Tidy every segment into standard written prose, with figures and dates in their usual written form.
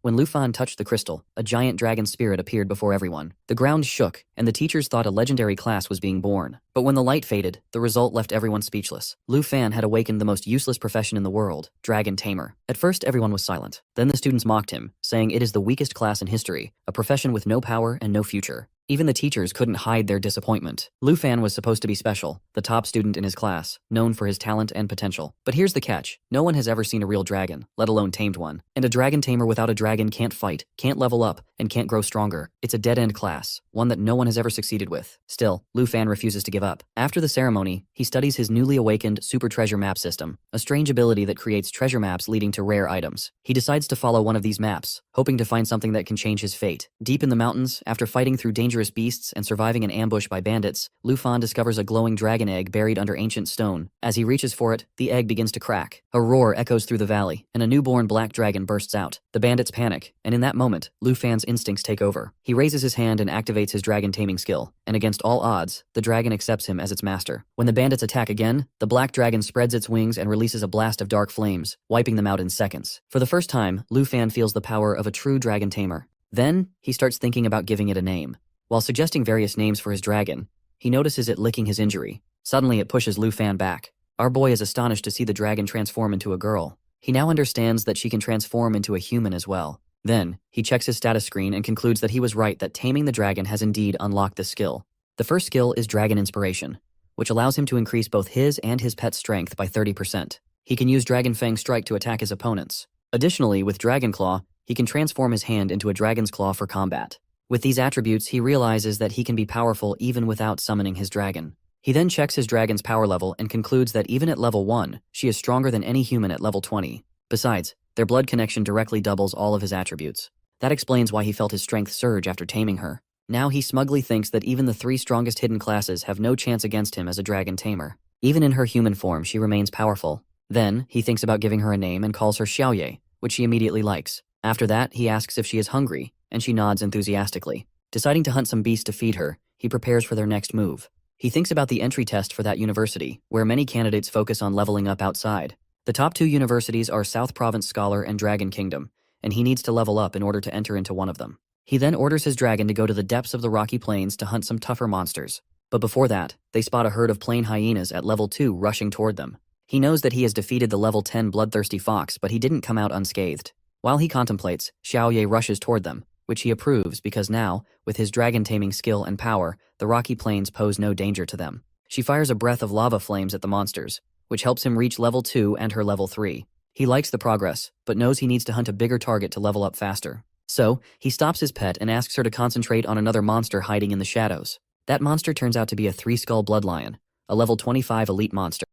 When Lufan touched the crystal, a giant dragon spirit appeared before everyone. The ground shook, and the teachers thought a legendary class was being born. But when the light faded, the result left everyone speechless. Lufan had awakened the most useless profession in the world, dragon tamer. At first, everyone was silent. Then the students mocked him, saying it is the weakest class in history, a profession with no power and no future. Even the teachers couldn't hide their disappointment. Lufan was supposed to be special, the top student in his class, known for his talent and potential. But here's the catch. No one has ever seen a real dragon, let alone tamed one. And a dragon tamer without a dragon can't fight, can't level up, and can't grow stronger. It's a dead-end class, one that no one has ever succeeded with. Still, Lufan refuses to give up. After the ceremony, he studies his newly awakened super treasure map system, a strange ability that creates treasure maps leading to rare items. He decides to follow one of these maps, hoping to find something that can change his fate. Deep in the mountains, after fighting through dangerous beasts and surviving an ambush by bandits, Lufan discovers a glowing dragon egg buried under ancient stone. As he reaches for it, the egg begins to crack. A roar echoes through the valley, and a newborn black dragon bursts out. The bandits panic, and in that moment, Lufan's instincts take over. He raises his hand and activates his dragon taming skill, and against all odds, the dragon accepts him as its master. When the bandits attack again, the black dragon spreads its wings and releases a blast of dark flames, wiping them out in seconds. For the first time, Lufan feels the power of a true dragon tamer. Then, he starts thinking about giving it a name. While suggesting various names for his dragon, he notices it licking his injury. Suddenly it pushes Lufan back. Our boy is astonished to see the dragon transform into a girl. He now understands that she can transform into a human as well. Then, he checks his status screen and concludes that he was right, that taming the dragon has indeed unlocked the skill. The first skill is Dragon Inspiration, which allows him to increase both his and his pet's strength by 30%. He can use Dragon Fang Strike to attack his opponents. Additionally, with Dragon Claw, he can transform his hand into a dragon's claw for combat. With these attributes, he realizes that he can be powerful even without summoning his dragon. He then checks his dragon's power level and concludes that even at level 1, she is stronger than any human at level 20. Besides, their blood connection directly doubles all of his attributes. That explains why he felt his strength surge after taming her. Now he smugly thinks that even the 3 strongest hidden classes have no chance against him as a dragon tamer. Even in her human form, she remains powerful. Then, he thinks about giving her a name and calls her Xiaoye, which she immediately likes. After that, he asks if she is hungry, and she nods enthusiastically. Deciding to hunt some beasts to feed her, he prepares for their next move. He thinks about the entry test for that university, where many candidates focus on leveling up outside. The top 2 universities are South Province Scholar and Dragon Kingdom, and he needs to level up in order to enter into one of them. He then orders his dragon to go to the depths of the rocky plains to hunt some tougher monsters. But before that, they spot a herd of plain hyenas at level 2 rushing toward them. He knows that he has defeated the level 10 bloodthirsty fox, but he didn't come out unscathed. While he contemplates, Xiaoye rushes toward them, which he approves because now, with his dragon taming skill and power, the rocky plains pose no danger to them. She fires a breath of lava flames at the monsters, which helps him reach level 2 and her level 3. He likes the progress, but knows he needs to hunt a bigger target to level up faster. So, he stops his pet and asks her to concentrate on another monster hiding in the shadows. That monster turns out to be a 3-skull bloodlion, a level 25 elite monster.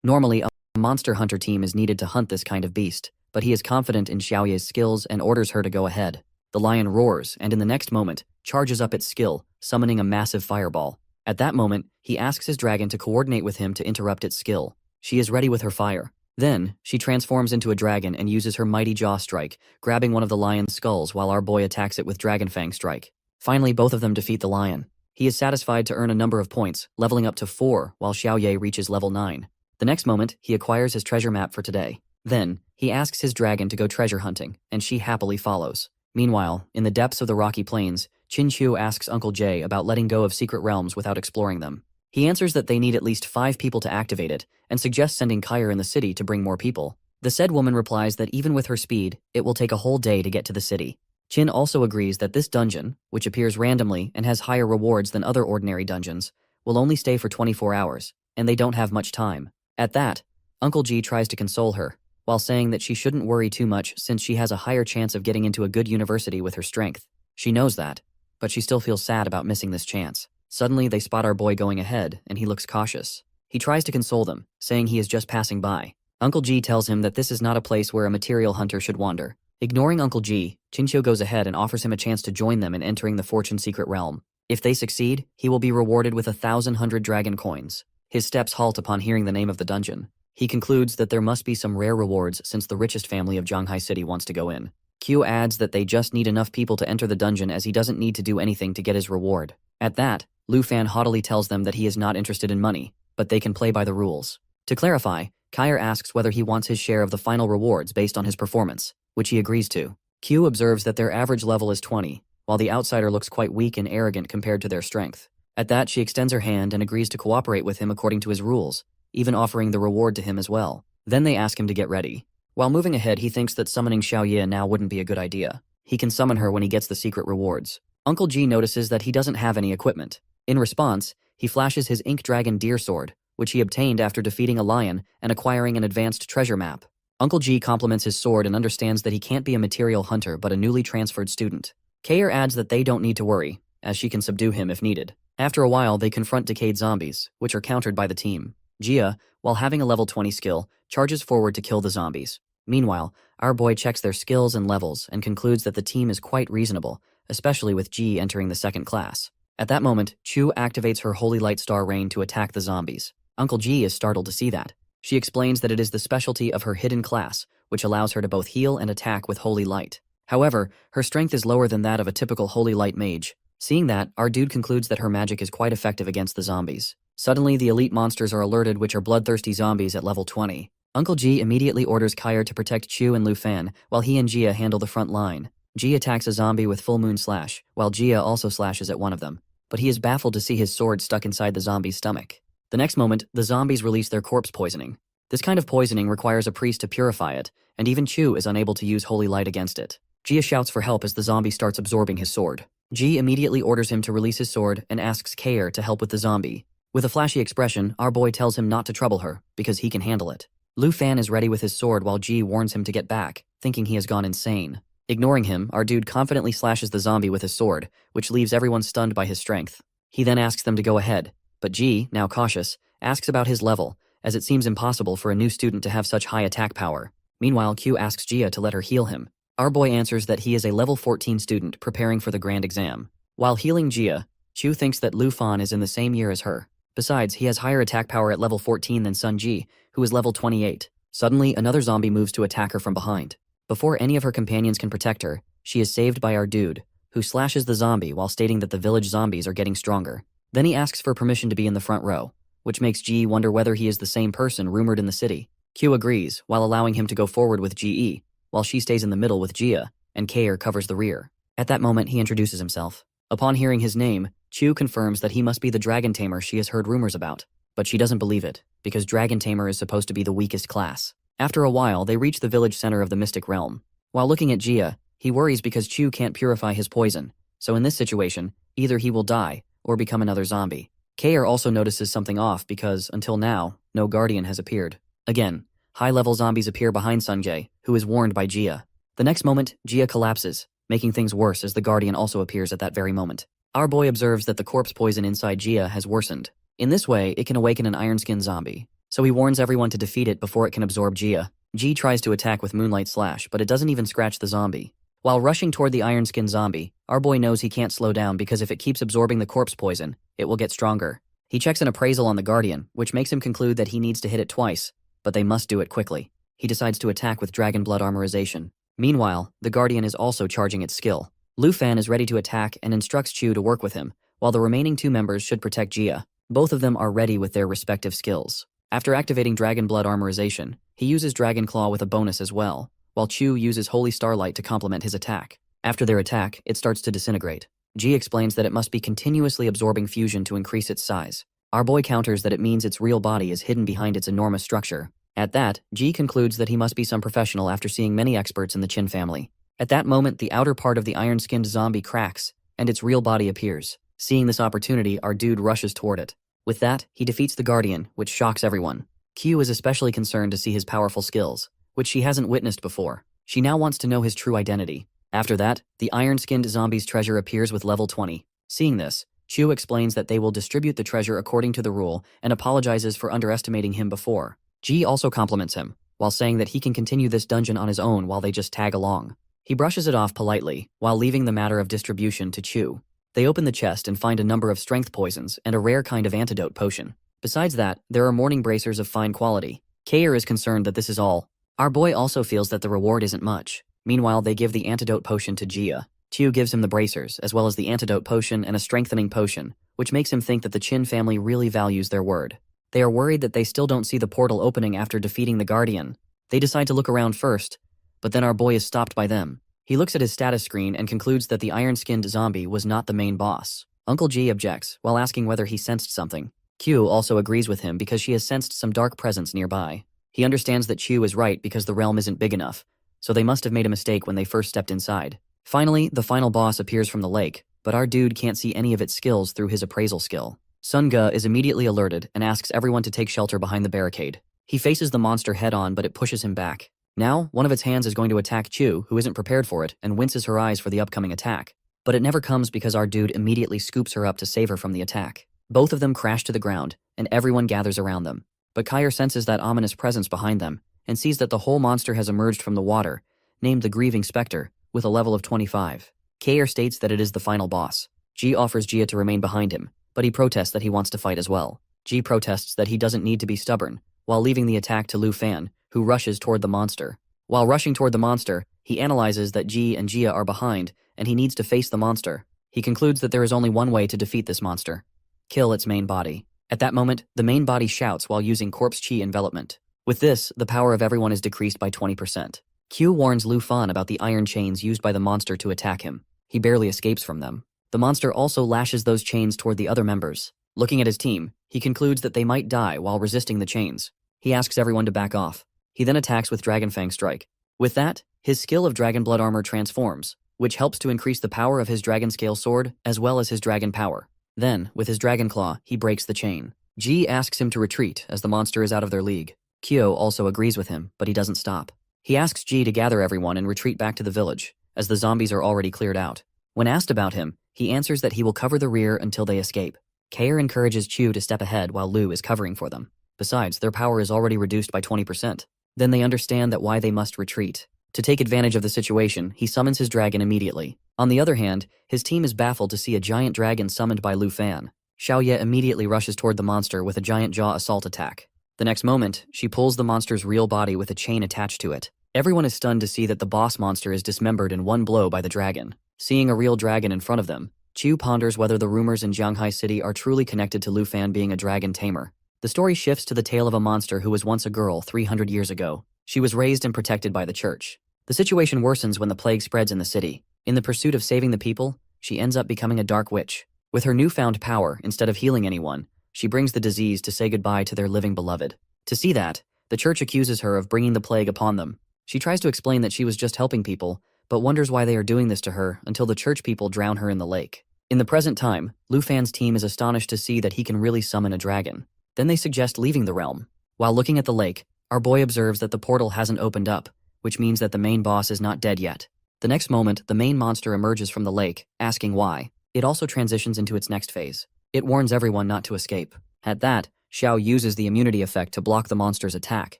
Normally, a monster hunter team is needed to hunt this kind of beast, but he is confident in Xiaoye's skills and orders her to go ahead. The lion roars, and in the next moment, charges up its skill, summoning a massive fireball. At that moment, he asks his dragon to coordinate with him to interrupt its skill. She is ready with her fire. Then, she transforms into a dragon and uses her mighty jaw strike, grabbing one of the lion's skulls while our boy attacks it with Dragon Fang Strike. Finally, both of them defeat the lion. He is satisfied to earn a number of points, leveling up to 4 while Xiaoye reaches level 9. The next moment, he acquires his treasure map for today. Then, he asks his dragon to go treasure hunting, and she happily follows. Meanwhile, in the depths of the rocky plains, Qinqiu asks Uncle Jay about letting go of secret realms without exploring them. He answers that they need at least 5 people to activate it, and suggests sending Kyer in the city to bring more people. The said woman replies that even with her speed, it will take a whole day to get to the city. Qin also agrees that this dungeon, which appears randomly and has higher rewards than other ordinary dungeons, will only stay for 24 hours, and they don't have much time. At that, Uncle G tries to console her, while saying that she shouldn't worry too much since she has a higher chance of getting into a good university with her strength. She knows that, but she still feels sad about missing this chance. Suddenly, they spot our boy going ahead, and he looks cautious. He tries to console them, saying he is just passing by. Uncle G tells him that this is not a place where a material hunter should wander. Ignoring Uncle G, Qinqiu goes ahead and offers him a chance to join them in entering the Fortune Secret Realm. If they succeed, he will be rewarded with 1,000 dragon coins. His steps halt upon hearing the name of the dungeon. He concludes that there must be some rare rewards since the richest family of Zhanghai City wants to go in. Q adds that they just need enough people to enter the dungeon as he doesn't need to do anything to get his reward. At that, Lu Fan haughtily tells them that he is not interested in money, but they can play by the rules. To clarify, Kyer asks whether he wants his share of the final rewards based on his performance, which he agrees to. Q observes that their average level is 20, while the outsider looks quite weak and arrogant compared to their strength. At that, she extends her hand and agrees to cooperate with him according to his rules, even offering the reward to him as well. Then they ask him to get ready. While moving ahead, he thinks that summoning Xiaoye now wouldn't be a good idea. He can summon her when he gets the secret rewards. Uncle G notices that he doesn't have any equipment. In response, he flashes his Ink Dragon Deer Sword, which he obtained after defeating a lion and acquiring an advanced treasure map. Uncle G compliments his sword and understands that he can't be a material hunter but a newly transferred student. Kair adds that they don't need to worry, as she can subdue him if needed. After a while, they confront decayed zombies, which are countered by the team. Jia, while having a level 20 skill, charges forward to kill the zombies. Meanwhile, our boy checks their skills and levels and concludes that the team is quite reasonable, especially with Ji entering the second class. At that moment, Chu activates her Holy Light Star Rain to attack the zombies. Uncle Ji is startled to see that. She explains that it is the specialty of her hidden class, which allows her to both heal and attack with Holy Light. However, her strength is lower than that of a typical Holy Light mage. Seeing that, our dude concludes that her magic is quite effective against the zombies. Suddenly, the elite monsters are alerted, which are bloodthirsty zombies at level 20. Uncle Ji immediately orders Kair to protect Chu and Lu Fan, while he and Jia handle the front line. Ji attacks a zombie with Full Moon Slash, while Jia also slashes at one of them. But he is baffled to see his sword stuck inside the zombie's stomach. The next moment, the zombies release their corpse poisoning. This kind of poisoning requires a priest to purify it, and even Chu is unable to use holy light against it. Jia shouts for help as the zombie starts absorbing his sword. Ji immediately orders him to release his sword and asks Kair to help with the zombie. With a flashy expression, our boy tells him not to trouble her, because he can handle it. Lu Fan is ready with his sword while Ji warns him to get back, thinking he has gone insane. Ignoring him, our dude confidently slashes the zombie with his sword, which leaves everyone stunned by his strength. He then asks them to go ahead, but Ji, now cautious, asks about his level, as it seems impossible for a new student to have such high attack power. Meanwhile, Q asks Jia to let her heal him. Our boy answers that he is a level 14 student preparing for the grand exam. While healing Jia, Chu thinks that Lu Fan is in the same year as her. Besides, he has higher attack power at level 14 than Sun Ji, who is level 28. Suddenly, another zombie moves to attack her from behind. Before any of her companions can protect her, she is saved by our dude, who slashes the zombie while stating that the village zombies are getting stronger. Then he asks for permission to be in the front row, which makes Ji wonder whether he is the same person rumored in the city. Q agrees, while allowing him to go forward with GE, while she stays in the middle with Jia, and Kair covers the rear. At that moment, he introduces himself. Upon hearing his name, Chu confirms that he must be the dragon tamer she has heard rumors about, but she doesn't believe it, because dragon tamer is supposed to be the weakest class. After a while, they reach the village center of the mystic realm. While looking at Jia, he worries because Chu can't purify his poison, so in this situation, either he will die or become another zombie. Kair also notices something off because, until now, no guardian has appeared. Again, high-level zombies appear behind Sunjae, who is warned by Jia. The next moment, Jia collapses, making things worse as the guardian also appears at that very moment. Our boy observes that the corpse poison inside Jia has worsened. In this way, it can awaken an iron-skinned zombie, so he warns everyone to defeat it before it can absorb Jia. Ji tries to attack with Moonlight Slash, but it doesn't even scratch the zombie. While rushing toward the iron-skinned zombie, our boy knows he can't slow down because if it keeps absorbing the corpse poison, it will get stronger. He checks an appraisal on the guardian, which makes him conclude that he needs to hit it twice, but they must do it quickly. He decides to attack with Dragon Blood Armorization. Meanwhile, the guardian is also charging its skill. Lu Fan is ready to attack and instructs Chu to work with him, while the remaining two members should protect Jia. Both of them are ready with their respective skills. After activating Dragon Blood Armorization, he uses Dragon Claw with a bonus as well, while Chu uses Holy Starlight to complement his attack. After their attack, it starts to disintegrate. Ji explains that it must be continuously absorbing fusion to increase its size. Our boy counters that it means its real body is hidden behind its enormous structure. At that, Ji concludes that he must be some professional after seeing many experts in the Qin family. At that moment, the outer part of the iron-skinned zombie cracks, and its real body appears. Seeing this opportunity, our dude rushes toward it. With that, he defeats the Guardian, which shocks everyone. Q is especially concerned to see his powerful skills, which she hasn't witnessed before. She now wants to know his true identity. After that, the iron-skinned zombie's treasure appears with level 20. Seeing this, Chu explains that they will distribute the treasure according to the rule and apologizes for underestimating him before. Ji also compliments him, while saying that he can continue this dungeon on his own while they just tag along. He brushes it off politely, while leaving the matter of distribution to Chu. They open the chest and find a number of strength poisons and a rare kind of antidote potion. Besides that, there are morning bracers of fine quality. Kair is concerned that this is all. Our boy also feels that the reward isn't much. Meanwhile, they give the antidote potion to Jia. Chu gives him the bracers, as well as the antidote potion and a strengthening potion, which makes him think that the Qin family really values their word. They are worried that they still don't see the portal opening after defeating the Guardian. They decide to look around first, but then our boy is stopped by them. He looks at his status screen and concludes that the iron-skinned zombie was not the main boss. Uncle G objects, while asking whether he sensed something. Q also agrees with him because she has sensed some dark presence nearby. He understands that Q is right because the realm isn't big enough, so they must have made a mistake when they first stepped inside. Finally, the final boss appears from the lake, but our dude can't see any of its skills through his appraisal skill. Sunga is immediately alerted and asks everyone to take shelter behind the barricade. He faces the monster head-on, but it pushes him back. Now, one of its hands is going to attack Chu, who isn't prepared for it, and winces her eyes for the upcoming attack. But it never comes because our dude immediately scoops her up to save her from the attack. Both of them crash to the ground, and everyone gathers around them. But Kyer senses that ominous presence behind them, and sees that the whole monster has emerged from the water, named the Grieving Spectre, with a level of 25. Kyer states that it is the final boss. G offers Jia to remain behind him, but he protests that he wants to fight as well. G protests that he doesn't need to be stubborn, while leaving the attack to Lu Fan, who rushes toward the monster. While rushing toward the monster, he analyzes that G and Jia are behind, and he needs to face the monster. He concludes that there is only one way to defeat this monster: kill its main body. At that moment, the main body shouts while using corpse chi envelopment. With this, the power of everyone is decreased by 20%. Q warns Lu Fan about the iron chains used by the monster to attack him. He barely escapes from them. The monster also lashes those chains toward the other members. Looking at his team, he concludes that they might die while resisting the chains. He asks everyone to back off. He then attacks with Dragon Fang Strike. With that, his skill of Dragon Blood Armor transforms, which helps to increase the power of his Dragon Scale Sword as well as his Dragon Power. Then, with his Dragon Claw, he breaks the chain. G asks him to retreat as the monster is out of their league. Kyo also agrees with him, but he doesn't stop. He asks G to gather everyone and retreat back to the village, as the zombies are already cleared out. When asked about him, he answers that he will cover the rear until they escape. Kyer encourages Chu to step ahead while Lu is covering for them. Besides, their power is already reduced by 20%. Then they understand that why they must retreat. To take advantage of the situation, he summons his dragon immediately. On the other hand, his team is baffled to see a giant dragon summoned by Lu Fan. Xiaoye immediately rushes toward the monster with a giant jaw assault attack. The next moment, she pulls the monster's real body with a chain attached to it. Everyone is stunned to see that the boss monster is dismembered in one blow by the dragon. Seeing a real dragon in front of them, Chu ponders whether the rumors in Jianghai City are truly connected to Lu Fan being a dragon tamer. The story shifts to the tale of a monster who was once a girl 300 years ago. She was raised and protected by the church. The situation worsens when the plague spreads in the city. In the pursuit of saving the people, she ends up becoming a dark witch. With her newfound power, instead of healing anyone, she brings the disease to say goodbye to their living beloved. To see that, the church accuses her of bringing the plague upon them. She tries to explain that she was just helping people, but wonders why they are doing this to her until the church people drown her in the lake. In the present time, Lu Fan's team is astonished to see that he can really summon a dragon. Then they suggest leaving the realm. While looking at the lake, our boy observes that the portal hasn't opened up, which means that the main boss is not dead yet. The next moment, the main monster emerges from the lake, asking why. It also transitions into its next phase. It warns everyone not to escape. At that, Xiao uses the immunity effect to block the monster's attack.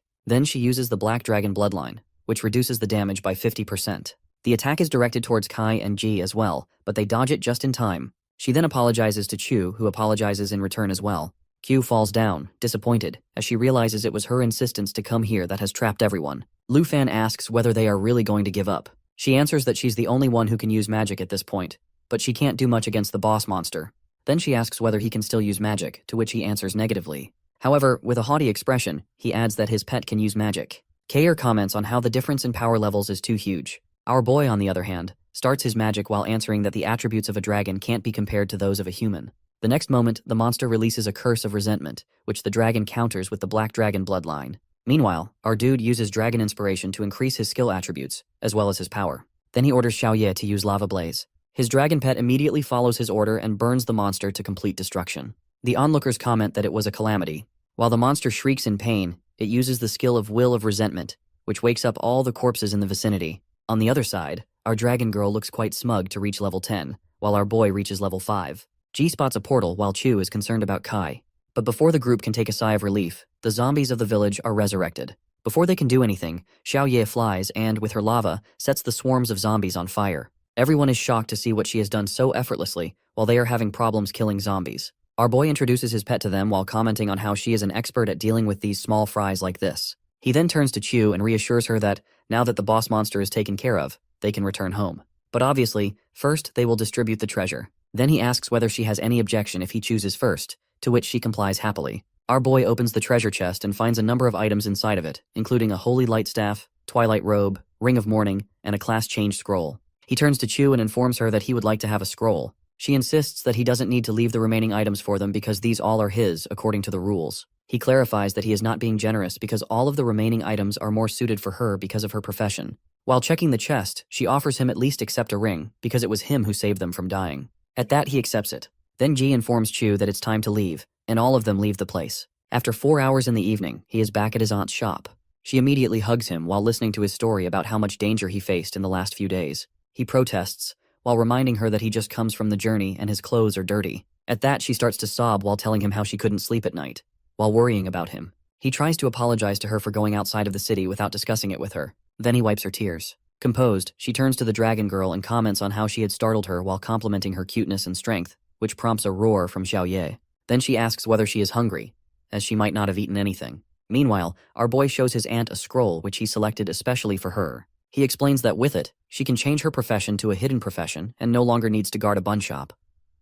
Then she uses the Black Dragon Bloodline, which reduces the damage by 50%. The attack is directed towards Kai and Ji as well, but they dodge it just in time. She then apologizes to Chu, who apologizes in return as well. Q falls down, disappointed, as she realizes it was her insistence to come here that has trapped everyone. Lu Fan asks whether they are really going to give up. She answers that she's the only one who can use magic at this point, but she can't do much against the boss monster. Then she asks whether he can still use magic, to which he answers negatively. However, with a haughty expression, he adds that his pet can use magic. Kyer comments on how the difference in power levels is too huge. Our boy, on the other hand, starts his magic while answering that the attributes of a dragon can't be compared to those of a human. The next moment, the monster releases a curse of resentment, which the dragon counters with the Black Dragon Bloodline. Meanwhile, our dude uses dragon inspiration to increase his skill attributes, as well as his power. Then he orders Xiaoye to use Lava Blaze. His dragon pet immediately follows his order and burns the monster to complete destruction. The onlookers comment that it was a calamity. While the monster shrieks in pain, it uses the skill of Will of Resentment, which wakes up all the corpses in the vicinity. On the other side, our dragon girl looks quite smug to reach level 10, while our boy reaches level 5. G spots a portal while Chu is concerned about Kai. But before the group can take a sigh of relief, the zombies of the village are resurrected. Before they can do anything, Xiaoye flies and, with her lava, sets the swarms of zombies on fire. Everyone is shocked to see what she has done so effortlessly, while they are having problems killing zombies. Our boy introduces his pet to them while commenting on how she is an expert at dealing with these small fries like this. He then turns to Chu and reassures her that, now that the boss monster is taken care of, they can return home. But obviously, first they will distribute the treasure. Then he asks whether she has any objection if he chooses first, to which she complies happily. Our boy opens the treasure chest and finds a number of items inside of it, including a holy light staff, twilight robe, ring of mourning, and a class change scroll. He turns to Chu and informs her that he would like to have a scroll. She insists that he doesn't need to leave the remaining items for them because these all are his, according to the rules. He clarifies that he is not being generous because all of the remaining items are more suited for her because of her profession. While checking the chest, she offers him at least accept a ring, because it was him who saved them from dying. At that, he accepts it. Then Ji informs Chu that it's time to leave, and all of them leave the place. After 4 hours in the evening, he is back at his aunt's shop. She immediately hugs him while listening to his story about how much danger he faced in the last few days. He protests, while reminding her that he just comes from the journey and his clothes are dirty. At that, she starts to sob while telling him how she couldn't sleep at night, while worrying about him. He tries to apologize to her for going outside of the city without discussing it with her. Then he wipes her tears. Composed, she turns to the dragon girl and comments on how she had startled her while complimenting her cuteness and strength, which prompts a roar from Xiao Ye. Then she asks whether she is hungry, as she might not have eaten anything. Meanwhile, our boy shows his aunt a scroll which he selected especially for her. He explains that with it, she can change her profession to a hidden profession and no longer needs to guard a bun shop.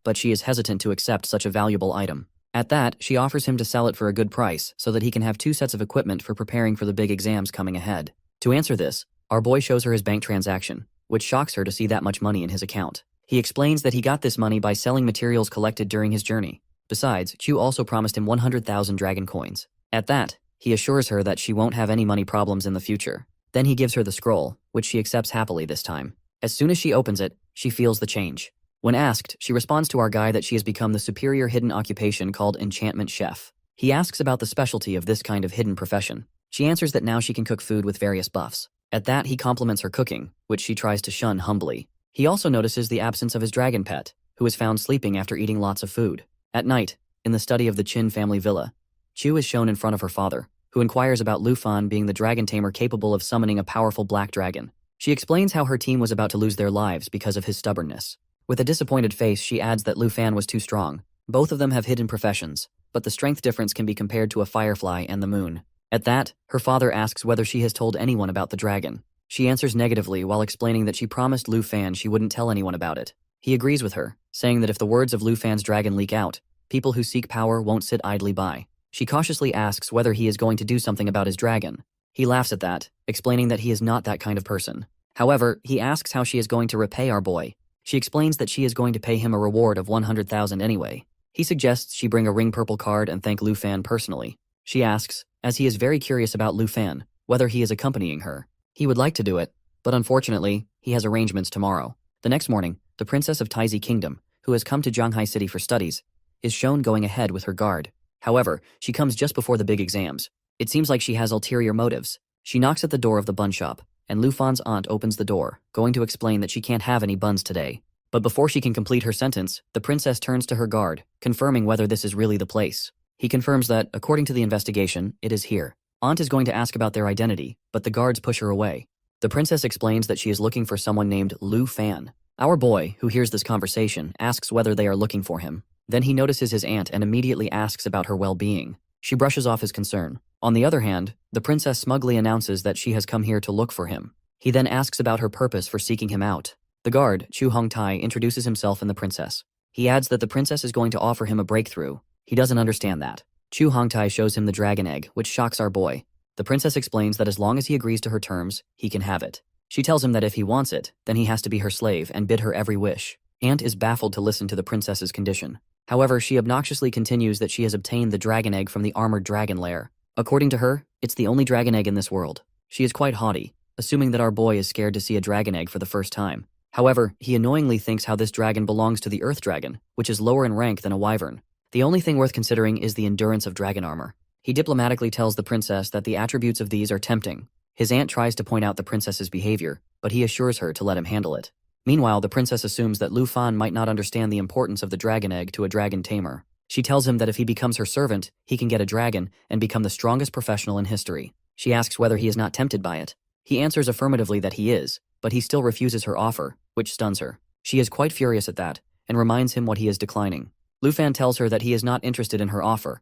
But she is hesitant to accept such a valuable item. At that, she offers him to sell it for a good price so that he can have 2 sets of equipment for preparing for the big exams coming ahead. To answer this, our boy shows her his bank transaction, which shocks her to see that much money in his account. He explains that he got this money by selling materials collected during his journey. Besides, Chu also promised him 100,000 dragon coins. At that, he assures her that she won't have any money problems in the future. Then he gives her the scroll, which she accepts happily this time. As soon as she opens it, she feels the change. When asked, she responds to our guy that she has become the superior hidden occupation called enchantment chef. He asks about the specialty of this kind of hidden profession. She answers that now she can cook food with various buffs. At that, he compliments her cooking, which she tries to shun humbly. He also notices the absence of his dragon pet, who is found sleeping after eating lots of food. At night, in the study of the Qin family villa, Chu is shown in front of her father, who inquires about Lu Fan being the dragon tamer capable of summoning a powerful black dragon. She explains how her team was about to lose their lives because of his stubbornness. With a disappointed face, she adds that Lu Fan was too strong. Both of them have hidden professions, but the strength difference can be compared to a firefly and the moon. At that, her father asks whether she has told anyone about the dragon. She answers negatively while explaining that she promised Lu Fan she wouldn't tell anyone about it. He agrees with her, saying that if the words of Lu Fan's dragon leak out, people who seek power won't sit idly by. She cautiously asks whether he is going to do something about his dragon. He laughs at that, explaining that he is not that kind of person. However, he asks how she is going to repay our boy. She explains that she is going to pay him a reward of 100,000 anyway. He suggests she bring a ring purple card and thank Lu Fan personally. She asks, as he is very curious about Lu Fan, whether he is accompanying her. He would like to do it, but unfortunately, he has arrangements tomorrow. The next morning, the princess of Taizi Kingdom, who has come to Zhanghai City for studies, is shown going ahead with her guard. However, she comes just before the big exams. It seems like she has ulterior motives. She knocks at the door of the bun shop, and Lu Fan's aunt opens the door, going to explain that she can't have any buns today. But before she can complete her sentence, the princess turns to her guard, confirming whether this is really the place. He confirms that, according to the investigation, it is here. Aunt is going to ask about their identity, but the guards push her away. The princess explains that she is looking for someone named Lu Fan. Our boy, who hears this conversation, asks whether they are looking for him. Then he notices his aunt and immediately asks about her well-being. She brushes off his concern. On the other hand, the princess smugly announces that she has come here to look for him. He then asks about her purpose for seeking him out. The guard, Chu Hongtai, introduces himself and the princess. He adds that the princess is going to offer him a breakthrough. He doesn't understand that. Chu Hongtai shows him the dragon egg, which shocks our boy. The princess explains that as long as he agrees to her terms, he can have it. She tells him that if he wants it, then he has to be her slave and bid her every wish. Aunt is baffled to listen to the princess's condition. However, she obnoxiously continues that she has obtained the dragon egg from the armored dragon lair. According to her, it's the only dragon egg in this world. She is quite haughty, assuming that our boy is scared to see a dragon egg for the first time. However, he annoyingly thinks how this dragon belongs to the earth dragon, which is lower in rank than a wyvern. The only thing worth considering is the endurance of dragon armor. He diplomatically tells the princess that the attributes of these are tempting. His aunt tries to point out the princess's behavior, but he assures her to let him handle it. Meanwhile, the princess assumes that Lu Fan might not understand the importance of the dragon egg to a dragon tamer. She tells him that if he becomes her servant, he can get a dragon and become the strongest professional in history. She asks whether he is not tempted by it. He answers affirmatively that he is, but he still refuses her offer, which stuns her. She is quite furious at that, and reminds him what he is declining. Lu Fan tells her that he is not interested in her offer.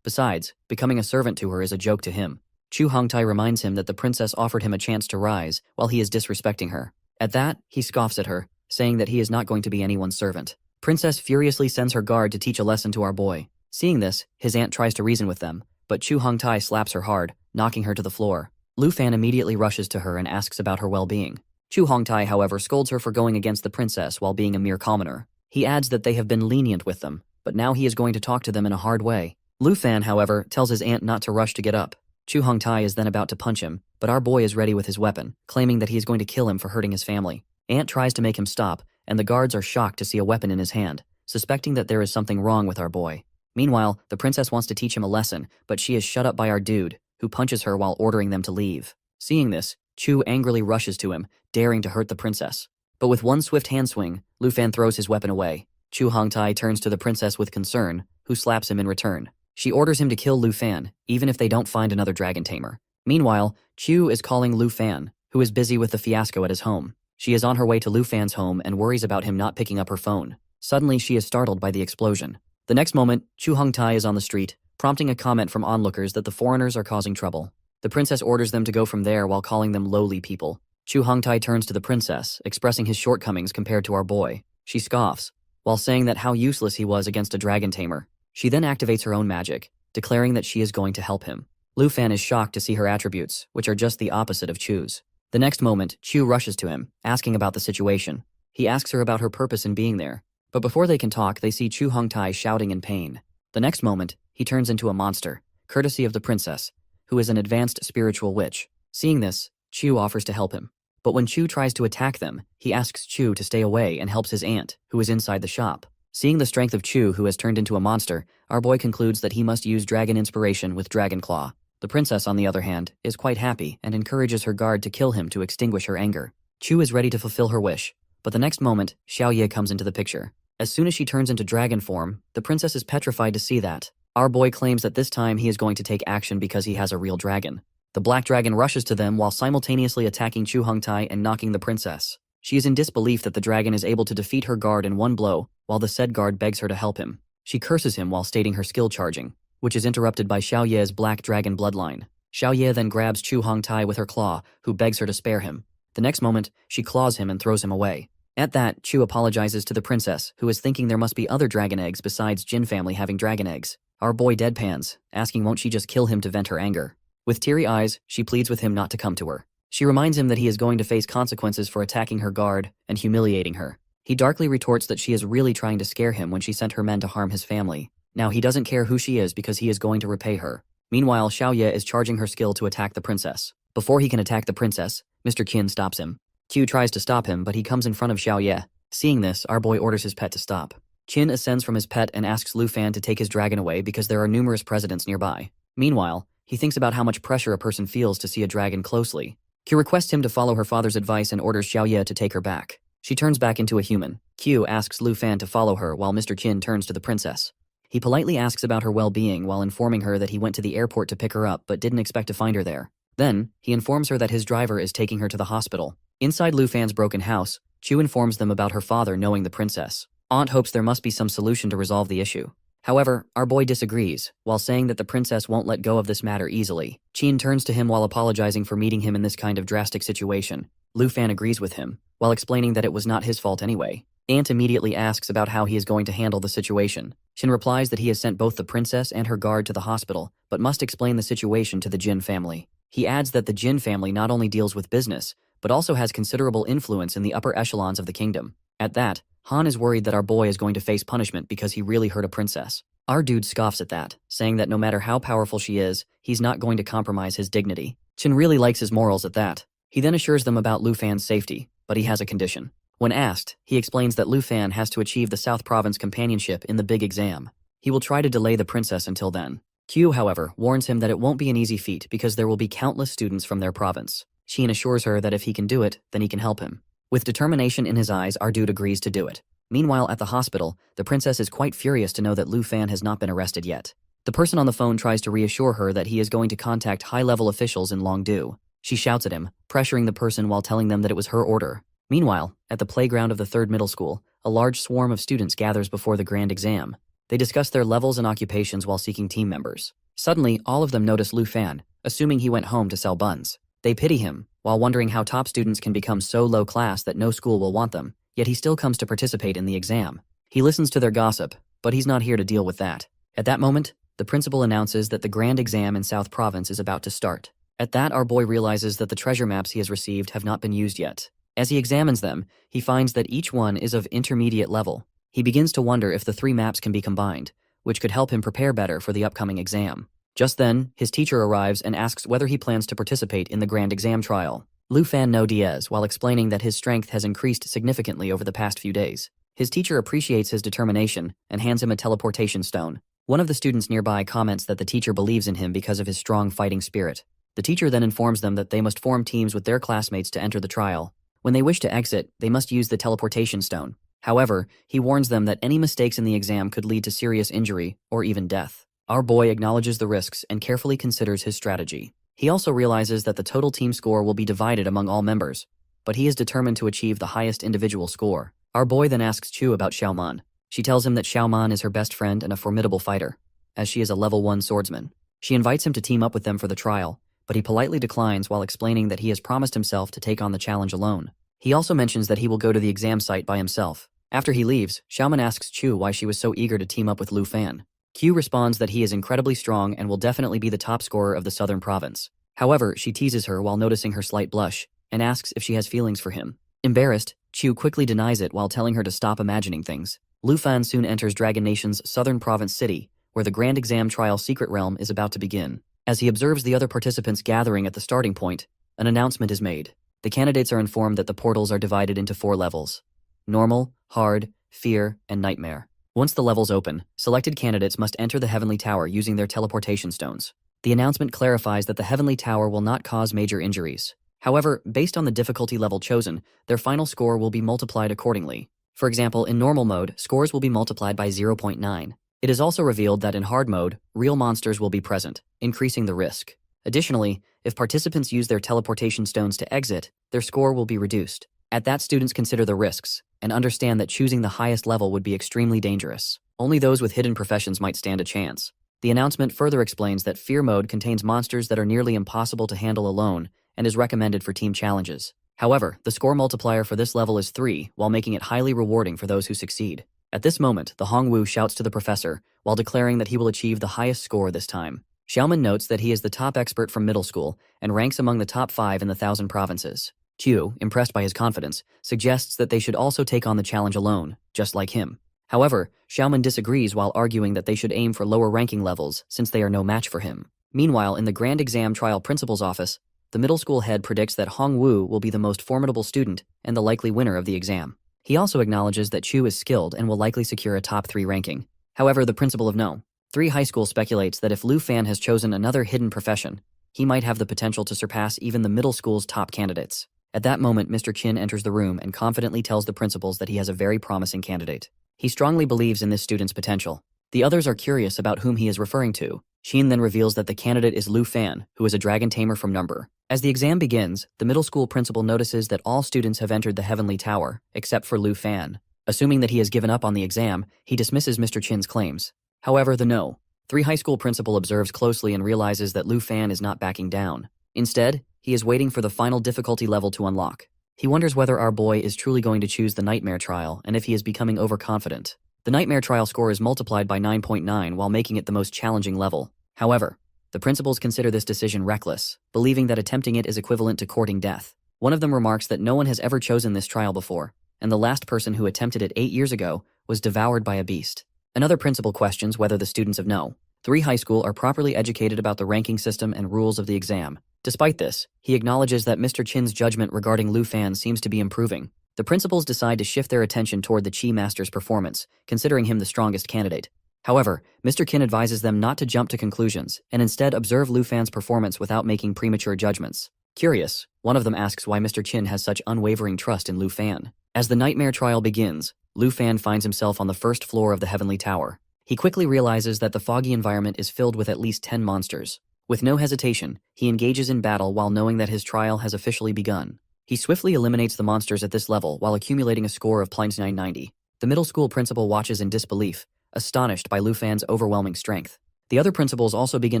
Besides, becoming a servant to her is a joke to him. Chu Hongtai reminds him that the princess offered him a chance to rise, while he is disrespecting her. At that, he scoffs at her, saying that he is not going to be anyone's servant. Princess furiously sends her guard to teach a lesson to our boy. Seeing this, his aunt tries to reason with them, but Chu Hongtai slaps her hard, knocking her to the floor. Lu Fan immediately rushes to her and asks about her well-being. Chu Hongtai, however, scolds her for going against the princess while being a mere commoner. He adds that they have been lenient with them, but now he is going to talk to them in a hard way. Lu Fan, however, tells his aunt not to rush to get up. Chu Hongtai is then about to punch him, but our boy is ready with his weapon, claiming that he is going to kill him for hurting his family. Aunt tries to make him stop, and the guards are shocked to see a weapon in his hand, suspecting that there is something wrong with our boy. Meanwhile, the princess wants to teach him a lesson, but she is shut up by our dude, who punches her while ordering them to leave. Seeing this, Chu angrily rushes to him, daring to hurt the princess. But with one swift hand swing, Lu Fan throws his weapon away. Chu Hongtai turns to the princess with concern, who slaps him in return. She orders him to kill Lu Fan, even if they don't find another dragon tamer. Meanwhile, Chu is calling Lu Fan, who is busy with the fiasco at his home. She is on her way to Lu Fan's home and worries about him not picking up her phone. Suddenly, she is startled by the explosion. The next moment, Chu Hongtai is on the street, prompting a comment from onlookers that the foreigners are causing trouble. The princess orders them to go from there while calling them lowly people. Chu Hongtai turns to the princess, expressing his shortcomings compared to our boy. She scoffs, while saying that how useless he was against a dragon tamer. She then activates her own magic, declaring that she is going to help him. Lu Fan is shocked to see her attributes, which are just the opposite of Chu's. The next moment, Chu rushes to him, asking about the situation. He asks her about her purpose in being there, but before they can talk, they see Chu Hongtai shouting in pain. The next moment, he turns into a monster, courtesy of the princess, who is an advanced spiritual witch. Seeing this, Chu offers to help him. But when Chu tries to attack them, he asks Chu to stay away and helps his aunt, who is inside the shop. Seeing the strength of Chu, who has turned into a monster, our boy concludes that he must use dragon inspiration with Dragon Claw. The princess, on the other hand, is quite happy and encourages her guard to kill him to extinguish her anger. Chu is ready to fulfill her wish, but the next moment, Xiaoye comes into the picture. As soon as she turns into dragon form, the princess is petrified to see that. Our boy claims that this time he is going to take action because he has a real dragon. The black dragon rushes to them while simultaneously attacking Chu Hongtai and knocking the princess. She is in disbelief that the dragon is able to defeat her guard in one blow, while the said guard begs her to help him. She curses him while stating her skill charging, which is interrupted by Xiaoye's black dragon bloodline. Xiaoye then grabs Chu Hongtai with her claw, who begs her to spare him. The next moment, she claws him and throws him away. At that, Chu apologizes to the princess, who is thinking there must be other dragon eggs besides Jin family having dragon eggs. Our boy deadpans, asking won't she just kill him to vent her anger. With teary eyes, she pleads with him not to come to her. She reminds him that he is going to face consequences for attacking her guard and humiliating her. He darkly retorts that she is really trying to scare him when she sent her men to harm his family. Now he doesn't care who she is because he is going to repay her. Meanwhile, Xiaoye is charging her skill to attack the princess. Before he can attack the princess, Mr. Qin stops him. Q tries to stop him, but he comes in front of Xiaoye. Seeing this, our boy orders his pet to stop. Qin ascends from his pet and asks Lu Fan to take his dragon away because there are numerous presidents nearby. Meanwhile, he thinks about how much pressure a person feels to see a dragon closely. Q requests him to follow her father's advice and orders Xiaoye to take her back. She turns back into a human. Q asks Lu Fan to follow her while Mr. Qin turns to the princess. He politely asks about her well-being while informing her that he went to the airport to pick her up but didn't expect to find her there. Then, he informs her that his driver is taking her to the hospital. Inside Lu Fan's broken house, Chu informs them about her father knowing the princess. Aunt hopes there must be some solution to resolve the issue. However, our boy disagrees, while saying that the princess won't let go of this matter easily. Qin turns to him while apologizing for meeting him in this kind of drastic situation. Lu Fan agrees with him, while explaining that it was not his fault anyway. Aunt immediately asks about how he is going to handle the situation. Qin replies that he has sent both the princess and her guard to the hospital, but must explain the situation to the Jin family. He adds that the Jin family not only deals with business, but also has considerable influence in the upper echelons of the kingdom. At that, Han is worried that our boy is going to face punishment because he really hurt a princess. Our dude scoffs at that, saying that no matter how powerful she is, he's not going to compromise his dignity. Qin really likes his morals at that. He then assures them about Lu Fan's safety, but he has a condition. When asked, he explains that Lu Fan has to achieve the South Province companionship in the big exam. He will try to delay the princess until then. Q, however, warns him that it won't be an easy feat because there will be countless students from their province. Qin assures her that if he can do it, then he can help him. With determination in his eyes, our dude agrees to do it. Meanwhile, at the hospital, the princess is quite furious to know that Lu Fan has not been arrested yet. The person on the phone tries to reassure her that he is going to contact high-level officials in Longdu. She shouts at him, pressuring the person while telling them that it was her order. Meanwhile, at the playground of the 3rd middle school, a large swarm of students gathers before the grand exam. They discuss their levels and occupations while seeking team members. Suddenly, all of them notice Lu Fan, assuming he went home to sell buns. They pity him, while wondering how top students can become so low class that no school will want them, yet he still comes to participate in the exam. He listens to their gossip, but he's not here to deal with that. At that moment, the principal announces that the grand exam in South Province is about to start. At that, our boy realizes that the treasure maps he has received have not been used yet. As he examines them, he finds that each one is of intermediate level. He begins to wonder if the 3 maps can be combined, which could help him prepare better for the upcoming exam. Just then, his teacher arrives and asks whether he plans to participate in the grand exam trial. Lu Fan no Diaz, while explaining that his strength has increased significantly over the past few days. His teacher appreciates his determination and hands him a teleportation stone. One of the students nearby comments that the teacher believes in him because of his strong fighting spirit. The teacher then informs them that they must form teams with their classmates to enter the trial. When they wish to exit, they must use the teleportation stone. However, he warns them that any mistakes in the exam could lead to serious injury or even death. Our boy acknowledges the risks and carefully considers his strategy. He also realizes that the total team score will be divided among all members, but he is determined to achieve the highest individual score. Our boy then asks Chu about Xiaoman. She tells him that Xiaoman is her best friend and a formidable fighter, as she is a level 1 swordsman. She invites him to team up with them for the trial, but he politely declines while explaining that he has promised himself to take on the challenge alone. He also mentions that he will go to the exam site by himself. After he leaves, Xiaoman asks Chu why she was so eager to team up with Lu Fan. Q responds that he is incredibly strong and will definitely be the top scorer of the southern province. However, she teases her while noticing her slight blush, and asks if she has feelings for him. Embarrassed, Chu quickly denies it while telling her to stop imagining things. Lu Fan soon enters Dragon Nation's southern province city, where the grand exam trial secret realm is about to begin. As he observes the other participants gathering at the starting point, an announcement is made. The candidates are informed that the portals are divided into 4 levels: normal, hard, fear, and nightmare. Once the levels open, selected candidates must enter the Heavenly Tower using their teleportation stones. The announcement clarifies that the Heavenly Tower will not cause major injuries. However, based on the difficulty level chosen, their final score will be multiplied accordingly. For example, in normal mode, scores will be multiplied by 0.9. It is also revealed that in hard mode, real monsters will be present, increasing the risk. Additionally, if participants use their teleportation stones to exit, their score will be reduced. At that, students consider the risks and understand that choosing the highest level would be extremely dangerous. Only those with hidden professions might stand a chance. The announcement further explains that fear mode contains monsters that are nearly impossible to handle alone and is recommended for team challenges. However, the score multiplier for this level is 3, while making it highly rewarding for those who succeed. At this moment, the Hongwu shouts to the professor while declaring that he will achieve the highest score this time. Xiaoman notes that he is the top expert from middle school and ranks among the top 5 in the 1,000 provinces. Qiu, impressed by his confidence, suggests that they should also take on the challenge alone, just like him. However, Xiaoman disagrees while arguing that they should aim for lower ranking levels since they are no match for him. Meanwhile, in the Grand Exam Trial Principal's office, the middle school head predicts that Hong Wu will be the most formidable student and the likely winner of the exam. He also acknowledges that Chu is skilled and will likely secure a top 3 ranking. However, the principal of No. 3 High School speculates that if Lu Fan has chosen another hidden profession, he might have the potential to surpass even the middle school's top candidates. At that moment, Mr. Qin enters the room and confidently tells the principals that he has a very promising candidate. He strongly believes in this student's potential. The others are curious about whom he is referring to. Qin then reveals that the candidate is Lu Fan, who is a dragon tamer from Number. As the exam begins, the middle school principal notices that all students have entered the Heavenly Tower, except for Lu Fan. Assuming that he has given up on the exam, he dismisses Mr. Qin's claims. However, the No. 3 High School principal observes closely and realizes that Lu Fan is not backing down. Instead, he is waiting for the final difficulty level to unlock. He wonders whether our boy is truly going to choose the Nightmare Trial and if he is becoming overconfident. The Nightmare Trial score is multiplied by 9.9 while making it the most challenging level. However, the principals consider this decision reckless, believing that attempting it is equivalent to courting death. One of them remarks that no one has ever chosen this trial before, and the last person who attempted it 8 years ago was devoured by a beast. Another principal questions whether the students of No. 3 High School are properly educated about the ranking system and rules of the exam. Despite this, he acknowledges that Mr. Qin's judgment regarding Lu Fan seems to be improving. The principals decide to shift their attention toward the Qi Master's performance, considering him the strongest candidate. However, Mr. Qin advises them not to jump to conclusions and instead observe Lu Fan's performance without making premature judgments. Curious, one of them asks why Mr. Qin has such unwavering trust in Lu Fan. As the Nightmare Trial begins, Lu Fan finds himself on the first floor of the Heavenly Tower. He quickly realizes that the foggy environment is filled with at least 10 monsters. With no hesitation, he engages in battle while knowing that his trial has officially begun. He swiftly eliminates the monsters at this level while accumulating a score of +990. The middle school principal watches in disbelief, astonished by Lu Fan's overwhelming strength. The other principals also begin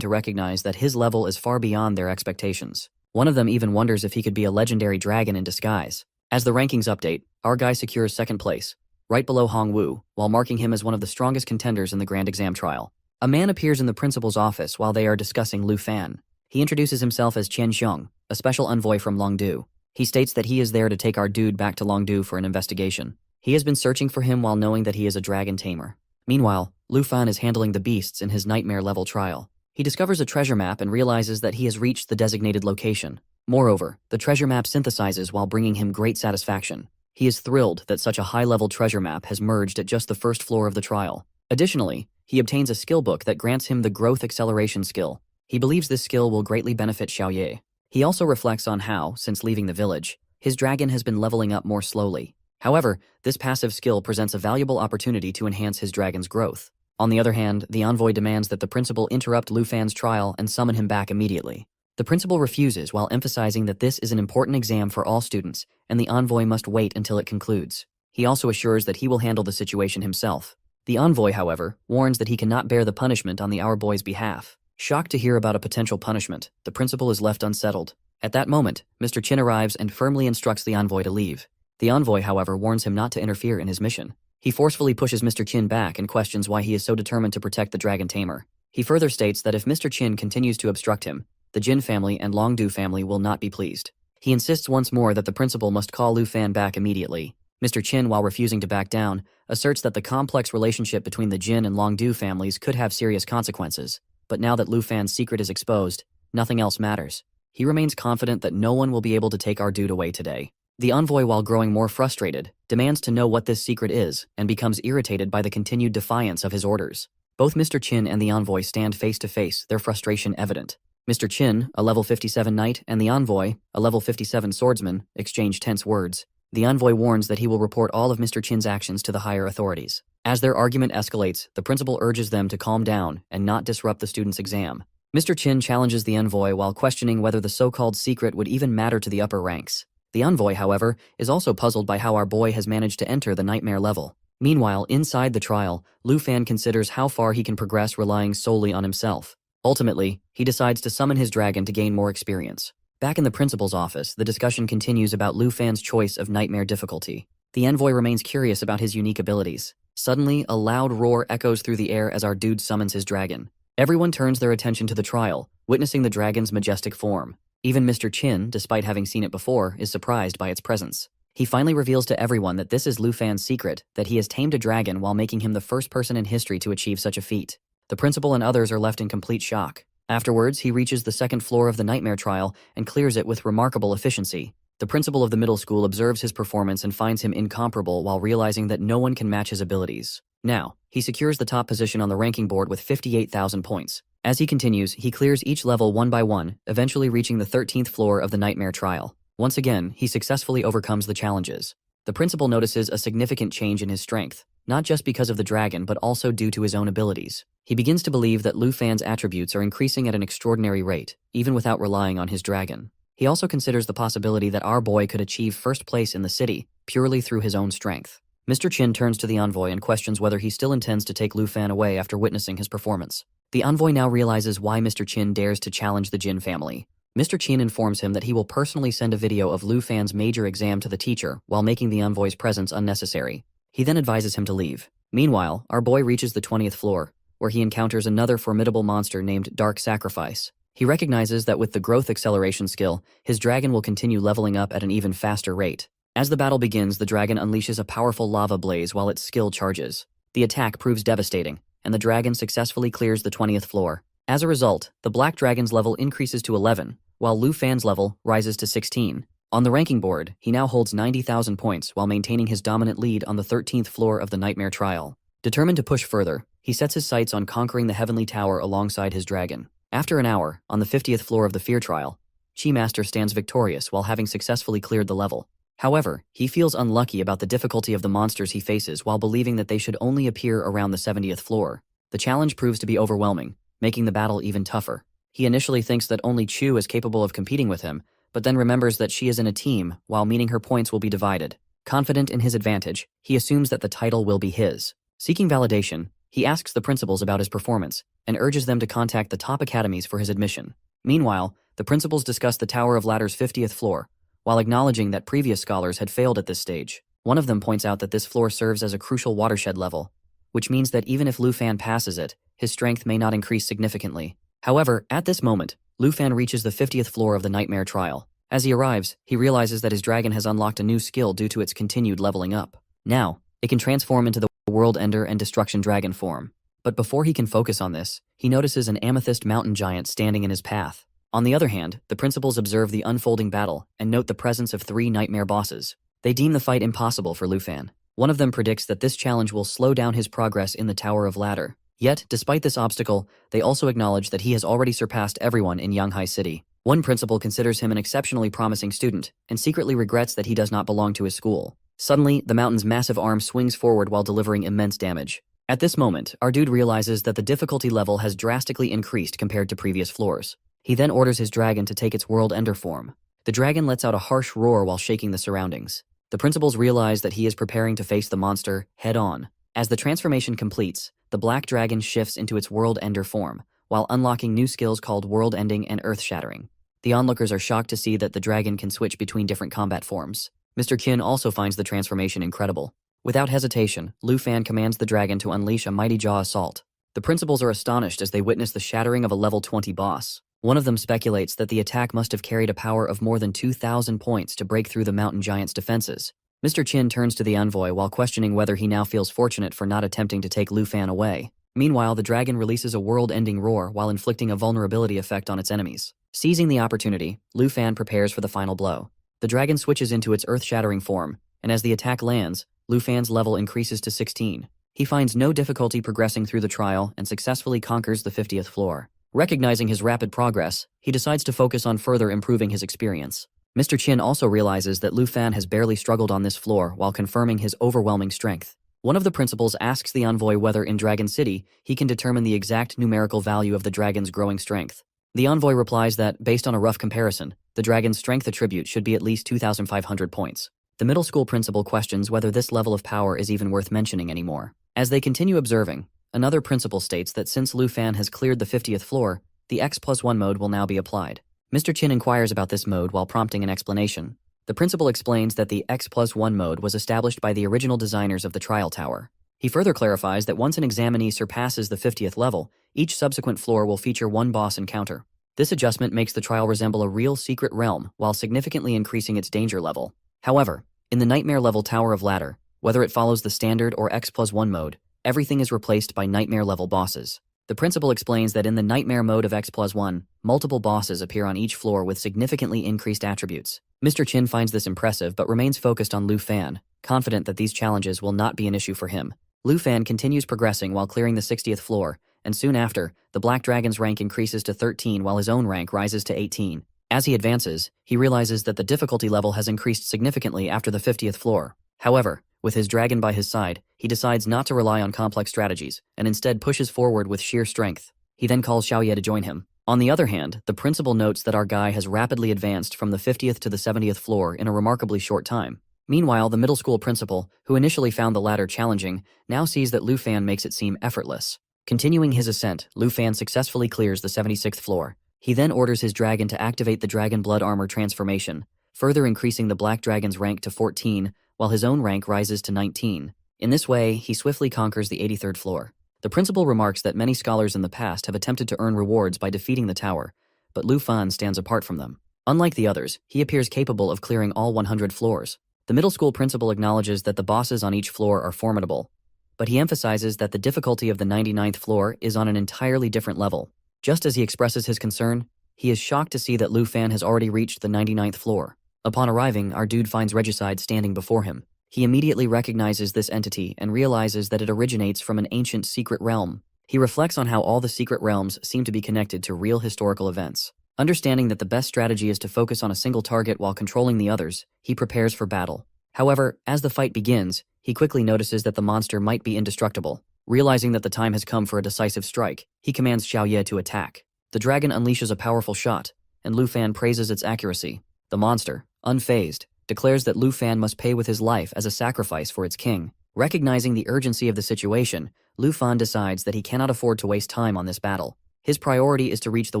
to recognize that his level is far beyond their expectations. One of them even wonders if he could be a legendary dragon in disguise. As the rankings update, our guy secures second place, right below Hong Wu, while marking him as one of the strongest contenders in the grand exam trial. A man appears in the principal's office while they are discussing Lu Fan. He introduces himself as Qian Xiong, a special envoy from Longdu. He states that he is there to take our dude back to Longdu for an investigation. He has been searching for him while knowing that he is a dragon tamer. Meanwhile, Lu Fan is handling the beasts in his nightmare-level trial. He discovers a treasure map and realizes that he has reached the designated location. Moreover, the treasure map synthesizes while bringing him great satisfaction. He is thrilled that such a high-level treasure map has merged at just the first floor of the trial. Additionally, he obtains a skill book that grants him the growth acceleration skill. He believes this skill will greatly benefit Xiaoye. He also reflects on how, since leaving the village, his dragon has been leveling up more slowly. However, this passive skill presents a valuable opportunity to enhance his dragon's growth. On the other hand, the envoy demands that the principal interrupt Lu Fan's trial and summon him back immediately. The principal refuses while emphasizing that this is an important exam for all students, and the envoy must wait until it concludes. He also assures that he will handle the situation himself. The envoy, however, warns that he cannot bear the punishment on our boy's behalf. Shocked to hear about a potential punishment, the principal is left unsettled. At that moment, Mr. Qin arrives and firmly instructs the envoy to leave. The envoy, however, warns him not to interfere in his mission. He forcefully pushes Mr. Qin back and questions why he is so determined to protect the dragon tamer. He further states that if Mr. Qin continues to obstruct him, the Jin family and Longdu family will not be pleased. He insists once more that the principal must call Lu Fan back immediately. Mr. Qin, while refusing to back down, asserts that the complex relationship between the Jin and Longdu families could have serious consequences. But now that Lu Fan's secret is exposed, nothing else matters. He remains confident that no one will be able to take our dude away today. The envoy, while growing more frustrated, demands to know what this secret is and becomes irritated by the continued defiance of his orders. Both Mr. Qin and the envoy stand face to face, their frustration evident. Mr. Qin, a level 57 knight, and the envoy, a level 57 swordsman, exchange tense words. The envoy warns that he will report all of Mr. Qin's actions to the higher authorities. As their argument escalates, the principal urges them to calm down and not disrupt the student's exam. Mr. Qin challenges the envoy while questioning whether the so-called secret would even matter to the upper ranks. The envoy, however, is also puzzled by how our boy has managed to enter the nightmare level. Meanwhile, inside the trial, Lu Fan considers how far he can progress relying solely on himself. Ultimately, he decides to summon his dragon to gain more experience. Back in the principal's office, the discussion continues about Lu Fan's choice of nightmare difficulty. The envoy remains curious about his unique abilities. Suddenly, a loud roar echoes through the air as our dude summons his dragon. Everyone turns their attention to the trial, witnessing the dragon's majestic form. Even Mr. Qin, despite having seen it before, is surprised by its presence. He finally reveals to everyone that this is Lu Fan's secret, that he has tamed a dragon while making him the first person in history to achieve such a feat. The principal and others are left in complete shock. Afterwards, he reaches the second floor of the nightmare trial and clears it with remarkable efficiency. The principal of the middle school observes his performance and finds him incomparable while realizing that no one can match his abilities. Now, he secures the top position on the ranking board with 58,000 points. As he continues, he clears each level one by one, eventually reaching the 13th floor of the nightmare trial. Once again, he successfully overcomes the challenges. The principal notices a significant change in his strength, not just because of the dragon but also due to his own abilities. He begins to believe that Lu Fan's attributes are increasing at an extraordinary rate, even without relying on his dragon. He also considers the possibility that our boy could achieve first place in the city, purely through his own strength. Mr. Qin turns to the envoy and questions whether he still intends to take Lu Fan away after witnessing his performance. The envoy now realizes why Mr. Qin dares to challenge the Jin family. Mr. Qin informs him that he will personally send a video of Lu Fan's major exam to the teacher while making the envoy's presence unnecessary. He then advises him to leave. Meanwhile, our boy reaches the 20th floor, where he encounters another formidable monster named Dark Sacrifice. He recognizes that with the growth acceleration skill, his dragon will continue leveling up at an even faster rate. As the battle begins, the dragon unleashes a powerful lava blaze while its skill charges. The attack proves devastating, and the dragon successfully clears the 20th floor. As a result, the black dragon's level increases to 11, while Lu Fan's level rises to 16. On the ranking board, he now holds 90,000 points while maintaining his dominant lead on the 13th floor of the nightmare trial. Determined to push further, he sets his sights on conquering the heavenly tower alongside his dragon. After an hour, on the 50th floor of the fear trial, Chi Master stands victorious while having successfully cleared the level. However, he feels unlucky about the difficulty of the monsters he faces while believing that they should only appear around the 70th floor. The challenge proves to be overwhelming, making the battle even tougher. He initially thinks that only Chu is capable of competing with him, but then remembers that she is in a team, while meaning her points will be divided. Confident in his advantage, he assumes that the title will be his. Seeking validation, he asks the principals about his performance, and urges them to contact the top academies for his admission. Meanwhile, the principals discuss the Tower of Ladder's 50th floor, while acknowledging that previous scholars had failed at this stage. One of them points out that this floor serves as a crucial watershed level, which means that even if Lu Fan passes it, his strength may not increase significantly. However, at this moment, Lu Fan reaches the 50th floor of the Nightmare Trial. As he arrives, he realizes that his dragon has unlocked a new skill due to its continued leveling up. Now, it can transform into the World Ender and Destruction Dragon form. But before he can focus on this, he notices an amethyst mountain giant standing in his path. On the other hand, the principals observe the unfolding battle and note the presence of 3 nightmare bosses. They deem the fight impossible for Lu Fan. One of them predicts that this challenge will slow down his progress in the Tower of Ladder. Yet, despite this obstacle, they also acknowledge that he has already surpassed everyone in Yanghai City. One principal considers him an exceptionally promising student and secretly regrets that he does not belong to his school. Suddenly, the mountain's massive arm swings forward while delivering immense damage. At this moment, our dude realizes that the difficulty level has drastically increased compared to previous floors. He then orders his dragon to take its World Ender form. The dragon lets out a harsh roar while shaking the surroundings. The principals realize that he is preparing to face the monster head-on. As the transformation completes, the black dragon shifts into its World Ender form, while unlocking new skills called World Ending and Earth Shattering. The onlookers are shocked to see that the dragon can switch between different combat forms. Mr. Qin also finds the transformation incredible. Without hesitation, Lu Fan commands the dragon to unleash a mighty jaw assault. The principals are astonished as they witness the shattering of a level 20 boss. One of them speculates that the attack must have carried a power of more than 2,000 points to break through the mountain giant's defenses. Mr. Qin turns to the envoy while questioning whether he now feels fortunate for not attempting to take Lu Fan away. Meanwhile, the dragon releases a world-ending roar while inflicting a vulnerability effect on its enemies. Seizing the opportunity, Lu Fan prepares for the final blow. The dragon switches into its earth-shattering form, and as the attack lands, Lu Fan's level increases to 16. He finds no difficulty progressing through the trial and successfully conquers the 50th floor. Recognizing his rapid progress, he decides to focus on further improving his experience. Mr. Qin also realizes that Lu Fan has barely struggled on this floor while confirming his overwhelming strength. One of the principals asks the envoy whether in Dragon City he can determine the exact numerical value of the dragon's growing strength. The envoy replies that, based on a rough comparison, the dragon's strength attribute should be at least 2,500 points. The middle school principal questions whether this level of power is even worth mentioning anymore. As they continue observing, another principal states that since Lu Fan has cleared the 50th floor, the X+1 mode will now be applied. Mr. Qin inquires about this mode while prompting an explanation. The principal explains that the X+1 mode was established by the original designers of the trial tower. He further clarifies that once an examinee surpasses the 50th level, each subsequent floor will feature one boss encounter. This adjustment makes the trial resemble a real secret realm while significantly increasing its danger level. However, in the Nightmare level Tower of Ladder, whether it follows the standard or X+1 mode, everything is replaced by Nightmare level bosses. The principal explains that in the Nightmare mode of X+1, multiple bosses appear on each floor with significantly increased attributes. Mr. Qin finds this impressive but remains focused on Lu Fan, confident that these challenges will not be an issue for him. Lu Fan continues progressing while clearing the 60th floor, and soon after, the Black Dragon's rank increases to 13 while his own rank rises to 18. As he advances, he realizes that the difficulty level has increased significantly after the 50th floor. However, with his dragon by his side, he decides not to rely on complex strategies, and instead pushes forward with sheer strength. He then calls Xiaoye to join him. On the other hand, the principal notes that our guy has rapidly advanced from the 50th to the 70th floor in a remarkably short time. Meanwhile, the middle school principal, who initially found the ladder challenging, now sees that Lu Fan makes it seem effortless. Continuing his ascent, Lu Fan successfully clears the 76th floor. He then orders his dragon to activate the Dragon Blood Armor transformation, further increasing the Black Dragon's rank to 14, while his own rank rises to 19. In this way, he swiftly conquers the 83rd floor. The principal remarks that many scholars in the past have attempted to earn rewards by defeating the tower, but Lu Fan stands apart from them. Unlike the others, he appears capable of clearing all 100 floors. The middle school principal acknowledges that the bosses on each floor are formidable, but he emphasizes that the difficulty of the 99th floor is on an entirely different level. Just as he expresses his concern, he is shocked to see that Lu Fan has already reached the 99th floor. Upon arriving, our dude finds Regicide standing before him. He immediately recognizes this entity and realizes that it originates from an ancient secret realm. He reflects on how all the secret realms seem to be connected to real historical events. Understanding that the best strategy is to focus on a single target while controlling the others, he prepares for battle. However, as the fight begins, he quickly notices that the monster might be indestructible. Realizing that the time has come for a decisive strike, he commands Xiaoye to attack. The dragon unleashes a powerful shot, and Lu Fan praises its accuracy. The monster, unfazed, declares that Lu Fan must pay with his life as a sacrifice for its king. Recognizing the urgency of the situation, Lu Fan decides that he cannot afford to waste time on this battle. His priority is to reach the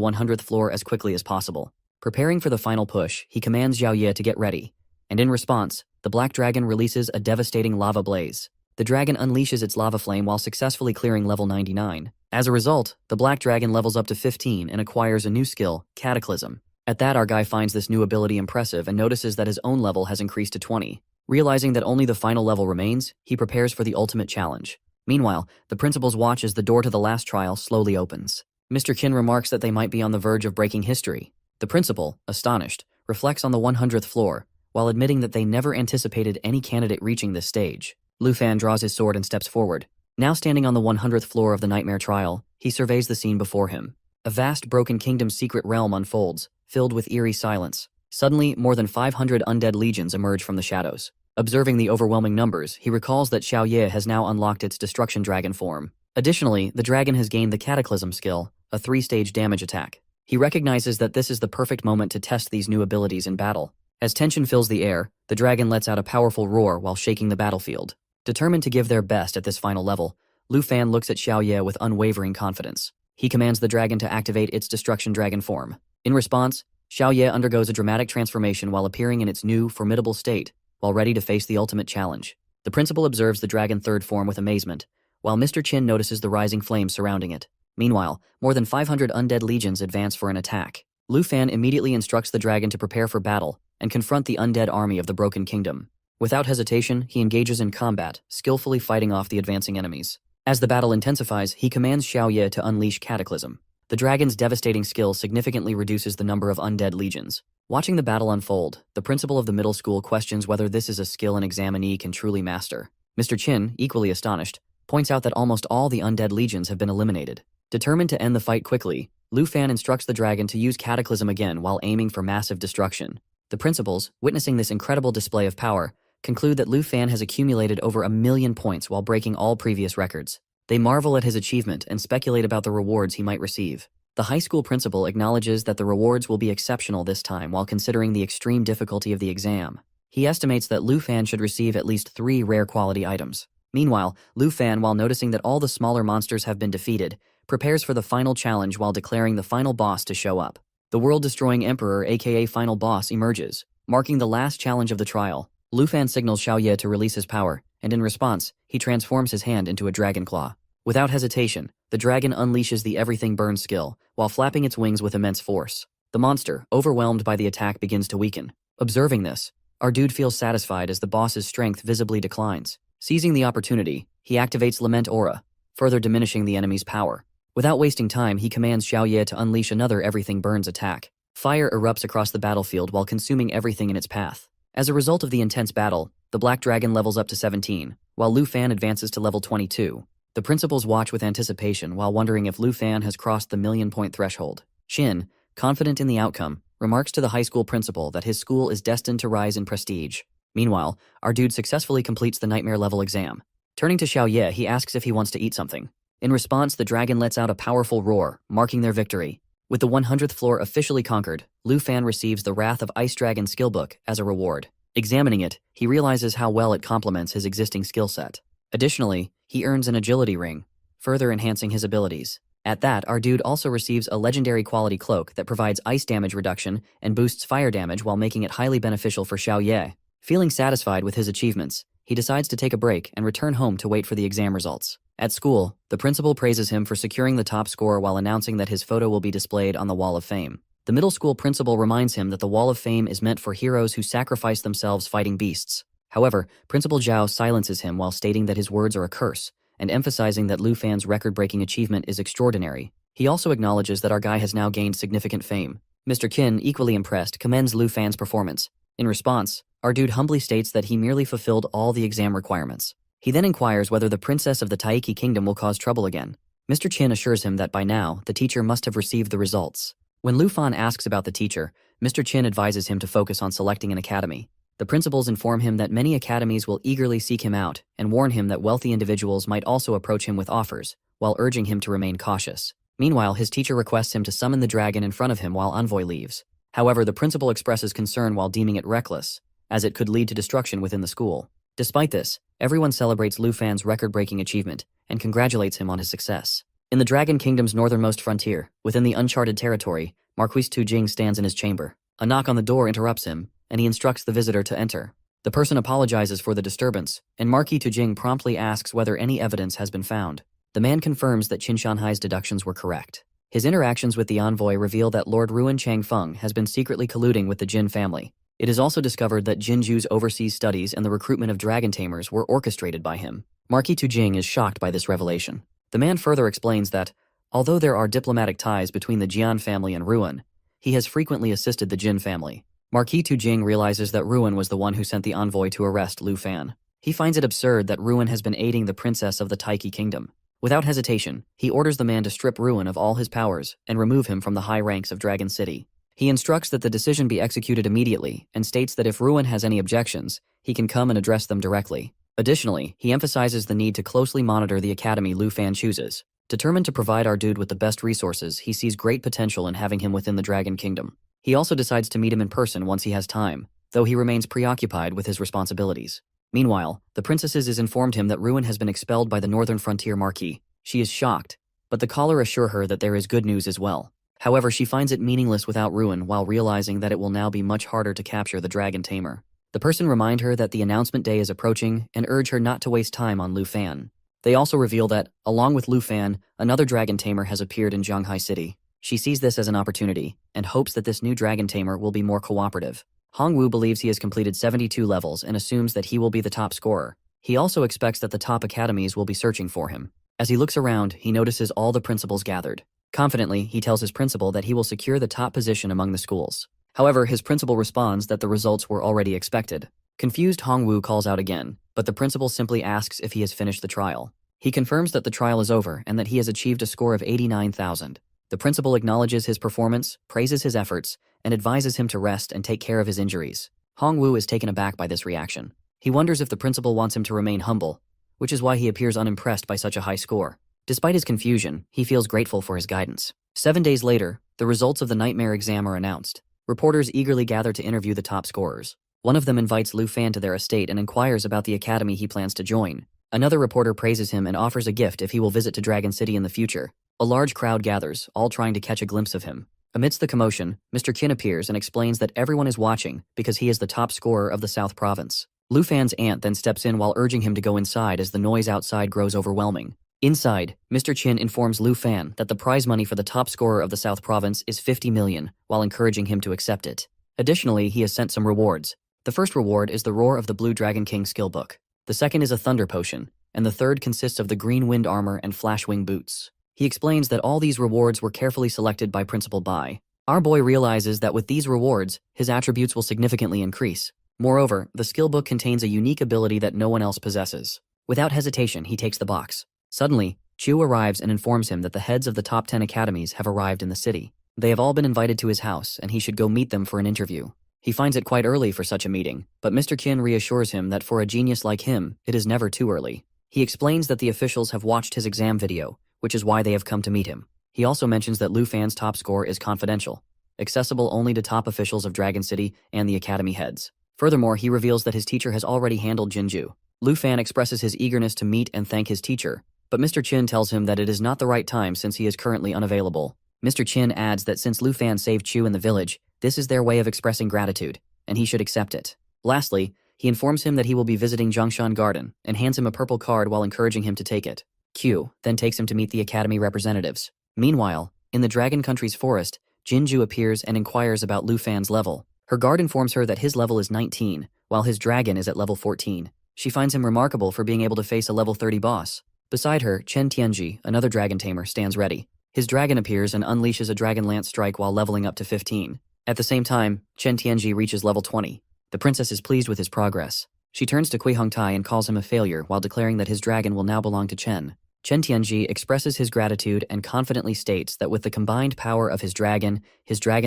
100th floor as quickly as possible. Preparing for the final push, he commands Xiaoye to get ready, and in response, the Black Dragon releases a devastating lava blaze. The dragon unleashes its lava flame while successfully clearing level 99. As a result, the black dragon levels up to 15 and acquires a new skill, Cataclysm. At that, our guy finds this new ability impressive and notices that his own level has increased to 20. Realizing that only the final level remains, he prepares for the ultimate challenge. Meanwhile, the principal's watch as the door to the last trial slowly opens. Mr. Qin remarks that they might be on the verge of breaking history. The principal, astonished, reflects on the 100th floor, while admitting that they never anticipated any candidate reaching this stage. Lu Fan draws his sword and steps forward. Now standing on the 100th floor of the nightmare trial, he surveys the scene before him. A vast broken kingdom's secret realm unfolds, filled with eerie silence. Suddenly, more than 500 undead legions emerge from the shadows. Observing the overwhelming numbers, he recalls that Xiao Ye has now unlocked its destruction dragon form. Additionally, the dragon has gained the Cataclysm skill, a 3-stage damage attack. He recognizes that this is the perfect moment to test these new abilities in battle. As tension fills the air, the dragon lets out a powerful roar while shaking the battlefield. Determined to give their best at this final level, Lu Fan looks at Xiao Ye with unwavering confidence. He commands the dragon to activate its destruction dragon form. In response, Xiao Ye undergoes a dramatic transformation while appearing in its new, formidable state, while ready to face the ultimate challenge. The principal observes the dragon third form with amazement, while Mr. Qin notices the rising flames surrounding it. Meanwhile, more than 500 undead legions advance for an attack. Lu Fan immediately instructs the dragon to prepare for battle and confront the undead army of the Broken Kingdom. Without hesitation, he engages in combat, skillfully fighting off the advancing enemies. As the battle intensifies, he commands Xiao Ye to unleash Cataclysm. The dragon's devastating skill significantly reduces the number of undead legions. Watching the battle unfold, the principal of the middle school questions whether this is a skill an examinee can truly master. Mr. Qin, equally astonished, points out that almost all the undead legions have been eliminated. Determined to end the fight quickly, Lu Fan instructs the dragon to use Cataclysm again while aiming for massive destruction. The principals, witnessing this incredible display of power, conclude that Lu Fan has accumulated over 1,000,000 points while breaking all previous records. They marvel at his achievement and speculate about the rewards he might receive. The high school principal acknowledges that the rewards will be exceptional this time while considering the extreme difficulty of the exam. He estimates that Lu Fan should receive at least 3 rare quality items. Meanwhile, Lu Fan, while noticing that all the smaller monsters have been defeated, prepares for the final challenge while declaring the final boss to show up. The world-destroying emperor, aka Final Boss, emerges, marking the last challenge of the trial. Lu Fan signals Xiao Ye to release his power, and in response, he transforms his hand into a dragon claw. Without hesitation, the dragon unleashes the Everything Burns skill, while flapping its wings with immense force. The monster, overwhelmed by the attack, begins to weaken. Observing this, our dude feels satisfied as the boss's strength visibly declines. Seizing the opportunity, he activates Lament Aura, further diminishing the enemy's power. Without wasting time, he commands Xiao Ye to unleash another Everything Burns attack. Fire erupts across the battlefield while consuming everything in its path. As a result of the intense battle, the black dragon levels up to 17, while Lu Fan advances to level 22. The principals watch with anticipation while wondering if Lu Fan has crossed the 1,000,000-point threshold. Shin, confident in the outcome, remarks to the high school principal that his school is destined to rise in prestige. Meanwhile, our dude successfully completes the nightmare level exam. Turning to Xiao Ye, he asks if he wants to eat something. In response, the dragon lets out a powerful roar, marking their victory. With the 100th floor officially conquered, Lu Fan receives the Wrath of Ice Dragon skillbook as a reward. Examining it, he realizes how well it complements his existing skill set. Additionally, he earns an agility ring, further enhancing his abilities. At that, our dude also receives a legendary quality cloak that provides ice damage reduction and boosts fire damage while making it highly beneficial for Xiao Ye. Feeling satisfied with his achievements, he decides to take a break and return home to wait for the exam results. At school, the principal praises him for securing the top score while announcing that his photo will be displayed on the Wall of Fame. The middle school principal reminds him that the Wall of Fame is meant for heroes who sacrifice themselves fighting beasts. However, Principal Zhao silences him while stating that his words are a curse, and emphasizing that Lu Fan's record-breaking achievement is extraordinary. He also acknowledges that our guy has now gained significant fame. Mr. Qin, equally impressed, commends Lu Fan's performance. In response, our dude humbly states that he merely fulfilled all the exam requirements. He then inquires whether the princess of the Taiki kingdom will cause trouble again. Mr. Qin assures him that by now, the teacher must have received the results. When Lu Fan asks about the teacher, Mr. Qin advises him to focus on selecting an academy. The principals inform him that many academies will eagerly seek him out and warn him that wealthy individuals might also approach him with offers, while urging him to remain cautious. Meanwhile, his teacher requests him to summon the dragon in front of him while Envoy leaves. However, the principal expresses concern while deeming it reckless, as it could lead to destruction within the school. Despite this, everyone celebrates Lu Fan's record-breaking achievement and congratulates him on his success. In the Dragon Kingdom's northernmost frontier, within the uncharted territory, Marquis Tujing stands in his chamber. A knock on the door interrupts him, and he instructs the visitor to enter. The person apologizes for the disturbance, and Marquis Tujing promptly asks whether any evidence has been found. The man confirms that Qin Shanhai's deductions were correct. His interactions with the envoy reveal that Lord Ruin Changfeng has been secretly colluding with the Jin family. It is also discovered that Jinju's overseas studies and the recruitment of dragon tamers were orchestrated by him. Marquis Tujing is shocked by this revelation. The man further explains that, although there are diplomatic ties between the Jian family and Ruin, he has frequently assisted the Jin family. Marquis Tujing realizes that Ruin was the one who sent the envoy to arrest Lu Fan. He finds it absurd that Ruin has been aiding the princess of the Taiki kingdom. Without hesitation, he orders the man to strip Ruin of all his powers and remove him from the high ranks of Dragon City. He instructs that the decision be executed immediately and states that if Ruin has any objections, he can come and address them directly. Additionally, he emphasizes the need to closely monitor the academy Lu Fan chooses. Determined to provide our dude with the best resources, he sees great potential in having him within the Dragon Kingdom. He also decides to meet him in person once he has time, though he remains preoccupied with his responsibilities. Meanwhile, the princesses is informed him that Ruin has been expelled by the Northern Frontier Marquis. She is shocked, but the caller assure her that there is good news as well. However, she finds it meaningless without Ruin while realizing that it will now be much harder to capture the Dragon Tamer. The person remind her that the announcement day is approaching and urge her not to waste time on Lu Fan. They also reveal that, along with Lu Fan, another Dragon Tamer has appeared in Zhanghai City. She sees this as an opportunity and hopes that this new Dragon Tamer will be more cooperative. Hongwu believes he has completed 72 levels and assumes that he will be the top scorer. He also expects that the top academies will be searching for him. As he looks around, he notices all the principals gathered. Confidently, he tells his principal that he will secure the top position among the schools. However, his principal responds that the results were already expected. Confused, Hongwu calls out again, but the principal simply asks if he has finished the trial. He confirms that the trial is over and that he has achieved a score of 89,000. The principal acknowledges his performance, praises his efforts, and advises him to rest and take care of his injuries. Hongwu is taken aback by this reaction. He wonders if the principal wants him to remain humble, which is why he appears unimpressed by such a high score. Despite his confusion, he feels grateful for his guidance. 7 days later, the results of the nightmare exam are announced. Reporters eagerly gather to interview the top scorers. One of them invites Lu Fan to their estate and inquires about the academy he plans to join. Another reporter praises him and offers a gift if he will visit to Dragon City in the future. A large crowd gathers, all trying to catch a glimpse of him. Amidst the commotion, Mr. Qin appears and explains that everyone is watching because he is the top scorer of the South Province. Lu Fan's aunt then steps in while urging him to go inside as the noise outside grows overwhelming. Inside, Mr. Qin informs Lu Fan that the prize money for the top scorer of the South Province is 50 million, while encouraging him to accept it. Additionally, he has sent some rewards. The first reward is the Roar of the Blue Dragon King skill book. The second is a Thunder Potion, and the third consists of the Green Wind Armor and Flash Wing Boots. He explains that all these rewards were carefully selected by Principal Bai. Our boy realizes that with these rewards, his attributes will significantly increase. Moreover, the skill book contains a unique ability that no one else possesses. Without hesitation, he takes the box. Suddenly, Chu arrives and informs him that the heads of the top 10 academies have arrived in the city. They have all been invited to his house, and he should go meet them for an interview. He finds it quite early for such a meeting, but Mr. Qin reassures him that for a genius like him, it is never too early. He explains that the officials have watched his exam video, which is why they have come to meet him. He also mentions that Lu Fan's top score is confidential, accessible only to top officials of Dragon City and the academy heads. Furthermore, he reveals that his teacher has already handled Jinju. Lu Fan expresses his eagerness to meet and thank his teacher, but Mr. Qin tells him that it is not the right time since he is currently unavailable. Mr. Qin adds that since Lu Fan saved Chu in the village, this is their way of expressing gratitude, and he should accept it. Lastly, he informs him that he will be visiting Zhongshan Garden and hands him a purple card while encouraging him to take it. Q then takes him to meet the academy representatives. Meanwhile, in the Dragon Country's forest, Jinju appears and inquires about Lu Fan's level. Her guard informs her that his level is 19, while his dragon is at level 14. She finds him remarkable for being able to face a level 30 boss. Beside her, Chen Tianji, another dragon tamer, stands ready. His dragon appears and unleashes a dragon lance strike while leveling up to 15. At the same time, Chen Tianji reaches level 20. The princess is pleased with his progress. She turns to Kui Hongtai and calls him a failure while declaring that his dragon will now belong to Chen. Chen Tianji expresses his gratitude and confidently states that with the combined power of his dragon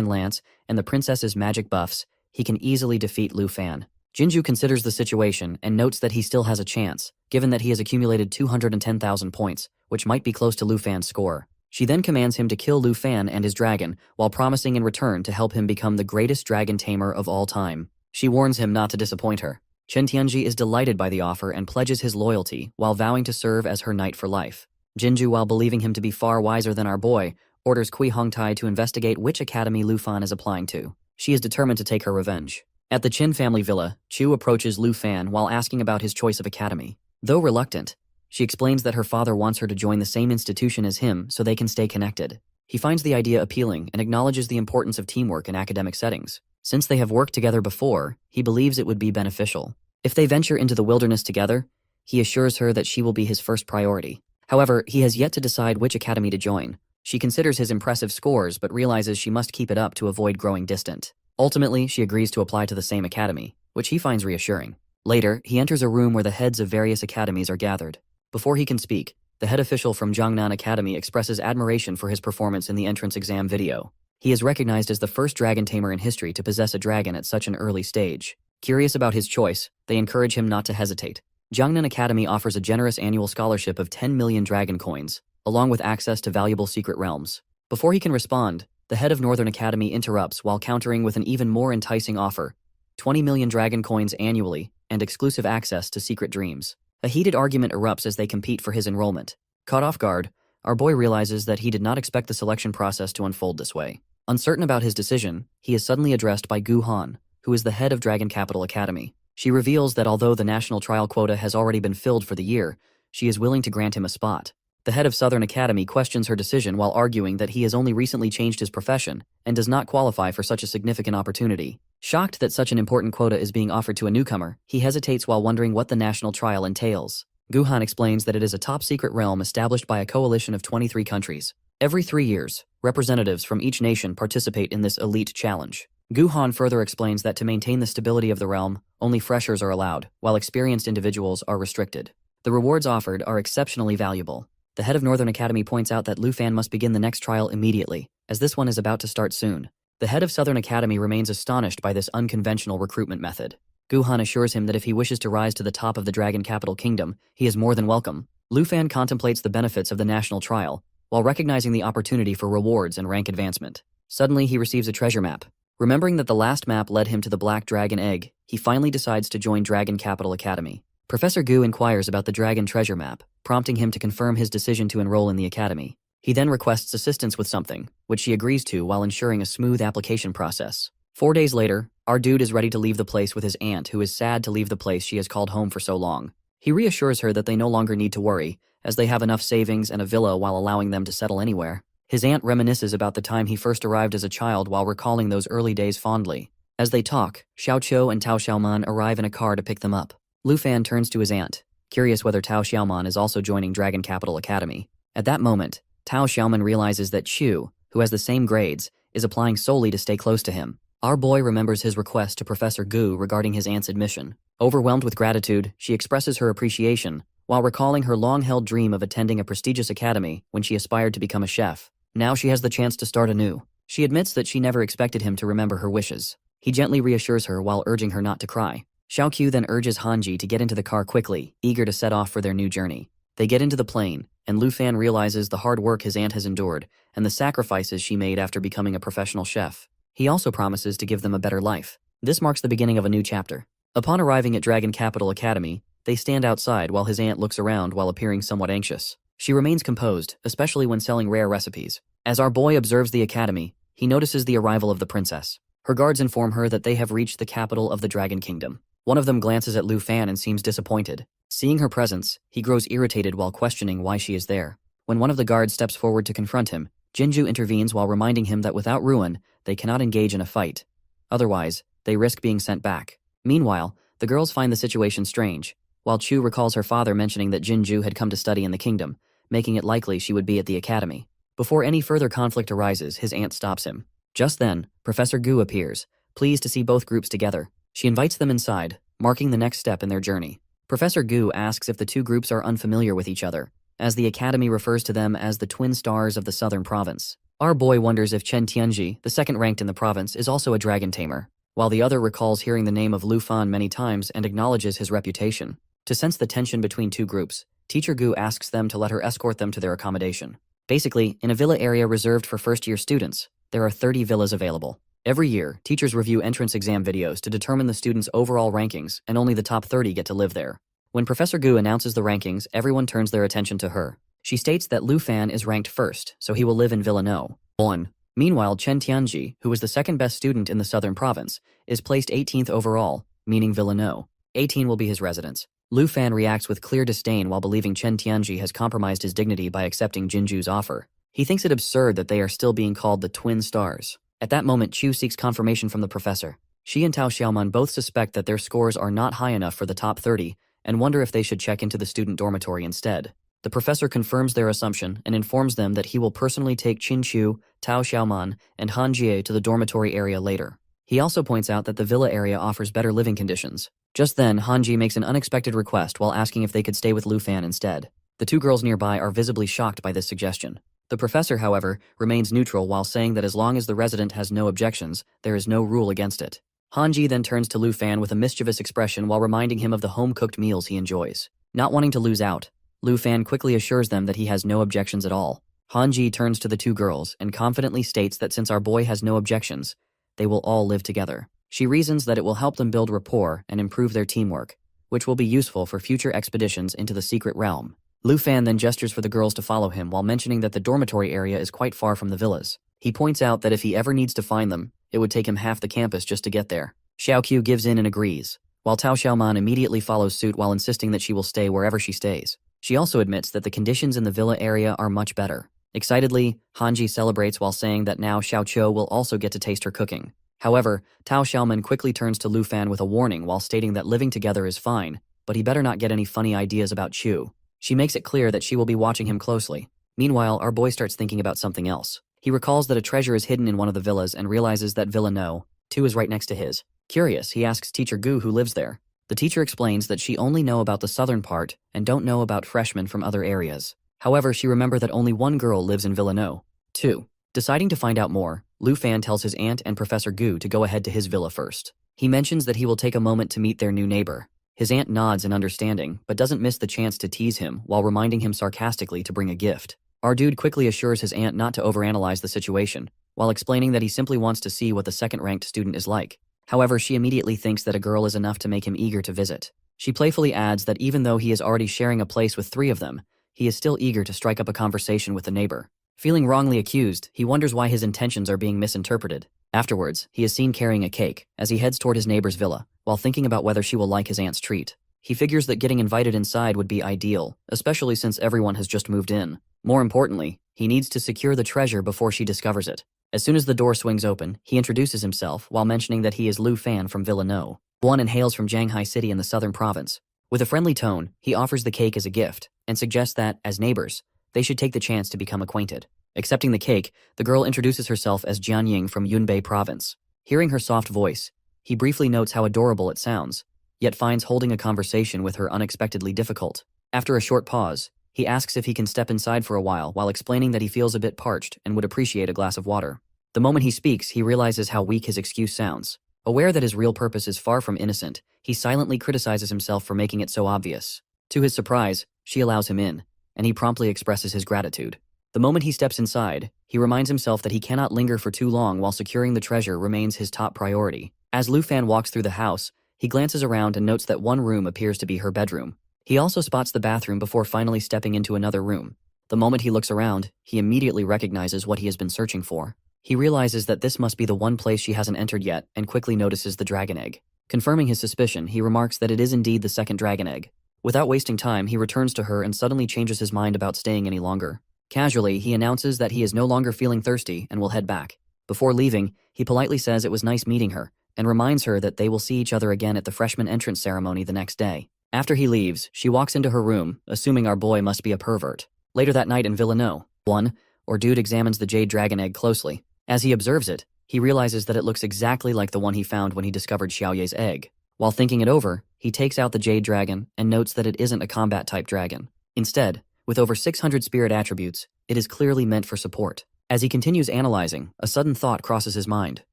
lance, and the princess's magic buffs, he can easily defeat Lu Fan. Jinju considers the situation and notes that he still has a chance, given that he has accumulated 210,000 points, which might be close to Lu Fan's score. She then commands him to kill Lu Fan and his dragon, while promising in return to help him become the greatest dragon tamer of all time. She warns him not to disappoint her. Chen Tianji is delighted by the offer and pledges his loyalty while vowing to serve as her knight for life. Jinju, while believing him to be far wiser than our boy, orders Kui Hongtai to investigate which academy Lu Fan is applying to. She is determined to take her revenge. At the Qin family villa, Chu approaches Lu Fan while asking about his choice of academy. Though reluctant, She explains that her father wants her to join the same institution as him so they can stay connected. He finds the idea appealing and acknowledges the importance of teamwork in academic settings. Since they have worked together before, he believes it would be beneficial. If they venture into the wilderness together, he assures her that she will be his first priority. However, he has yet to decide which academy to join. She considers his impressive scores but realizes she must keep it up to avoid growing distant. Ultimately, she agrees to apply to the same academy, which he finds reassuring. Later, he enters a room where the heads of various academies are gathered. Before he can speak, the head official from Jiangnan Academy expresses admiration for his performance in the entrance exam video. He is recognized as the first dragon tamer in history to possess a dragon at such an early stage. Curious about his choice, they encourage him not to hesitate. Jiangnan Academy offers a generous annual scholarship of 10 million dragon coins, along with access to valuable secret realms. Before he can respond, the head of Northern Academy interrupts while countering with an even more enticing offer: 20 million dragon coins annually, and exclusive access to secret dreams. A heated argument erupts as they compete for his enrollment. Caught off guard, our boy realizes that he did not expect the selection process to unfold this way. Uncertain about his decision, he is suddenly addressed by Gu Han, who is the head of Dragon Capital Academy. She reveals that although the national trial quota has already been filled for the year, she is willing to grant him a spot. The head of Southern Academy questions her decision while arguing that he has only recently changed his profession and does not qualify for such a significant opportunity. Shocked that such an important quota is being offered to a newcomer, he hesitates while wondering what the national trial entails. Gu Han explains that it is a top-secret realm established by a coalition of 23 countries. Every 3 years, representatives from each nation participate in this elite challenge. Gu Han further explains that to maintain the stability of the realm, only freshers are allowed, while experienced individuals are restricted. The rewards offered are exceptionally valuable. The head of Northern Academy points out that Lu Fan must begin the next trial immediately, as this one is about to start soon. The head of Southern Academy remains astonished by this unconventional recruitment method. Gu Han assures him that if he wishes to rise to the top of the Dragon Capital Kingdom, he is more than welcome. Lu Fan contemplates the benefits of the national trial, while recognizing the opportunity for rewards and rank advancement. Suddenly, he receives a treasure map. Remembering that the last map led him to the Black Dragon Egg, he finally decides to join Dragon Capital Academy. Professor Gu inquires about the Dragon Treasure Map, prompting him to confirm his decision to enroll in the academy. He then requests assistance with something, which she agrees to while ensuring a smooth application process. 4 days later, our dude is ready to leave the place with his aunt, who is sad to leave the place she has called home for so long. He reassures her that they no longer need to worry, as they have enough savings and a villa while allowing them to settle anywhere. His aunt reminisces about the time he first arrived as a child while recalling those early days fondly. As they talk, Xiao Qiu and Tao Xiaoman arrive in a car to pick them up. Lu Fan turns to his aunt, curious whether Tao Xiaoman is also joining Dragon Capital Academy. At that moment, Tao Xiaoman realizes that Qiu, who has the same grades, is applying solely to stay close to him. Our boy remembers his request to Professor Gu regarding his aunt's admission. Overwhelmed with gratitude, she expresses her appreciation, while recalling her long-held dream of attending a prestigious academy when she aspired to become a chef. Now she has the chance to start anew. She admits that she never expected him to remember her wishes. He gently reassures her while urging her not to cry. Xiao Qiu then urges Hanji to get into the car quickly, eager to set off for their new journey. They get into the plane, and Lu Fan realizes the hard work his aunt has endured and the sacrifices she made after becoming a professional chef. He also promises to give them a better life. This marks the beginning of a new chapter. Upon arriving at Dragon Capital Academy, they stand outside while his aunt looks around while appearing somewhat anxious. She remains composed, especially when selling rare recipes. As our boy observes the academy, he notices the arrival of the princess. Her guards inform her that they have reached the capital of the Dragon Kingdom. One of them glances at Lu Fan and seems disappointed. Seeing her presence, he grows irritated while questioning why she is there. When one of the guards steps forward to confront him, Jinju intervenes while reminding him that without Ruin, they cannot engage in a fight. Otherwise, they risk being sent back. Meanwhile, the girls find the situation strange, while Chu recalls her father mentioning that Jinju had come to study in the kingdom, making it likely she would be at the academy. Before any further conflict arises, his aunt stops him. Just then, Professor Gu appears, pleased to see both groups together. She invites them inside, marking the next step in their journey. Professor Gu asks if the two groups are unfamiliar with each other, as the academy refers to them as the twin stars of the southern province. Our boy wonders if Chen Tianji, the second ranked in the province, is also a dragon tamer, while the other recalls hearing the name of Lu Fan many times and acknowledges his reputation. To sense the tension between two groups, Teacher Gu asks them to let her escort them to their accommodation. Basically, in a villa area reserved for first-year students, there are 30 villas available. Every year, teachers review entrance exam videos to determine the students' overall rankings, and only the top 30 get to live there. When Professor Gu announces the rankings, everyone turns their attention to her. She states that Lu Fan is ranked first, so he will live in Villa No. 1. Meanwhile, Chen Tianji, who is the second best student in the southern province, is placed 18th overall, meaning Villa No. 18 will be his residence. Lu Fan reacts with clear disdain while believing Chen Tianji has compromised his dignity by accepting Jinju's offer. He thinks it absurd that they are still being called the Twin Stars. At that moment, Chu seeks confirmation from the professor. She and Tao Xiaoman both suspect that their scores are not high enough for the top 30 and wonder if they should check into the student dormitory instead. The professor confirms their assumption and informs them that he will personally take Qin Chu, Tao Xiaoman, and Han Jie to the dormitory area later. He also points out that the villa area offers better living conditions. Just then, Han Ji makes an unexpected request while asking if they could stay with Lu Fan instead. The two girls nearby are visibly shocked by this suggestion. The professor, however, remains neutral while saying that as long as the resident has no objections, there is no rule against it. Han Ji then turns to Lu Fan with a mischievous expression while reminding him of the home-cooked meals he enjoys. Not wanting to lose out, Lu Fan quickly assures them that he has no objections at all. Han Ji turns to the two girls and confidently states that since our boy has no objections, they will all live together. She reasons that it will help them build rapport and improve their teamwork, which will be useful for future expeditions into the secret realm. Lu Fan then gestures for the girls to follow him while mentioning that the dormitory area is quite far from the villas. He points out that if he ever needs to find them, it would take him half the campus just to get there. Xiaoqiu gives in and agrees, while Tao Xiaoman immediately follows suit while insisting that she will stay wherever she stays. She also admits that the conditions in the villa area are much better. Excitedly, Hanji celebrates while saying that now Xiaoqiu will also get to taste her cooking. However, Tao Xiaoman quickly turns to Lu Fan with a warning while stating that living together is fine, but he better not get any funny ideas about Chu. She makes it clear that she will be watching him closely. Meanwhile, our boy starts thinking about something else. He recalls that a treasure is hidden in one of the villas and realizes that Villa No. 2 is right next to his. Curious, he asks Teacher Gu who lives there. The teacher explains that she only know about the southern part and don't know about freshmen from other areas. However, she remembers that only one girl lives in Villa No. 2. Deciding to find out more, Lu Fan tells his aunt and Professor Gu to go ahead to his villa first. He mentions that he will take a moment to meet their new neighbor. His aunt nods in understanding, but doesn't miss the chance to tease him while reminding him sarcastically to bring a gift. Our dude quickly assures his aunt not to overanalyze the situation, while explaining that he simply wants to see what the second-ranked student is like. However, she immediately thinks that a girl is enough to make him eager to visit. She playfully adds that even though he is already sharing a place with 3 of them, he is still eager to strike up a conversation with the neighbor. Feeling wrongly accused, he wonders why his intentions are being misinterpreted. Afterwards, he is seen carrying a cake as he heads toward his neighbor's villa, while thinking about whether she will like his aunt's treat. He figures that getting invited inside would be ideal, especially since everyone has just moved in. More importantly, he needs to secure the treasure before she discovers it. As soon as the door swings open, he introduces himself while mentioning that he is Lu Fan from Villa No. 1 and hails from Jianghai City in the southern province. With a friendly tone, he offers the cake as a gift and suggests that, as neighbors, they should take the chance to become acquainted. Accepting the cake, the girl introduces herself as Jianying from Yunbei province. Hearing her soft voice, he briefly notes how adorable it sounds, yet finds holding a conversation with her unexpectedly difficult. After a short pause, he asks if he can step inside for a while explaining that he feels a bit parched and would appreciate a glass of water. The moment he speaks, he realizes how weak his excuse sounds. Aware that his real purpose is far from innocent, he silently criticizes himself for making it so obvious. To his surprise, she allows him in, and he promptly expresses his gratitude. The moment he steps inside, he reminds himself that he cannot linger for too long while securing the treasure remains his top priority. As Lu Fan walks through the house, he glances around and notes that one room appears to be her bedroom. He also spots the bathroom before finally stepping into another room. The moment he looks around, he immediately recognizes what he has been searching for. He realizes that this must be the one place she hasn't entered yet and quickly notices the dragon egg. Confirming his suspicion, he remarks that it is indeed the second dragon egg. Without wasting time, he returns to her and suddenly changes his mind about staying any longer. Casually, he announces that he is no longer feeling thirsty and will head back. Before leaving, he politely says it was nice meeting her and reminds her that they will see each other again at the freshman entrance ceremony the next day. After he leaves, she walks into her room, assuming our boy must be a pervert. Later that night in Villa No. 1, our dude examines the jade dragon egg closely. As he observes it, he realizes that it looks exactly like the one he found when he discovered Xiaoye's egg. While thinking it over, he takes out the jade dragon and notes that it isn't a combat-type dragon. Instead, with over 600 spirit attributes, it is clearly meant for support. As he continues analyzing, a sudden thought crosses his mind.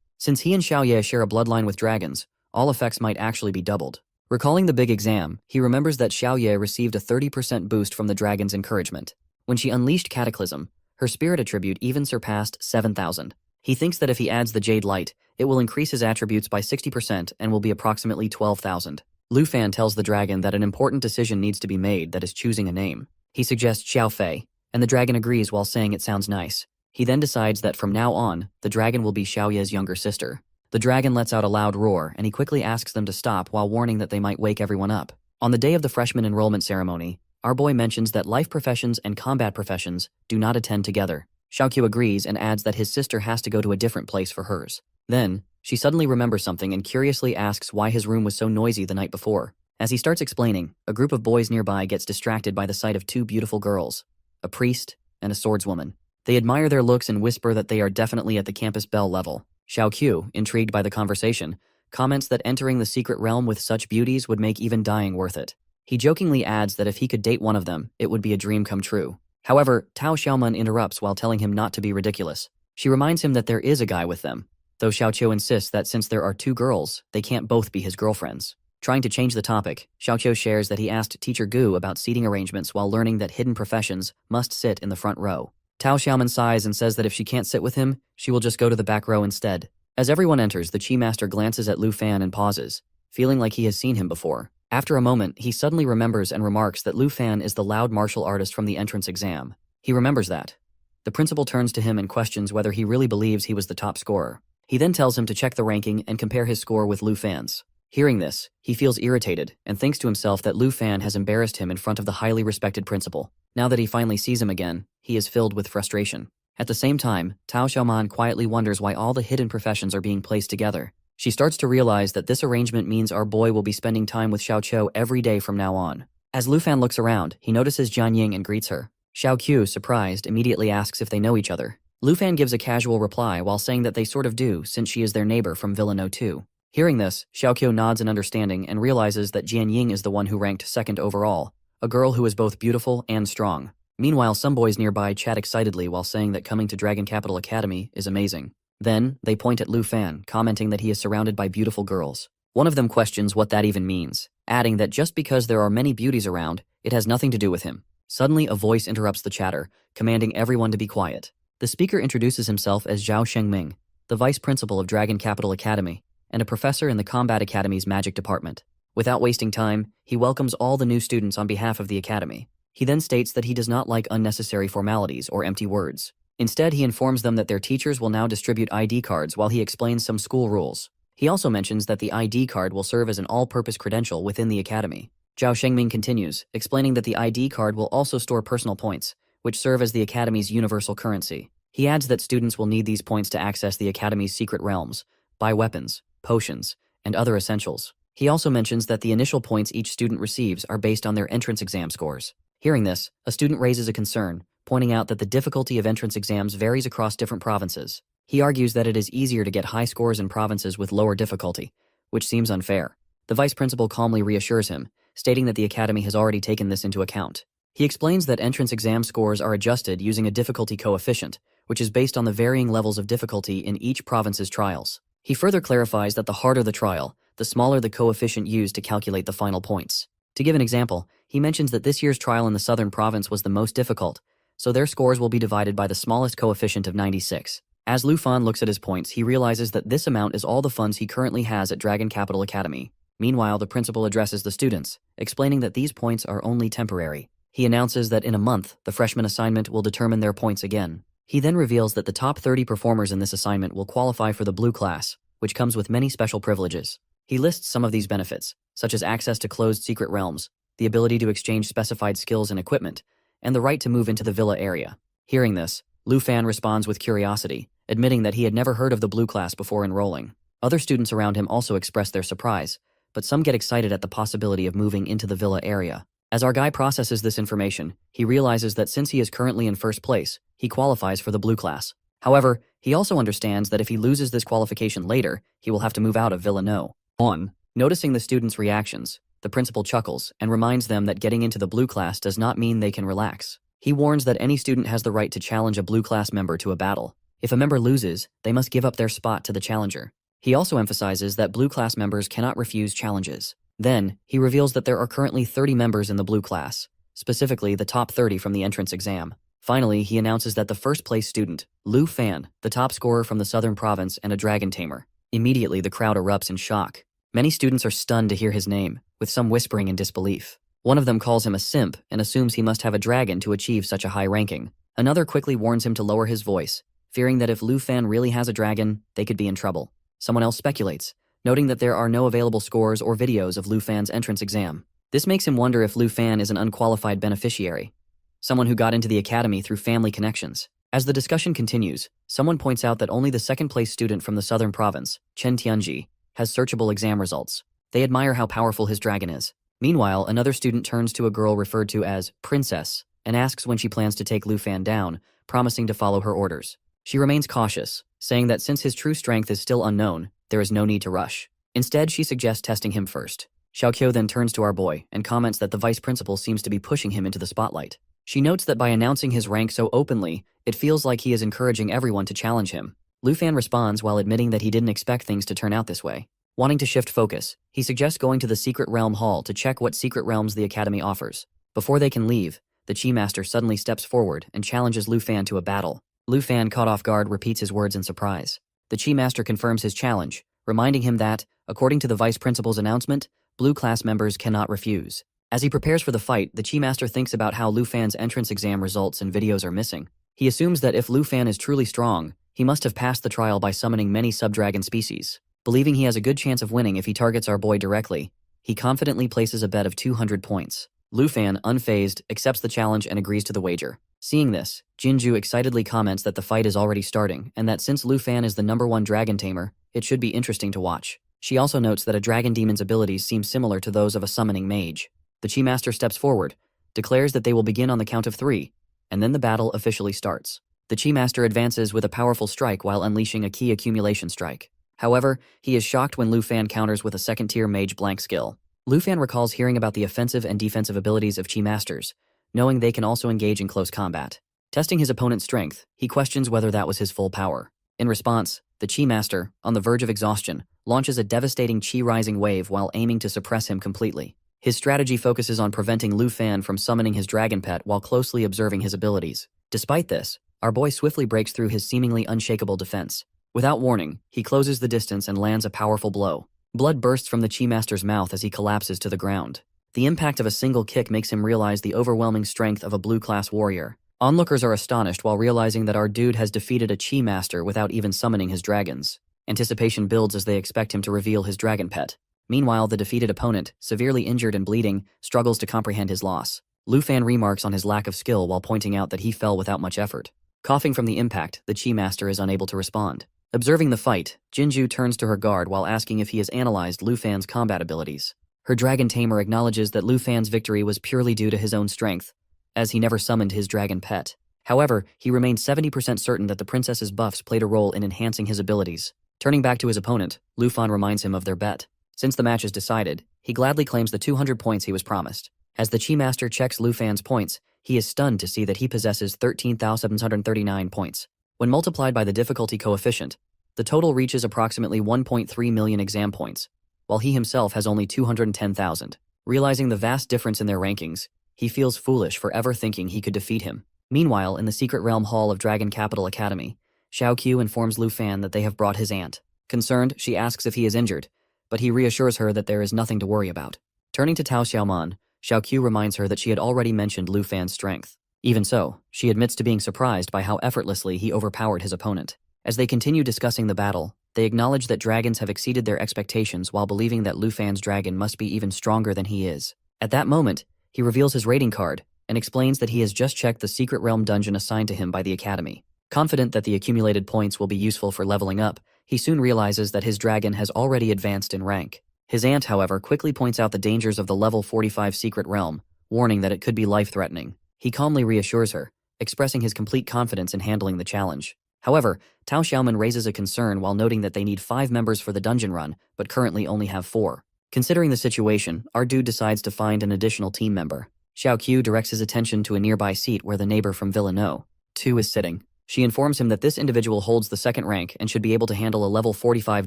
Since he and Xiaoye share a bloodline with dragons, all effects might actually be doubled. Recalling the big exam, he remembers that Xiaoye received a 30% boost from the dragon's encouragement. When she unleashed Cataclysm, her spirit attribute even surpassed 7,000. He thinks that if he adds the Jade Light, it will increase his attributes by 60% and will be approximately 12,000. Lu Fan tells the dragon that an important decision needs to be made, that is choosing a name. He suggests Xiao Fei, and the dragon agrees while saying it sounds nice. He then decides that from now on, the dragon will be Xiaoye's younger sister. The dragon lets out a loud roar, and he quickly asks them to stop while warning that they might wake everyone up. On the day of the freshman enrollment ceremony, our boy mentions that life professions and combat professions do not attend together. Xiaoqiu agrees and adds that his sister has to go to a different place for hers. Then, she suddenly remembers something and curiously asks why his room was so noisy the night before. As he starts explaining, a group of boys nearby gets distracted by the sight of two beautiful girls, a priest and a swordswoman. They admire their looks and whisper that they are definitely at the campus belle level. Xiaoqiu, intrigued by the conversation, comments that entering the secret realm with such beauties would make even dying worth it. He jokingly adds that if he could date one of them, it would be a dream come true. However, Tao Xiaoman interrupts while telling him not to be ridiculous. She reminds him that there is a guy with them, though Xiaoqiu insists that since there are two girls, they can't both be his girlfriends. Trying to change the topic, Xiaoqiu shares that he asked Teacher Gu about seating arrangements while learning that hidden professions must sit in the front row. Tao Xiaoman sighs and says that if she can't sit with him, she will just go to the back row instead. As everyone enters, the Qi Master glances at Lu Fan and pauses, feeling like he has seen him before. After a moment, he suddenly remembers and remarks that Lu Fan is the loud martial artist from the entrance exam. He remembers that. The principal turns to him and questions whether he really believes he was the top scorer. He then tells him to check the ranking and compare his score with Lu Fan's. Hearing this, he feels irritated and thinks to himself that Lu Fan has embarrassed him in front of the highly respected principal. Now that he finally sees him again, he is filled with frustration. At the same time, Tao Xiaoman quietly wonders why all the hidden professions are being placed together. She starts to realize that this arrangement means our boy will be spending time with Xiaoqiu every day from now on. As Lu Fan looks around, he notices Jian Ying and greets her. Xiaoqiu, surprised, immediately asks if they know each other. Lu Fan gives a casual reply while saying that they sort of do since she is their neighbor from Villa No. 2. Hearing this, Xiaoqiu nods in understanding and realizes that Jian Ying is the one who ranked second overall, a girl who is both beautiful and strong. Meanwhile, some boys nearby chat excitedly while saying that coming to Dragon Capital Academy is amazing. Then, they point at Lu Fan, commenting that he is surrounded by beautiful girls. One of them questions what that even means, adding that just because there are many beauties around, it has nothing to do with him. Suddenly, a voice interrupts the chatter, commanding everyone to be quiet. The speaker introduces himself as Zhao Shengming, the vice principal of Dragon Capital Academy, and a professor in the Combat Academy's magic department. Without wasting time, he welcomes all the new students on behalf of the academy. He then states that he does not like unnecessary formalities or empty words. Instead, he informs them that their teachers will now distribute ID cards while he explains some school rules. He also mentions that the ID card will serve as an all-purpose credential within the academy. Zhao Shengming continues, explaining that the ID card will also store personal points, which serve as the academy's universal currency. He adds that students will need these points to access the academy's secret realms, buy weapons, potions, and other essentials. He also mentions that the initial points each student receives are based on their entrance exam scores. Hearing this, a student raises a concern, pointing out that the difficulty of entrance exams varies across different provinces. He argues that it is easier to get high scores in provinces with lower difficulty, which seems unfair. The vice principal calmly reassures him, stating that the academy has already taken this into account. He explains that entrance exam scores are adjusted using a difficulty coefficient, which is based on the varying levels of difficulty in each province's trials. He further clarifies that the harder the trial, the smaller the coefficient used to calculate the final points. To give an example, he mentions that this year's trial in the southern province was the most difficult, so their scores will be divided by the smallest coefficient of 96. As Lu Fan looks at his points, he realizes that this amount is all the funds he currently has at Dragon Capital Academy. Meanwhile, the principal addresses the students, explaining that these points are only temporary. He announces that in a month, the freshman assignment will determine their points again. He then reveals that the top 30 performers in this assignment will qualify for the blue class, which comes with many special privileges. He lists some of these benefits, such as access to closed secret realms, the ability to exchange specified skills and equipment, and the right to move into the villa area. Hearing this, Lu Fan responds with curiosity, admitting that he had never heard of the blue class before enrolling. Other students around him also express their surprise, but some get excited at the possibility of moving into the villa area. As our guy processes this information, he realizes that since he is currently in first place, he qualifies for the blue class. However, he also understands that if he loses this qualification later, he will have to move out of Villa No. 1. Noticing the students' reactions, the principal chuckles and reminds them that getting into the blue class does not mean they can relax. He warns that any student has the right to challenge a blue class member to a battle. If a member loses, they must give up their spot to the challenger. He also emphasizes that blue class members cannot refuse challenges. Then, he reveals that there are currently 30 members in the blue class, specifically the top 30 from the entrance exam. Finally, he announces that the first-place student, Lu Fan, the top scorer from the southern province and a dragon tamer. Immediately, the crowd erupts in shock. Many students are stunned to hear his name, with some whispering in disbelief. One of them calls him a simp and assumes he must have a dragon to achieve such a high ranking. Another quickly warns him to lower his voice, fearing that if Lu Fan really has a dragon, they could be in trouble. Someone else speculates, noting that there are no available scores or videos of Lu Fan's entrance exam. This makes him wonder if Lu Fan is an unqualified beneficiary, someone who got into the academy through family connections. As the discussion continues, someone points out that only the second-place student from the southern province, Chen Tianji, has searchable exam results. They admire how powerful his dragon is. Meanwhile, another student turns to a girl referred to as Princess and asks when she plans to take Lu Fan down, promising to follow her orders. She remains cautious, saying that since his true strength is still unknown, there is no need to rush. Instead, she suggests testing him first. Xiaoqiu then turns to our boy and comments that the vice principal seems to be pushing him into the spotlight. She notes that by announcing his rank so openly, it feels like he is encouraging everyone to challenge him. Lu Fan responds while admitting that he didn't expect things to turn out this way. Wanting to shift focus, he suggests going to the Secret Realm Hall to check what secret realms the Academy offers. Before they can leave, the Chi Master suddenly steps forward and challenges Lu Fan to a battle. Lu Fan, caught off guard, repeats his words in surprise. The Chi Master confirms his challenge, reminding him that, according to the Vice Principal's announcement, Blue class members cannot refuse. As he prepares for the fight, the Chi Master thinks about how Lu Fan's entrance exam results and videos are missing. He assumes that if Lu Fan is truly strong, he must have passed the trial by summoning many sub-dragon species. Believing he has a good chance of winning if he targets our boy directly, he confidently places a bet of 200 points. Lu Fan, unfazed, accepts the challenge and agrees to the wager. Seeing this, Jinju excitedly comments that the fight is already starting and that since Lu Fan is the #1 dragon tamer, it should be interesting to watch. She also notes that a dragon demon's abilities seem similar to those of a summoning mage. The Chi Master steps forward, declares that they will begin on the count of 3, and then the battle officially starts. The Chi Master advances with a powerful strike while unleashing a key accumulation strike. However, he is shocked when Lu Fan counters with a second-tier mage blank skill. Lu Fan recalls hearing about the offensive and defensive abilities of Chi Masters, knowing they can also engage in close combat. Testing his opponent's strength, he questions whether that was his full power. In response, the Chi Master, on the verge of exhaustion, launches a devastating Chi rising wave while aiming to suppress him completely. His strategy focuses on preventing Lu Fan from summoning his dragon pet while closely observing his abilities. Despite this, our boy swiftly breaks through his seemingly unshakable defense. Without warning, he closes the distance and lands a powerful blow. Blood bursts from the Chi Master's mouth as he collapses to the ground. The impact of a single kick makes him realize the overwhelming strength of a blue-class warrior. Onlookers are astonished while realizing that our dude has defeated a Chi Master without even summoning his dragons. Anticipation builds as they expect him to reveal his dragon pet. Meanwhile, the defeated opponent, severely injured and bleeding, struggles to comprehend his loss. Lu Fan remarks on his lack of skill while pointing out that he fell without much effort. Coughing from the impact, the Chi Master is unable to respond. Observing the fight, Jinju turns to her guard while asking if he has analyzed Lu Fan's combat abilities. Her dragon tamer acknowledges that Lu Fan's victory was purely due to his own strength, as he never summoned his dragon pet. However, he remained 70% certain that the princess's buffs played a role in enhancing his abilities. Turning back to his opponent, Lu Fan reminds him of their bet. Since the match is decided, he gladly claims the 200 points he was promised. As the Chi Master checks Lu Fan's points, he is stunned to see that he possesses 13,739 points. When multiplied by the difficulty coefficient, the total reaches approximately 1.3 million exam points, while he himself has only 210,000. Realizing the vast difference in their rankings, he feels foolish for ever thinking he could defeat him. Meanwhile, in the Secret Realm Hall of Dragon Capital Academy, Xiaoqiu informs Lu Fan that they have brought his aunt. Concerned, she asks if he is injured, but he reassures her that there is nothing to worry about. Turning to Tao Xiaoman, Xiaoqiu reminds her that she had already mentioned Lu Fan's strength. Even so, she admits to being surprised by how effortlessly he overpowered his opponent. As they continue discussing the battle, they acknowledge that dragons have exceeded their expectations while believing that Lu Fan's dragon must be even stronger than he is. At that moment, he reveals his rating card and explains that he has just checked the Secret Realm dungeon assigned to him by the Academy. Confident that the accumulated points will be useful for leveling up, he soon realizes that his dragon has already advanced in rank. His aunt, however, quickly points out the dangers of the level 45 Secret Realm, warning that it could be life-threatening. He calmly reassures her, expressing his complete confidence in handling the challenge. However, Tao Xiaoman raises a concern while noting that they need 5 members for the dungeon run, but currently only have 4. Considering the situation, our dude decides to find an additional team member. Xiaoqiu directs his attention to a nearby seat where the neighbor from Villanelle, 2, is sitting. She informs him that this individual holds the 2nd rank and should be able to handle a level 45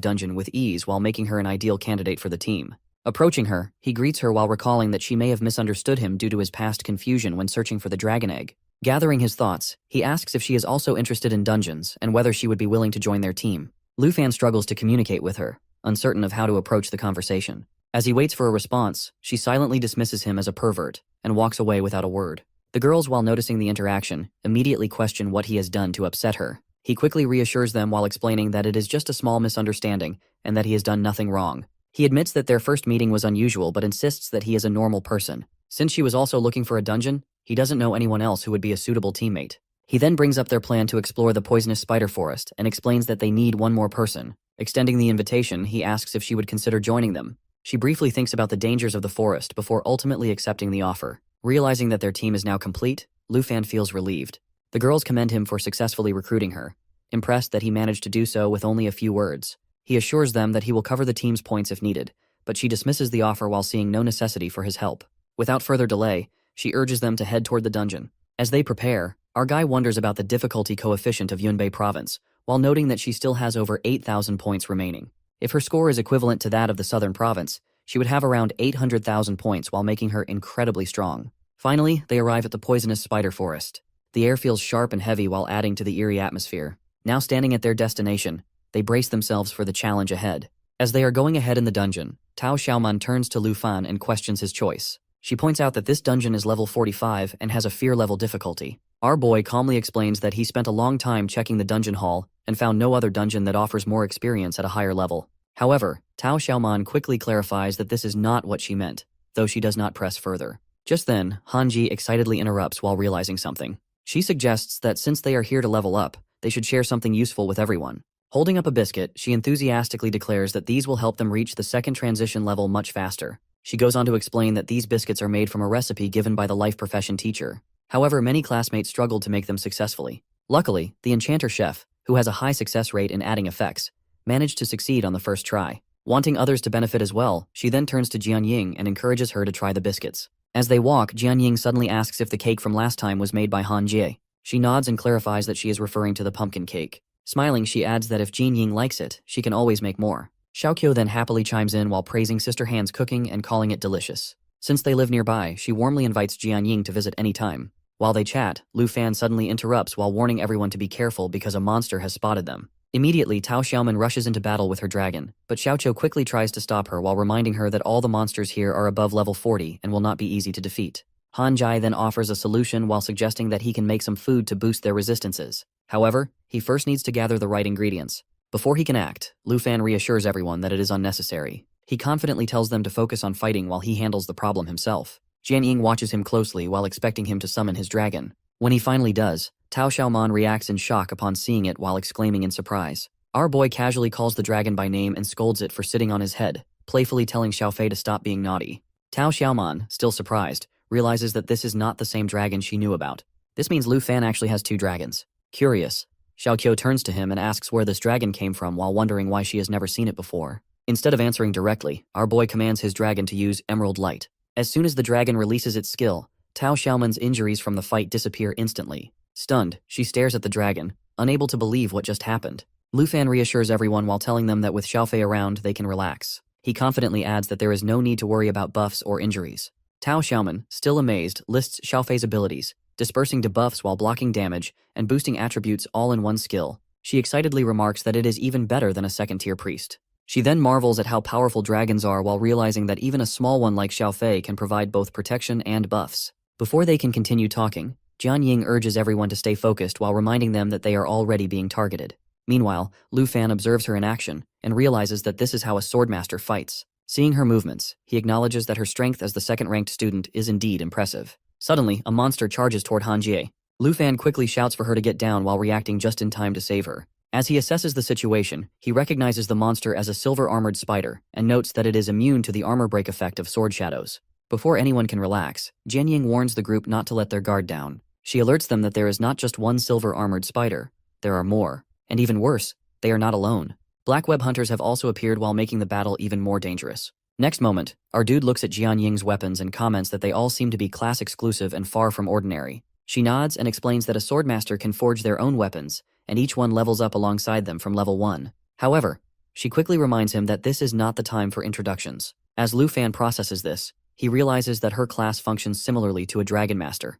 dungeon with ease while making her an ideal candidate for the team. Approaching her, he greets her while recalling that she may have misunderstood him due to his past confusion when searching for the dragon egg. Gathering his thoughts, he asks if she is also interested in dungeons and whether she would be willing to join their team. Lu Fan struggles to communicate with her, uncertain of how to approach the conversation. As he waits for a response, she silently dismisses him as a pervert and walks away without a word. The girls, while noticing the interaction, immediately question what he has done to upset her. He quickly reassures them while explaining that it is just a small misunderstanding and that he has done nothing wrong. He admits that their first meeting was unusual but insists that he is a normal person. Since she was also looking for a dungeon, he doesn't know anyone else who would be a suitable teammate. He then brings up their plan to explore the poisonous spider forest and explains that they need one more person. Extending the invitation, he asks if she would consider joining them. She briefly thinks about the dangers of the forest before ultimately accepting the offer. Realizing that their team is now complete, Lu Fan feels relieved. The girls commend him for successfully recruiting her, impressed that he managed to do so with only a few words. He assures them that he will cover the team's points if needed, but she dismisses the offer while seeing no necessity for his help. Without further delay, she urges them to head toward the dungeon. As they prepare, our guy wonders about the difficulty coefficient of Yunbei province, while noting that she still has over 8,000 points remaining. If her score is equivalent to that of the southern province, she would have around 800,000 points while making her incredibly strong. Finally, they arrive at the poisonous spider forest. The air feels sharp and heavy while adding to the eerie atmosphere. Now standing at their destination, they brace themselves for the challenge ahead. As they are going ahead in the dungeon, Tao Xiaoman turns to Lu Fan and questions his choice. She points out that this dungeon is level 45 and has a fear level difficulty. Our boy calmly explains that he spent a long time checking the dungeon hall and found no other dungeon that offers more experience at a higher level. However, Tao Xiaoman quickly clarifies that this is not what she meant, though she does not press further. Just then, Hanji excitedly interrupts while realizing something. She suggests that since they are here to level up, they should share something useful with everyone. Holding up a biscuit, she enthusiastically declares that these will help them reach the second transition level much faster. She goes on to explain that these biscuits are made from a recipe given by the life profession teacher. However, many classmates struggled to make them successfully. Luckily, the enchanter chef, who has a high success rate in adding effects, managed to succeed on the first try. Wanting others to benefit as well, she then turns to Jianying and encourages her to try the biscuits. As they walk, Jianying suddenly asks if the cake from last time was made by Han Jie. She nods and clarifies that she is referring to the pumpkin cake. Smiling, she adds that if Jianying likes it, she can always make more. Xiaoqiu then happily chimes in while praising Sister Han's cooking and calling it delicious. Since they live nearby, she warmly invites Jianying to visit any time. While they chat, Lu Fan suddenly interrupts while warning everyone to be careful because a monster has spotted them. Immediately, Tao Xiaoman rushes into battle with her dragon, but Xiaoqiu quickly tries to stop her while reminding her that all the monsters here are above level 40 and will not be easy to defeat. Han Jai then offers a solution while suggesting that he can make some food to boost their resistances. However, he first needs to gather the right ingredients. Before he can act, Lu Fan reassures everyone that it is unnecessary. He confidently tells them to focus on fighting while he handles the problem himself. Jianying watches him closely while expecting him to summon his dragon. When he finally does, Tao Xiaoman reacts in shock upon seeing it while exclaiming in surprise. Our boy casually calls the dragon by name and scolds it for sitting on his head, playfully telling Xiaofei to stop being naughty. Tao Xiaoman, still surprised, realizes that this is not the same dragon she knew about. This means Lu Fan actually has two dragons. Curious, Xiaoqiu turns to him and asks where this dragon came from while wondering why she has never seen it before. Instead of answering directly, our boy commands his dragon to use Emerald Light. As soon as the dragon releases its skill, Tao Xiaoman's injuries from the fight disappear instantly. Stunned, she stares at the dragon, unable to believe what just happened. Lu Fan reassures everyone while telling them that with Xiaofei around, they can relax. He confidently adds that there is no need to worry about buffs or injuries. Tao Xiaoman, still amazed, lists Xiaofei's abilities, dispersing debuffs while blocking damage and boosting attributes all in one skill. She excitedly remarks that it is even better than a second-tier priest. She then marvels at how powerful dragons are while realizing that even a small one like Xiaofei can provide both protection and buffs. Before they can continue talking, Jianying urges everyone to stay focused while reminding them that they are already being targeted. Meanwhile, Lu Fan observes her in action and realizes that this is how a swordmaster fights. Seeing her movements, he acknowledges that her strength as the second-ranked student is indeed impressive. Suddenly, a monster charges toward Han Jie. Lu Fan quickly shouts for her to get down while reacting just in time to save her. As he assesses the situation, he recognizes the monster as a silver-armored spider and notes that it is immune to the armor break effect of sword shadows. Before anyone can relax, Jianying warns the group not to let their guard down. She alerts them that there is not just one silver-armored spider, there are more. And even worse, they are not alone. Black web hunters have also appeared while making the battle even more dangerous. Next moment, our dude looks at Jianying's weapons and comments that they all seem to be class exclusive and far from ordinary. She nods and explains that a swordmaster can forge their own weapons, and each one levels up alongside them from level 1. However, she quickly reminds him that this is not the time for introductions. As Lu Fan processes this, he realizes that her class functions similarly to a dragon master.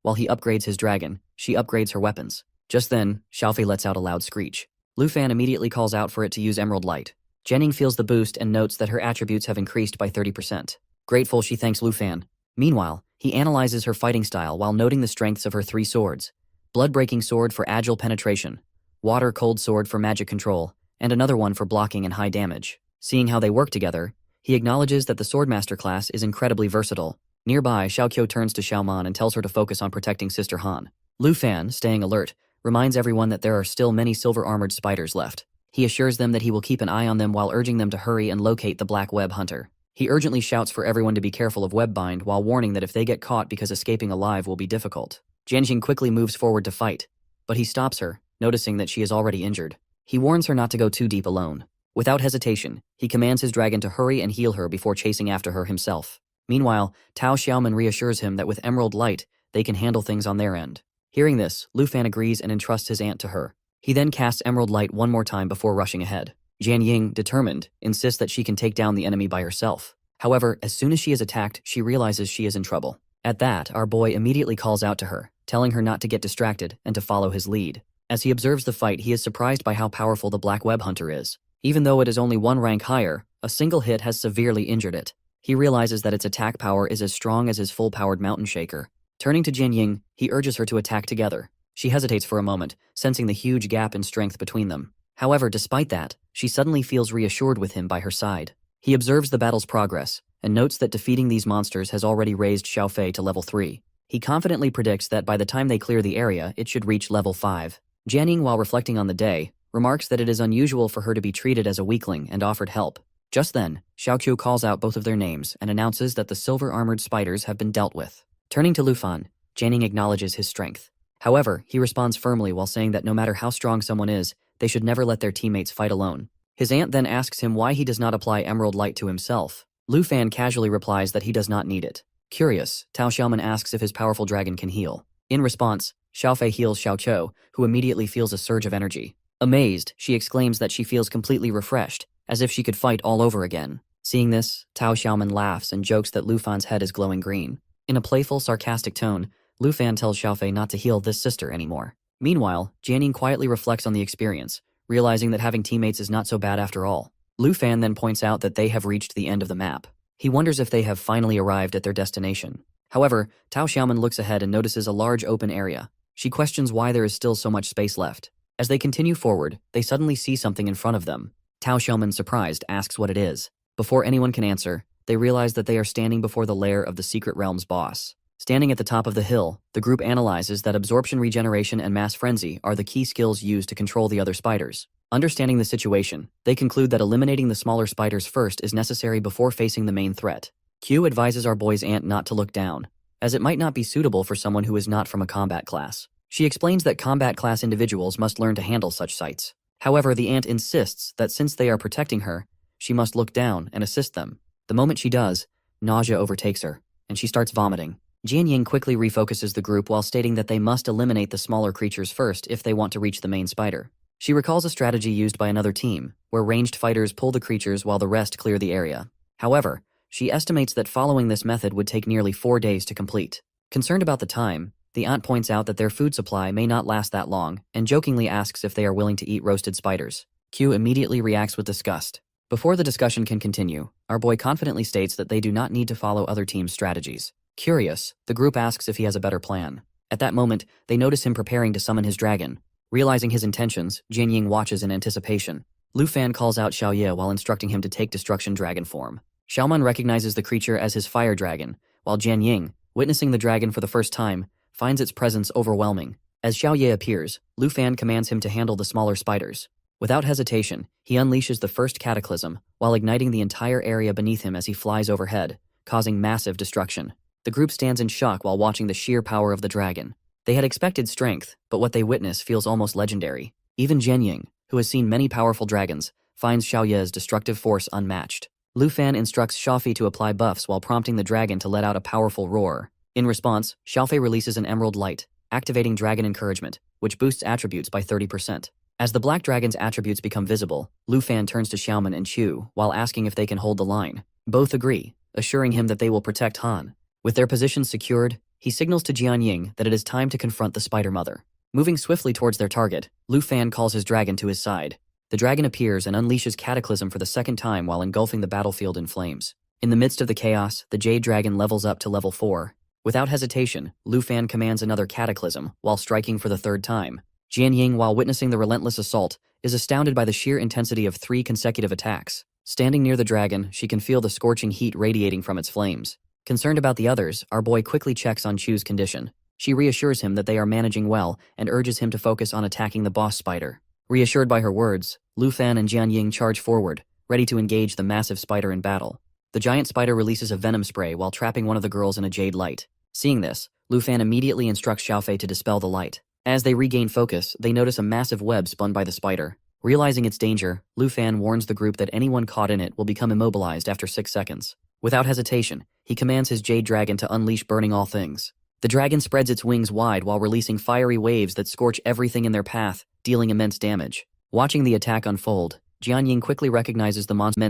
While he upgrades his dragon, she upgrades her weapons. Just then, Xiaofei lets out a loud screech. Lu Fan immediately calls out for it to use Emerald Light. Jianying feels the boost and notes that her attributes have increased by 30%. Grateful, she thanks Lu Fan. Meanwhile, he analyzes her fighting style while noting the strengths of her 3 swords. Blood-breaking sword for agile penetration, water-cold sword for magic control, and another one for blocking and high damage. Seeing how they work together, he acknowledges that the Swordmaster class is incredibly versatile. Nearby, Xiaoqiu turns to Xiaoman and tells her to focus on protecting Sister Han. Lu Fan, staying alert, reminds everyone that there are still many silver-armored spiders left. He assures them that he will keep an eye on them while urging them to hurry and locate the Black Web Hunter. He urgently shouts for everyone to be careful of Webbind while warning that if they get caught because escaping alive will be difficult. Jianjing quickly moves forward to fight, but he stops her, noticing that she is already injured. He warns her not to go too deep alone. Without hesitation, he commands his dragon to hurry and heal her before chasing after her himself. Meanwhile, Tao Xiaoman reassures him that with Emerald Light, they can handle things on their end. Hearing this, Lu Fan agrees and entrusts his aunt to her. He then casts Emerald Light one more time before rushing ahead. Jian Ying, determined, insists that she can take down the enemy by herself. However, as soon as she is attacked, she realizes she is in trouble. At that, our boy immediately calls out to her, telling her not to get distracted and to follow his lead. As he observes the fight, he is surprised by how powerful the Black Web Hunter is. Even though it is only one rank higher, a single hit has severely injured it. He realizes that its attack power is as strong as his full-powered Mountain Shaker. Turning to Jian Ying, he urges her to attack together. She hesitates for a moment, sensing the huge gap in strength between them. However, despite that, she suddenly feels reassured with him by her side. He observes the battle's progress, and notes that defeating these monsters has already raised Xiaofei to level 3. He confidently predicts that by the time they clear the area, it should reach level 5. Jianing, while reflecting on the day, remarks that it is unusual for her to be treated as a weakling and offered help. Just then, Xiaoqiu calls out both of their names and announces that the silver-armored spiders have been dealt with. Turning to Lu Fan, Jianing acknowledges his strength. However, he responds firmly while saying that no matter how strong someone is, they should never let their teammates fight alone. His aunt then asks him why he does not apply Emerald Light to himself. Lu Fan casually replies that he does not need it. Curious, Tao Xiaoman asks if his powerful dragon can heal. In response, Xiaofei heals Xiaoqiu, who immediately feels a surge of energy. Amazed, she exclaims that she feels completely refreshed, as if she could fight all over again. Seeing this, Tao Xiaoman laughs and jokes that Lu Fan's head is glowing green. In a playful, sarcastic tone, Lu Fan tells Xiaofei not to heal this sister anymore. Meanwhile, Jianing quietly reflects on the experience, realizing that having teammates is not so bad after all. Lu Fan then points out that they have reached the end of the map. He wonders if they have finally arrived at their destination. However, Tao Xiaoman looks ahead and notices a large open area. She questions why there is still so much space left. As they continue forward, they suddenly see something in front of them. Tao Xiaoman, surprised, asks what it is. Before anyone can answer, they realize that they are standing before the lair of the Secret Realm's boss. Standing at the top of the hill, the group analyzes that absorption, regeneration, and mass frenzy are the key skills used to control the other spiders. Understanding the situation, they conclude that eliminating the smaller spiders first is necessary before facing the main threat. Q advises our boy's aunt not to look down, as it might not be suitable for someone who is not from a combat class. She explains that combat class individuals must learn to handle such sights. However, the aunt insists that since they are protecting her, she must look down and assist them. The moment she does, nausea overtakes her, and she starts vomiting. Jian Ying quickly refocuses the group while stating that they must eliminate the smaller creatures first if they want to reach the main spider. She recalls a strategy used by another team, where ranged fighters pull the creatures while the rest clear the area. However, she estimates that following this method would take nearly 4 days to complete. Concerned about the time, the aunt points out that their food supply may not last that long, and jokingly asks if they are willing to eat roasted spiders. Q immediately reacts with disgust. Before the discussion can continue, our boy confidently states that they do not need to follow other teams' strategies. Curious, the group asks if he has a better plan. At that moment, they notice him preparing to summon his dragon. Realizing his intentions, Jian Ying watches in anticipation. Lu Fan calls out Xiao Ye while instructing him to take Destruction Dragon form. Xiaoman recognizes the creature as his fire dragon, while Jian Ying, witnessing the dragon for the first time, finds its presence overwhelming. As Xiao Ye appears, Lu Fan commands him to handle the smaller spiders. Without hesitation, he unleashes the first cataclysm, while igniting the entire area beneath him as he flies overhead, causing massive destruction. The group stands in shock while watching the sheer power of the dragon. They had expected strength, but what they witness feels almost legendary. Even Jian Ying, who has seen many powerful dragons, finds Xiao Ye's destructive force unmatched. Lu Fan instructs Xiaofei to apply buffs while prompting the dragon to let out a powerful roar. In response, Xiaofei releases an emerald light, activating dragon encouragement, which boosts attributes by 30%. As the black dragon's attributes become visible, Lu Fan turns to Xiaoman and Chu while asking if they can hold the line. Both agree, assuring him that they will protect Han. With their positions secured, he signals to Jian Ying that it is time to confront the Spider Mother. Moving swiftly towards their target, Lu Fan calls his dragon to his side. The dragon appears and unleashes Cataclysm for the second time while engulfing the battlefield in flames. In the midst of the chaos, the Jade Dragon levels up to level 4. Without hesitation, Lu Fan commands another Cataclysm while striking for the third time. Jian Ying, while witnessing the relentless assault, is astounded by the sheer intensity of 3 consecutive attacks. Standing near the dragon, she can feel the scorching heat radiating from its flames. Concerned about the others, our boy quickly checks on Chu's condition. She reassures him that they are managing well and urges him to focus on attacking the boss spider. Reassured by her words, Lu Fan and Jian Ying charge forward, ready to engage the massive spider in battle. The giant spider releases a venom spray while trapping one of the girls in a jade light. Seeing this, Lu Fan immediately instructs Xiaofei to dispel the light. As they regain focus, they notice a massive web spun by the spider. Realizing its danger, Lu Fan warns the group that anyone caught in it will become immobilized after 6 seconds. Without hesitation, he commands his jade dragon to unleash burning all things. The dragon spreads its wings wide while releasing fiery waves that scorch everything in their path, dealing immense damage. Watching the attack unfold, Jian Ying quickly recognizes the monster's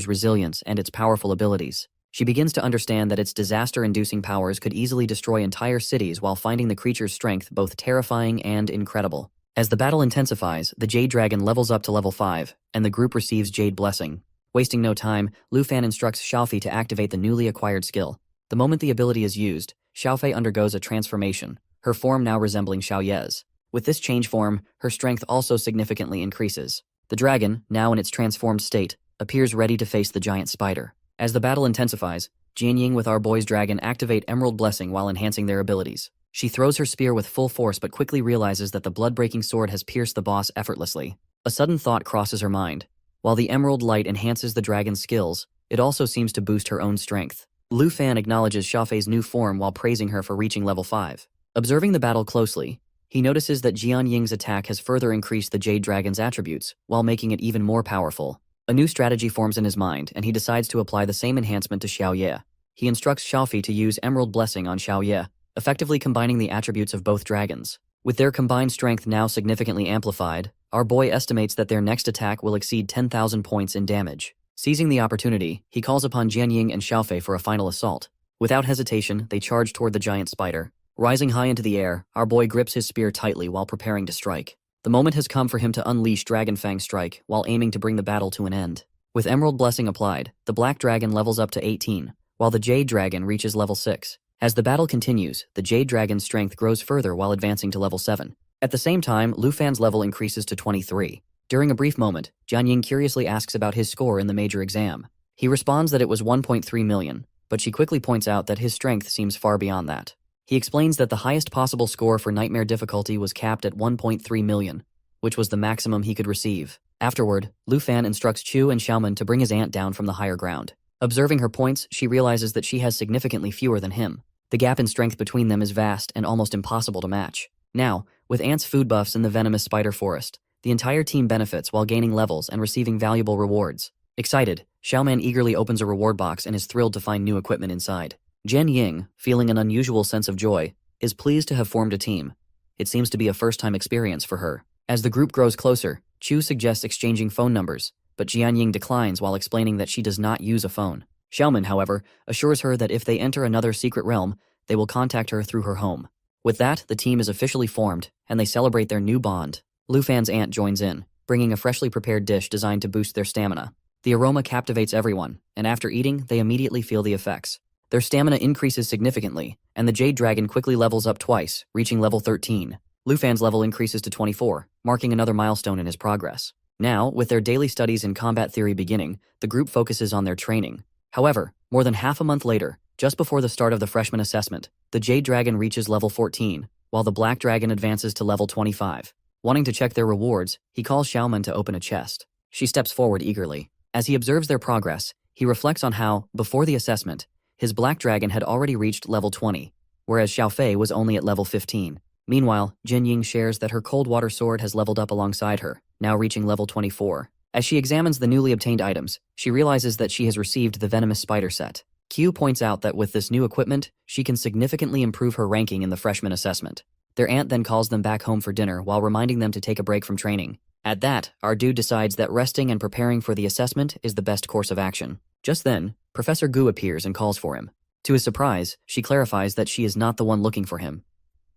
resilience and its powerful abilities. She begins to understand that its disaster-inducing powers could easily destroy entire cities while finding the creature's strength both terrifying and incredible. As the battle intensifies, the Jade Dragon levels up to level 5, and the group receives Jade Blessing. Wasting no time, Lu Fan instructs Xiaofei to activate the newly acquired skill. The moment the ability is used, Xiaofei undergoes a transformation, her form now resembling Xiaoye's. With this change form, her strength also significantly increases. The dragon, now in its transformed state, appears ready to face the giant spider. As the battle intensifies, Jian Ying with our boy's dragon activate Emerald Blessing while enhancing their abilities. She throws her spear with full force but quickly realizes that the blood-breaking sword has pierced the boss effortlessly. A sudden thought crosses her mind. While the emerald light enhances the dragon's skills, it also seems to boost her own strength. Lu Fan acknowledges Xiaofei's new form while praising her for reaching level 5. Observing the battle closely, he notices that Jian Ying's attack has further increased the Jade Dragon's attributes, while making it even more powerful. A new strategy forms in his mind, and he decides to apply the same enhancement to Xiaoye. He instructs Xiaofei to use Emerald Blessing on Xiaoye, effectively combining the attributes of both dragons. With their combined strength now significantly amplified, our boy estimates that their next attack will exceed 10,000 points in damage. Seizing the opportunity, he calls upon Jian Ying and Xiaofei for a final assault. Without hesitation, they charge toward the giant spider. Rising high into the air, our boy grips his spear tightly while preparing to strike. The moment has come for him to unleash Dragon Fang Strike while aiming to bring the battle to an end. With Emerald Blessing applied, the Black Dragon levels up to 18, while the Jade Dragon reaches level 6. As the battle continues, the Jade Dragon's strength grows further while advancing to level 7. At the same time, Lu Fan's level increases to 23. During a brief moment, Jian Ying curiously asks about his score in the major exam. He responds that it was 1.3 million, but she quickly points out that his strength seems far beyond that. He explains that the highest possible score for Nightmare difficulty was capped at 1.3 million, which was the maximum he could receive. Afterward, Lu Fan instructs Chu and Xiaoman to bring his aunt down from the higher ground. Observing her points, she realizes that she has significantly fewer than him. The gap in strength between them is vast and almost impossible to match. Now, with Ant's food buffs in the venomous spider forest, the entire team benefits while gaining levels and receiving valuable rewards. Excited, Xiaoman eagerly opens a reward box and is thrilled to find new equipment inside. Jian Ying, feeling an unusual sense of joy, is pleased to have formed a team. It seems to be a first-time experience for her. As the group grows closer, Chu suggests exchanging phone numbers, but Jian Ying declines while explaining that she does not use a phone. Xiaoman, however, assures her that if they enter another secret realm, they will contact her through her home. With that, the team is officially formed, and they celebrate their new bond. Lu Fan's aunt joins in, bringing a freshly prepared dish designed to boost their stamina. The aroma captivates everyone, and after eating, they immediately feel the effects. Their stamina increases significantly, and the Jade Dragon quickly levels up twice, reaching level 13. Lu Fan's level increases to 24, marking another milestone in his progress. Now, with their daily studies in combat theory beginning, the group focuses on their training. However, more than half a month later, just before the start of the freshman assessment, the Jade Dragon reaches level 14, while the Black Dragon advances to level 25. Wanting to check their rewards, he calls Xiaoman to open a chest. She steps forward eagerly. As he observes their progress, he reflects on how, before the assessment, his Black Dragon had already reached level 20, whereas Xiaofei was only at level 15. Meanwhile, Jian Ying shares that her cold water sword has leveled up alongside her, now reaching level 24. As she examines the newly obtained items, she realizes that she has received the venomous spider set. Q points out that with this new equipment, she can significantly improve her ranking in the freshman assessment. Their aunt then calls them back home for dinner while reminding them to take a break from training. At that, our dude decides that resting and preparing for the assessment is the best course of action. Just then, Professor Gu appears and calls for him. To his surprise, she clarifies that she is not the one looking for him.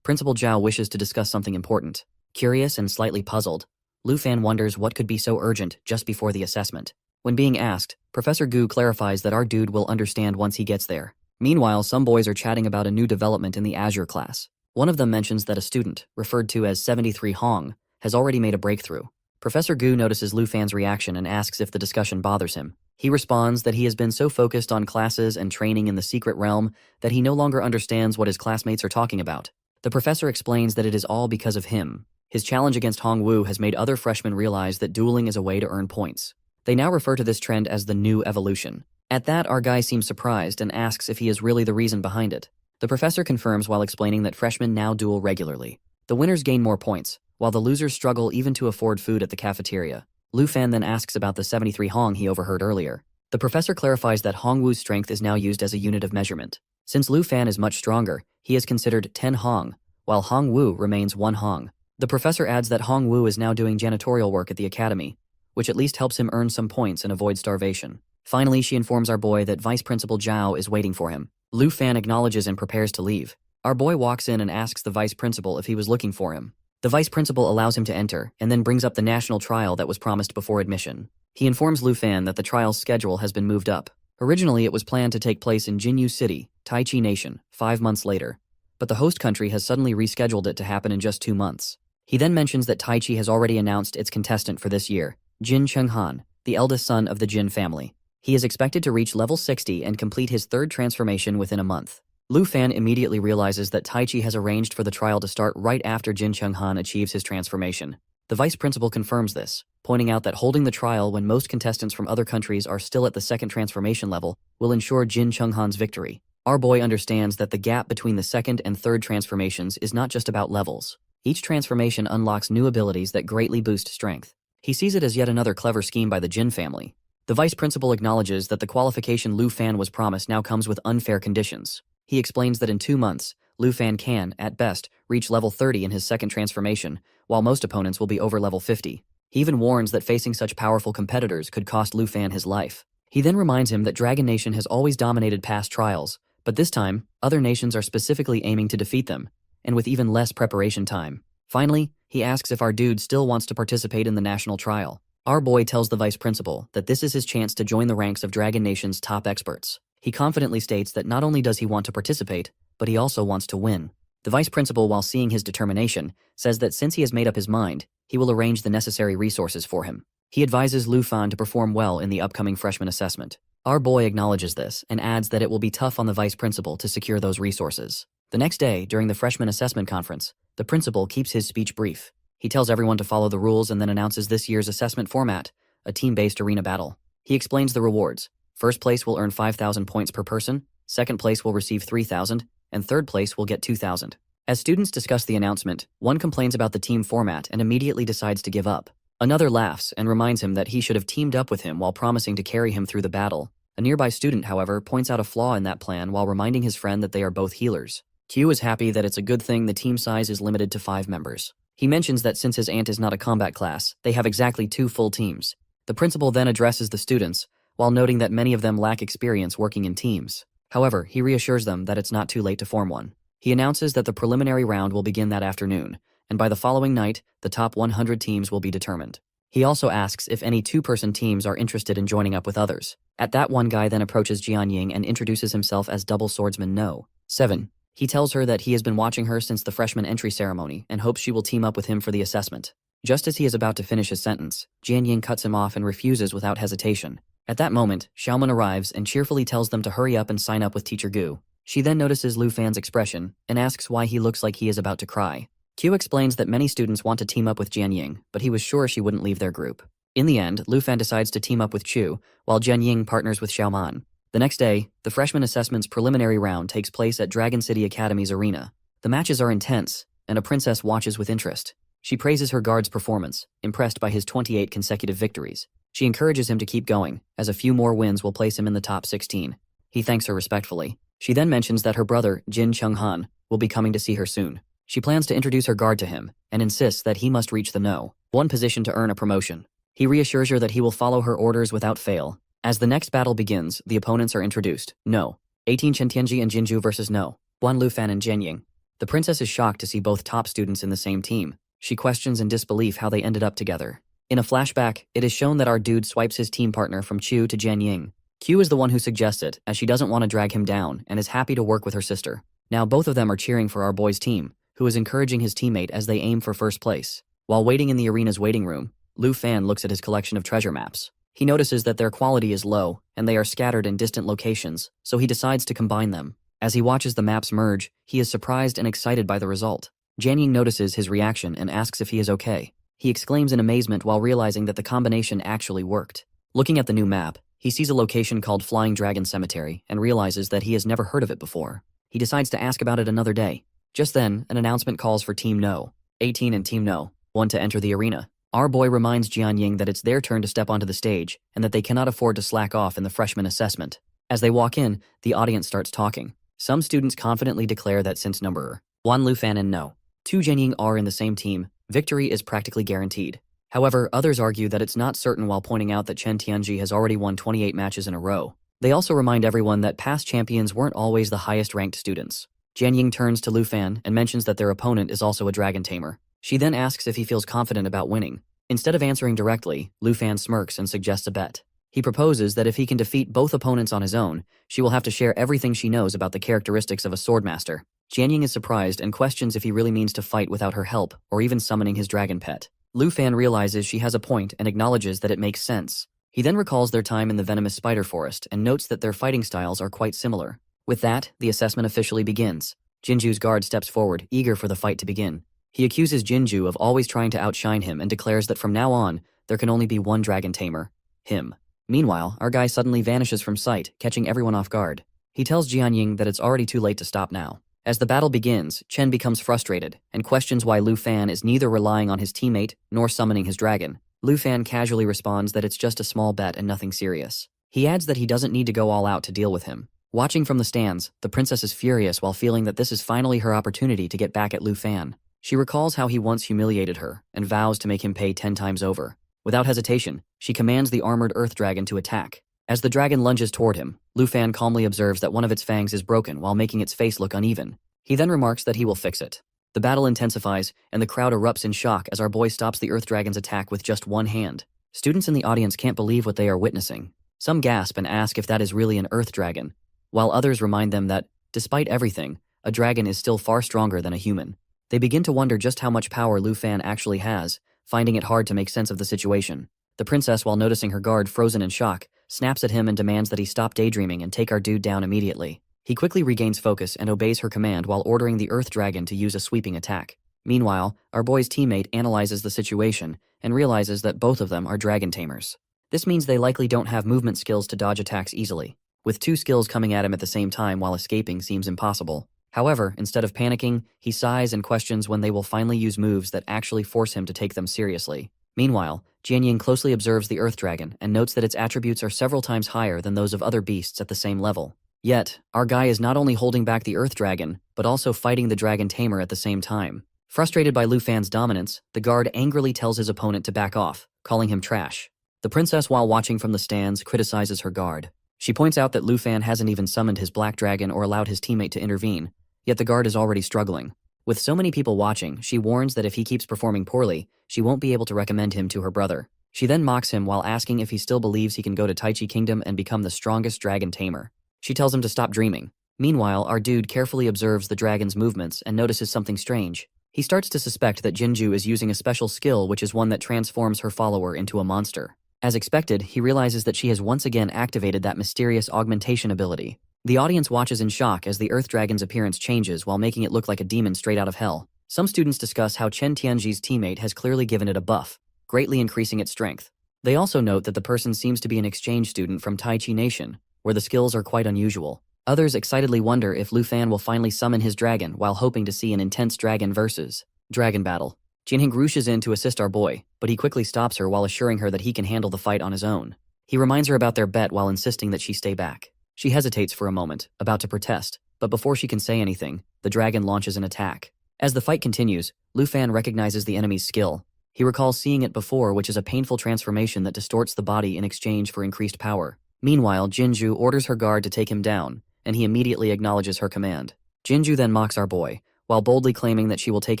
Principal Zhao wishes to discuss something important. Curious and slightly puzzled, Lu Fan wonders what could be so urgent just before the assessment. When being asked, Professor Gu clarifies that our dude will understand once he gets there. Meanwhile, some boys are chatting about a new development in the Azure class. One of them mentions that a student, referred to as 73 Hong, has already made a breakthrough. Professor Gu notices Lu Fan's reaction and asks if the discussion bothers him. He responds that he has been so focused on classes and training in the secret realm that he no longer understands what his classmates are talking about. The professor explains that it is all because of him. His challenge against Hongwu has made other freshmen realize that dueling is a way to earn points. They now refer to this trend as the new evolution. At that, our guy seems surprised and asks if he is really the reason behind it. The professor confirms while explaining that freshmen now duel regularly. The winners gain more points, while the losers struggle even to afford food at the cafeteria. Lu Fan then asks about the 73 Hong he overheard earlier. The professor clarifies that Hongwu's strength is now used as a unit of measurement. Since Lu Fan is much stronger, he is considered 10 Hong, while Hongwu remains 1 Hong. The professor adds that Hongwu is now doing janitorial work at the academy, which at least helps him earn some points and avoid starvation. Finally, she informs our boy that Vice Principal Zhao is waiting for him. Lu Fan acknowledges and prepares to leave. Our boy walks in and asks the vice principal if he was looking for him. The vice principal allows him to enter and then brings up the national trial that was promised before admission. He informs Lu Fan that the trial's schedule has been moved up. Originally, it was planned to take place in Jinyu City, Taichi Nation, 5 months later, but the host country has suddenly rescheduled it to happen in just 2 months. He then mentions that Taichi has already announced its contestant for this year, Jin Chenghan, the eldest son of the Jin family. He is expected to reach level 60 and complete his 3rd transformation within a month. Lu Fan immediately realizes that Taichi has arranged for the trial to start right after Jin Chenghan achieves his transformation. The vice principal confirms this, pointing out that holding the trial when most contestants from other countries are still at the 2nd transformation level will ensure Jin Chenghan's victory. Our boy understands that the gap between the 2nd and 3rd transformations is not just about levels. Each transformation unlocks new abilities that greatly boost strength. He sees it as yet another clever scheme by the Jin family. The vice principal acknowledges that the qualification Lu Fan was promised now comes with unfair conditions. He explains that in 2 months, Lu Fan can, at best, reach level 30 in his 2nd transformation, while most opponents will be over level 50. He even warns that facing such powerful competitors could cost Lu Fan his life. He then reminds him that Dragon Nation has always dominated past trials, but this time, other nations are specifically aiming to defeat them, and with even less preparation time. Finally, he asks if our dude still wants to participate in the national trial. Our boy tells the vice principal that this is his chance to join the ranks of Dragon Nation's top experts. He confidently states that not only does he want to participate, but he also wants to win. The vice principal, while seeing his determination, says that since he has made up his mind, he will arrange the necessary resources for him. He advises Lu Fan to perform well in the upcoming freshman assessment. Our boy acknowledges this and adds that it will be tough on the vice principal to secure those resources. The next day, during the freshman assessment conference, the principal keeps his speech brief. He tells everyone to follow the rules and then announces this year's assessment format, a team-based arena battle. He explains the rewards. First place will earn 5,000 points per person, second place will receive 3,000, and third place will get 2,000. As students discuss the announcement, one complains about the team format and immediately decides to give up. Another laughs and reminds him that he should have teamed up with him while promising to carry him through the battle. A nearby student, however, points out a flaw in that plan while reminding his friend that they are both healers. Q is happy that it's a good thing the team size is limited to 5 members. He mentions that since his aunt is not a combat class, they have exactly 2 full teams. The principal then addresses the students, while noting that many of them lack experience working in teams. However, he reassures them that it's not too late to form one. He announces that the preliminary round will begin that afternoon, and by the following night, the top 100 teams will be determined. He also asks if any 2-person teams are interested in joining up with others. At that, one guy then approaches Jian Ying and introduces himself as Double Swordsman No. 7. He tells her that he has been watching her since the freshman entry ceremony and hopes she will team up with him for the assessment. Just as he is about to finish his sentence, Jian Ying cuts him off and refuses without hesitation. At that moment, Xiaoman arrives and cheerfully tells them to hurry up and sign up with Teacher Gu. She then notices Lu Fan's expression and asks why he looks like he is about to cry. Q explains that many students want to team up with Jian Ying, but he was sure she wouldn't leave their group. In the end, Lu Fan decides to team up with Chu, while Jian Ying partners with Xiaoman. The next day, the freshman assessment's preliminary round takes place at Dragon City Academy's arena. The matches are intense, and a princess watches with interest. She praises her guard's performance, impressed by his 28 consecutive victories. She encourages him to keep going, as a few more wins will place him in the top 16. He thanks her respectfully. She then mentions that her brother, Jin Chenghan, will be coming to see her soon. She plans to introduce her guard to him, and insists that he must reach the No. 1 position to earn a promotion. He reassures her that he will follow her orders without fail. As the next battle begins, the opponents are introduced. No. 18 Chen Tianji and Jinju versus No. 1 Lu Fan and Jian Ying. The princess is shocked to see both top students in the same team. She questions in disbelief how they ended up together. In a flashback, it is shown that our dude swipes his team partner from Chu to Jian Ying. Q is the one who suggests it, as she doesn't want to drag him down and is happy to work with her sister. Now both of them are cheering for our boy's team, who is encouraging his teammate as they aim for first place. While waiting in the arena's waiting room, Lu Fan looks at his collection of treasure maps. He notices that their quality is low, and they are scattered in distant locations, so he decides to combine them. As he watches the maps merge, he is surprised and excited by the result. Jianying notices his reaction and asks if he is okay. He exclaims in amazement while realizing that the combination actually worked. Looking at the new map, he sees a location called Flying Dragon Cemetery and realizes that he has never heard of it before. He decides to ask about it another day. Just then, an announcement calls for Team No. 18 and Team No. 1 to enter the arena. Our boy reminds Jianying that it's their turn to step onto the stage and that they cannot afford to slack off in the freshman assessment. As they walk in, the audience starts talking. Some students confidently declare that since number 1 Lu Fan and No. 2 Jianying are in the same team, victory is practically guaranteed. However, others argue that it's not certain while pointing out that Chen Tianji has already won 28 matches in a row. They also remind everyone that past champions weren't always the highest-ranked students. Jianying turns to Lu Fan and mentions that their opponent is also a dragon tamer. She then asks if he feels confident about winning. Instead of answering directly, Lu Fan smirks and suggests a bet. He proposes that if he can defeat both opponents on his own, she will have to share everything she knows about the characteristics of a swordmaster. Jianying is surprised and questions if he really means to fight without her help or even summoning his dragon pet. Lu Fan realizes she has a point and acknowledges that it makes sense. He then recalls their time in the venomous spider forest and notes that their fighting styles are quite similar. With that, the assessment officially begins. Jinju's guard steps forward, eager for the fight to begin. He accuses Jinju of always trying to outshine him and declares that from now on, there can only be one dragon tamer. Him. Meanwhile, our guy suddenly vanishes from sight, catching everyone off guard. He tells Jianying that it's already too late to stop now. As the battle begins, Chen becomes frustrated and questions why Lu Fan is neither relying on his teammate nor summoning his dragon. Lu Fan casually responds that it's just a small bet and nothing serious. He adds that he doesn't need to go all out to deal with him. Watching from the stands, the princess is furious while feeling that this is finally her opportunity to get back at Lu Fan. She recalls how he once humiliated her and vows to make him pay 10 times over. Without hesitation, she commands the armored earth dragon to attack. As the dragon lunges toward him, Lu Fan calmly observes that one of its fangs is broken while making its face look uneven. He then remarks that he will fix it. The battle intensifies, and the crowd erupts in shock as our boy stops the earth dragon's attack with just one hand. Students in the audience can't believe what they are witnessing. Some gasp and ask if that is really an earth dragon, while others remind them that, despite everything, a dragon is still far stronger than a human. They begin to wonder just how much power Lu Fan actually has, finding it hard to make sense of the situation. The princess, while noticing her guard frozen in shock, snaps at him and demands that he stop daydreaming and take our dude down immediately. He quickly regains focus and obeys her command while ordering the earth dragon to use a sweeping attack. Meanwhile, our boy's teammate analyzes the situation and realizes that both of them are dragon tamers. This means they likely don't have movement skills to dodge attacks easily. With two skills coming at him at the same time while escaping seems impossible. However, instead of panicking, he sighs and questions when they will finally use moves that actually force him to take them seriously. Meanwhile, Jianying closely observes the earth dragon and notes that its attributes are several times higher than those of other beasts at the same level. Yet, our guy is not only holding back the earth dragon, but also fighting the dragon tamer at the same time. Frustrated by Lu Fan's dominance, the guard angrily tells his opponent to back off, calling him trash. The princess, while watching from the stands, criticizes her guard. She points out that Lu Fan hasn't even summoned his black dragon or allowed his teammate to intervene, yet the guard is already struggling. With so many people watching, she warns that if he keeps performing poorly, she won't be able to recommend him to her brother. She then mocks him while asking if he still believes he can go to Taichi Kingdom and become the strongest dragon tamer. She tells him to stop dreaming. Meanwhile, our dude carefully observes the dragon's movements and notices something strange. He starts to suspect that Jinju is using a special skill, which is one that transforms her follower into a monster. As expected, he realizes that she has once again activated that mysterious augmentation ability. The audience watches in shock as the earth dragon's appearance changes while making it look like a demon straight out of hell. Some students discuss how Chen Tianji's teammate has clearly given it a buff, greatly increasing its strength. They also note that the person seems to be an exchange student from Taichi Nation, where the skills are quite unusual. Others excitedly wonder if Lu Fan will finally summon his dragon while hoping to see an intense dragon versus dragon battle. Jianying rushes in to assist our boy, but he quickly stops her while assuring her that he can handle the fight on his own. He reminds her about their bet while insisting that she stay back. She hesitates for a moment, about to protest, but before she can say anything, the dragon launches an attack. As the fight continues, Lu Fan recognizes the enemy's skill. He recalls seeing it before, which is a painful transformation that distorts the body in exchange for increased power. Meanwhile, Jinju orders her guard to take him down, and he immediately acknowledges her command. Jinju then mocks our boy, while boldly claiming that she will take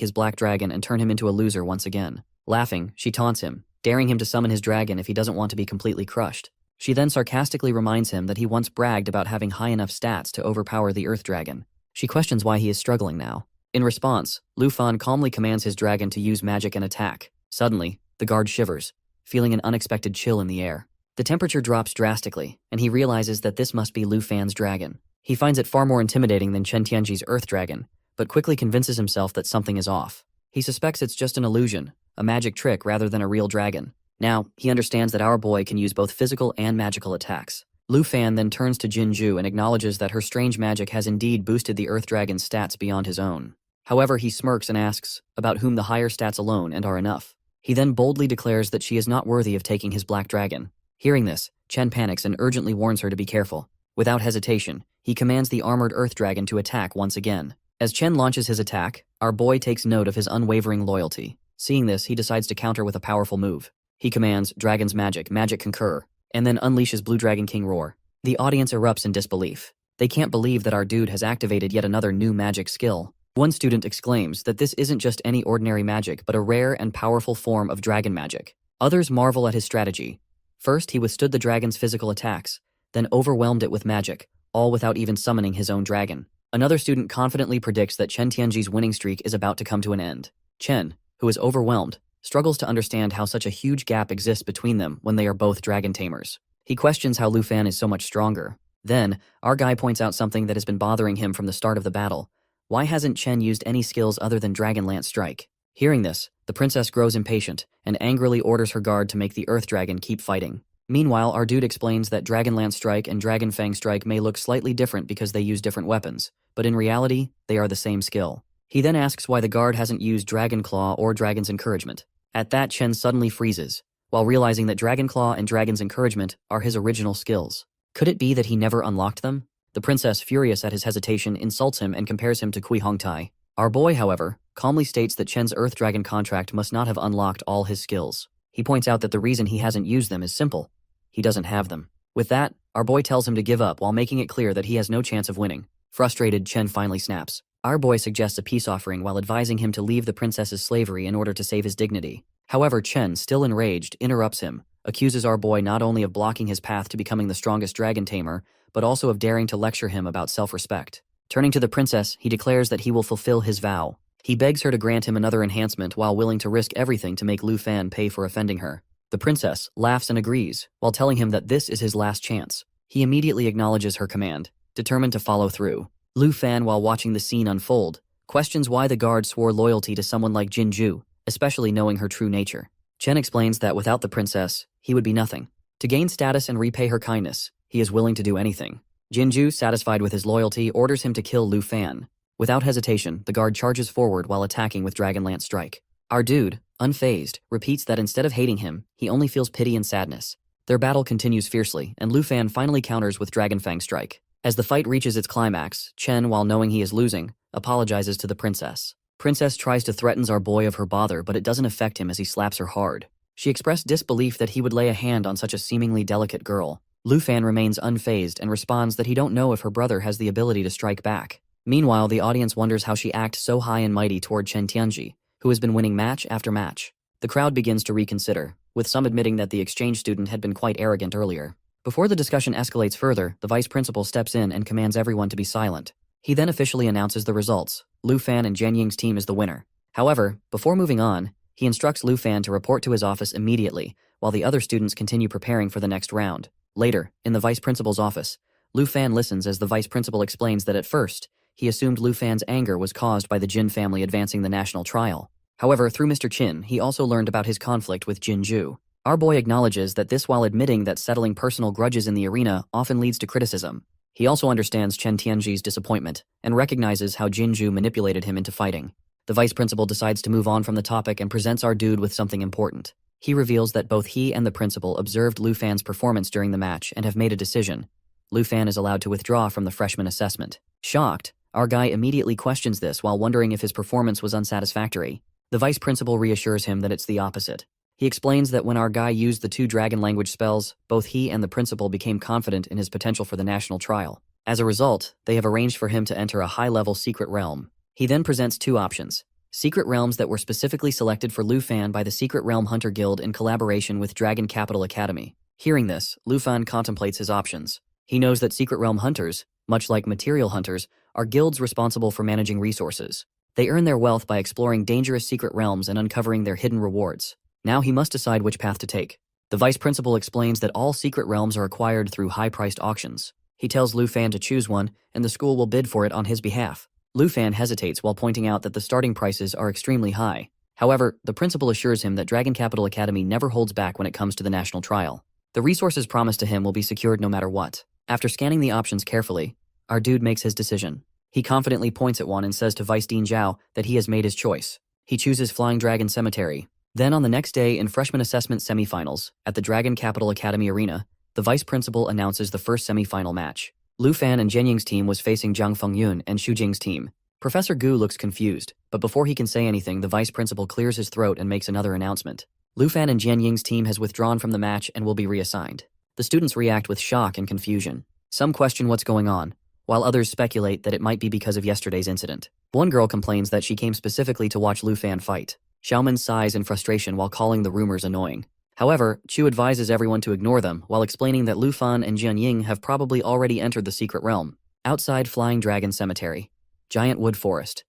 his black dragon and turn him into a loser once again. Laughing, she taunts him, daring him to summon his dragon if he doesn't want to be completely crushed. She then sarcastically reminds him that he once bragged about having high enough stats to overpower the earth dragon. She questions why he is struggling now. In response, Lu Fan calmly commands his dragon to use magic and attack. Suddenly, the guard shivers. feeling an unexpected chill in the air. The temperature drops drastically, and he realizes that this must be Lu Fan's dragon. He finds it far more intimidating than Chen Tianji's earth dragon, but quickly convinces himself that something is off. He suspects it's just an illusion, a magic trick rather than a real dragon. Now, he understands that our boy can use both physical and magical attacks. Lu Fan then turns to Jinju and acknowledges that her strange magic has indeed boosted the earth dragon's stats beyond his own. However, he smirks and asks about whom the higher stats alone and are enough. He then boldly declares that she is not worthy of taking his black dragon. Hearing this, Chen panics and urgently warns her to be careful. Without hesitation, he commands the armored earth dragon to attack once again. As Chen launches his attack, our boy takes note of his unwavering loyalty. Seeing this, he decides to counter with a powerful move. He commands Dragon's Magic, Magic Concur, and then unleashes Blue Dragon King Roar. The audience erupts in disbelief. They can't believe that our dude has activated yet another new magic skill. One student exclaims that this isn't just any ordinary magic but a rare and powerful form of dragon magic. Others marvel at his strategy. First, he withstood the dragon's physical attacks, then overwhelmed it with magic, all without even summoning his own dragon. Another student confidently predicts that Chen Tianji's winning streak is about to come to an end. Chen, who is overwhelmed, struggles to understand how such a huge gap exists between them when they are both dragon tamers. He questions how Lu Fan is so much stronger. Then, our guy points out something that has been bothering him from the start of the battle. Why hasn't Chen used any skills other than Dragon Lance Strike? Hearing this, the princess grows impatient and angrily orders her guard to make the Earth Dragon keep fighting. Meanwhile, our dude explains that Dragon Lance Strike and Dragon Fang Strike may look slightly different because they use different weapons, but in reality, they are the same skill. He then asks why the guard hasn't used Dragon Claw or Dragon's Encouragement. At that, Chen suddenly freezes, while realizing that Dragon Claw and Dragon's Encouragement are his original skills. Could it be that he never unlocked them? The princess, furious at his hesitation, insults him and compares him to Kui Hongtai. Our boy, however, calmly states that Chen's Earth Dragon contract must not have unlocked all his skills. He points out that the reason he hasn't used them is simple. He doesn't have them. With that, our boy tells him to give up while making it clear that he has no chance of winning. Frustrated, Chen finally snaps. Our boy suggests a peace offering while advising him to leave the princess's slavery in order to save his dignity. However, Chen, still enraged, interrupts him, accuses our boy not only of blocking his path to becoming the strongest dragon tamer, but also of daring to lecture him about self-respect. Turning to the princess, he declares that he will fulfill his vow. He begs her to grant him another enhancement while willing to risk everything to make Lu Fan pay for offending her. The princess laughs and agrees, while telling him that this is his last chance. He immediately acknowledges her command, determined to follow through. Lu Fan, while watching the scene unfold, questions why the guard swore loyalty to someone like Jinju, especially knowing her true nature. Chen explains that without the princess, he would be nothing. To gain status and repay her kindness, he is willing to do anything. Jinju, satisfied with his loyalty, orders him to kill Lu Fan. Without hesitation, the guard charges forward while attacking with Dragon Lance Strike. Our dude, unfazed, repeats that instead of hating him, he only feels pity and sadness. Their battle continues fiercely, and Lu Fan finally counters with Dragon Fang Strike. As the fight reaches its climax, Chen, while knowing he is losing, apologizes to the princess. Princess tries to threaten our boy of her bother, but it doesn't affect him as he slaps her hard. She expressed disbelief that he would lay a hand on such a seemingly delicate girl. Lu Fan remains unfazed and responds that he don't know if her brother has the ability to strike back. Meanwhile, the audience wonders how she acts so high and mighty toward Chen Tianji, who has been winning match after match. The crowd begins to reconsider, with some admitting that the exchange student had been quite arrogant earlier. Before the discussion escalates further, the vice principal steps in and commands everyone to be silent. He then officially announces the results. Lu Fan and Jian Ying's team is the winner. However, before moving on, he instructs Lu Fan to report to his office immediately, while the other students continue preparing for the next round. Later, in the vice principal's office, Lu Fan listens as the vice principal explains that at first, he assumed Lu Fan's anger was caused by the Jin family advancing the national trial. However, through Mr. Qin, he also learned about his conflict with Jinju. Our boy acknowledges that this while admitting that settling personal grudges in the arena often leads to criticism. He also understands Chen Tianji's disappointment and recognizes how Jinju manipulated him into fighting. The vice principal decides to move on from the topic and presents our dude with something important. He reveals that both he and the principal observed Lu Fan's performance during the match and have made a decision. Lu Fan is allowed to withdraw from the freshman assessment. Shocked, our guy immediately questions this while wondering if his performance was unsatisfactory. The vice principal reassures him that it's the opposite. He explains that when our guy used the 2 dragon language spells, both he and the principal became confident in his potential for the national trial. As a result, they have arranged for him to enter a high-level secret realm. He then presents 2 options. Secret realms that were specifically selected for Lu Fan by the Secret Realm Hunter Guild in collaboration with Dragon Capital Academy. Hearing this, Lu Fan contemplates his options. He knows that Secret Realm Hunters, much like material hunters, are guilds responsible for managing resources. They earn their wealth by exploring dangerous secret realms and uncovering their hidden rewards. Now he must decide which path to take. The vice principal explains that all secret realms are acquired through high-priced auctions. He tells Lu Fan to choose one, and the school will bid for it on his behalf. Lu Fan hesitates while pointing out that the starting prices are extremely high. However, the principal assures him that Dragon Capital Academy never holds back when it comes to the national trial. The resources promised to him will be secured no matter what. After scanning the options carefully, our dude makes his decision. He confidently points at one and says to Vice Dean Zhao that he has made his choice. He chooses Flying Dragon Cemetery. Then on the next day in freshman assessment semifinals, at the Dragon Capital Academy Arena, the vice principal announces the first semifinal match. Lu Fan and Jianying's team was facing Zhang Fengyun and Xu Jing's team. Professor Gu looks confused, but before he can say anything, the vice principal clears his throat and makes another announcement. Lu Fan and Jianying's team has withdrawn from the match and will be reassigned. The students react with shock and confusion. Some question what's going on, while others speculate that it might be because of yesterday's incident. One girl complains that she came specifically to watch Lu Fan fight. Xiaoman sighs in frustration while calling the rumors annoying. However, Chu advises everyone to ignore them while explaining that Lu Fan and Jianying have probably already entered the secret realm. Outside Flying Dragon Cemetery. Giant wood forest.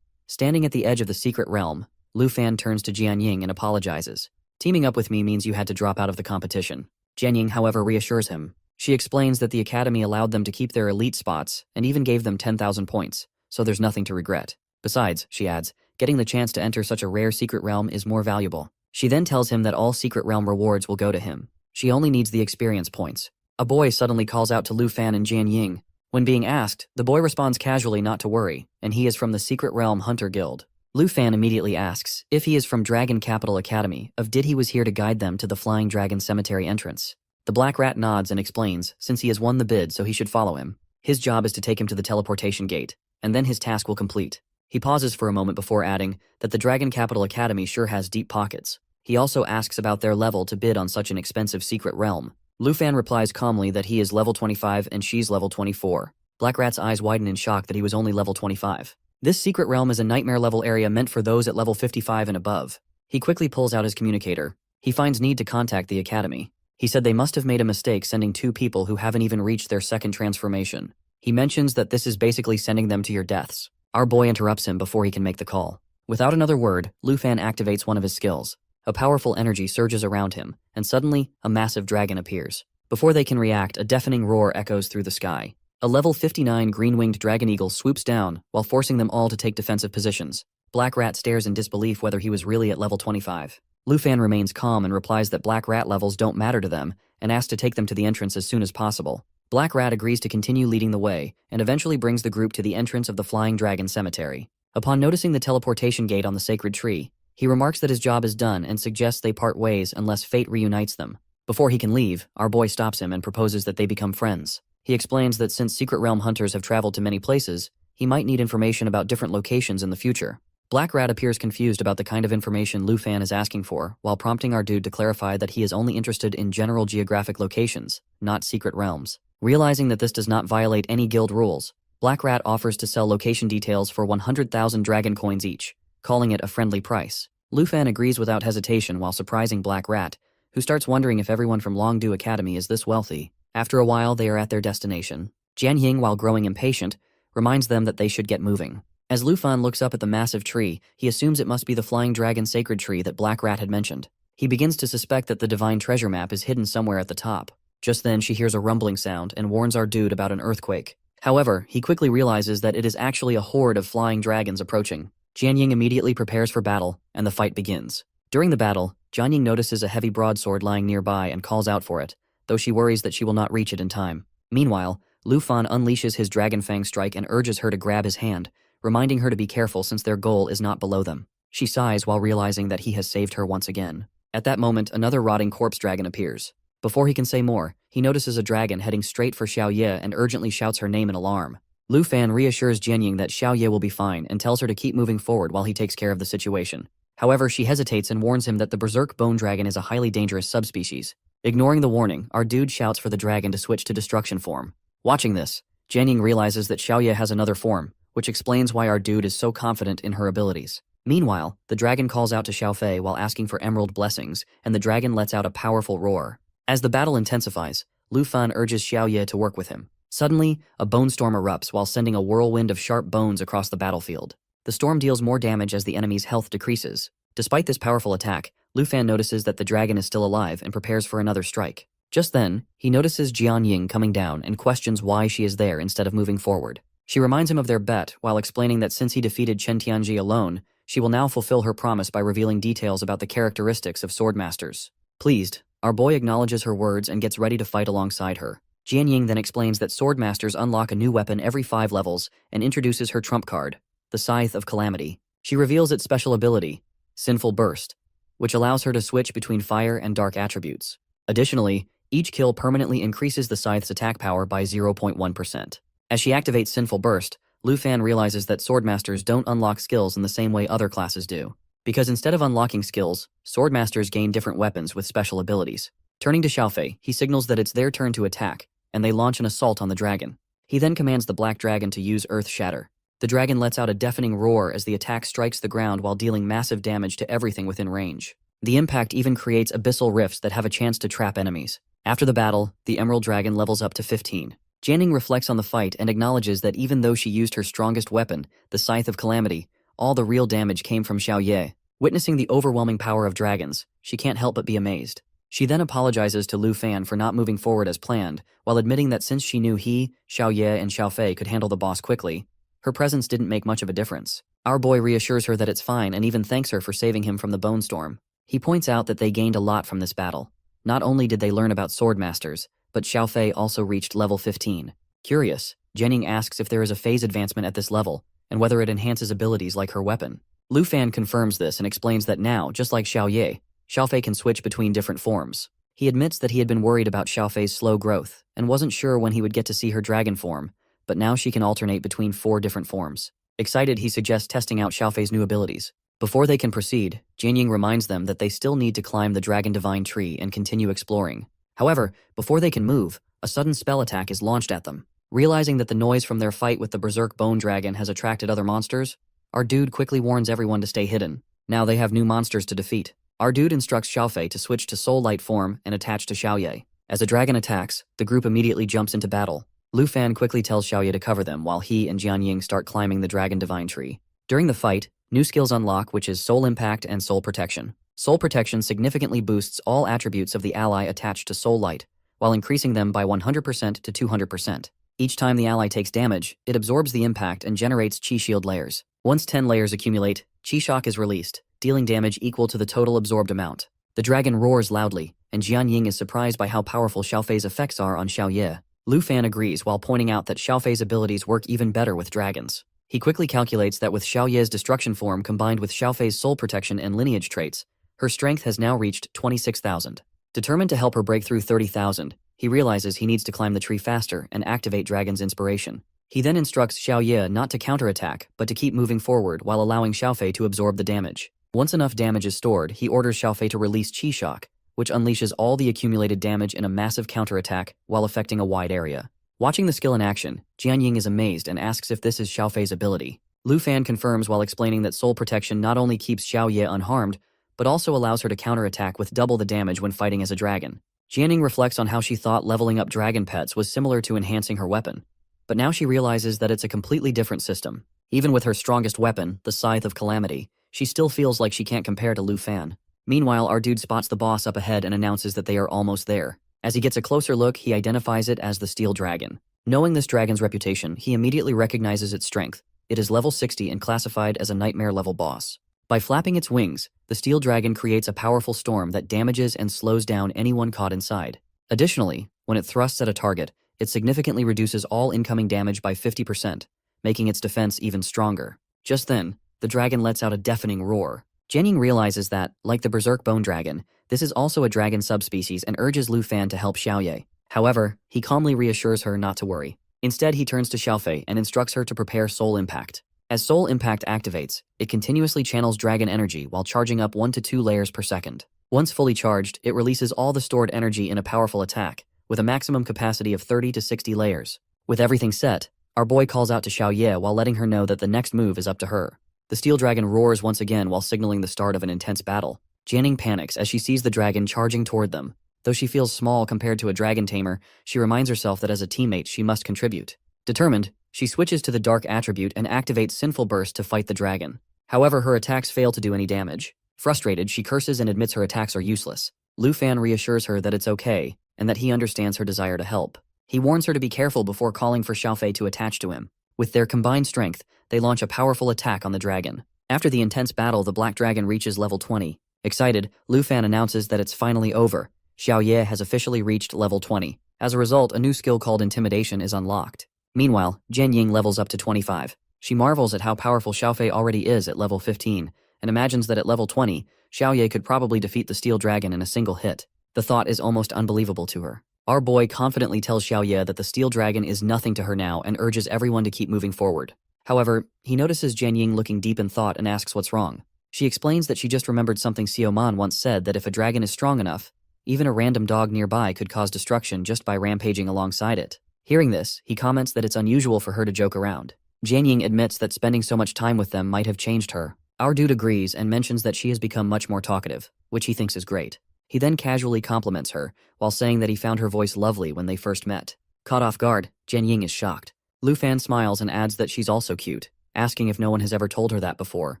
Standing at the edge of the secret realm, Lu Fan turns to Jianying and apologizes. Teaming up with me means you had to drop out of the competition. Jianying, however, reassures him. She explains that the academy allowed them to keep their elite spots and even gave them 10,000 points, so there's nothing to regret. Besides, she adds, getting the chance to enter such a rare secret realm is more valuable. She then tells him that all secret realm rewards will go to him. She only needs the experience points. A boy suddenly calls out to Lu Fan and Jianying. When being asked, the boy responds casually not to worry, and he is from the Secret Realm Hunter Guild. Lu Fan immediately asks if he is from Dragon Capital Academy, did he was here to guide them to the Flying Dragon Cemetery entrance. The Black Rat nods and explains, since he has won the bid so he should follow him. His job is to take him to the teleportation gate, and then his task will complete. He pauses for a moment before adding that the Dragon Capital Academy sure has deep pockets. He also asks about their level to bid on such an expensive secret realm. Lu Fan replies calmly that he is level 25 and she's level 24. Black Rat's eyes widen in shock that he was only level 25. This secret realm is a nightmare-level area meant for those at level 55 and above. He quickly pulls out his communicator. He finds need to contact the academy. He said they must have made a mistake sending 2 people who haven't even reached their second transformation. He mentions that this is basically sending them to your deaths. Our boy interrupts him before he can make the call. Without another word, Lu Fan activates one of his skills. A powerful energy surges around him, and suddenly, a massive dragon appears. Before they can react, a deafening roar echoes through the sky. A level 59 green-winged dragon eagle swoops down, while forcing them all to take defensive positions. Black Rat stares in disbelief whether he was really at level 25. Lu Fan remains calm and replies that Black Rat levels don't matter to them, and asks to take them to the entrance as soon as possible. Black Rat agrees to continue leading the way, and eventually brings the group to the entrance of the Flying Dragon Cemetery. Upon noticing the teleportation gate on the sacred tree, he remarks that his job is done and suggests they part ways unless fate reunites them. Before he can leave, our boy stops him and proposes that they become friends. He explains that since Secret Realm hunters have traveled to many places, he might need information about different locations in the future. Black Rat appears confused about the kind of information Lu Fan is asking for, while prompting our dude to clarify that he is only interested in general geographic locations, not secret realms. Realizing that this does not violate any guild rules, Black Rat offers to sell location details for 100,000 dragon coins each, calling it a friendly price. Lu Fan agrees without hesitation while surprising Black Rat, who starts wondering if everyone from Longdu Academy is this wealthy. After a while, they are at their destination. Jianying, while growing impatient, reminds them that they should get moving. As Lu Fan looks up at the massive tree, he assumes it must be the Flying Dragon Sacred Tree that Black Rat had mentioned. He begins to suspect that the Divine Treasure Map is hidden somewhere at the top. Just then, she hears a rumbling sound and warns our dude about an earthquake. However, he quickly realizes that it is actually a horde of flying dragons approaching. Jianying immediately prepares for battle, and the fight begins. During the battle, Jianying notices a heavy broadsword lying nearby and calls out for it, though she worries that she will not reach it in time. Meanwhile, Lu Fan unleashes his Dragon Fang strike and urges her to grab his hand, reminding her to be careful since their goal is not below them. She sighs while realizing that he has saved her once again. At that moment, another rotting corpse dragon appears. Before he can say more, he notices a dragon heading straight for Xiao Ye and urgently shouts her name in alarm. Lu Fan reassures Jianying that Xiao Ye will be fine and tells her to keep moving forward while he takes care of the situation. However, she hesitates and warns him that the Berserk Bone Dragon is a highly dangerous subspecies. Ignoring the warning, our dude shouts for the dragon to switch to destruction form. Watching this, Jianying realizes that Xiao Ye has another form, which explains why our dude is so confident in her abilities. Meanwhile, the dragon calls out to Xiao Fei while asking for emerald blessings, and the dragon lets out a powerful roar. As the battle intensifies, Lu Fan urges Xiao Ye to work with him. Suddenly, a bone storm erupts while sending a whirlwind of sharp bones across the battlefield. The storm deals more damage as the enemy's health decreases. Despite this powerful attack, Lu Fan notices that the dragon is still alive and prepares for another strike. Just then, he notices Jian Ying coming down and questions why she is there instead of moving forward. She reminds him of their bet while explaining that since he defeated Chen Tianji alone, she will now fulfill her promise by revealing details about the characteristics of swordmasters. Pleased, our boy acknowledges her words and gets ready to fight alongside her. Jian Ying then explains that swordmasters unlock a new weapon every 5 levels and introduces her trump card, the Scythe of Calamity. She reveals its special ability, Sinful Burst, which allows her to switch between fire and dark attributes. Additionally, each kill permanently increases the Scythe's attack power by 0.1%. As she activates Sinful Burst, Lu Fan realizes that swordmasters don't unlock skills in the same way other classes do. Because instead of unlocking skills, swordmasters gain different weapons with special abilities. Turning to Xiaofei, he signals that it's their turn to attack, and they launch an assault on the dragon. He then commands the black dragon to use Earth Shatter. The dragon lets out a deafening roar as the attack strikes the ground while dealing massive damage to everything within range. The impact even creates abyssal rifts that have a chance to trap enemies. After the battle, the Emerald Dragon levels up to 15. Jianing reflects on the fight and acknowledges that even though she used her strongest weapon, the Scythe of Calamity, all the real damage came from Xiao Ye. Witnessing the overwhelming power of dragons, she can't help but be amazed. She then apologizes to Lu Fan for not moving forward as planned, while admitting that since she knew he, Xiao Ye, and Xiaofei could handle the boss quickly, her presence didn't make much of a difference. Our boy reassures her that it's fine and even thanks her for saving him from the Bone Storm. He points out that they gained a lot from this battle. Not only did they learn about swordmasters, but Xiaofei also reached level 15. Curious, Jianing asks if there is a phase advancement at this level, and whether it enhances abilities like her weapon. Lu Fan confirms this and explains that now, just like Xiao Ye, Xiaofei can switch between different forms. He admits that he had been worried about Xiaofei's slow growth, and wasn't sure when he would get to see her dragon form, but now she can alternate between 4 different forms. Excited, he suggests testing out Xiaofei's new abilities. Before they can proceed, Jianying reminds them that they still need to climb the Dragon Divine Tree and continue exploring. However, before they can move, a sudden spell attack is launched at them. Realizing that the noise from their fight with the Berserk Bone Dragon has attracted other monsters, our dude quickly warns everyone to stay hidden. Now they have new monsters to defeat. Our dude instructs Xiaofei to switch to Soul Light form and attach to Xiaoye. As a dragon attacks, the group immediately jumps into battle. Lu Fan quickly tells Xiaoye to cover them while he and Jianying start climbing the Dragon Divine Tree. During the fight, new skills unlock, which is Soul Impact and Soul Protection. Soul Protection significantly boosts all attributes of the ally attached to Soul Light, while increasing them by 100% to 200%. Each time the ally takes damage, it absorbs the impact and generates Qi Shield layers. Once 10 layers accumulate, Qi Shock is released, dealing damage equal to the total absorbed amount. The dragon roars loudly, and Jianying is surprised by how powerful Xiaofei's effects are on Xiaoye. Lu Fan agrees while pointing out that Xiaofei's abilities work even better with dragons. He quickly calculates that with Xiaoye's destruction form combined with Xiaofei's soul protection and lineage traits, her strength has now reached 26,000. Determined to help her break through 30,000, he realizes he needs to climb the tree faster and activate Dragon's inspiration. He then instructs Xiaoye not to counterattack, but to keep moving forward while allowing Xiaofei to absorb the damage. Once enough damage is stored, he orders Xiaofei to release Qi Shock, which unleashes all the accumulated damage in a massive counterattack while affecting a wide area. Watching the skill in action, Jianying is amazed and asks if this is Xiaofei's ability. Lu Fan confirms while explaining that soul protection not only keeps Xiaoye unharmed, but also allows her to counterattack with double the damage when fighting as a dragon. Jianying reflects on how she thought leveling up dragon pets was similar to enhancing her weapon, but now she realizes that it's a completely different system. Even with her strongest weapon, the Scythe of Calamity, she still feels like she can't compare to Lu Fan. Meanwhile, our dude spots the boss up ahead and announces that they are almost there. As he gets a closer look, he identifies it as the Steel Dragon. Knowing this dragon's reputation, he immediately recognizes its strength. It is level 60 and classified as a nightmare-level boss. By flapping its wings, the Steel Dragon creates a powerful storm that damages and slows down anyone caught inside. Additionally, when it thrusts at a target, it significantly reduces all incoming damage by 50%, making its defense even stronger. Just then, the dragon lets out a deafening roar. Jianying realizes that, like the Berserk Bone Dragon, this is also a dragon subspecies and urges Lu Fan to help Xiaoye. However, he calmly reassures her not to worry. Instead, he turns to Xiaofei and instructs her to prepare Soul Impact. As Soul Impact activates, it continuously channels dragon energy while charging up 1 to 2 layers per second. Once fully charged, it releases all the stored energy in a powerful attack, with a maximum capacity of 30 to 60 layers. With everything set, our boy calls out to Xiaoye while letting her know that the next move is up to her. The Steel Dragon roars once again while signaling the start of an intense battle. Jianying panics as she sees the dragon charging toward them. Though she feels small compared to a dragon tamer, she reminds herself that as a teammate she must contribute. Determined, she switches to the Dark attribute and activates Sinful Burst to fight the dragon. However, her attacks fail to do any damage. Frustrated, she curses and admits her attacks are useless. Lu Fan reassures her that it's okay, and that he understands her desire to help. He warns her to be careful before calling for Xiaofei to attach to him. With their combined strength, they launch a powerful attack on the dragon. After the intense battle, the black dragon reaches level 20. Excited, Lu Fan announces that it's finally over. Xiao Ye has officially reached level 20. As a result, a new skill called Intimidation is unlocked. Meanwhile, Jian Ying levels up to 25. She marvels at how powerful Xiaofei already is at level 15, and imagines that at level 20, Xiao Ye could probably defeat the steel dragon in a single hit. The thought is almost unbelievable to her. Our boy confidently tells Xiao Ye that the steel dragon is nothing to her now and urges everyone to keep moving forward. However, he notices Jian Ying looking deep in thought and asks what's wrong. She explains that she just remembered something Xiao Man once said, that if a dragon is strong enough, even a random dog nearby could cause destruction just by rampaging alongside it. Hearing this, he comments that it's unusual for her to joke around. Jian Ying admits that spending so much time with them might have changed her. Our dude agrees and mentions that she has become much more talkative, which he thinks is great. He then casually compliments her, while saying that he found her voice lovely when they first met. Caught off guard, Jian Ying is shocked. Lu Fan smiles and adds that she's also cute, asking if no one has ever told her that before.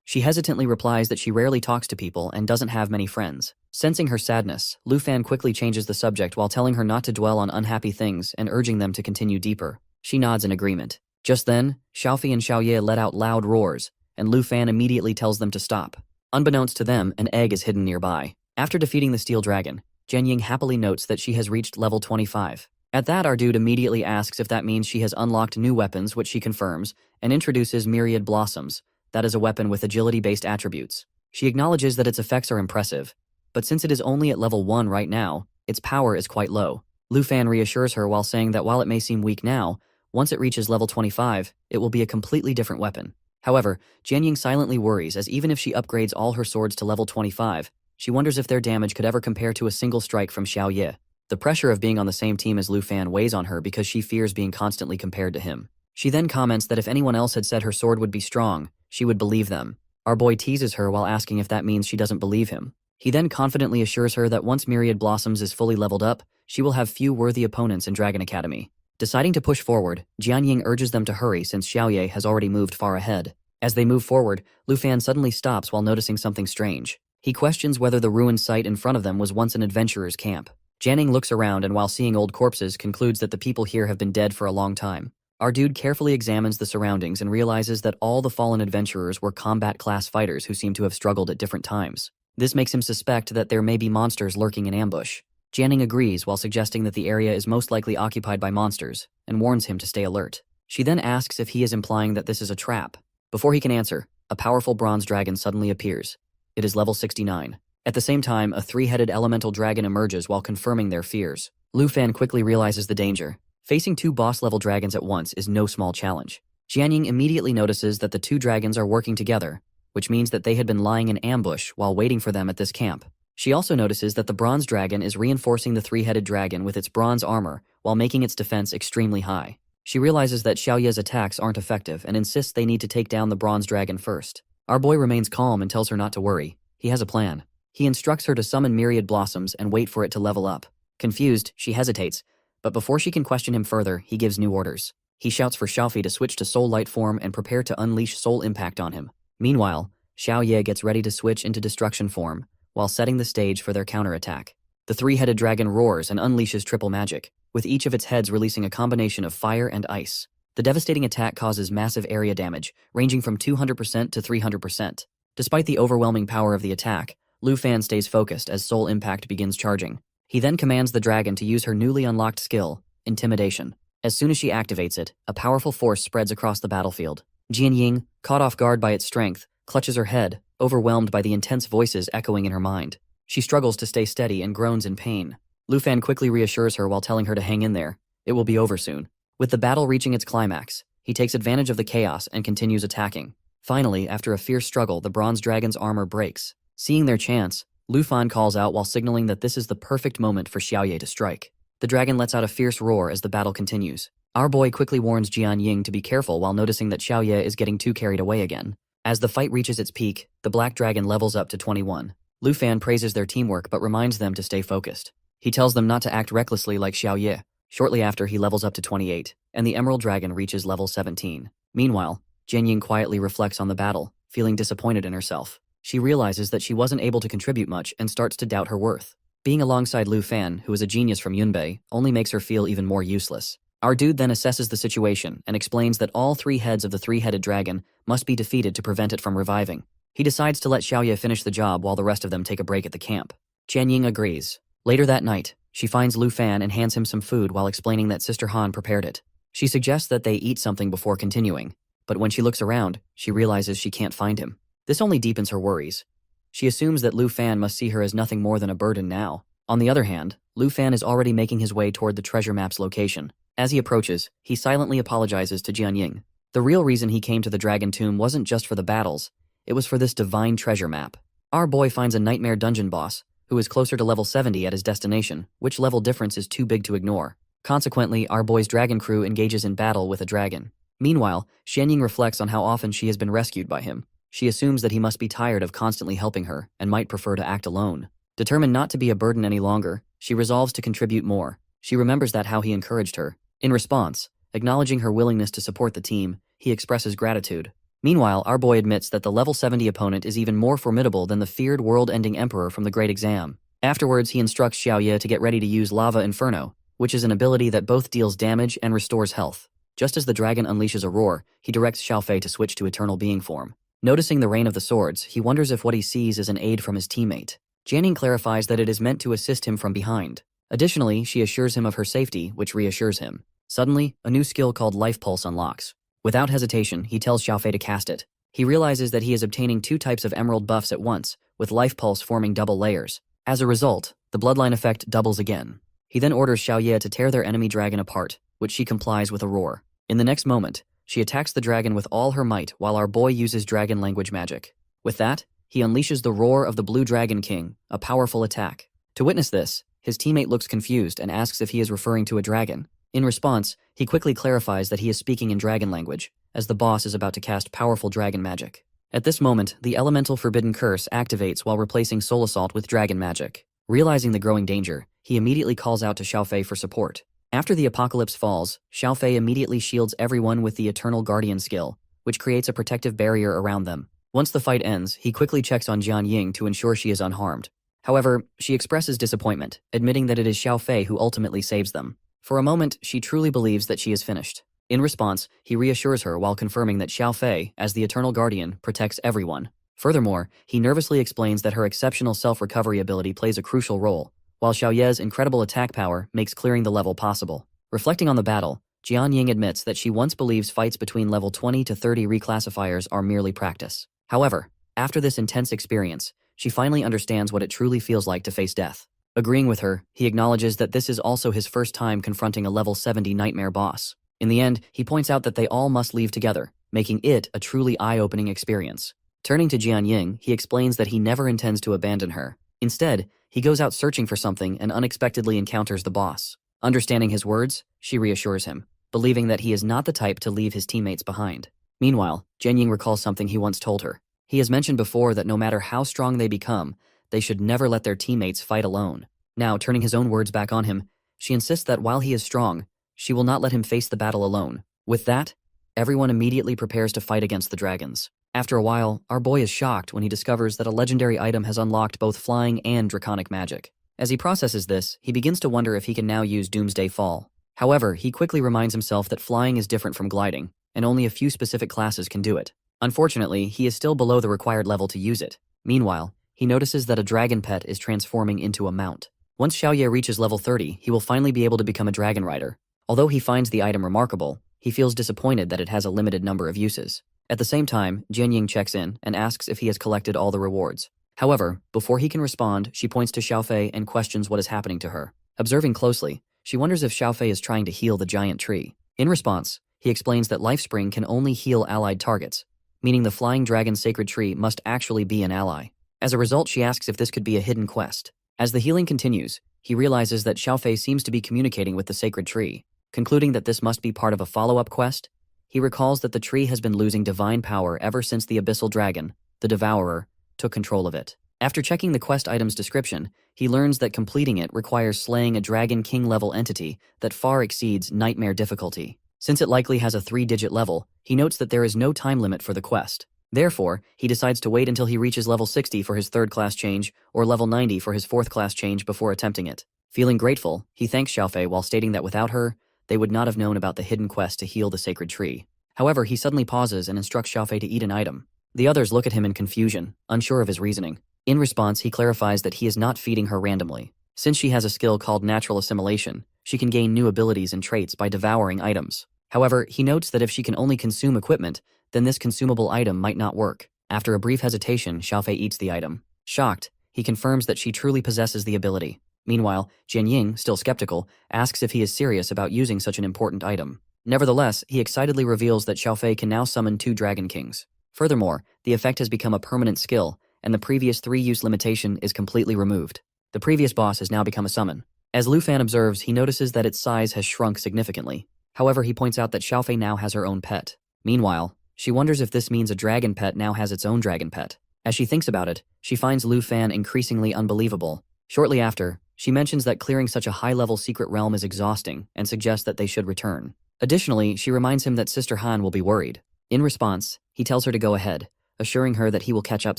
She hesitantly replies that she rarely talks to people and doesn't have many friends. Sensing her sadness, Lu Fan quickly changes the subject while telling her not to dwell on unhappy things and urging them to continue deeper. She nods in agreement. Just then, Xiaofei and Xiao Ye let out loud roars, and Lu Fan immediately tells them to stop. Unbeknownst to them, an egg is hidden nearby. After defeating the steel dragon, Jian Ying happily notes that she has reached level 25. At that, our dude immediately asks if that means she has unlocked new weapons, which she confirms, and introduces Myriad Blossoms. That is a weapon with agility-based attributes. She acknowledges that its effects are impressive, but since it is only at level 1 right now, its power is quite low. Lu Fan reassures her while saying that while it may seem weak now, once it reaches level 25, it will be a completely different weapon. However, Jian Ying silently worries, as even if she upgrades all her swords to level 25, she wonders if their damage could ever compare to a single strike from Xiao Ye. The pressure of being on the same team as Lu Fan weighs on her because she fears being constantly compared to him. She then comments that if anyone else had said her sword would be strong, she would believe them. Our boy teases her while asking if that means she doesn't believe him. He then confidently assures her that once Myriad Blossoms is fully leveled up, she will have few worthy opponents in Dragon Academy. Deciding to push forward, Jian Ying urges them to hurry since Xiao Ye has already moved far ahead. As they move forward, Lu Fan suddenly stops while noticing something strange. He questions whether the ruined site in front of them was once an adventurer's camp. Jian Ying looks around and while seeing old corpses concludes that the people here have been dead for a long time. Our dude carefully examines the surroundings and realizes that all the fallen adventurers were combat-class fighters who seem to have struggled at different times. This makes him suspect that there may be monsters lurking in ambush. Jian Ying agrees while suggesting that the area is most likely occupied by monsters, and warns him to stay alert. She then asks if he is implying that this is a trap. Before he can answer, a powerful bronze dragon suddenly appears. It is level 69. At the same time, a three-headed elemental dragon emerges while confirming their fears. Lu Fan quickly realizes the danger. Facing two boss-level dragons at once is no small challenge. Jian Ying immediately notices that the two dragons are working together, which means that they had been lying in ambush while waiting for them at this camp. She also notices that the bronze dragon is reinforcing the three-headed dragon with its bronze armor while making its defense extremely high. She realizes that Xiao Ye's attacks aren't effective and insists they need to take down the bronze dragon first. Our boy remains calm and tells her not to worry. He has a plan. He instructs her to summon Myriad Blossoms and wait for it to level up. Confused, she hesitates, but before she can question him further, he gives new orders. He shouts for Xiaofei to switch to Soul Light form and prepare to unleash Soul Impact on him. Meanwhile, Xiao Ye gets ready to switch into Destruction form, while setting the stage for their counterattack. The three-headed dragon roars and unleashes triple magic, with each of its heads releasing a combination of fire and ice. The devastating attack causes massive area damage, ranging from 200% to 300%. Despite the overwhelming power of the attack, Lu Fan stays focused as Soul Impact begins charging. He then commands the dragon to use her newly unlocked skill, Intimidation. As soon as she activates it, a powerful force spreads across the battlefield. Jian Ying, caught off guard by its strength, clutches her head, overwhelmed by the intense voices echoing in her mind. She struggles to stay steady and groans in pain. Lu Fan quickly reassures her while telling her to hang in there. It will be over soon. With the battle reaching its climax, he takes advantage of the chaos and continues attacking. Finally, after a fierce struggle, the bronze dragon's armor breaks. Seeing their chance, Lu Fan calls out while signaling that this is the perfect moment for Xiao Ye to strike. The dragon lets out a fierce roar as the battle continues. Our boy quickly warns Jian Ying to be careful while noticing that Xiao Ye is getting too carried away again. As the fight reaches its peak, the black dragon levels up to 21. Lu Fan praises their teamwork but reminds them to stay focused. He tells them not to act recklessly like Xiao Ye. Shortly after, he levels up to 28, and the emerald dragon reaches level 17. Meanwhile, Jian Ying quietly reflects on the battle, feeling disappointed in herself. She realizes that she wasn't able to contribute much and starts to doubt her worth. Being alongside Lu Fan, who is a genius from Yunbei, only makes her feel even more useless. Our dude then assesses the situation and explains that all 3 heads of the 3-headed dragon must be defeated to prevent it from reviving. He decides to let Xiaoye finish the job while the rest of them take a break at the camp. Jianying agrees. Later that night, she finds Lu Fan and hands him some food while explaining that Sister Han prepared it. She suggests that they eat something before continuing, but when she looks around, she realizes she can't find him. This only deepens her worries. She assumes that Lu Fan must see her as nothing more than a burden now. On the other hand, Lu Fan is already making his way toward the treasure map's location. As he approaches, he silently apologizes to Jianying. The real reason he came to the Dragon Tomb wasn't just for the battles, it was for this divine treasure map. Our boy finds a nightmare dungeon boss, who is closer to level 70 at his destination, which level difference is too big to ignore. Consequently, our boy's dragon crew engages in battle with a dragon. Meanwhile, Xianying reflects on how often she has been rescued by him. She assumes that he must be tired of constantly helping her and might prefer to act alone. Determined not to be a burden any longer, she resolves to contribute more. She remembers that how he encouraged her. In response, acknowledging her willingness to support the team, he expresses gratitude. Meanwhile, our boy admits that the level 70 opponent is even more formidable than the feared world-ending emperor from the Great Exam. Afterwards, he instructs Xiaoye to get ready to use Lava Inferno, which is an ability that both deals damage and restores health. Just as the dragon unleashes a roar, he directs Xiaofei to switch to Eternal Being form. Noticing the rain of the swords, he wonders if what he sees is an aid from his teammate. Jianying clarifies that it is meant to assist him from behind. Additionally, she assures him of her safety, which reassures him. Suddenly, a new skill called Life Pulse unlocks. Without hesitation, he tells Xiaofei to cast it. He realizes that he is obtaining 2 types of emerald buffs at once, with Life Pulse forming double layers. As a result, the bloodline effect doubles again. He then orders Xiaoye to tear their enemy dragon apart, which she complies with a roar. In the next moment, she attacks the dragon with all her might while our boy uses dragon language magic. With that, he unleashes the roar of the Blue Dragon King, a powerful attack. To witness this, his teammate looks confused and asks if he is referring to a dragon. In response, he quickly clarifies that he is speaking in dragon language, as the boss is about to cast powerful dragon magic. At this moment, the elemental forbidden curse activates while replacing Soul Assault with dragon magic. Realizing the growing danger, he immediately calls out to Xiaofei for support. After the apocalypse falls, Xiaofei immediately shields everyone with the Eternal Guardian skill, which creates a protective barrier around them. Once the fight ends, he quickly checks on Jianying to ensure she is unharmed. However, she expresses disappointment, admitting that it is Xiaofei who ultimately saves them. For a moment, she truly believes that she is finished. In response, he reassures her while confirming that Xiaofei, as the Eternal Guardian, protects everyone. Furthermore, he nervously explains that her exceptional self-recovery ability plays a crucial role, while Xiaoye's incredible attack power makes clearing the level possible. Reflecting on the battle, Jianying admits that she once believes fights between level 20 to 30 reclassifiers are merely practice. However, after this intense experience, she finally understands what it truly feels like to face death. Agreeing with her, he acknowledges that this is also his first time confronting a level 70 nightmare boss. In the end, he points out that they all must leave together, making it a truly eye-opening experience. Turning to Jianying, he explains that he never intends to abandon her. Instead, he goes out searching for something and unexpectedly encounters the boss. Understanding his words, she reassures him, believing that he is not the type to leave his teammates behind. Meanwhile, Jianying recalls something he once told her. He has mentioned before that no matter how strong they become, they should never let their teammates fight alone. Now, turning his own words back on him, she insists that while he is strong, she will not let him face the battle alone. With that, everyone immediately prepares to fight against the dragons. After a while, our boy is shocked when he discovers that a legendary item has unlocked both flying and draconic magic. As he processes this, he begins to wonder if he can now use Doomsday Fall. However, he quickly reminds himself that flying is different from gliding, and only a few specific classes can do it. Unfortunately, he is still below the required level to use it. Meanwhile, he notices that a dragon pet is transforming into a mount. Once Xiaoye reaches level 30, he will finally be able to become a dragon rider. Although he finds the item remarkable, he feels disappointed that it has a limited number of uses. At the same time, Jianying checks in and asks if he has collected all the rewards. However, before he can respond, she points to Xiaofei and questions what is happening to her. Observing closely, she wonders if Xiaofei is trying to heal the giant tree. In response, he explains that Lifespring can only heal allied targets, meaning the flying dragon sacred tree must actually be an ally. As a result, she asks if this could be a hidden quest. As the healing continues, he realizes that Xiaofei seems to be communicating with the sacred tree. Concluding that this must be part of a follow-up quest, he recalls that the tree has been losing divine power ever since the abyssal dragon, the Devourer, took control of it. After checking the quest item's description, he learns that completing it requires slaying a Dragon King-level entity that far exceeds nightmare difficulty. Since it likely has a 3-digit level, he notes that there is no time limit for the quest. Therefore, he decides to wait until he reaches level 60 for his third class change or level 90 for his fourth class change before attempting it. Feeling grateful, he thanks Xiaofei while stating that without her, they would not have known about the hidden quest to heal the sacred tree. However, he suddenly pauses and instructs Xiaofei to eat an item. The others look at him in confusion, unsure of his reasoning. In response, he clarifies that he is not feeding her randomly. Since she has a skill called natural assimilation, she can gain new abilities and traits by devouring items. However, he notes that if she can only consume equipment, then this consumable item might not work. After a brief hesitation, Xiaofei eats the item. Shocked, he confirms that she truly possesses the ability. Meanwhile, Jian Ying, still skeptical, asks if he is serious about using such an important item. Nevertheless, he excitedly reveals that Xiaofei can now summon 2 Dragon Kings. Furthermore, the effect has become a permanent skill, and the previous 3-use limitation is completely removed. The previous boss has now become a summon. As Lu Fan observes, he notices that its size has shrunk significantly. However, he points out that Xiaofei now has her own pet. Meanwhile, she wonders if this means a dragon pet now has its own dragon pet. As she thinks about it, she finds Lu Fan increasingly unbelievable. Shortly after, she mentions that clearing such a high-level secret realm is exhausting and suggests that they should return. Additionally, she reminds him that Sister Han will be worried. In response, he tells her to go ahead, assuring her that he will catch up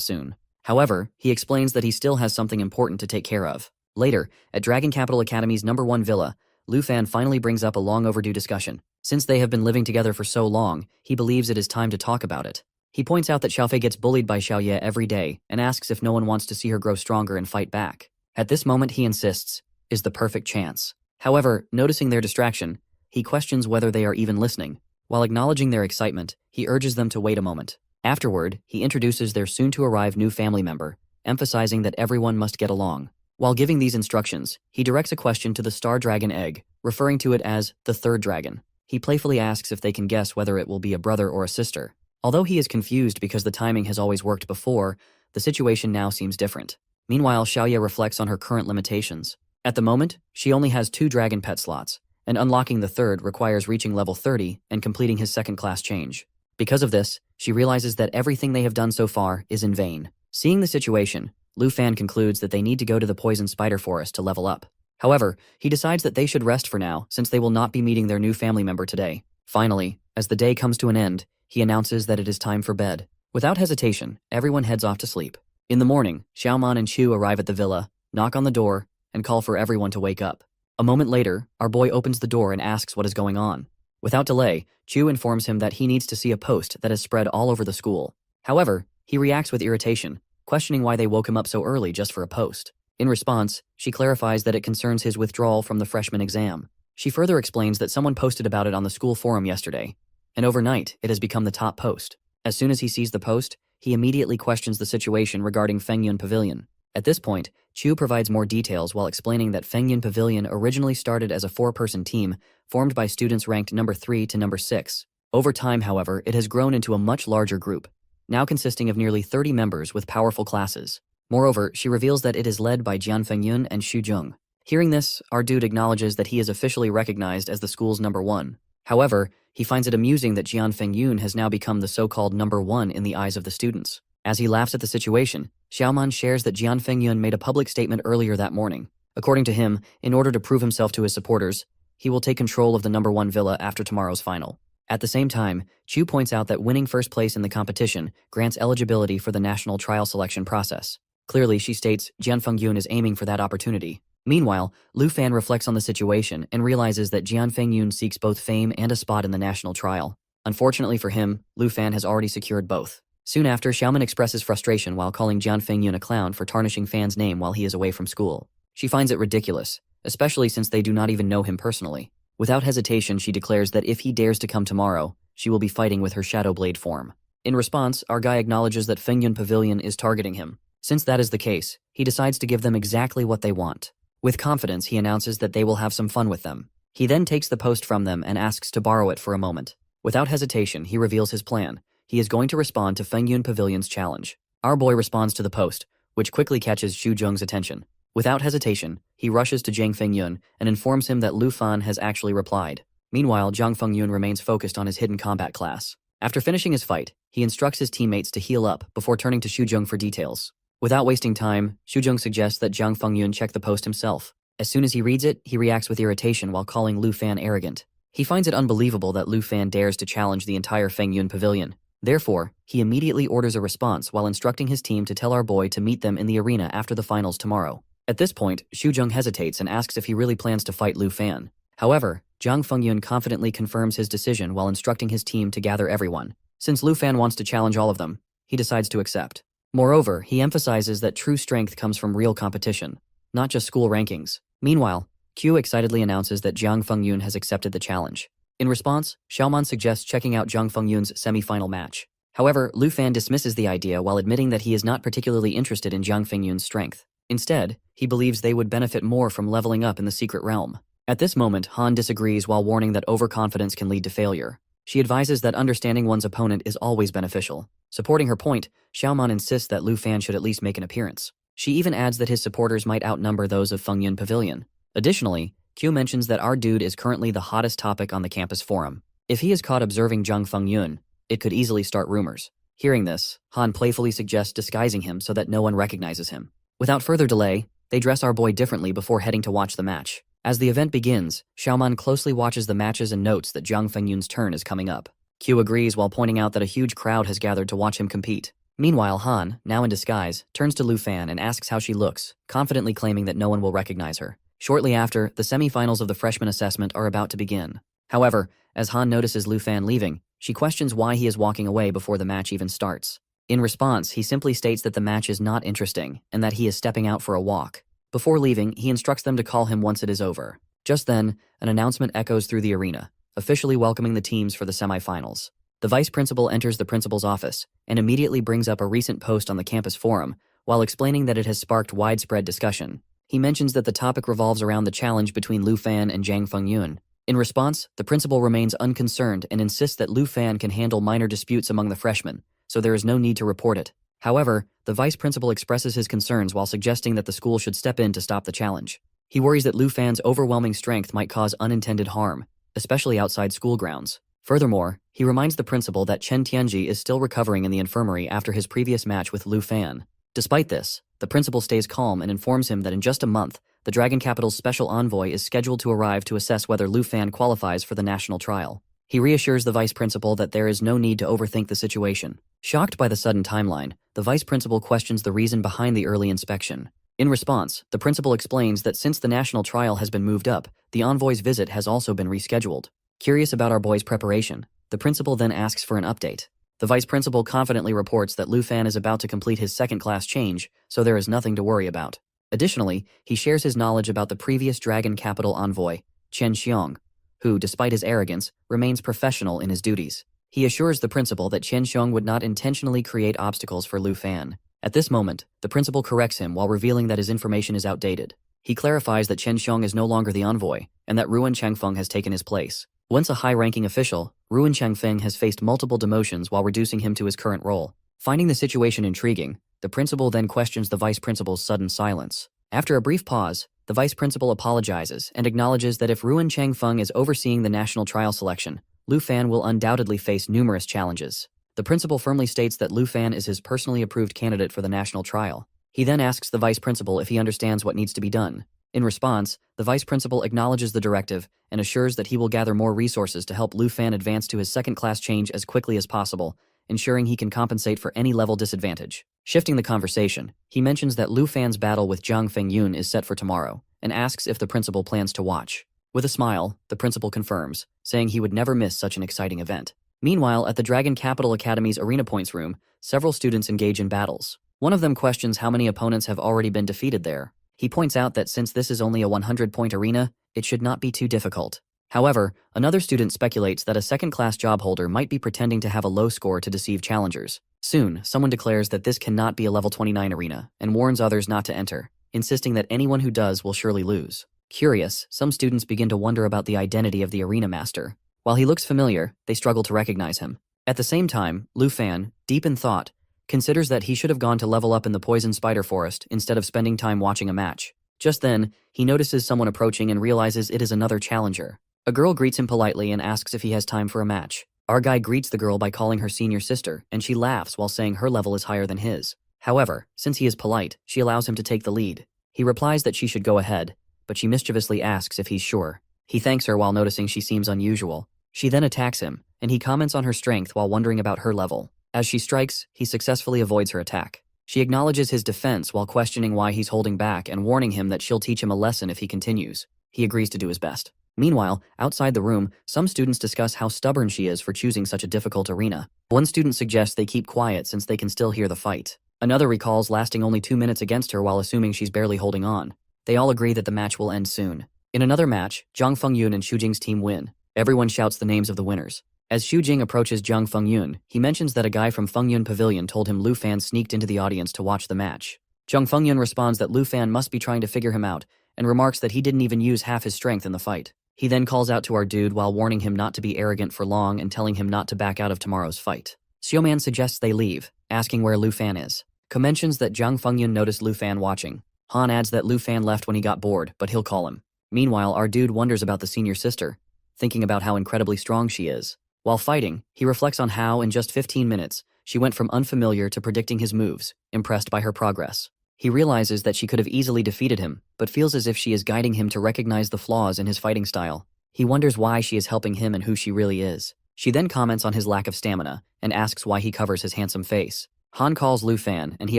soon. However, he explains that he still has something important to take care of. Later, at Dragon Capital Academy's #1 villa, Lu Fan finally brings up a long overdue discussion. Since they have been living together for so long, he believes it is time to talk about it. He points out that Xiaofei gets bullied by Xiaoye every day and asks if no one wants to see her grow stronger and fight back. At this moment, he insists, is the perfect chance. However, noticing their distraction, he questions whether they are even listening. While acknowledging their excitement, he urges them to wait a moment. Afterward, he introduces their soon-to-arrive new family member, emphasizing that everyone must get along. While giving these instructions, he directs a question to the star dragon egg, referring to it as the third dragon. He playfully asks if they can guess whether it will be a brother or a sister. Although he is confused because the timing has always worked before, the situation now seems different. Meanwhile, Xiaoye reflects on her current limitations. At the moment, she only has 2 dragon pet slots, and unlocking the third requires reaching level 30 and completing his second-class change. Because of this, she realizes that everything they have done so far is in vain. Seeing the situation, Lu Fan concludes that they need to go to the poison spider forest to level up. However, he decides that they should rest for now since they will not be meeting their new family member today. Finally, as the day comes to an end, he announces that it is time for bed. Without hesitation, everyone heads off to sleep. In the morning, Xiaoman and Chu arrive at the villa, knock on the door, and call for everyone to wake up. A moment later, our boy opens the door and asks what is going on. Without delay, Chu informs him that he needs to see a post that has spread all over the school. However, he reacts with irritation, questioning why they woke him up so early just for a post. In response, she clarifies that it concerns his withdrawal from the freshman exam. She further explains that someone posted about it on the school forum yesterday, and overnight, it has become the top post. As soon as he sees the post, he immediately questions the situation regarding Fengyun Pavilion. At this point, Chu provides more details while explaining that Fengyun Pavilion originally started as a 4-person team formed by students ranked number 3 to number 6. Over time, however, it has grown into a much larger group, now consisting of nearly 30 members with powerful classes. Moreover, she reveals that it is led by Jian Fengyun and Xu Jung. Hearing this, our dude acknowledges that he is officially recognized as the school's number 1. However, he finds it amusing that Jian Fengyun has now become the so-called number 1 in the eyes of the students. As he laughs at the situation, Xiaoman shares that Jian Fengyun made a public statement earlier that morning. According to him, in order to prove himself to his supporters, he will take control of the number 1 villa after tomorrow's final. At the same time, Chu points out that winning first place in the competition grants eligibility for the national trial selection process. Clearly, she states Jian Fengyun is aiming for that opportunity. Meanwhile, Lu Fan reflects on the situation and realizes that Jian Fengyun seeks both fame and a spot in the national trial. Unfortunately for him, Lu Fan has already secured both. Soon after, Xiaoman expresses frustration while calling Jian Fengyun a clown for tarnishing Fan's name while he is away from school. She finds it ridiculous, especially since they do not even know him personally. Without hesitation, she declares that if he dares to come tomorrow, she will be fighting with her Shadow Blade form. In response, our guy acknowledges that Fengyun Pavilion is targeting him. Since that is the case, he decides to give them exactly what they want. With confidence, he announces that they will have some fun with them. He then takes the post from them and asks to borrow it for a moment. Without hesitation, he reveals his plan. He is going to respond to Fengyun Pavilion's challenge. Our boy responds to the post, which quickly catches Xu Zheng's attention. Without hesitation, he rushes to Jiang Fengyun and informs him that Lu Fan has actually replied. Meanwhile, Jiang Fengyun remains focused on his hidden combat class. After finishing his fight, he instructs his teammates to heal up before turning to Xu Zheng for details. Without wasting time, Xu Zheng suggests that Jiang Fengyun check the post himself. As soon as he reads it, he reacts with irritation while calling Lu Fan arrogant. He finds it unbelievable that Lu Fan dares to challenge the entire Fengyun Pavilion. Therefore, he immediately orders a response while instructing his team to tell our boy to meet them in the arena after the finals tomorrow. At this point, Xu Zheng hesitates and asks if he really plans to fight Lu Fan. However, Zhang Fengyun confidently confirms his decision while instructing his team to gather everyone. Since Lu Fan wants to challenge all of them, he decides to accept. Moreover, he emphasizes that true strength comes from real competition, not just school rankings. Meanwhile, Q excitedly announces that Jiang Fengyun has accepted the challenge. In response, Xiaoman suggests checking out Jiang Fengyun's semi-final match. However, Lu Fan dismisses the idea while admitting that he is not particularly interested in Jiang Fengyun's strength. Instead, he believes they would benefit more from leveling up in the secret realm. At this moment, Han disagrees while warning that overconfidence can lead to failure. She advises that understanding one's opponent is always beneficial. Supporting her point, Xiaoman insists that Lu Fan should at least make an appearance. She even adds that his supporters might outnumber those of Fengyun Pavilion. Additionally, Q mentions that our dude is currently the hottest topic on the campus forum. If he is caught observing Jiang Fengyun, it could easily start rumors. Hearing this, Han playfully suggests disguising him so that no one recognizes him. Without further delay, they dress our boy differently before heading to watch the match. As the event begins, Xiaoman closely watches the matches and notes that Jiang Fengyun's turn is coming up. Q agrees while pointing out that a huge crowd has gathered to watch him compete. Meanwhile, Han, now in disguise, turns to Lu Fan and asks how she looks, confidently claiming that no one will recognize her. Shortly after, the semi-finals of the freshman assessment are about to begin. However, as Han notices Lu Fan leaving, she questions why he is walking away before the match even starts. In response, he simply states that the match is not interesting and that he is stepping out for a walk. Before leaving, he instructs them to call him once it is over. Just then, an announcement echoes through the arena, officially welcoming the teams for the semi-finals. The vice principal enters the principal's office and immediately brings up a recent post on the campus forum while explaining that it has sparked widespread discussion. He mentions that the topic revolves around the challenge between Lu Fan and Jiang Fengyun. In response, the principal remains unconcerned and insists that Lu Fan can handle minor disputes among the freshmen, so there is no need to report it. However, the vice principal expresses his concerns while suggesting that the school should step in to stop the challenge. He worries that Lu Fan's overwhelming strength might cause unintended harm, especially outside school grounds. Furthermore, he reminds the principal that Chen Tianji is still recovering in the infirmary after his previous match with Lu Fan. Despite this, the principal stays calm and informs him that in just a month, the Dragon Capital's special envoy is scheduled to arrive to assess whether Lu Fan qualifies for the national trial. He reassures the vice principal that there is no need to overthink the situation. Shocked by the sudden timeline, the vice principal questions the reason behind the early inspection. In response, the principal explains that since the national trial has been moved up, the envoy's visit has also been rescheduled. Curious about our boy's preparation, the principal then asks for an update. The vice principal confidently reports that Lu Fan is about to complete his second-class change, so there is nothing to worry about. Additionally, he shares his knowledge about the previous Dragon Capital envoy, Chen Xiong, who, despite his arrogance, remains professional in his duties. He assures the principal that Chen Xiong would not intentionally create obstacles for Lu Fan. At this moment, the principal corrects him while revealing that his information is outdated. He clarifies that Chen Xiong is no longer the envoy, and that Ruan Changfeng has taken his place. Once a high-ranking official, Ruan Changfeng has faced multiple demotions while reducing him to his current role. Finding the situation intriguing, the principal then questions the vice principal's sudden silence. After a brief pause, the vice principal apologizes and acknowledges that if Ruan Changfeng is overseeing the national trial selection, Lu Fan will undoubtedly face numerous challenges. The principal firmly states that Lu Fan is his personally approved candidate for the national trial. He then asks the vice principal if he understands what needs to be done. In response, the vice principal acknowledges the directive and assures that he will gather more resources to help Lu Fan advance to his second-class change as quickly as possible, ensuring he can compensate for any level disadvantage. Shifting the conversation, he mentions that Lu Fan's battle with Jiang Fengyun is set for tomorrow, and asks if the principal plans to watch. With a smile, the principal confirms, saying he would never miss such an exciting event. Meanwhile, at the Dragon Capital Academy's Arena Points room, several students engage in battles. One of them questions how many opponents have already been defeated there. He points out that since this is only a 100-point arena, it should not be too difficult. However, another student speculates that a second-class job holder might be pretending to have a low score to deceive challengers. Soon, someone declares that this cannot be a level 29 arena and warns others not to enter, insisting that anyone who does will surely lose. Curious, some students begin to wonder about the identity of the arena master. While he looks familiar, they struggle to recognize him. At the same time, Lu Fan, deep in thought, considers that he should have gone to level up in the poison spider forest instead of spending time watching a match. Just then, he notices someone approaching and realizes it is another challenger. A girl greets him politely and asks if he has time for a match. Our guy greets the girl by calling her senior sister, and she laughs while saying her level is higher than his. However, since he is polite, she allows him to take the lead. He replies that she should go ahead, but she mischievously asks if he's sure. He thanks her while noticing she seems unusual. She then attacks him, and he comments on her strength while wondering about her level. As she strikes, he successfully avoids her attack. She acknowledges his defense while questioning why he's holding back and warning him that she'll teach him a lesson if he continues. He agrees to do his best. Meanwhile, outside the room, some students discuss how stubborn she is for choosing such a difficult arena. One student suggests they keep quiet since they can still hear the fight. Another recalls lasting only 2 minutes against her while assuming she's barely holding on. They all agree that the match will end soon. In another match, Zhang Fengyun and Xu Jing's team win. Everyone shouts the names of the winners. As Xu Jing approaches Zhang Fengyun, he mentions that a guy from Fengyun Pavilion told him Lu Fan sneaked into the audience to watch the match. Zhang Fengyun responds that Lu Fan must be trying to figure him out and remarks that he didn't even use half his strength in the fight. He then calls out to our dude while warning him not to be arrogant for long and telling him not to back out of tomorrow's fight. Xiaoman suggests they leave, asking where Lu Fan is. Ko mentions that Zhang Fengyun noticed Lu Fan watching. Han adds that Lu Fan left when he got bored, but he'll call him. Meanwhile, our dude wonders about the senior sister, thinking about how incredibly strong she is. While fighting, he reflects on how, in just 15 minutes, she went from unfamiliar to predicting his moves, impressed by her progress. He realizes that she could have easily defeated him, but feels as if she is guiding him to recognize the flaws in his fighting style. He wonders why she is helping him and who she really is. She then comments on his lack of stamina, and asks why he covers his handsome face. Han calls Lu Fan, and he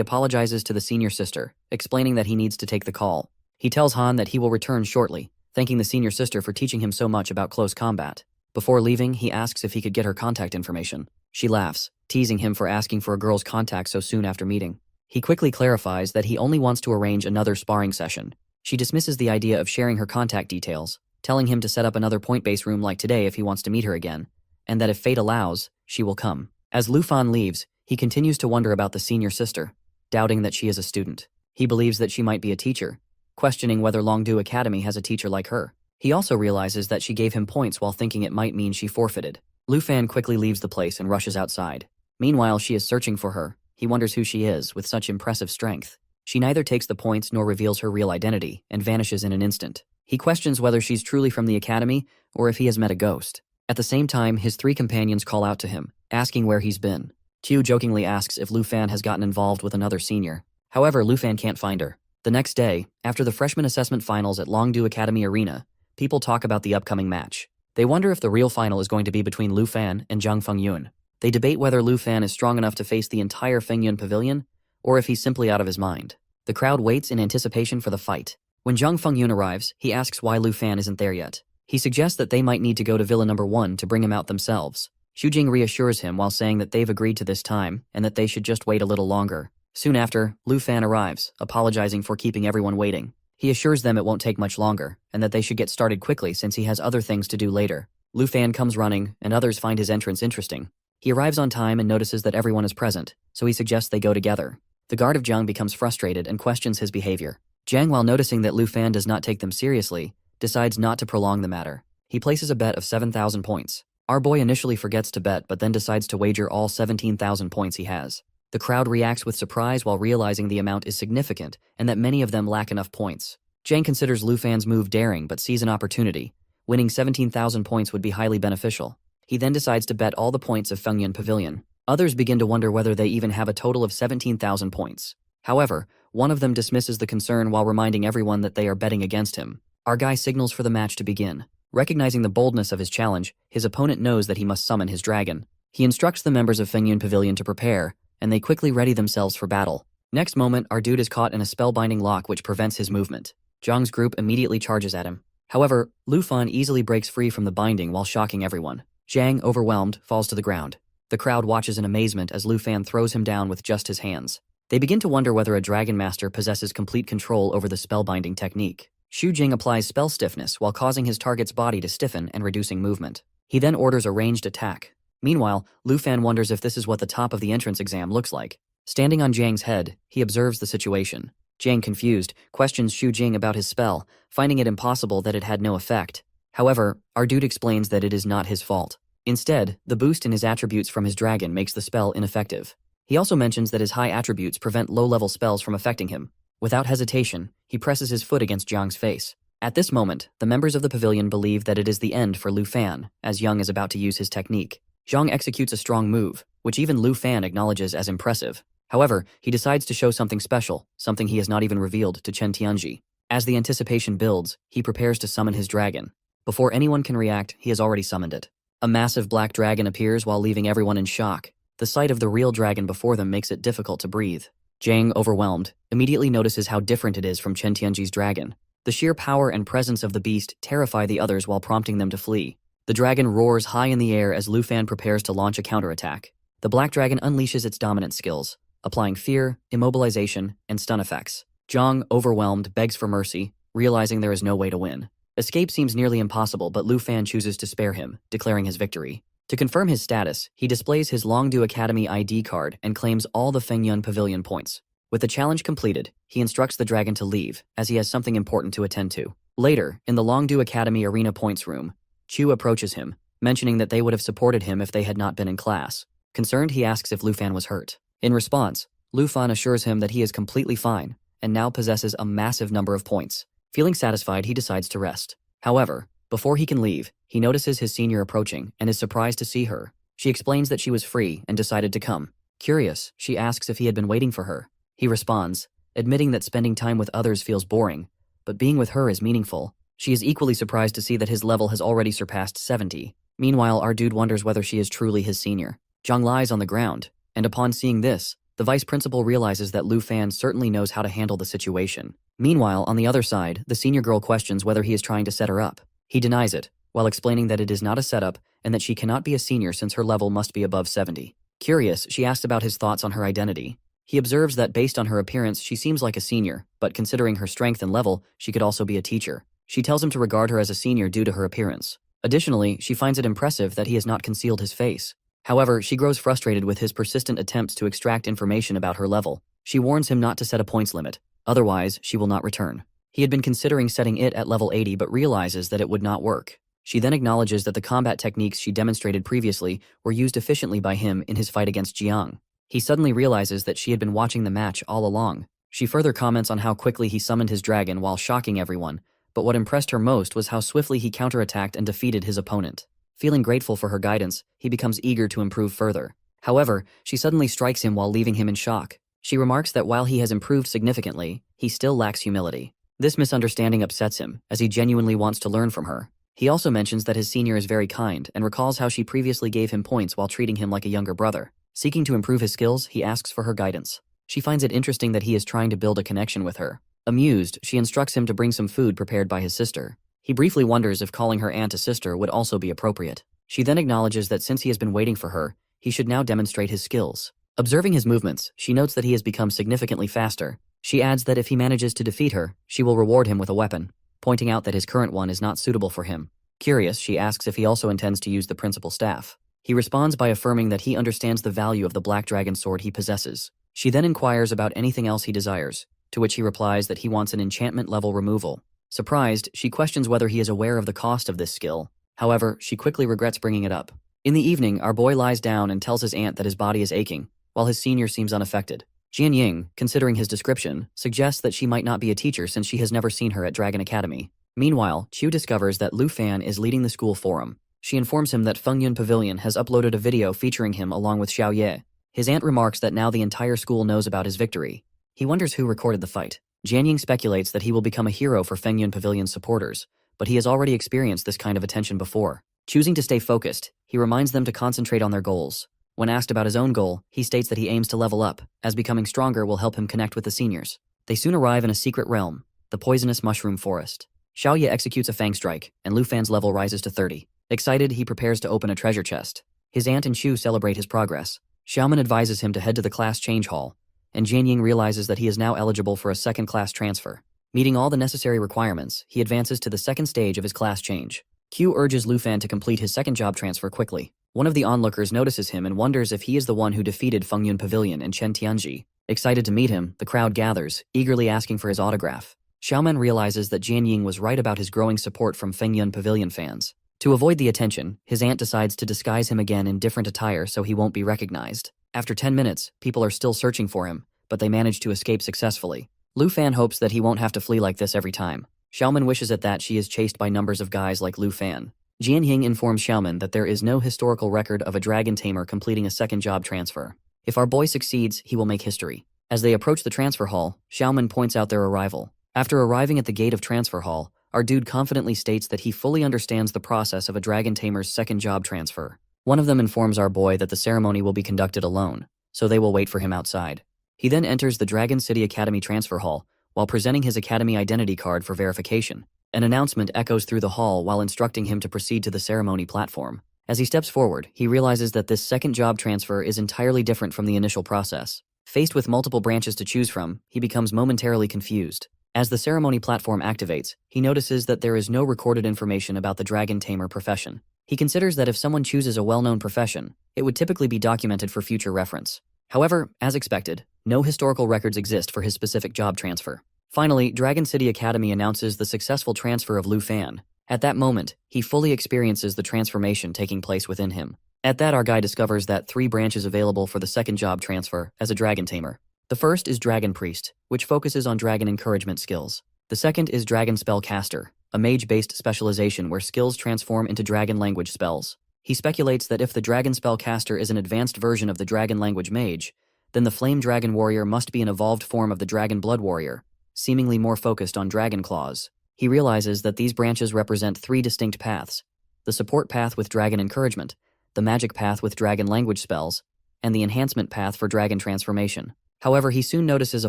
apologizes to the senior sister, explaining that he needs to take the call. He tells Han that he will return shortly, thanking the senior sister for teaching him so much about close combat. Before leaving, he asks if he could get her contact information. She laughs, teasing him for asking for a girl's contact so soon after meeting. He quickly clarifies that he only wants to arrange another sparring session. She dismisses the idea of sharing her contact details, telling him to set up another point-based room like today if he wants to meet her again, and that if fate allows, she will come. As Lu Fan leaves, he continues to wonder about the senior sister, doubting that she is a student. He believes that she might be a teacher, questioning whether Longdu Academy has a teacher like her. He also realizes that she gave him points while thinking it might mean she forfeited. Lu Fan quickly leaves the place and rushes outside. Meanwhile, she is searching for her. He wonders who she is, with such impressive strength. She neither takes the points nor reveals her real identity, and vanishes in an instant. He questions whether she's truly from the academy, or if he has met a ghost. At the same time, his 3 companions call out to him, asking where he's been. Q jokingly asks if Lu Fan has gotten involved with another senior. However, Lu Fan can't find her. The next day, after the freshman assessment finals at Longdu Academy Arena, people talk about the upcoming match. They wonder if the real final is going to be between Lu Fan and Zhang Fengyun. They debate whether Lu Fan is strong enough to face the entire Fengyun Pavilion, or if he's simply out of his mind. The crowd waits in anticipation for the fight. When Zhang Fengyun arrives, he asks why Lu Fan isn't there yet. He suggests that they might need to go to Villa Number 1 to bring him out themselves. Xu Jing reassures him while saying that they've agreed to this time and that they should just wait a little longer. Soon after, Lu Fan arrives, apologizing for keeping everyone waiting. He assures them it won't take much longer, and that they should get started quickly since he has other things to do later. Lu Fan comes running, and others find his entrance interesting. He arrives on time and notices that everyone is present, so he suggests they go together. The guard of Zhang becomes frustrated and questions his behavior. Zhang, while noticing that Lu Fan does not take them seriously, decides not to prolong the matter. He places a bet of 7,000 points. Our boy initially forgets to bet but then decides to wager all 17,000 points he has. The crowd reacts with surprise while realizing the amount is significant and that many of them lack enough points. Zhang considers Lu Fan's move daring but sees an opportunity. Winning 17,000 points would be highly beneficial. He then decides to bet all the points of Fengyun Pavilion. Others begin to wonder whether they even have a total of 17,000 points. However, one of them dismisses the concern while reminding everyone that they are betting against him. Our guy signals for the match to begin. Recognizing the boldness of his challenge, his opponent knows that he must summon his dragon. He instructs the members of Fengyun Pavilion to prepare, and they quickly ready themselves for battle. Next moment, our dude is caught in a spellbinding lock which prevents his movement. Zhang's group immediately charges at him. However, Lu Fan easily breaks free from the binding while shocking everyone. Zhang, overwhelmed, falls to the ground. The crowd watches in amazement as Lu Fan throws him down with just his hands. They begin to wonder whether a Dragon Master possesses complete control over the spellbinding technique. Xu Jing applies spell stiffness while causing his target's body to stiffen and reducing movement. He then orders a ranged attack. Meanwhile, Lu Fan wonders if this is what the top of the entrance exam looks like. Standing on Zhang's head, he observes the situation. Zhang, confused, questions Xu Jing about his spell, finding it impossible that it had no effect. However, our dude explains that it is not his fault. Instead, the boost in his attributes from his dragon makes the spell ineffective. He also mentions that his high attributes prevent low-level spells from affecting him. Without hesitation, he presses his foot against Zhang's face. At this moment, the members of the pavilion believe that it is the end for Lu Fan, as Young is about to use his technique. Zhang executes a strong move, which even Lu Fan acknowledges as impressive. However, he decides to show something special, something he has not even revealed to Chen Tianji. As the anticipation builds, he prepares to summon his dragon. Before anyone can react, he has already summoned it. A massive black dragon appears while leaving everyone in shock. The sight of the real dragon before them makes it difficult to breathe. Jiang, overwhelmed, immediately notices how different it is from Chen Tianji's dragon. The sheer power and presence of the beast terrify the others while prompting them to flee. The dragon roars high in the air as Lu Fan prepares to launch a counterattack. The black dragon unleashes its dominant skills, applying fear, immobilization, and stun effects. Jiang, overwhelmed, begs for mercy, realizing there is no way to win. Escape seems nearly impossible, but Lu Fan chooses to spare him, declaring his victory. To confirm his status, he displays his Longdu Academy ID card and claims all the Fengyun Pavilion points. With the challenge completed, he instructs the dragon to leave, as he has something important to attend to. Later, in the Longdu Academy Arena Points room, Chu approaches him, mentioning that they would have supported him if they had not been in class. Concerned, he asks if Lu Fan was hurt. In response, Lu Fan assures him that he is completely fine, and now possesses a massive number of points. Feeling satisfied, he decides to rest. However, before he can leave, he notices his senior approaching and is surprised to see her. She explains that she was free and decided to come. Curious, she asks if he had been waiting for her. He responds, admitting that spending time with others feels boring, but being with her is meaningful. She is equally surprised to see that his level has already surpassed 70. Meanwhile, our dude wonders whether she is truly his senior. Jiang lies on the ground, and upon seeing this, the vice principal realizes that Lu Fan certainly knows how to handle the situation. Meanwhile, on the other side, the senior girl questions whether he is trying to set her up. He denies it, while explaining that it is not a setup and that she cannot be a senior since her level must be above 70. Curious, she asks about his thoughts on her identity. He observes that based on her appearance, she seems like a senior, but considering her strength and level, she could also be a teacher. She tells him to regard her as a senior due to her appearance. Additionally, she finds it impressive that he has not concealed his face. However, she grows frustrated with his persistent attempts to extract information about her level. She warns him not to set a points limit, otherwise she will not return. He had been considering setting it at level 80 but realizes that it would not work. She then acknowledges that the combat techniques she demonstrated previously were used efficiently by him in his fight against Jiang. He suddenly realizes that she had been watching the match all along. She further comments on how quickly he summoned his dragon while shocking everyone, but what impressed her most was how swiftly he counterattacked and defeated his opponent. Feeling grateful for her guidance, he becomes eager to improve further. However, she suddenly strikes him while leaving him in shock. She remarks that while he has improved significantly, he still lacks humility. This misunderstanding upsets him, as he genuinely wants to learn from her. He also mentions that his senior is very kind and recalls how she previously gave him points while treating him like a younger brother. Seeking to improve his skills, he asks for her guidance. She finds it interesting that he is trying to build a connection with her. Amused, she instructs him to bring some food prepared by his sister. He briefly wonders if calling her aunt a sister would also be appropriate. She then acknowledges that since he has been waiting for her, he should now demonstrate his skills. Observing his movements, she notes that he has become significantly faster. She adds that if he manages to defeat her, she will reward him with a weapon, pointing out that his current one is not suitable for him. Curious, she asks if he also intends to use the principal staff. He responds by affirming that he understands the value of the black dragon sword he possesses. She then inquires about anything else he desires, to which he replies that he wants an enchantment level removal. Surprised, she questions whether he is aware of the cost of this skill. However, she quickly regrets bringing it up. In the evening, our boy lies down and tells his aunt that his body is aching, while his senior seems unaffected. Jian Ying, considering his description, suggests that she might not be a teacher since she has never seen her at Dragon Academy. Meanwhile, Chu discovers that Lu Fan is leading the school forum. She informs him that Fengyun Pavilion has uploaded a video featuring him along with Xiao Ye. His aunt remarks that now the entire school knows about his victory. He wonders who recorded the fight. Jian Ying speculates that he will become a hero for Fengyun Pavilion's supporters, but he has already experienced this kind of attention before. Choosing to stay focused, he reminds them to concentrate on their goals. When asked about his own goal, he states that he aims to level up, as becoming stronger will help him connect with the seniors. They soon arrive in a secret realm, the poisonous mushroom forest. Xiao Ye executes a fang strike, and Lu Fan's level rises to 30. Excited, he prepares to open a treasure chest. His aunt and Chu celebrate his progress. Xiaoman advises him to head to the class change hall, and Jian Ying realizes that he is now eligible for a second-class transfer. Meeting all the necessary requirements, he advances to the second stage of his class change. Q urges Lu Fan to complete his second job transfer quickly. One of the onlookers notices him and wonders if he is the one who defeated Fengyun Pavilion and Chen Tianji. Excited to meet him, the crowd gathers, eagerly asking for his autograph. Xiaoman realizes that Jian Ying was right about his growing support from Fengyun Pavilion fans. To avoid the attention, his aunt decides to disguise him again in different attire so he won't be recognized. After 10 minutes, people are still searching for him, but they manage to escape successfully. Lu Fan hopes that he won't have to flee like this every time. Xiaoman wishes at that she is chased by numbers of guys like Lu Fan. Jian Ying informs Xiaoman that there is no historical record of a dragon tamer completing a second job transfer. If our boy succeeds, he will make history. As they approach the transfer hall, Xiaoman points out their arrival. After arriving at the gate of transfer hall, our dude confidently states that he fully understands the process of a dragon tamer's second job transfer. One of them informs our boy that the ceremony will be conducted alone, so they will wait for him outside. He then enters the Dragon City Academy transfer hall while presenting his academy identity card for verification. An announcement echoes through the hall while instructing him to proceed to the ceremony platform. As he steps forward, he realizes that this second job transfer is entirely different from the initial process. Faced with multiple branches to choose from, he becomes momentarily confused. As the ceremony platform activates, he notices that there is no recorded information about the dragon tamer profession. He considers that if someone chooses a well-known profession, it would typically be documented for future reference. However, as expected, no historical records exist for his specific job transfer. Finally, Dragon City Academy announces the successful transfer of Lu Fan. At that moment, he fully experiences the transformation taking place within him. At that, our guy discovers that 3 branches available for the second job transfer as a dragon tamer. The first is Dragon Priest, which focuses on dragon encouragement skills. The second is Dragon Spellcaster, a mage-based specialization where skills transform into dragon language spells. He speculates that if the Dragon Spellcaster is an advanced version of the dragon language mage, then the Flame Dragon Warrior must be an evolved form of the Dragon Blood Warrior, seemingly more focused on dragon claws. He realizes that these branches represent 3 distinct paths: the support path with dragon encouragement, the magic path with dragon language spells, and the enhancement path for dragon transformation. However, he soon notices a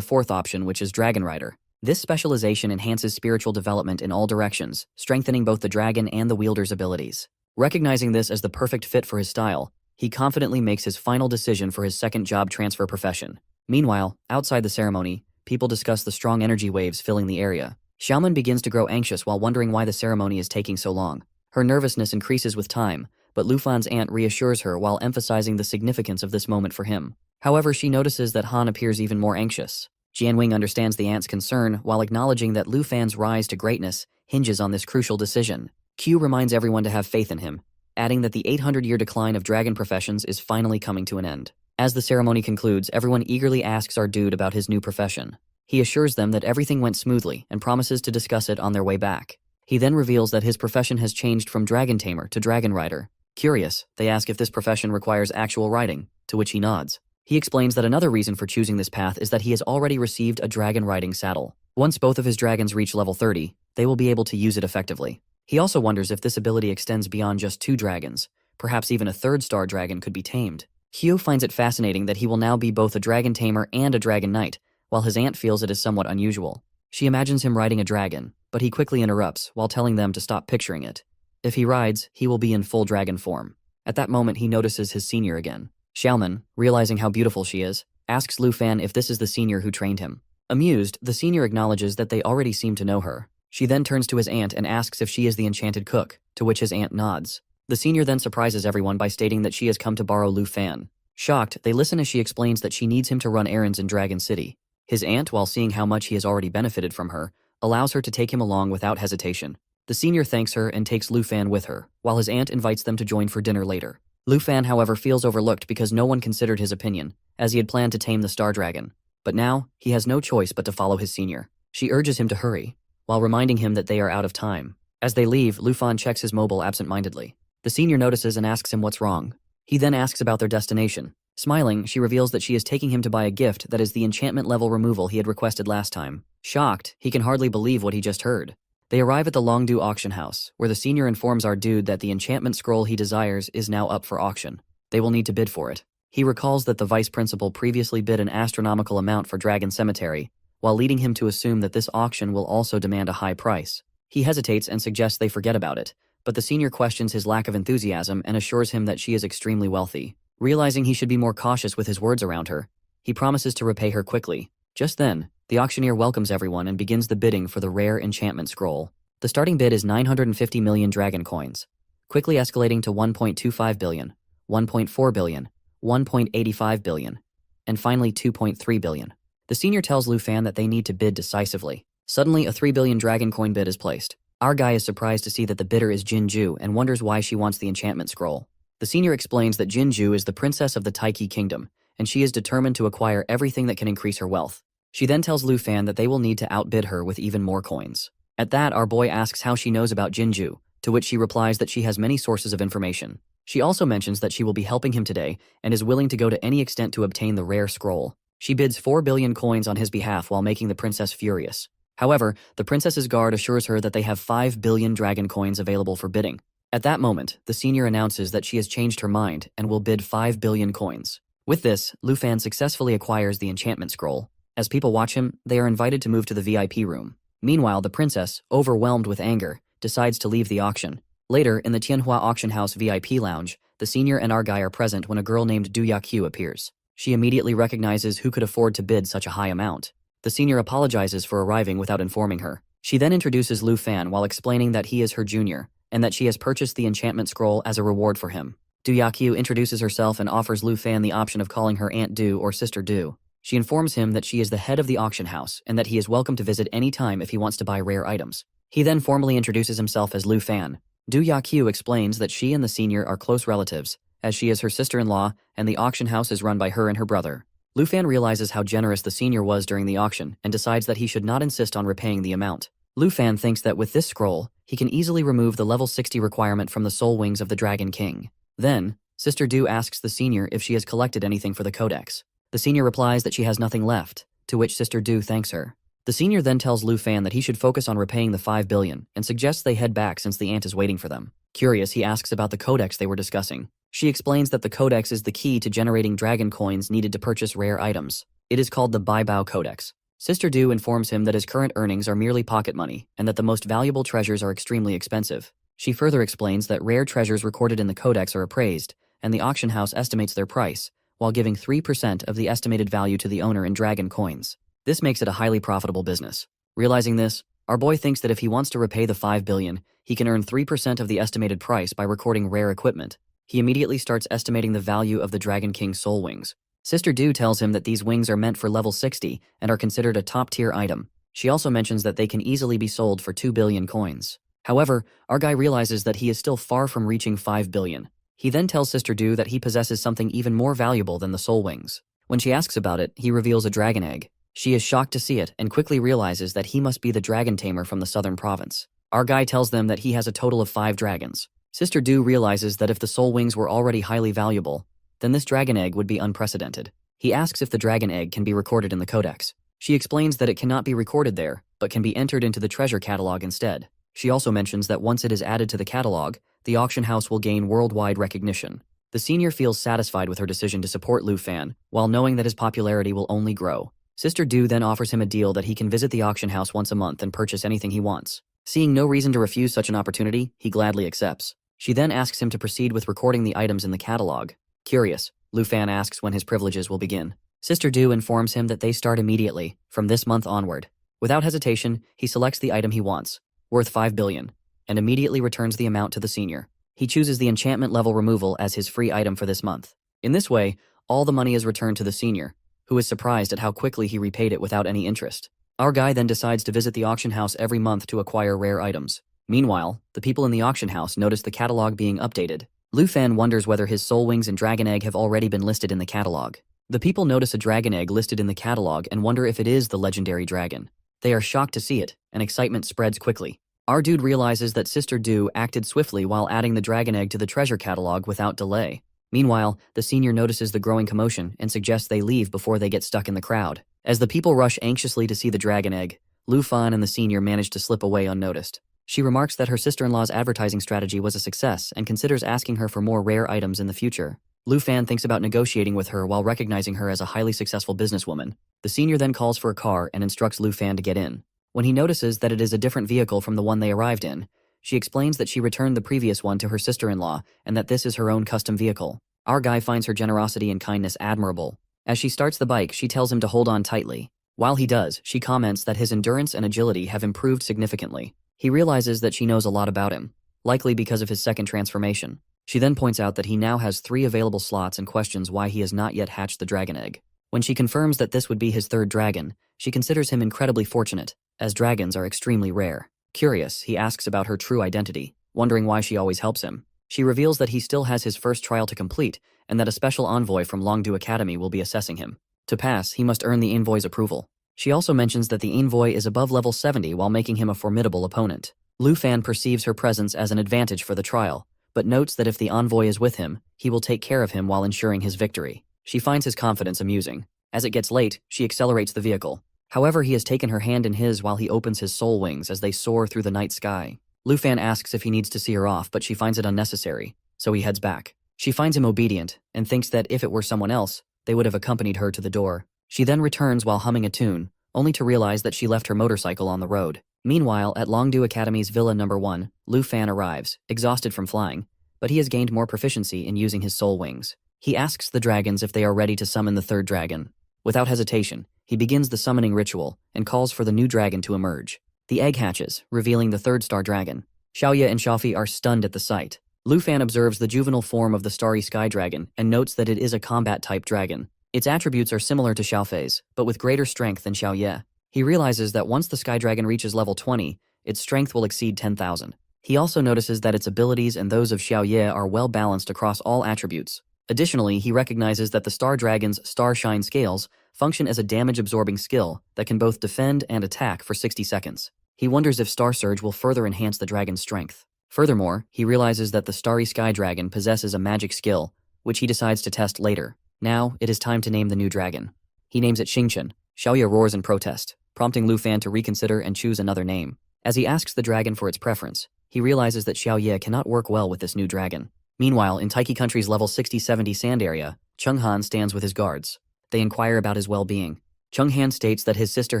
4th option, which is Dragon Rider. This specialization enhances spiritual development in all directions, strengthening both the dragon and the wielder's abilities. Recognizing this as the perfect fit for his style, he confidently makes his final decision for his second job transfer profession. Meanwhile, outside the ceremony, people discuss the strong energy waves filling the area. Xiaoman begins to grow anxious while wondering why the ceremony is taking so long. Her nervousness increases with time, but Lu Fan's aunt reassures her while emphasizing the significance of this moment for him. However, she notices that Han appears even more anxious. Jianwing understands the aunt's concern while acknowledging that Lu Fan's rise to greatness hinges on this crucial decision. Q reminds everyone to have faith in him, adding that the 800-year decline of dragon professions is finally coming to an end. As the ceremony concludes, everyone eagerly asks our dude about his new profession. He assures them that everything went smoothly and promises to discuss it on their way back. He then reveals that his profession has changed from dragon tamer to dragon rider. Curious, they ask if this profession requires actual riding, to which he nods. He explains that another reason for choosing this path is that he has already received a dragon riding saddle. Once both of his dragons reach level 30, they will be able to use it effectively. He also wonders if this ability extends beyond just 2 dragons. Perhaps even a 3rd star dragon could be tamed. Hugh finds it fascinating that he will now be both a dragon tamer and a dragon knight, while his aunt feels it is somewhat unusual. She imagines him riding a dragon, but he quickly interrupts while telling them to stop picturing it. If he rides, he will be in full dragon form. At that moment, he notices his senior again. Xiaoman, realizing how beautiful she is, asks Lu Fan if this is the senior who trained him. Amused, the senior acknowledges that they already seem to know her. She then turns to his aunt and asks if she is the enchanted cook, to which his aunt nods. The senior then surprises everyone by stating that she has come to borrow Lu Fan. Shocked, they listen as she explains that she needs him to run errands in Dragon City. His aunt, while seeing how much he has already benefited from her, allows her to take him along without hesitation. The senior thanks her and takes Lu Fan with her, while his aunt invites them to join for dinner later. Lu Fan, however, feels overlooked because no one considered his opinion, as he had planned to tame the Star Dragon. But now, he has no choice but to follow his senior. She urges him to hurry, while reminding him that they are out of time. As they leave, Lu Fan checks his mobile absent-mindedly. The senior notices and asks him what's wrong. He then asks about their destination. Smiling, she reveals that she is taking him to buy a gift that is the enchantment level removal he had requested last time. Shocked, he can hardly believe what he just heard. They arrive at the Longdu auction house, where the senior informs our dude that the enchantment scroll he desires is now up for auction. They will need to bid for it. He recalls that the vice principal previously bid an astronomical amount for Dragon Cemetery, while leading him to assume that this auction will also demand a high price. He hesitates and suggests they forget about it, but the senior questions his lack of enthusiasm and assures him that she is extremely wealthy. Realizing he should be more cautious with his words around her, he promises to repay her quickly. Just then, the auctioneer welcomes everyone and begins the bidding for the rare enchantment scroll. The starting bid is 950 million dragon coins, quickly escalating to 1.25 billion, 1.4 billion, 1.85 billion, and finally 2.3 billion. The senior tells Lu Fan that they need to bid decisively. Suddenly, a 3 billion dragon coin bid is placed. Our guy is surprised to see that the bidder is Jinju and wonders why she wants the enchantment scroll. The senior explains that Jinju is the princess of the Taiki kingdom, and she is determined to acquire everything that can increase her wealth. She then tells Lu Fan that they will need to outbid her with even more coins. At that, our boy asks how she knows about Jinju, to which she replies that she has many sources of information. She also mentions that she will be helping him today and is willing to go to any extent to obtain the rare scroll. She bids 4 billion coins on his behalf while making the princess furious. However, the princess's guard assures her that they have 5 billion dragon coins available for bidding. At that moment, the senior announces that she has changed her mind and will bid 5 billion coins. With this, Lu Fan successfully acquires the enchantment scroll. As people watch him, they are invited to move to the VIP room. Meanwhile, the princess, overwhelmed with anger, decides to leave the auction. Later, in the Tianhua auction house VIP lounge, the senior and our guy are present when a girl named Du Yakyu appears. She immediately recognizes who could afford to bid such a high amount. The senior apologizes for arriving without informing her. She then introduces Lu Fan while explaining that he is her junior, and that she has purchased the enchantment scroll as a reward for him. Du Yakyu introduces herself and offers Lu Fan the option of calling her Aunt Du or Sister Du. She informs him that she is the head of the auction house and that he is welcome to visit any time if he wants to buy rare items. He then formally introduces himself as Lu Fan. Du Yakyu explains that she and the senior are close relatives, as she is her sister-in-law and the auction house is run by her and her brother. Lu Fan realizes how generous the senior was during the auction and decides that he should not insist on repaying the amount. Lu Fan thinks that with this scroll, he can easily remove the level 60 requirement from the soul wings of the Dragon King. Then, Sister Du asks the senior if she has collected anything for the codex. The senior replies that she has nothing left, to which Sister Du thanks her. The senior then tells Lu Fan that he should focus on repaying the 5 billion and suggests they head back since the aunt is waiting for them. Curious, he asks about the codex they were discussing. She explains that the codex is the key to generating dragon coins needed to purchase rare items. It is called the Baibao Codex. Sister Du informs him that his current earnings are merely pocket money and that the most valuable treasures are extremely expensive. She further explains that rare treasures recorded in the codex are appraised, and the auction house estimates their price, while giving 3% of the estimated value to the owner in dragon coins. This makes it a highly profitable business. Realizing this, our boy thinks that if he wants to repay the 5 billion, he can earn 3% of the estimated price by recording rare equipment. He immediately starts estimating the value of the Dragon King's soul wings. Sister Du tells him that these wings are meant for level 60 and are considered a top-tier item. She also mentions that they can easily be sold for 2 billion coins. However, our guy realizes that he is still far from reaching 5 billion. He then tells Sister Du that he possesses something even more valuable than the soul wings. When she asks about it, he reveals a dragon egg. She is shocked to see it and quickly realizes that he must be the dragon tamer from the southern province. Our guy tells them that he has a total of 5 dragons. Sister Du realizes that if the soul wings were already highly valuable, then this dragon egg would be unprecedented. He asks if the dragon egg can be recorded in the codex. She explains that it cannot be recorded there, but can be entered into the treasure catalog instead. She also mentions that once it is added to the catalog, the auction house will gain worldwide recognition. The senior feels satisfied with her decision to support Lu Fan, while knowing that his popularity will only grow. Sister Du then offers him a deal that he can visit the auction house once a month and purchase anything he wants. Seeing no reason to refuse such an opportunity, he gladly accepts. She then asks him to proceed with recording the items in the catalog. Curious, Lu Fan asks when his privileges will begin. Sister Du informs him that they start immediately, from this month onward. Without hesitation, he selects the item he wants, worth 5 billion, and immediately returns the amount to the senior. He chooses the enchantment level removal as his free item for this month. In this way, all the money is returned to the senior, who is surprised at how quickly he repaid it without any interest. Our guy then decides to visit the auction house every month to acquire rare items. Meanwhile, the people in the auction house notice the catalog being updated. Lu Fan wonders whether his soul wings and dragon egg have already been listed in the catalog. The people notice a dragon egg listed in the catalog and wonder if it is the legendary dragon. They are shocked to see it, and excitement spreads quickly. Our dude realizes that Sister Du acted swiftly while adding the dragon egg to the treasure catalog without delay. Meanwhile, the senior notices the growing commotion and suggests they leave before they get stuck in the crowd. As the people rush anxiously to see the dragon egg, Lu Fan and the senior manage to slip away unnoticed. She remarks that her sister-in-law's advertising strategy was a success and considers asking her for more rare items in the future. Lu Fan thinks about negotiating with her while recognizing her as a highly successful businesswoman. The senior then calls for a car and instructs Lu Fan to get in. When he notices that it is a different vehicle from the one they arrived in, she explains that she returned the previous one to her sister-in-law and that this is her own custom vehicle. Our guy finds her generosity and kindness admirable. As she starts the bike, she tells him to hold on tightly. While he does, she comments that his endurance and agility have improved significantly. He realizes that she knows a lot about him, likely because of his second transformation. She then points out that he now has 3 available slots and questions why he has not yet hatched the dragon egg. When she confirms that this would be his 3rd dragon, she considers him incredibly fortunate, as dragons are extremely rare. Curious, he asks about her true identity, wondering why she always helps him. She reveals that he still has his first trial to complete, and that a special envoy from Longdu Academy will be assessing him. To pass, he must earn the envoy's approval. She also mentions that the envoy is above level 70 while making him a formidable opponent. Lu Fan perceives her presence as an advantage for the trial, but notes that if the envoy is with him, he will take care of him while ensuring his victory. She finds his confidence amusing. As it gets late, she accelerates the vehicle. However, he has taken her hand in his while he opens his soul wings as they soar through the night sky. Lu Fan asks if he needs to see her off, but she finds it unnecessary, so he heads back. She finds him obedient and thinks that if it were someone else, they would have accompanied her to the door. She then returns while humming a tune, only to realize that she left her motorcycle on the road. Meanwhile, at Longdu Academy's Villa No. 1, Lu Fan arrives, exhausted from flying, but he has gained more proficiency in using his soul wings. He asks the dragons if they are ready to summon the third dragon. Without hesitation, he begins the summoning ritual and calls for the new dragon to emerge. The egg hatches, revealing the third star dragon. Xiaoye and Xiaofi are stunned at the sight. Lu Fan observes the juvenile form of the starry sky dragon and notes that it is a combat-type dragon. Its attributes are similar to Xiaofei's, but with greater strength than Xiaoye. He realizes that once the sky dragon reaches level 20, its strength will exceed 10,000. He also notices that its abilities and those of Xiaoye are well balanced across all attributes. Additionally, he recognizes that the star dragon's Starshine scales function as a damage-absorbing skill that can both defend and attack for 60 seconds. He wonders if Star Surge will further enhance the dragon's strength. Furthermore, he realizes that the starry sky dragon possesses a magic skill, which he decides to test later. Now, it is time to name the new dragon. He names it Xingchen. Xiaoye roars in protest, prompting Lu Fan to reconsider and choose another name. As he asks the dragon for its preference, he realizes that Xiaoye cannot work well with this new dragon. Meanwhile, in Taiki Country's level 60-70 sand area, Chung Han stands with his guards. They inquire about his well-being. Chung Han states that his sister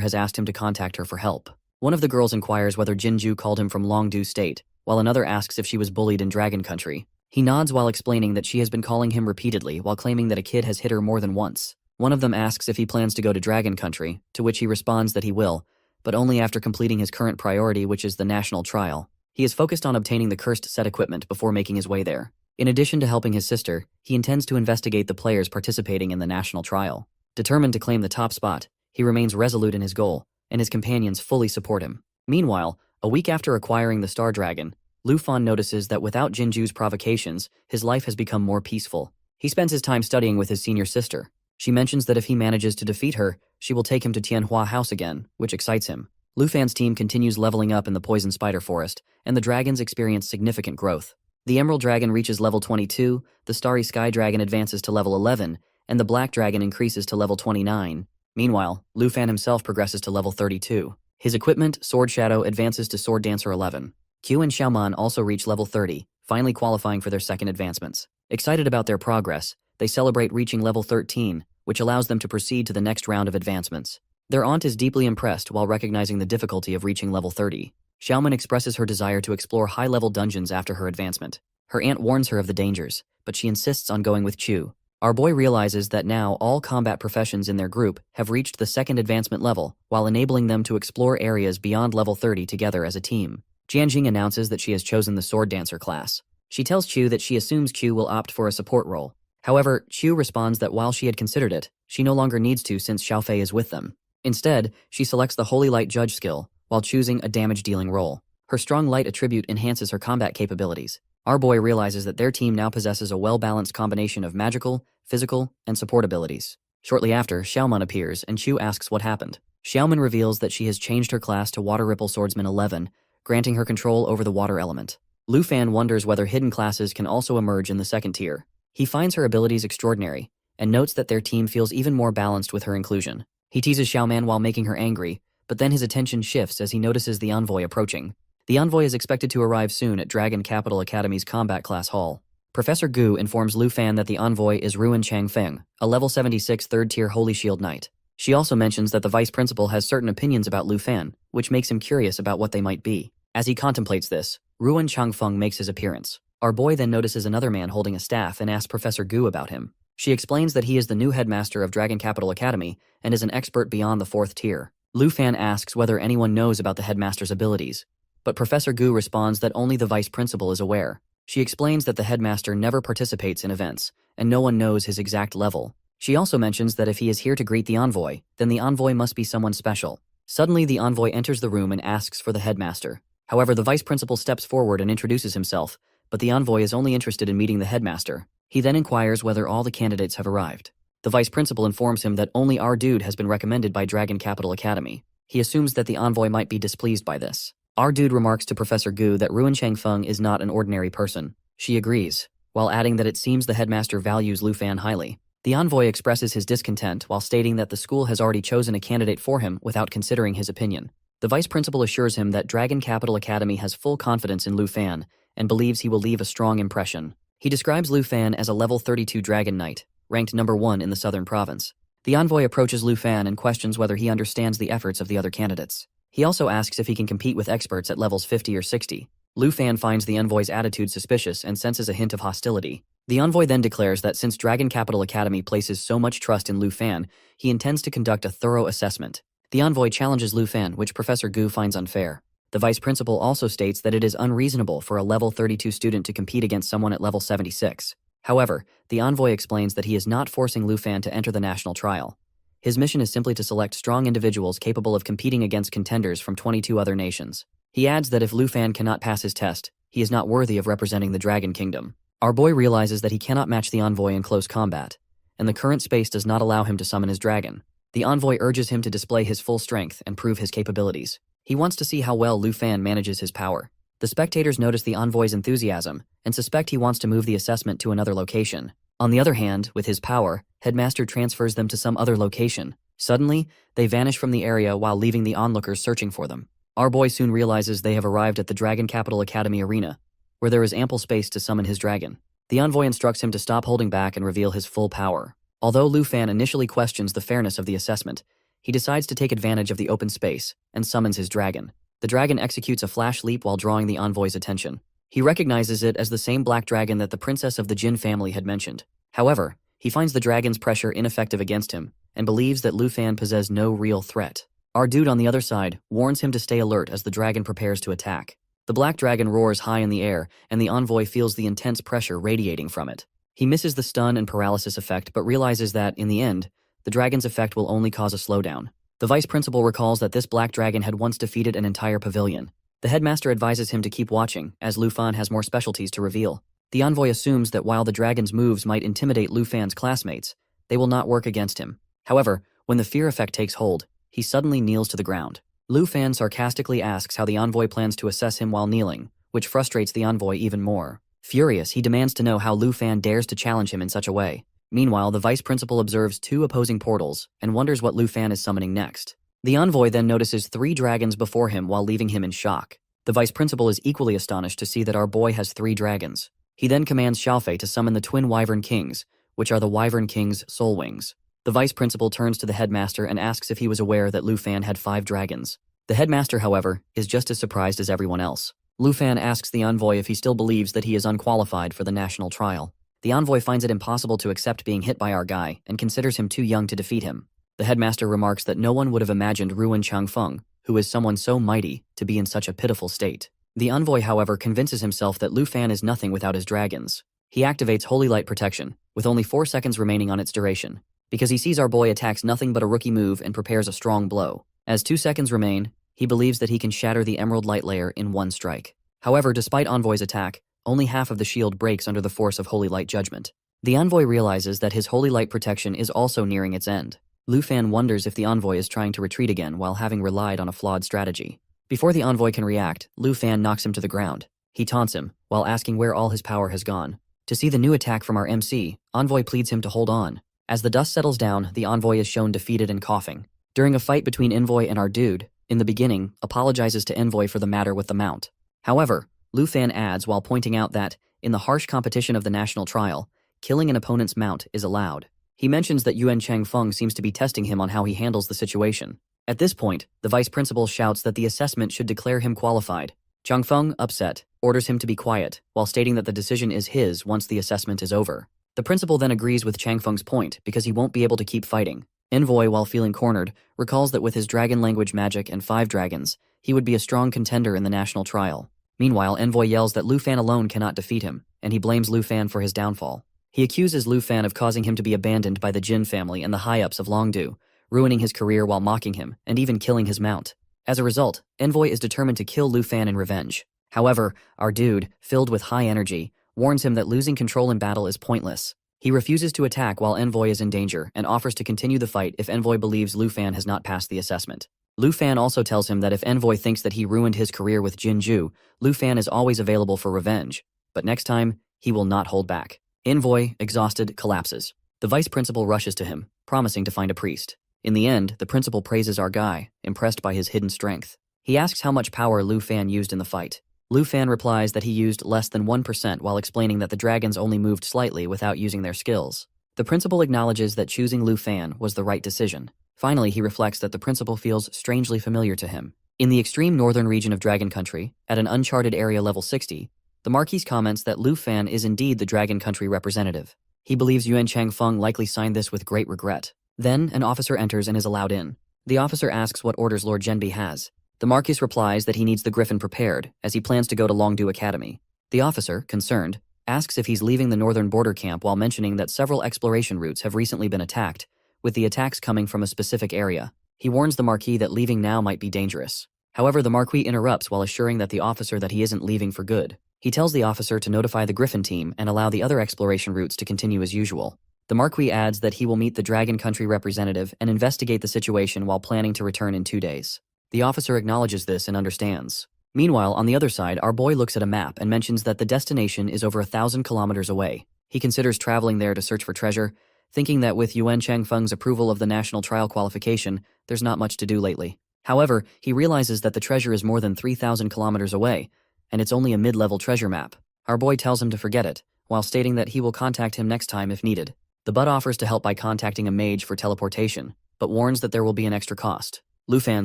has asked him to contact her for help. One of the girls inquires whether Jinju called him from Longdu State, while another asks if she was bullied in Dragon Country. He nods while explaining that she has been calling him repeatedly while claiming that a kid has hit her more than once. One of them asks if he plans to go to Dragon Country, to which he responds that he will, but only after completing his current priority, which is the national trial. He is focused on obtaining the cursed set equipment before making his way there. In addition to helping his sister, he intends to investigate the players participating in the national trial. Determined to claim the top spot, he remains resolute in his goal, and his companions fully support him. Meanwhile, a week after acquiring the Star Dragon, Lu Fan notices that without Jinju's provocations, his life has become more peaceful. He spends his time studying with his senior sister. She mentions that if he manages to defeat her, she will take him to Tianhua House again, which excites him. Lu Fan's team continues leveling up in the Poison Spider Forest, and the dragons experience significant growth. The Emerald Dragon reaches level 22, the Starry Sky Dragon advances to level 11, and the Black Dragon increases to level 29. Meanwhile, Lu Fan himself progresses to level 32. His equipment, Sword Shadow, advances to Sword Dancer 11. Q and Xiaoman also reach level 30, finally qualifying for their second advancements. Excited about their progress, they celebrate reaching level 13, which allows them to proceed to the next round of advancements. Their aunt is deeply impressed while recognizing the difficulty of reaching level 30. Xiaoman expresses her desire to explore high-level dungeons after her advancement. Her aunt warns her of the dangers, but she insists on going with Chu. Our boy realizes that now all combat professions in their group have reached the second advancement level, while enabling them to explore areas beyond level 30 together as a team. Jianjing announces that she has chosen the Sword Dancer class. She tells Chu that she assumes Chu will opt for a support role. However, Chu responds that while she had considered it, she no longer needs to since Xiaofei is with them. Instead, she selects the Holy Light Judge skill, while choosing a damage-dealing role. Her strong light attribute enhances her combat capabilities. Our boy realizes that their team now possesses a well-balanced combination of magical, physical, and support abilities. Shortly after, Xiaoman appears and Chu asks what happened. Xiaoman reveals that she has changed her class to Water Ripple Swordsman 11, granting her control over the water element. Lu Fan wonders whether hidden classes can also emerge in the second tier. He finds her abilities extraordinary, and notes that their team feels even more balanced with her inclusion. He teases Xiaoman while making her angry, but then his attention shifts as he notices the envoy approaching. The envoy is expected to arrive soon at Dragon Capital Academy's Combat Class Hall. Professor Gu informs Lu Fan that the envoy is Ruan Changfeng, a level 76 third-tier Holy Shield Knight. She also mentions that the vice principal has certain opinions about Lu Fan, which makes him curious about what they might be. As he contemplates this, Ruan Changfeng makes his appearance. Our boy then notices another man holding a staff and asks Professor Gu about him. She explains that he is the new headmaster of Dragon Capital Academy and is an expert beyond the 4th tier. Lu Fan asks whether anyone knows about the headmaster's abilities, but Professor Gu responds that only the vice principal is aware. She explains that the headmaster never participates in events, and no one knows his exact level. She also mentions that if he is here to greet the envoy, then the envoy must be someone special. Suddenly, the envoy enters the room and asks for the headmaster. However, the vice principal steps forward and introduces himself, but the envoy is only interested in meeting the headmaster. He then inquires whether all the candidates have arrived. The vice principal informs him that only our dude has been recommended by Dragon Capital Academy. He assumes that the envoy might be displeased by this. Our dude remarks to Professor Gu that Ruan Changfeng is not an ordinary person. She agrees, while adding that it seems the headmaster values Lu Fan highly. The envoy expresses his discontent while stating that the school has already chosen a candidate for him without considering his opinion. The vice principal assures him that Dragon Capital Academy has full confidence in Lu Fan and believes he will leave a strong impression. He describes Lu Fan as a level 32 Dragon Knight, ranked number 1 in the southern province. The envoy approaches Lu Fan and questions whether he understands the efforts of the other candidates. He also asks if he can compete with experts at levels 50 or 60. Lu Fan finds the envoy's attitude suspicious and senses a hint of hostility. The envoy then declares that since Dragon Capital Academy places so much trust in Lu Fan, he intends to conduct a thorough assessment. The envoy challenges Lu Fan, which Professor Gu finds unfair. The vice principal also states that it is unreasonable for a level 32 student to compete against someone at level 76. However, the envoy explains that he is not forcing Lu Fan to enter the national trial. His mission is simply to select strong individuals capable of competing against contenders from 22 other nations. He adds that if Lu Fan cannot pass his test, he is not worthy of representing the Dragon Kingdom. Our boy realizes that he cannot match the envoy in close combat, and the current space does not allow him to summon his dragon. The envoy urges him to display his full strength and prove his capabilities. He wants to see how well Lu Fan manages his power. The spectators notice the envoy's enthusiasm and suspect he wants to move the assessment to another location. On the other hand, with his power, Headmaster transfers them to some other location. Suddenly, they vanish from the area while leaving the onlookers searching for them. Our boy soon realizes they have arrived at the Dragon Capital Academy arena, where there is ample space to summon his dragon. The envoy instructs him to stop holding back and reveal his full power. Although Lu Fan initially questions the fairness of the assessment, he decides to take advantage of the open space and summons his dragon. The dragon executes a flash leap while drawing the envoy's attention. He recognizes it as the same black dragon that the princess of the Jin family had mentioned. However, he finds the dragon's pressure ineffective against him and believes that Lu Fan poses no real threat. Our dude on the other side warns him to stay alert as the dragon prepares to attack. The black dragon roars high in the air, and the envoy feels the intense pressure radiating from it. He misses the stun and paralysis effect but realizes that, in the end, the dragon's effect will only cause a slowdown. The vice principal recalls that this black dragon had once defeated an entire pavilion. The headmaster advises him to keep watching, as Lu Fan has more specialties to reveal. The envoy assumes that while the dragon's moves might intimidate Lu Fan's classmates, they will not work against him. However, when the fear effect takes hold, he suddenly kneels to the ground. Lu Fan sarcastically asks how the envoy plans to assess him while kneeling, which frustrates the envoy even more. Furious, he demands to know how Lu Fan dares to challenge him in such a way. Meanwhile, the vice principal observes 2 opposing portals and wonders what Lu Fan is summoning next. The envoy then notices 3 dragons before him while leaving him in shock. The vice principal is equally astonished to see that our boy has 3 dragons. He then commands Xiaofei to summon the twin Wyvern Kings, which are the Wyvern King's soul wings. The vice principal turns to the headmaster and asks if he was aware that Lu Fan had 5 dragons. The headmaster, however, is just as surprised as everyone else. Lu Fan asks the envoy if he still believes that he is unqualified for the national trial. The envoy finds it impossible to accept being hit by our guy and considers him too young to defeat him. The headmaster remarks that no one would have imagined Ruin Changfeng, who is someone so mighty, to be in such a pitiful state. The envoy, however, convinces himself that Lu Fan is nothing without his dragons. He activates Holy Light Protection, with only 4 seconds remaining on its duration, because he sees our boy attacks nothing but a rookie move and prepares a strong blow. As 2 seconds remain, he believes that he can shatter the Emerald Light Layer in 1 strike. However, despite Envoy's attack, only half of the shield breaks under the force of Holy Light Judgment. The envoy realizes that his Holy Light protection is also nearing its end. Lu Fan wonders if the envoy is trying to retreat again while having relied on a flawed strategy. Before the envoy can react, Lu Fan knocks him to the ground. He taunts him, while asking where all his power has gone. To see the new attack from our MC, Envoy pleads him to hold on. As the dust settles down, the envoy is shown defeated and coughing. During a fight between Envoy and our dude, in the beginning, apologizes to Envoy for the matter with the mount. However, Lu Fan adds while pointing out that, in the harsh competition of the national trial, killing an opponent's mount is allowed. He mentions that Yuan Changfeng seems to be testing him on how he handles the situation. At this point, the vice principal shouts that the assessment should declare him qualified. Changfeng, upset, orders him to be quiet, while stating that the decision is his once the assessment is over. The principal then agrees with Changfeng's point because he won't be able to keep fighting. Envoy, while feeling cornered, recalls that with his dragon language magic and 5 dragons, he would be a strong contender in the national trial. Meanwhile, Envoy yells that Lu Fan alone cannot defeat him, and he blames Lu Fan for his downfall. He accuses Lu Fan of causing him to be abandoned by the Jin family and the high-ups of Longdu, ruining his career while mocking him, and even killing his mount. As a result, Envoy is determined to kill Lu Fan in revenge. However, our dude, filled with high energy, warns him that losing control in battle is pointless. He refuses to attack while Envoy is in danger and offers to continue the fight if Envoy believes Lu Fan has not passed the assessment. Lu Fan also tells him that if Envoy thinks that he ruined his career with Jinju, Lu Fan is always available for revenge, but next time, he will not hold back. Envoy, exhausted, collapses. The vice principal rushes to him, promising to find a priest. In the end, the principal praises our guy, impressed by his hidden strength. He asks how much power Lu Fan used in the fight. Lu Fan replies that he used less than 1% while explaining that the dragons only moved slightly without using their skills. The principal acknowledges that choosing Lu Fan was the right decision. Finally, he reflects that the principal feels strangely familiar to him. In the extreme northern region of Dragon Country, at an uncharted area level 60, the Marquis comments that Lu Fan is indeed the Dragon Country representative. He believes Yuan Changfeng likely signed this with great regret. Then, an officer enters and is allowed in. The officer asks what orders Lord Genbi has. The Marquis replies that he needs the Griffin prepared, as he plans to go to Longdu Academy. The officer, concerned, asks if he's leaving the northern border camp while mentioning that several exploration routes have recently been attacked, with the attacks coming from a specific area. He warns the Marquis that leaving now might be dangerous. However, the Marquis interrupts while assuring that the officer that he isn't leaving for good. He tells the officer to notify the Griffin team and allow the other exploration routes to continue as usual. The Marquis adds that he will meet the Dragon Country representative and investigate the situation while planning to return in 2 days. The officer acknowledges this and understands. Meanwhile, on the other side, our boy looks at a map and mentions that the destination is over 1,000 kilometers away. He considers traveling there to search for treasure, thinking that with Yuan Changfeng's approval of the national trial qualification, there's not much to do lately. However, he realizes that the treasure is more than 3,000 kilometers away, and it's only a mid-level treasure map. Our boy tells him to forget it, while stating that he will contact him next time if needed. The bud offers to help by contacting a mage for teleportation, but warns that there will be an extra cost. Lu Fan,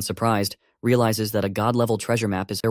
surprised, realizes that a god-level treasure map is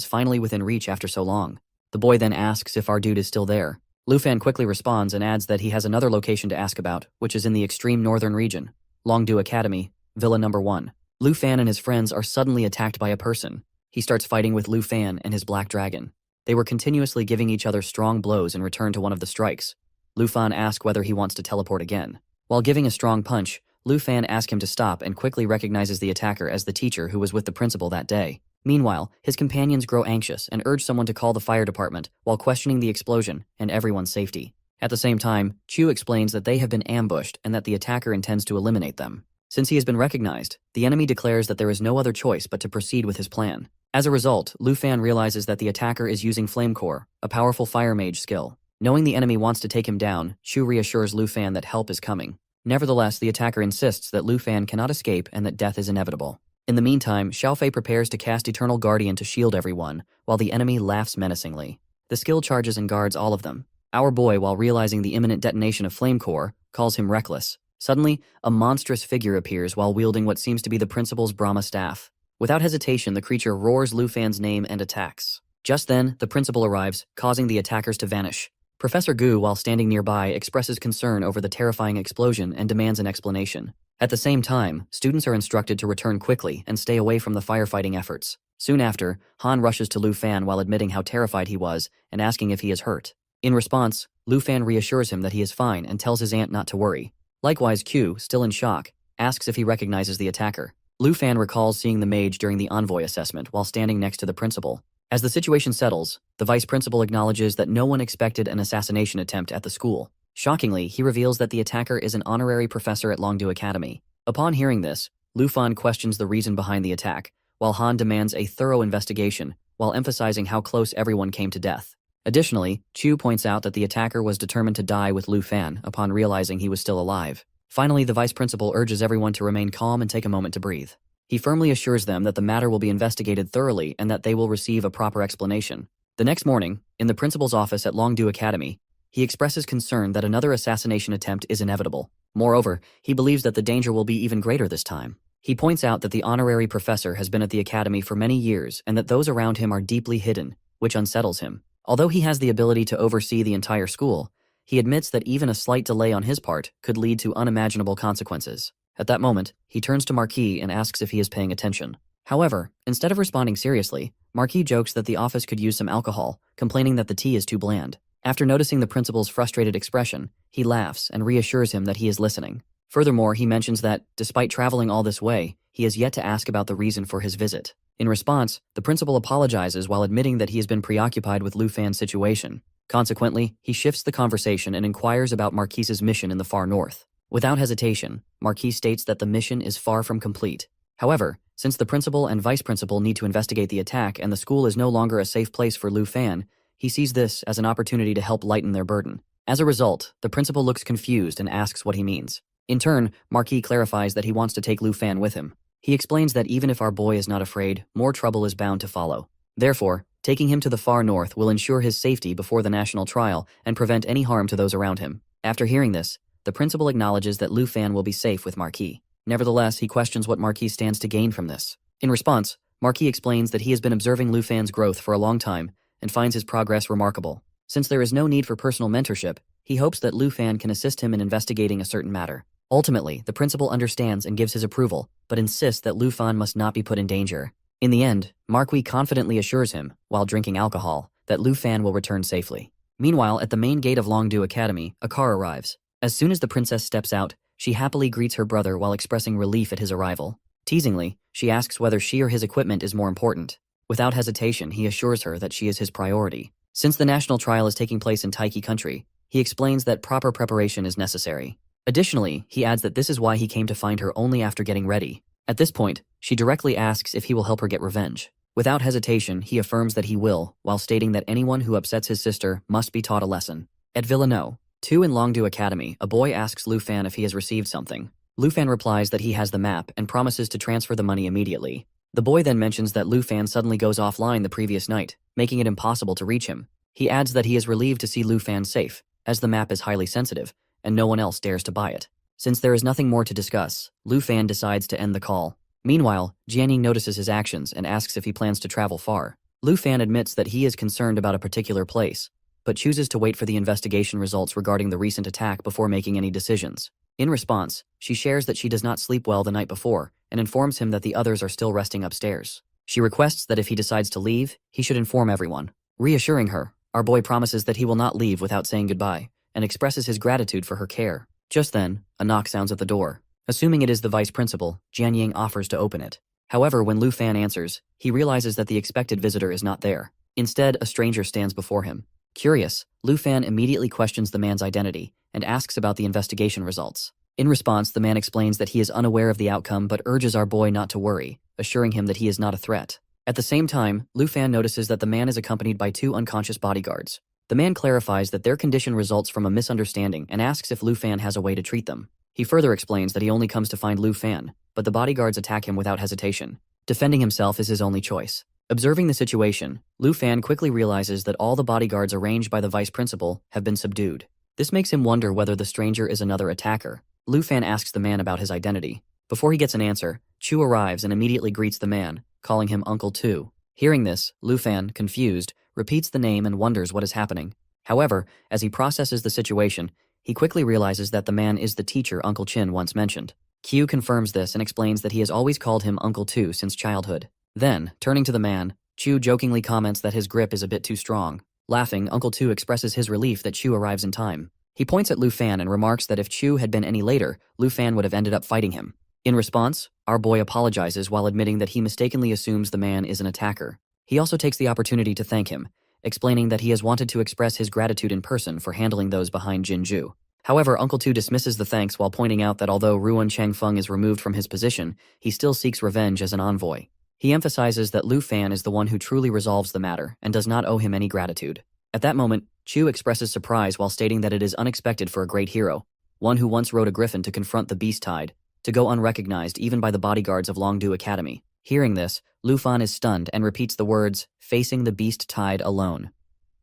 finally within reach after so long. The boy then asks if our dude is still there. Lu Fan quickly responds and adds that he has another location to ask about, which is in the extreme northern region, Longdu Academy, Villa Number 1. Lu Fan and his friends are suddenly attacked by a person. He starts fighting with Lu Fan and his black dragon. They were continuously giving each other strong blows in return to one of the strikes. Lu Fan asks whether he wants to teleport again. While giving a strong punch, Lu Fan asks him to stop and quickly recognizes the attacker as the teacher who was with the principal that day. Meanwhile, his companions grow anxious and urge someone to call the fire department while questioning the explosion and everyone's safety. At the same time, Chu explains that they have been ambushed and that the attacker intends to eliminate them. Since he has been recognized, the enemy declares that there is no other choice but to proceed with his plan. As a result, Lu Fan realizes that the attacker is using Flame Core, a powerful fire mage skill. Knowing the enemy wants to take him down, Chu reassures Lu Fan that help is coming. Nevertheless, the attacker insists that Lu Fan cannot escape and that death is inevitable. In the meantime, Xiaofei prepares to cast Eternal Guardian to shield everyone, while the enemy laughs menacingly. The skill charges and guards all of them. Our boy, while realizing the imminent detonation of Flame Core, calls him reckless. Suddenly, a monstrous figure appears while wielding what seems to be the principal's Brahma staff. Without hesitation, the creature roars Lu Fan's name and attacks. Just then, the principal arrives, causing the attackers to vanish. Professor Gu, while standing nearby, expresses concern over the terrifying explosion and demands an explanation. At the same time, students are instructed to return quickly and stay away from the firefighting efforts. Soon after, Han rushes to Lu Fan while admitting how terrified he was and asking if he is hurt. In response, Lu Fan reassures him that he is fine and tells his aunt not to worry. Likewise, Q, still in shock, asks if he recognizes the attacker. Lu Fan recalls seeing the mage during the envoy assessment while standing next to the principal. As the situation settles, the vice principal acknowledges that no one expected an assassination attempt at the school. Shockingly, he reveals that the attacker is an honorary professor at Longdu Academy. Upon hearing this, Lu Fan questions the reason behind the attack, while Han demands a thorough investigation, while emphasizing how close everyone came to death. Additionally, Chu points out that the attacker was determined to die with Lu Fan upon realizing he was still alive. Finally, the vice principal urges everyone to remain calm and take a moment to breathe. He firmly assures them that the matter will be investigated thoroughly and that they will receive a proper explanation. The next morning, in the principal's office at Longdu Academy, he expresses concern that another assassination attempt is inevitable. Moreover, he believes that the danger will be even greater this time. He points out that the honorary professor has been at the academy for many years and that those around him are deeply hidden, which unsettles him. Although he has the ability to oversee the entire school, he admits that even a slight delay on his part could lead to unimaginable consequences. At that moment, he turns to Marquis and asks if he is paying attention. However, instead of responding seriously, Marquis jokes that the office could use some alcohol, complaining that the tea is too bland. After noticing the principal's frustrated expression, he laughs and reassures him that he is listening. Furthermore, he mentions that, despite traveling all this way, he has yet to ask about the reason for his visit. In response, the principal apologizes while admitting that he has been preoccupied with Lu Fan's situation. Consequently, he shifts the conversation and inquires about Marquis's mission in the far north. Without hesitation, Marquis states that the mission is far from complete. However, since the principal and vice principal need to investigate the attack and the school is no longer a safe place for Lu Fan, He sees this as an opportunity to help lighten their burden. As a result, the principal looks confused and asks what he means. In turn, Marquis clarifies that he wants to take Lu Fan with him. He explains that even if our boy is not afraid, more trouble is bound to follow. Therefore, taking him to the far north will ensure his safety before the national trial and prevent any harm to those around him. After hearing this, the principal acknowledges that Lu Fan will be safe with Marquis. Nevertheless, he questions what Marquis stands to gain from this. In response, Marquis explains that he has been observing Lu Fan's growth for a long time and finds his progress remarkable. Since there is no need for personal mentorship, he hopes that Lu Fan can assist him in investigating a certain matter. Ultimately, the principal understands and gives his approval, but insists that Lu Fan must not be put in danger. In the end, Marquis confidently assures him, while drinking alcohol, that Lu Fan will return safely. Meanwhile, at the main gate of Longdu Academy, a car arrives. As soon as the princess steps out, she happily greets her brother while expressing relief at his arrival. Teasingly, she asks whether she or his equipment is more important. Without hesitation, he assures her that she is his priority. Since the national trial is taking place in Taiki country, he explains that proper preparation is necessary. Additionally, he adds that this is why he came to find her only after getting ready. At this point, she directly asks if he will help her get revenge. Without hesitation, he affirms that he will, while stating that anyone who upsets his sister must be taught a lesson. At Villanelle, 2 in Longdu Academy, a boy asks Lu Fan if he has received something. Lu Fan replies that he has the map and promises to transfer the money immediately. The boy then mentions that Lu Fan suddenly goes offline the previous night, making it impossible to reach him. He adds that he is relieved to see Lu Fan safe, as the map is highly sensitive, and no one else dares to buy it. Since there is nothing more to discuss, Lu Fan decides to end the call. Meanwhile, Jianying notices his actions and asks if he plans to travel far. Lu Fan admits that he is concerned about a particular place, but chooses to wait for the investigation results regarding the recent attack before making any decisions. In response, she shares that she does not sleep well the night before and informs him that the others are still resting upstairs. She requests that if he decides to leave, he should inform everyone. Reassuring her, our boy promises that he will not leave without saying goodbye and expresses his gratitude for her care. Just then, a knock sounds at the door. Assuming it is the vice principal, Jianying offers to open it. However, when Lu Fan answers, he realizes that the expected visitor is not there. Instead, a stranger stands before him. Curious, Lu Fan immediately questions the man's identity and asks about the investigation results. In response, the man explains that he is unaware of the outcome but urges our boy not to worry, assuring him that he is not a threat. At the same time, Lu Fan notices that the man is accompanied by 2 unconscious bodyguards. The man clarifies that their condition results from a misunderstanding and asks if Lu Fan has a way to treat them. He further explains that he only comes to find Lu Fan, but the bodyguards attack him without hesitation. Defending himself is his only choice. Observing the situation, Lu Fan quickly realizes that all the bodyguards arranged by the vice principal have been subdued. This makes him wonder whether the stranger is another attacker. Lu Fan asks the man about his identity. Before he gets an answer, Chu arrives and immediately greets the man, calling him Uncle Tu. Hearing this, Lu Fan, confused, repeats the name and wonders what is happening. However, as he processes the situation, he quickly realizes that the man is the teacher Uncle Chin once mentioned. Q confirms this and explains that he has always called him Uncle Tu since childhood. Then, turning to the man, Chu jokingly comments that his grip is a bit too strong. Laughing, Uncle Tu expresses his relief that Chu arrives in time. He points at Lu Fan and remarks that if Chu had been any later, Lu Fan would have ended up fighting him. In response, our boy apologizes while admitting that he mistakenly assumes the man is an attacker. He also takes the opportunity to thank him, explaining that he has wanted to express his gratitude in person for handling those behind Jinju. However, Uncle Tu dismisses the thanks while pointing out that although Ruan Changfeng is removed from his position, he still seeks revenge as an envoy. He emphasizes that Lu Fan is the one who truly resolves the matter and does not owe him any gratitude. At that moment, Chu expresses surprise while stating that it is unexpected for a great hero, one who once rode a griffin to confront the beast tide, to go unrecognized even by the bodyguards of Longdu Academy. Hearing this, Lu Fan is stunned and repeats the words, "facing the beast tide alone."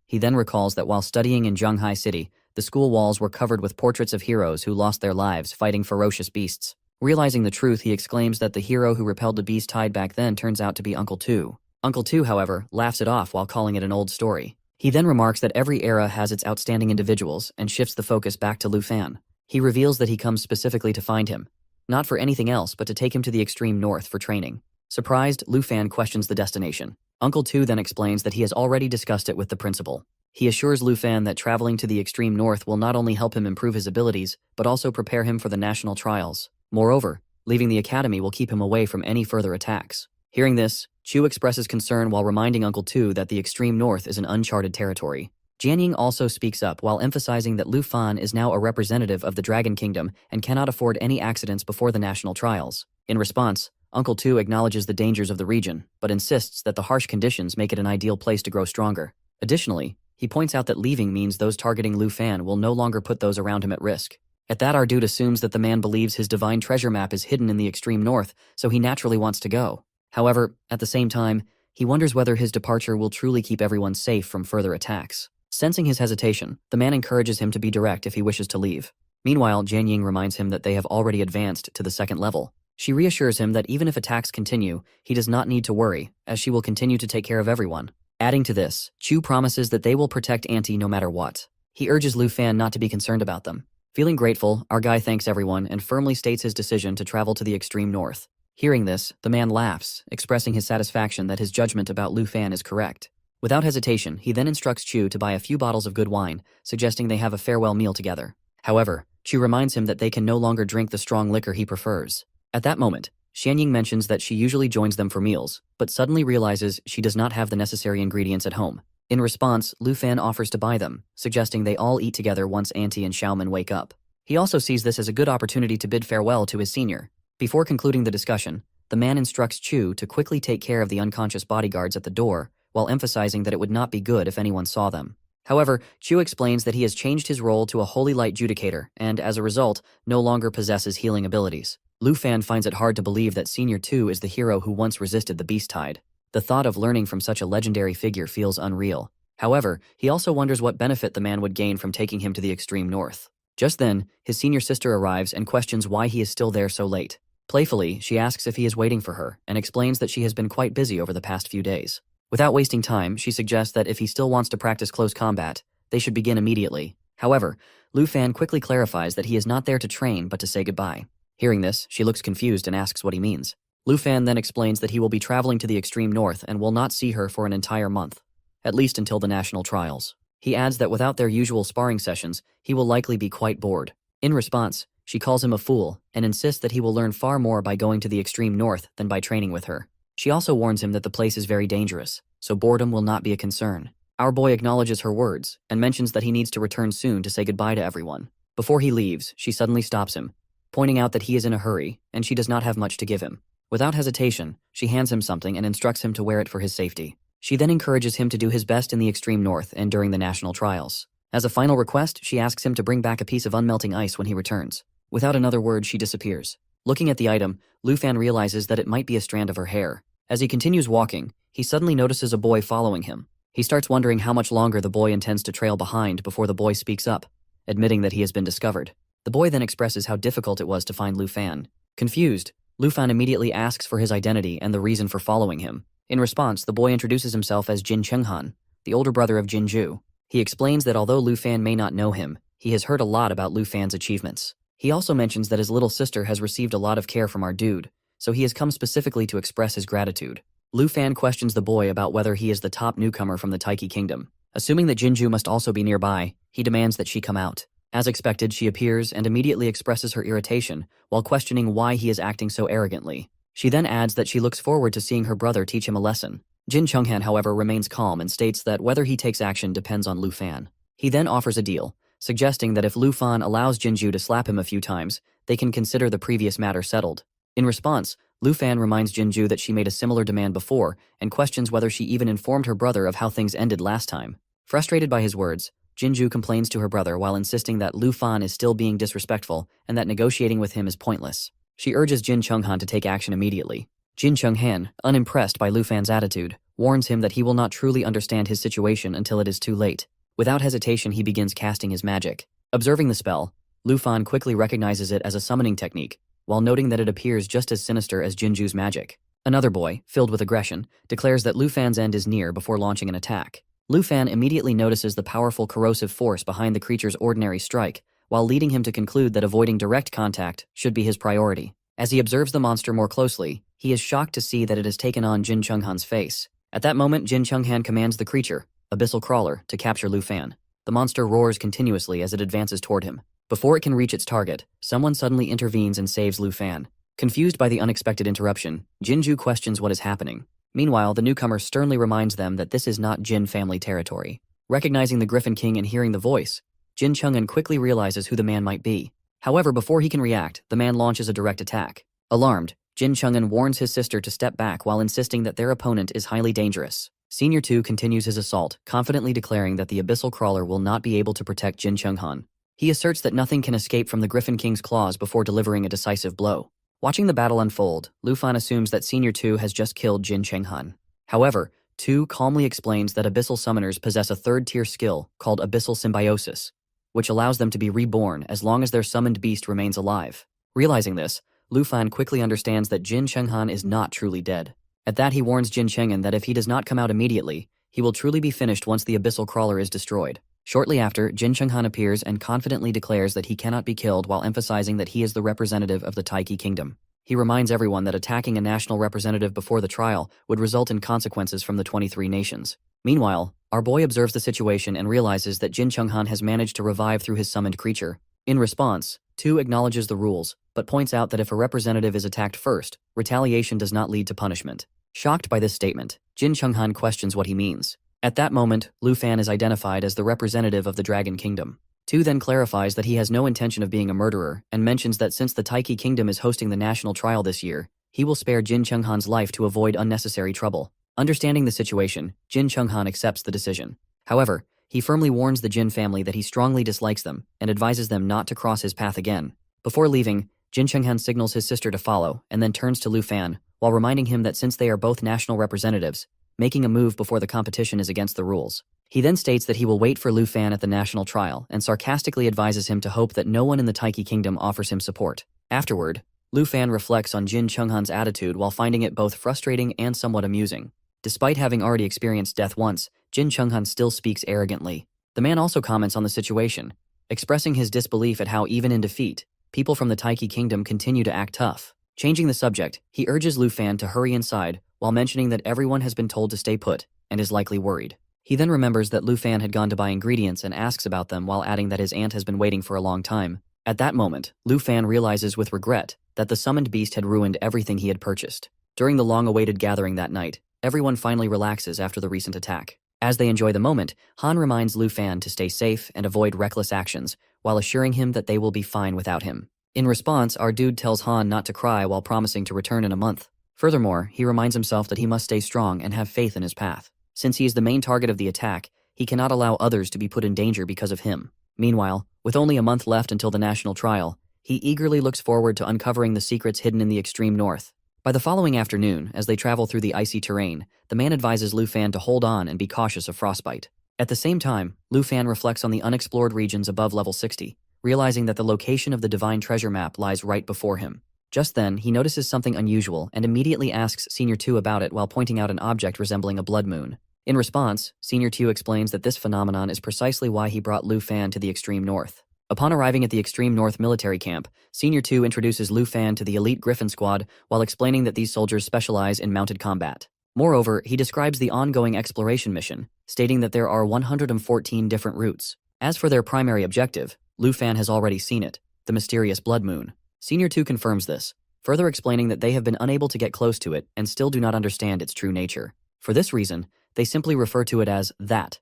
He then recalls that while studying in Zhanghai City, the school walls were covered with portraits of heroes who lost their lives fighting ferocious beasts. Realizing the truth, he exclaims that the hero who repelled the beast tide back then turns out to be Uncle Tu. Uncle Tu, however, laughs it off while calling it an old story. He then remarks that every era has its outstanding individuals and shifts the focus back to Lu Fan. He reveals that he comes specifically to find him, not for anything else but to take him to the extreme north for training. Surprised, Lu Fan questions the destination. Uncle Tu then explains that he has already discussed it with the principal. He assures Lu Fan that traveling to the extreme north will not only help him improve his abilities, but also prepare him for the national trials. Moreover, leaving the academy will keep him away from any further attacks. Hearing this, Chu expresses concern while reminding Uncle Tu that the extreme north is an uncharted territory. Jianying also speaks up while emphasizing that Lu Fan is now a representative of the Dragon Kingdom and cannot afford any accidents before the national trials. In response, Uncle Tu acknowledges the dangers of the region, but insists that the harsh conditions make it an ideal place to grow stronger. Additionally, He points out that leaving means those targeting Lu Fan will no longer put those around him at risk. At that, our dude assumes that the man believes his divine treasure map is hidden in the extreme north, so he naturally wants to go. However, at the same time, he wonders whether his departure will truly keep everyone safe from further attacks. Sensing his hesitation, the man encourages him to be direct if he wishes to leave. Meanwhile, Jianying reminds him that they have already advanced to the second level. She reassures him that even if attacks continue, he does not need to worry, as she will continue to take care of everyone. Adding to this, Chu promises that they will protect Auntie no matter what. He urges Lu Fan not to be concerned about them. Feeling grateful, our guy thanks everyone and firmly states his decision to travel to the extreme north. Hearing this, the man laughs, expressing his satisfaction that his judgment about Lu Fan is correct. Without hesitation, he then instructs Chu to buy a few bottles of good wine, suggesting they have a farewell meal together. However, Chu reminds him that they can no longer drink the strong liquor he prefers. At that moment, Xianying mentions that she usually joins them for meals, but suddenly realizes she does not have the necessary ingredients at home. In response, Lu Fan offers to buy them, suggesting they all eat together once Auntie and Xiaoman wake up. He also sees this as a good opportunity to bid farewell to his senior. Before concluding the discussion, the man instructs Chu to quickly take care of the unconscious bodyguards at the door, while emphasizing that it would not be good if anyone saw them. However, Chu explains that he has changed his role to a holy light judicator and, as a result, no longer possesses healing abilities. Lu Fan finds it hard to believe that Senior 2 is the hero who once resisted the beast tide. The thought of learning from such a legendary figure feels unreal. However, he also wonders what benefit the man would gain from taking him to the extreme north. Just then, his senior sister arrives and questions why he is still there so late. Playfully, she asks if he is waiting for her and explains that she has been quite busy over the past few days. Without wasting time, she suggests that if he still wants to practice close combat, they should begin immediately. However, Lu Fan quickly clarifies that he is not there to train but to say goodbye. Hearing this, she looks confused and asks what he means. Lu Fan then explains that he will be traveling to the extreme north and will not see her for an entire month, at least until the national trials. He adds that without their usual sparring sessions, he will likely be quite bored. In response, she calls him a fool and insists that he will learn far more by going to the extreme north than by training with her. She also warns him that the place is very dangerous, so boredom will not be a concern. Our boy acknowledges her words and mentions that he needs to return soon to say goodbye to everyone. Before he leaves, she suddenly stops him, pointing out that he is in a hurry and she does not have much to give him. Without hesitation, she hands him something and instructs him to wear it for his safety. She then encourages him to do his best in the extreme north and during the national trials. As a final request, she asks him to bring back a piece of unmelting ice when he returns. Without another word, she disappears. Looking at the item, Lu Fan realizes that it might be a strand of her hair. As he continues walking, he suddenly notices a boy following him. He starts wondering how much longer the boy intends to trail behind before the boy speaks up, admitting that he has been discovered. The boy then expresses how difficult it was to find Lu Fan. Confused, Lu Fan immediately asks for his identity and the reason for following him. In response, the boy introduces himself as Jin Chenghan, the older brother of Jinju. He explains that although Lu Fan may not know him, he has heard a lot about Lu Fan's achievements. He also mentions that his little sister has received a lot of care from our dude, so he has come specifically to express his gratitude. Lu Fan questions the boy about whether he is the top newcomer from the Taiki Kingdom. Assuming that Jinju must also be nearby, he demands that she come out. As expected, she appears and immediately expresses her irritation while questioning why he is acting so arrogantly. She then adds that she looks forward to seeing her brother teach him a lesson. Jin Chenghan, however, remains calm and states that whether he takes action depends on Lu Fan. He then offers a deal, suggesting that if Lu Fan allows Jinju to slap him a few times, they can consider the previous matter settled. In response, Lu Fan reminds Jinju that she made a similar demand before and questions whether she even informed her brother of how things ended last time. Frustrated by his words, Jinju complains to her brother while insisting that Lu Fan is still being disrespectful and that negotiating with him is pointless. She urges Jin Chenghan to take action immediately. Jin Chenghan, unimpressed by Lu Fan's attitude, warns him that he will not truly understand his situation until it is too late. Without hesitation, he begins casting his magic. Observing the spell, Lu Fan quickly recognizes it as a summoning technique, while noting that it appears just as sinister as Jinju's magic. Another boy, filled with aggression, declares that Lu Fan's end is near before launching an attack. Lu Fan immediately notices the powerful corrosive force behind the creature's ordinary strike, while leading him to conclude that avoiding direct contact should be his priority. As he observes the monster more closely, he is shocked to see that it has taken on Jin Chenghan's face. At that moment, Jin Chenghan commands the creature, Abyssal Crawler, to capture Lu Fan. The monster roars continuously as it advances toward him. Before it can reach its target, someone suddenly intervenes and saves Lu Fan. Confused by the unexpected interruption, Jinju questions what is happening. Meanwhile, the newcomer sternly reminds them that this is not Jin family territory. Recognizing the Griffin King and hearing the voice, Jin Chenghan quickly realizes who the man might be. However, before he can react, the man launches a direct attack. Alarmed, Jin Chenghan warns his sister to step back while insisting that their opponent is highly dangerous. Senior 2 continues his assault, confidently declaring that the Abyssal Crawler will not be able to protect Jin Chunghan. He asserts that nothing can escape from the Griffin King's claws before delivering a decisive blow. Watching the battle unfold, Lu Fan assumes that Senior 2 has just killed Jin Chunghan. However, 2 calmly explains that Abyssal Summoners possess a third-tier skill called Abyssal Symbiosis, which allows them to be reborn as long as their summoned beast remains alive. Realizing this, Lu Fan quickly understands that Jin Chunghan is not truly dead. At that, he warns Jin Cheng'an that if he does not come out immediately, he will truly be finished once the Abyssal Crawler is destroyed. Shortly after, Jin Chunghan appears and confidently declares that he cannot be killed while emphasizing that he is the representative of the Taiki Kingdom. He reminds everyone that attacking a national representative before the trial would result in consequences from the 23 nations. Meanwhile, our boy observes the situation and realizes that Jin Chunghan has managed to revive through his summoned creature. In response, 2 acknowledges the rules, but points out that if a representative is attacked first, retaliation does not lead to punishment. Shocked by this statement, Jin Chunghan questions what he means. At that moment, Lu Fan is identified as the representative of the Dragon Kingdom. 2 then clarifies that he has no intention of being a murderer and mentions that since the Taiki Kingdom is hosting the national trial this year, he will spare Jin Chunghan's life to avoid unnecessary trouble. Understanding the situation, Jin Chunghan accepts the decision. However, he firmly warns the Jin family that he strongly dislikes them and advises them not to cross his path again. Before leaving, Jin Chunghan signals his sister to follow and then turns to Lu Fan, while reminding him that since they are both national representatives, making a move before the competition is against the rules. He then states that he will wait for Lu Fan at the national trial and sarcastically advises him to hope that no one in the Taiki Kingdom offers him support. Afterward, Lu Fan reflects on Jin Chunghan's attitude while finding it both frustrating and somewhat amusing. Despite having already experienced death once, Jin Chunghan still speaks arrogantly. The man also comments on the situation, expressing his disbelief at how even in defeat, people from the Taiki Kingdom continue to act tough. Changing the subject, he urges Lu Fan to hurry inside while mentioning that everyone has been told to stay put and is likely worried. He then remembers that Lu Fan had gone to buy ingredients and asks about them while adding that his aunt has been waiting for a long time. At that moment, Lu Fan realizes with regret that the summoned beast had ruined everything he had purchased. During the long-awaited gathering that night, everyone finally relaxes after the recent attack. As they enjoy the moment, Han reminds Lu Fan to stay safe and avoid reckless actions, while assuring him that they will be fine without him. In response, our dude tells Han not to cry while promising to return in a month. Furthermore, he reminds himself that he must stay strong and have faith in his path. Since he is the main target of the attack, he cannot allow others to be put in danger because of him. Meanwhile, with only a month left until the national trial, he eagerly looks forward to uncovering the secrets hidden in the extreme north. By the following afternoon, as they travel through the icy terrain, the man advises Lu Fan to hold on and be cautious of frostbite. At the same time, Lu Fan reflects on the unexplored regions above level 60, realizing that the location of the divine treasure map lies right before him. Just then, he notices something unusual and immediately asks Senior 2 about it while pointing out an object resembling a blood moon. In response, Senior 2 explains that this phenomenon is precisely why he brought Lu Fan to the extreme north. Upon arriving at the extreme north military camp, Senior 2 introduces Lu Fan to the elite Griffin squad while explaining that these soldiers specialize in mounted combat. Moreover, he describes the ongoing exploration mission, stating that there are 114 different routes. As for their primary objective, Lu Fan has already seen it, the mysterious blood moon. Senior 2 confirms this, further explaining that they have been unable to get close to it and still do not understand its true nature. For this reason, they simply refer to it as that.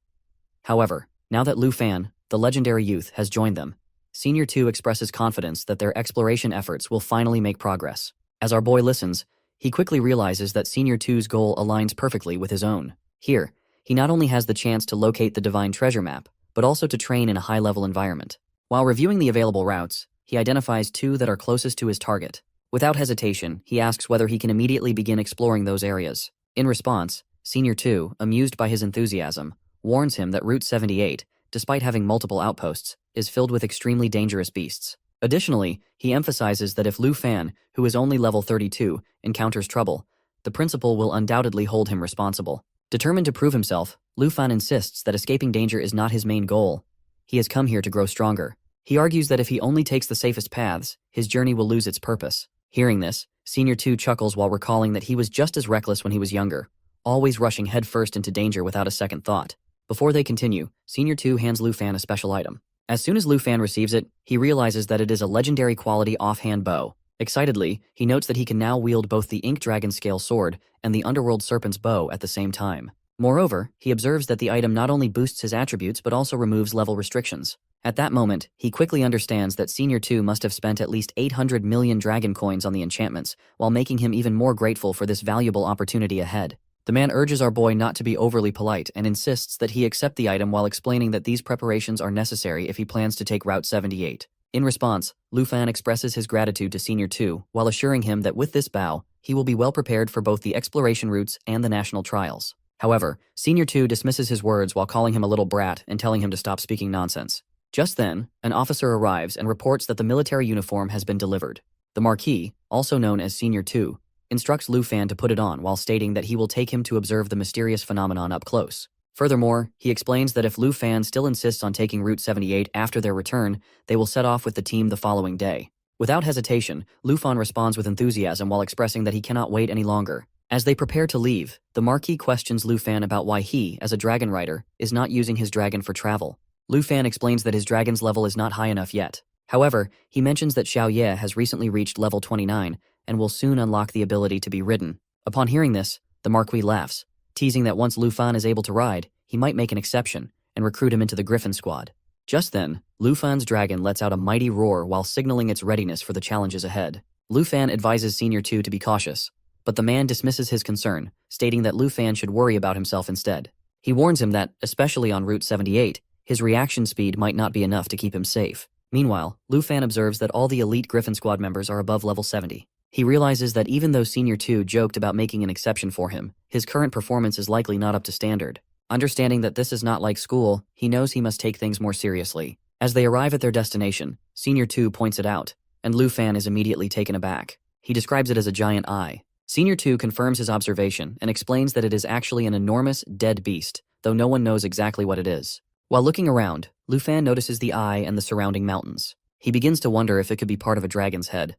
However, now that Lu Fan, the legendary youth, has joined them, Senior 2 expresses confidence that their exploration efforts will finally make progress. As our boy listens, he quickly realizes that Senior 2's goal aligns perfectly with his own. Here, he not only has the chance to locate the divine treasure map, but also to train in a high-level environment. While reviewing the available routes, he identifies 2 that are closest to his target. Without hesitation, he asks whether he can immediately begin exploring those areas. In response, Senior 2, amused by his enthusiasm, warns him that Route 78, despite having multiple outposts, is filled with extremely dangerous beasts. Additionally, he emphasizes that if Lu Fan, who is only level 32, encounters trouble, the principal will undoubtedly hold him responsible. Determined to prove himself, Lu Fan insists that escaping danger is not his main goal. He has come here to grow stronger. He argues that if he only takes the safest paths, his journey will lose its purpose. Hearing this, Senior 2 chuckles while recalling that he was just as reckless when he was younger, always rushing headfirst into danger without a second thought. Before they continue, Senior 2 hands Lu Fan a special item. As soon as Lu Fan receives it, he realizes that it is a legendary quality offhand bow. Excitedly, he notes that he can now wield both the Ink Dragon Scale Sword and the Underworld Serpent's bow at the same time. Moreover, he observes that the item not only boosts his attributes but also removes level restrictions. At that moment, he quickly understands that Senior 2 must have spent at least 800 million dragon coins on the enchantments, while making him even more grateful for this valuable opportunity ahead. The man urges our boy not to be overly polite and insists that he accept the item while explaining that these preparations are necessary if he plans to take Route 78. In response, Lu Fan expresses his gratitude to Senior 2 while assuring him that with this bow, he will be well prepared for both the exploration routes and the national trials. However, Senior 2 dismisses his words while calling him a little brat and telling him to stop speaking nonsense. Just then, an officer arrives and reports that the military uniform has been delivered. The Marquis, also known as Senior 2, instructs Lu Fan to put it on while stating that he will take him to observe the mysterious phenomenon up close. Furthermore, he explains that if Lu Fan still insists on taking Route 78 after their return, they will set off with the team the following day. Without hesitation, Lu Fan responds with enthusiasm while expressing that he cannot wait any longer. As they prepare to leave, the Marquis questions Lu Fan about why he, as a dragon rider, is not using his dragon for travel. Lu Fan explains that his dragon's level is not high enough yet. However, he mentions that Xiao Ye has recently reached level 29 and will soon unlock the ability to be ridden. Upon hearing this, the Marquis laughs, teasing that once Lu Fan is able to ride, he might make an exception and recruit him into the Griffin Squad. Just then, Lu Fan's dragon lets out a mighty roar while signaling its readiness for the challenges ahead. Lu Fan advises Senior 2 to be cautious, but the man dismisses his concern, stating that Lu Fan should worry about himself instead. He warns him that, especially on Route 78, his reaction speed might not be enough to keep him safe. Meanwhile, Lu Fan observes that all the elite Griffin Squad members are above level 70. He realizes that even though Senior 2 joked about making an exception for him, his current performance is likely not up to standard. Understanding that this is not like school, he knows he must take things more seriously. As they arrive at their destination, Senior 2 points it out, and Lu Fan is immediately taken aback. He describes it as a giant eye. Senior 2 confirms his observation and explains that it is actually an enormous, dead beast, though no one knows exactly what it is. While looking around, Lu Fan notices the eye and the surrounding mountains. He begins to wonder if it could be part of a dragon's head,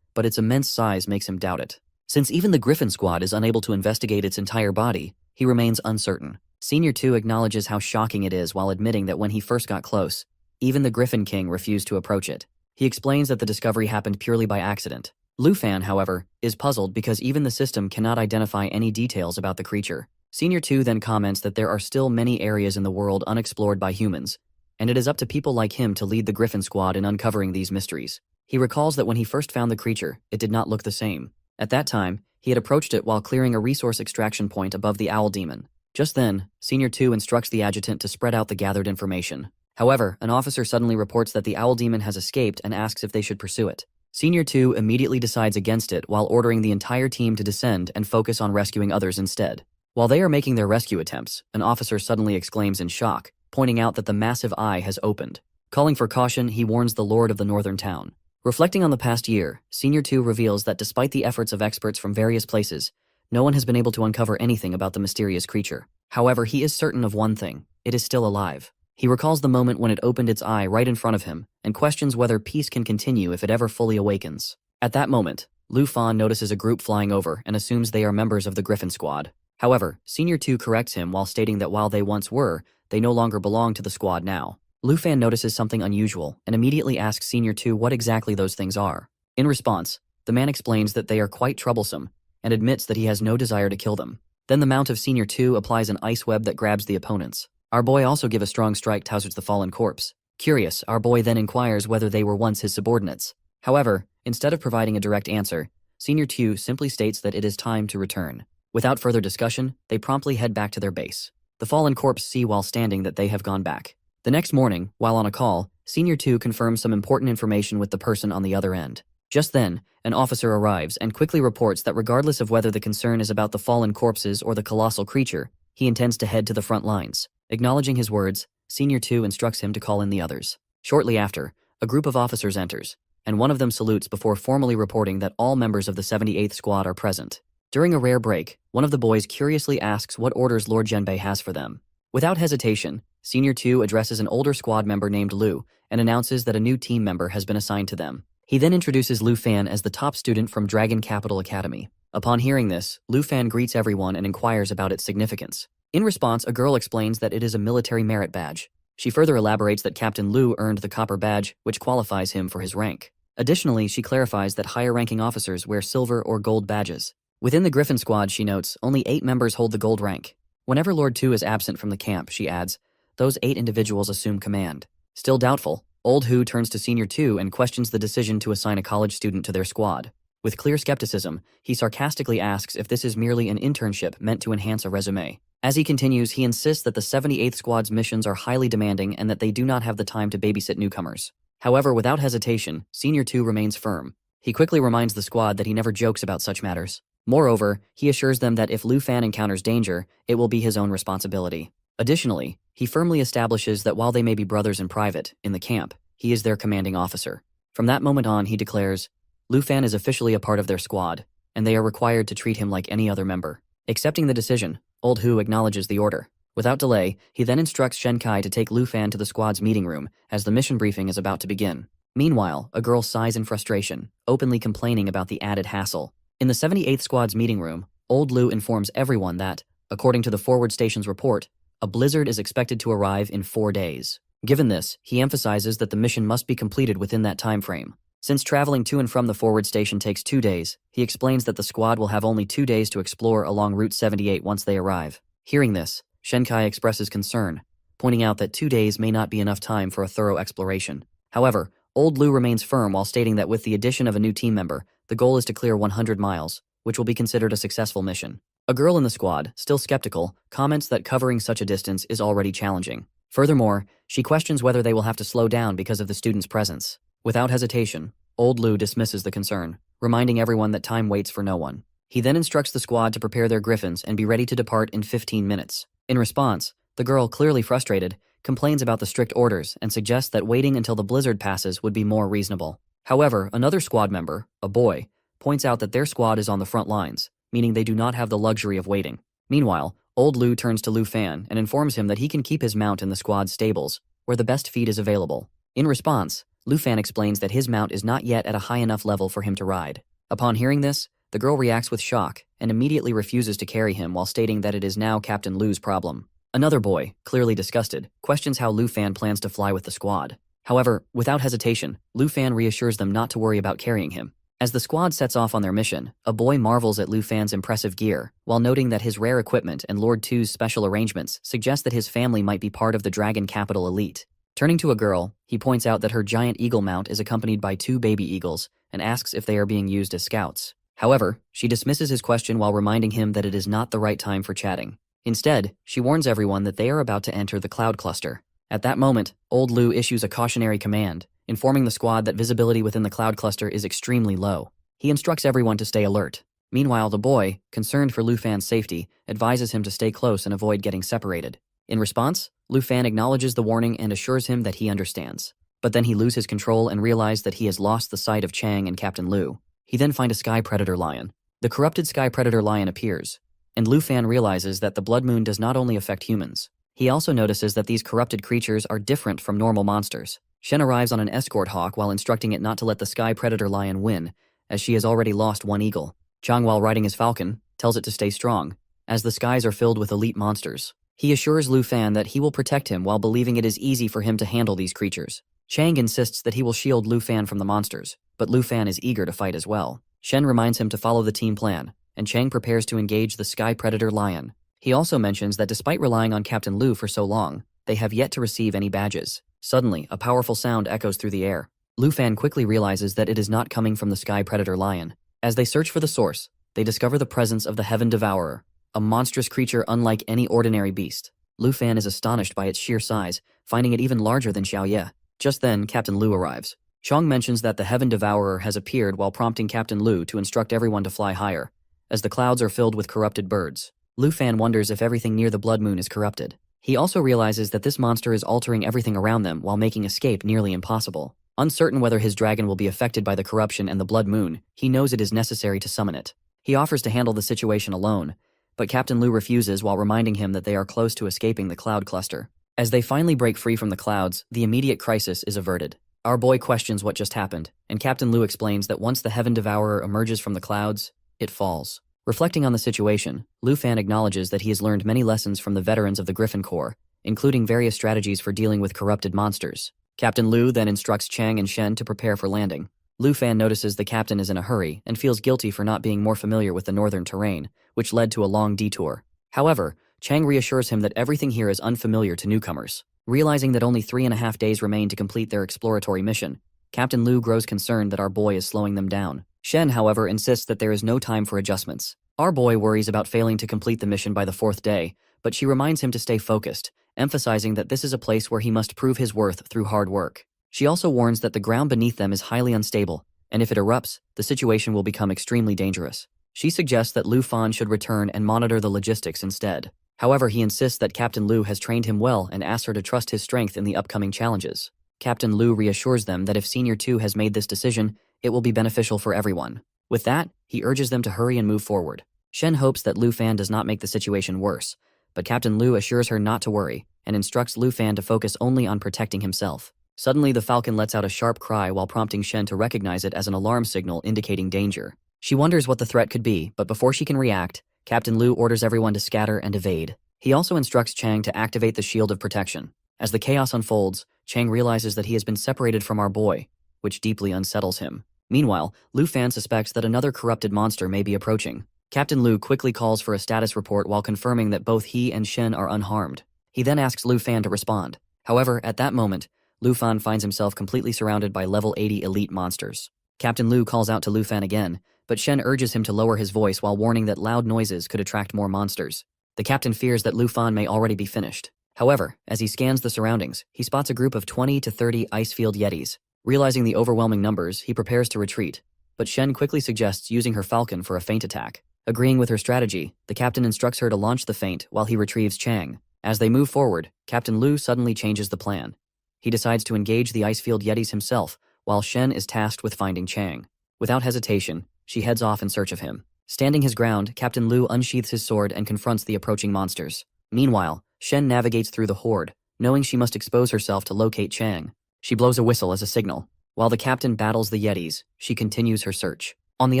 but its immense size makes him doubt it. Since even the Griffin Squad is unable to investigate its entire body, he remains uncertain. Senior 2 acknowledges how shocking it is while admitting that when he first got close, even the Griffin King refused to approach it. He explains that the discovery happened purely by accident. Lu Fan, however, is puzzled because even the system cannot identify any details about the creature. Senior 2 then comments that there are still many areas in the world unexplored by humans, and it is up to people like him to lead the Griffin Squad in uncovering these mysteries. He recalls that when he first found the creature, it did not look the same. At that time, he had approached it while clearing a resource extraction point above the Owl Demon. Just then, Senior 2 instructs the adjutant to spread out the gathered information. However, an officer suddenly reports that the Owl Demon has escaped and asks if they should pursue it. Senior 2 immediately decides against it while ordering the entire team to descend and focus on rescuing others instead. While they are making their rescue attempts, an officer suddenly exclaims in shock, pointing out that the massive eye has opened. Calling for caution, he warns the lord of the northern town. Reflecting on the past year, Senior 2 reveals that despite the efforts of experts from various places, no one has been able to uncover anything about the mysterious creature. However, he is certain of one thing: it is still alive. He recalls the moment when it opened its eye right in front of him and questions whether peace can continue if it ever fully awakens. At that moment, Lu Fan notices a group flying over and assumes they are members of the Griffin Squad. However, Senior 2 corrects him while stating that while they once were, they no longer belong to the squad now. Lu Fan notices something unusual and immediately asks Senior 2 what exactly those things are. In response, the man explains that they are quite troublesome and admits that he has no desire to kill them. Then the mount of Senior 2 applies an ice web that grabs the opponents. Our boy also give a strong strike towards the fallen corpse. Curious, our boy then inquires whether they were once his subordinates. However, instead of providing a direct answer, Senior 2 simply states that it is time to return. Without further discussion, they promptly head back to their base. The fallen corpse see while standing that they have gone back. The next morning, while on a call, Senior 2 confirms some important information with the person on the other end. Just then, an officer arrives and quickly reports that regardless of whether the concern is about the fallen corpses or the colossal creature, he intends to head to the front lines. Acknowledging his words, Senior 2 instructs him to call in the others. Shortly after, a group of officers enters, and one of them salutes before formally reporting that all members of the 78th Squad are present. During a rare break, one of the boys curiously asks what orders Lord Genbei has for them. Without hesitation, Senior 2 addresses an older squad member named Lu and announces that a new team member has been assigned to them. He then introduces Lu Fan as the top student from Dragon Capital Academy. Upon hearing this, Lu Fan greets everyone and inquires about its significance. In response, a girl explains that it is a military merit badge. She further elaborates that Captain Lu earned the copper badge, which qualifies him for his rank. Additionally, she clarifies that higher-ranking officers wear silver or gold badges. Within the Griffin Squad, she notes, only 8 members hold the gold rank. Whenever Lord 2 is absent from the camp, she adds, those 8 individuals assume command. Still doubtful, Old Hu turns to Senior 2 and questions the decision to assign a college student to their squad. With clear skepticism, he sarcastically asks if this is merely an internship meant to enhance a resume. As he continues, he insists that the 78th Squad's missions are highly demanding and that they do not have the time to babysit newcomers. However, without hesitation, Senior 2 remains firm. He quickly reminds the squad that he never jokes about such matters. Moreover, he assures them that if Lu Fan encounters danger, it will be his own responsibility. Additionally, he firmly establishes that while they may be brothers in private, in the camp, he is their commanding officer. From that moment on, he declares, Lu Fan is officially a part of their squad, and they are required to treat him like any other member. Accepting the decision, Old Hu acknowledges the order. Without delay, he then instructs Shen Kai to take Lu Fan to the squad's meeting room as the mission briefing is about to begin. Meanwhile, a girl sighs in frustration, openly complaining about the added hassle. In the 78th Squad's meeting room, Old Lu informs everyone that, according to the forward station's report, a blizzard is expected to arrive in 4 days. Given this, he emphasizes that the mission must be completed within that time frame. Since traveling to and from the forward station takes 2 days, he explains that the squad will have only 2 days to explore along Route 78 once they arrive. Hearing this, Shen Kai expresses concern, pointing out that 2 days may not be enough time for a thorough exploration. However, Old Lu remains firm while stating that with the addition of a new team member, the goal is to clear 100 miles, which will be considered a successful mission. A girl in the squad, still skeptical, comments that covering such a distance is already challenging. Furthermore, she questions whether they will have to slow down because of the student's presence. Without hesitation, Old Lu dismisses the concern, reminding everyone that time waits for no one. He then instructs the squad to prepare their griffins and be ready to depart in 15 minutes. In response, the girl, clearly frustrated, complains about the strict orders and suggests that waiting until the blizzard passes would be more reasonable. However, another squad member, a boy, points out that their squad is on the front lines, meaning they do not have the luxury of waiting. Meanwhile, Old Lu turns to Lu Fan and informs him that he can keep his mount in the squad's stables, where the best feed is available. In response, Lu Fan explains that his mount is not yet at a high enough level for him to ride. Upon hearing this, the girl reacts with shock and immediately refuses to carry him while stating that it is now Captain Lu's problem. Another boy, clearly disgusted, questions how Lu Fan plans to fly with the squad. However, without hesitation, Lu Fan reassures them not to worry about carrying him. As the squad sets off on their mission, a boy marvels at Lu Fan's impressive gear, while noting that his rare equipment and Lord Tu's special arrangements suggest that his family might be part of the Dragon Capital elite. Turning to a girl, he points out that her giant eagle mount is accompanied by 2 baby eagles and asks if they are being used as scouts. However, she dismisses his question while reminding him that it is not the right time for chatting. Instead, she warns everyone that they are about to enter the cloud cluster. At that moment, Old Lu issues a cautionary command, informing the squad that visibility within the cloud cluster is extremely low. He instructs everyone to stay alert. Meanwhile, the boy, concerned for Lu Fan's safety, advises him to stay close and avoid getting separated. In response, Lu Fan acknowledges the warning and assures him that he understands. But then he loses control and realizes that he has lost the sight of Chang and Captain Lu. He then finds a sky predator lion. The corrupted sky predator lion appears, and Lu Fan realizes that the blood moon does not only affect humans. He also notices that these corrupted creatures are different from normal monsters. Shen arrives on an escort hawk while instructing it not to let the sky predator lion win, as she has already lost 1 eagle. Chang, while riding his falcon, tells it to stay strong, as the skies are filled with elite monsters. He assures Lu Fan that he will protect him while believing it is easy for him to handle these creatures. Chang insists that he will shield Lu Fan from the monsters, but Lu Fan is eager to fight as well. Shen reminds him to follow the team plan, and Chang prepares to engage the sky predator lion. He also mentions that despite relying on Captain Lu for so long, they have yet to receive any badges. Suddenly, a powerful sound echoes through the air. Lu Fan quickly realizes that it is not coming from the sky predator lion. As they search for the source, they discover the presence of the Heaven Devourer, a monstrous creature unlike any ordinary beast. Lu Fan is astonished by its sheer size, finding it even larger than Xiao Ye. Just then, Captain Lu arrives. Chang mentions that the Heaven Devourer has appeared while prompting Captain Lu to instruct everyone to fly higher, as the clouds are filled with corrupted birds. Lu Fan wonders if everything near the blood moon is corrupted. He also realizes that this monster is altering everything around them while making escape nearly impossible. Uncertain whether his dragon will be affected by the corruption and the blood moon, he knows it is necessary to summon it. He offers to handle the situation alone, but Captain Lu refuses while reminding him that they are close to escaping the cloud cluster. As they finally break free from the clouds, the immediate crisis is averted. Our boy questions what just happened, and Captain Lu explains that once the Heaven Devourer emerges from the clouds, it falls. Reflecting on the situation, Lu Fan acknowledges that he has learned many lessons from the veterans of the Griffin Corps, including various strategies for dealing with corrupted monsters. Captain Lu then instructs Chang and Shen to prepare for landing. Lu Fan notices the captain is in a hurry and feels guilty for not being more familiar with the northern terrain, which led to a long detour. However, Chang reassures him that everything here is unfamiliar to newcomers. Realizing that only 3.5 days remain to complete their exploratory mission, Captain Lu grows concerned that our boy is slowing them down. Shen, however, insists that there is no time for adjustments. Our boy worries about failing to complete the mission by the 4th day, but she reminds him to stay focused, emphasizing that this is a place where he must prove his worth through hard work. She also warns that the ground beneath them is highly unstable, and if it erupts, the situation will become extremely dangerous. She suggests that Lu Fan should return and monitor the logistics instead. However, he insists that Captain Lu has trained him well and asks her to trust his strength in the upcoming challenges. Captain Lu reassures them that if Senior 2 has made this decision, it will be beneficial for everyone. With that, he urges them to hurry and move forward. Shen hopes that Lu Fan does not make the situation worse, but Captain Lu assures her not to worry and instructs Lu Fan to focus only on protecting himself. Suddenly, the falcon lets out a sharp cry while prompting Shen to recognize it as an alarm signal indicating danger. She wonders what the threat could be, but before she can react, Captain Lu orders everyone to scatter and evade. He also instructs Chang to activate the shield of protection. As the chaos unfolds, Chang realizes that he has been separated from our boy, which deeply unsettles him. Meanwhile, Lu Fan suspects that another corrupted monster may be approaching. Captain Lu quickly calls for a status report while confirming that both he and Shen are unharmed. He then asks Lu Fan to respond. However, at that moment, Lu Fan finds himself completely surrounded by level 80 elite monsters. Captain Lu calls out to Lu Fan again, but Shen urges him to lower his voice while warning that loud noises could attract more monsters. The captain fears that Lu Fan may already be finished. However, as he scans the surroundings, he spots a group of 20 to 30 ice-field yetis. Realizing the overwhelming numbers, he prepares to retreat, but Shen quickly suggests using her falcon for a feint attack. Agreeing with her strategy, the captain instructs her to launch the feint while he retrieves Chang. As they move forward, Captain Lu suddenly changes the plan. He decides to engage the icefield yetis himself, while Shen is tasked with finding Chang. Without hesitation, she heads off in search of him. Standing his ground, Captain Lu unsheathes his sword and confronts the approaching monsters. Meanwhile, Shen navigates through the horde, knowing she must expose herself to locate Chang. She blows a whistle as a signal. While the captain battles the yetis, she continues her search. On the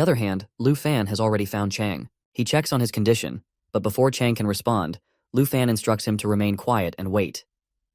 other hand, Lu Fan has already found Chang. He checks on his condition, but before Chang can respond, Lu Fan instructs him to remain quiet and wait.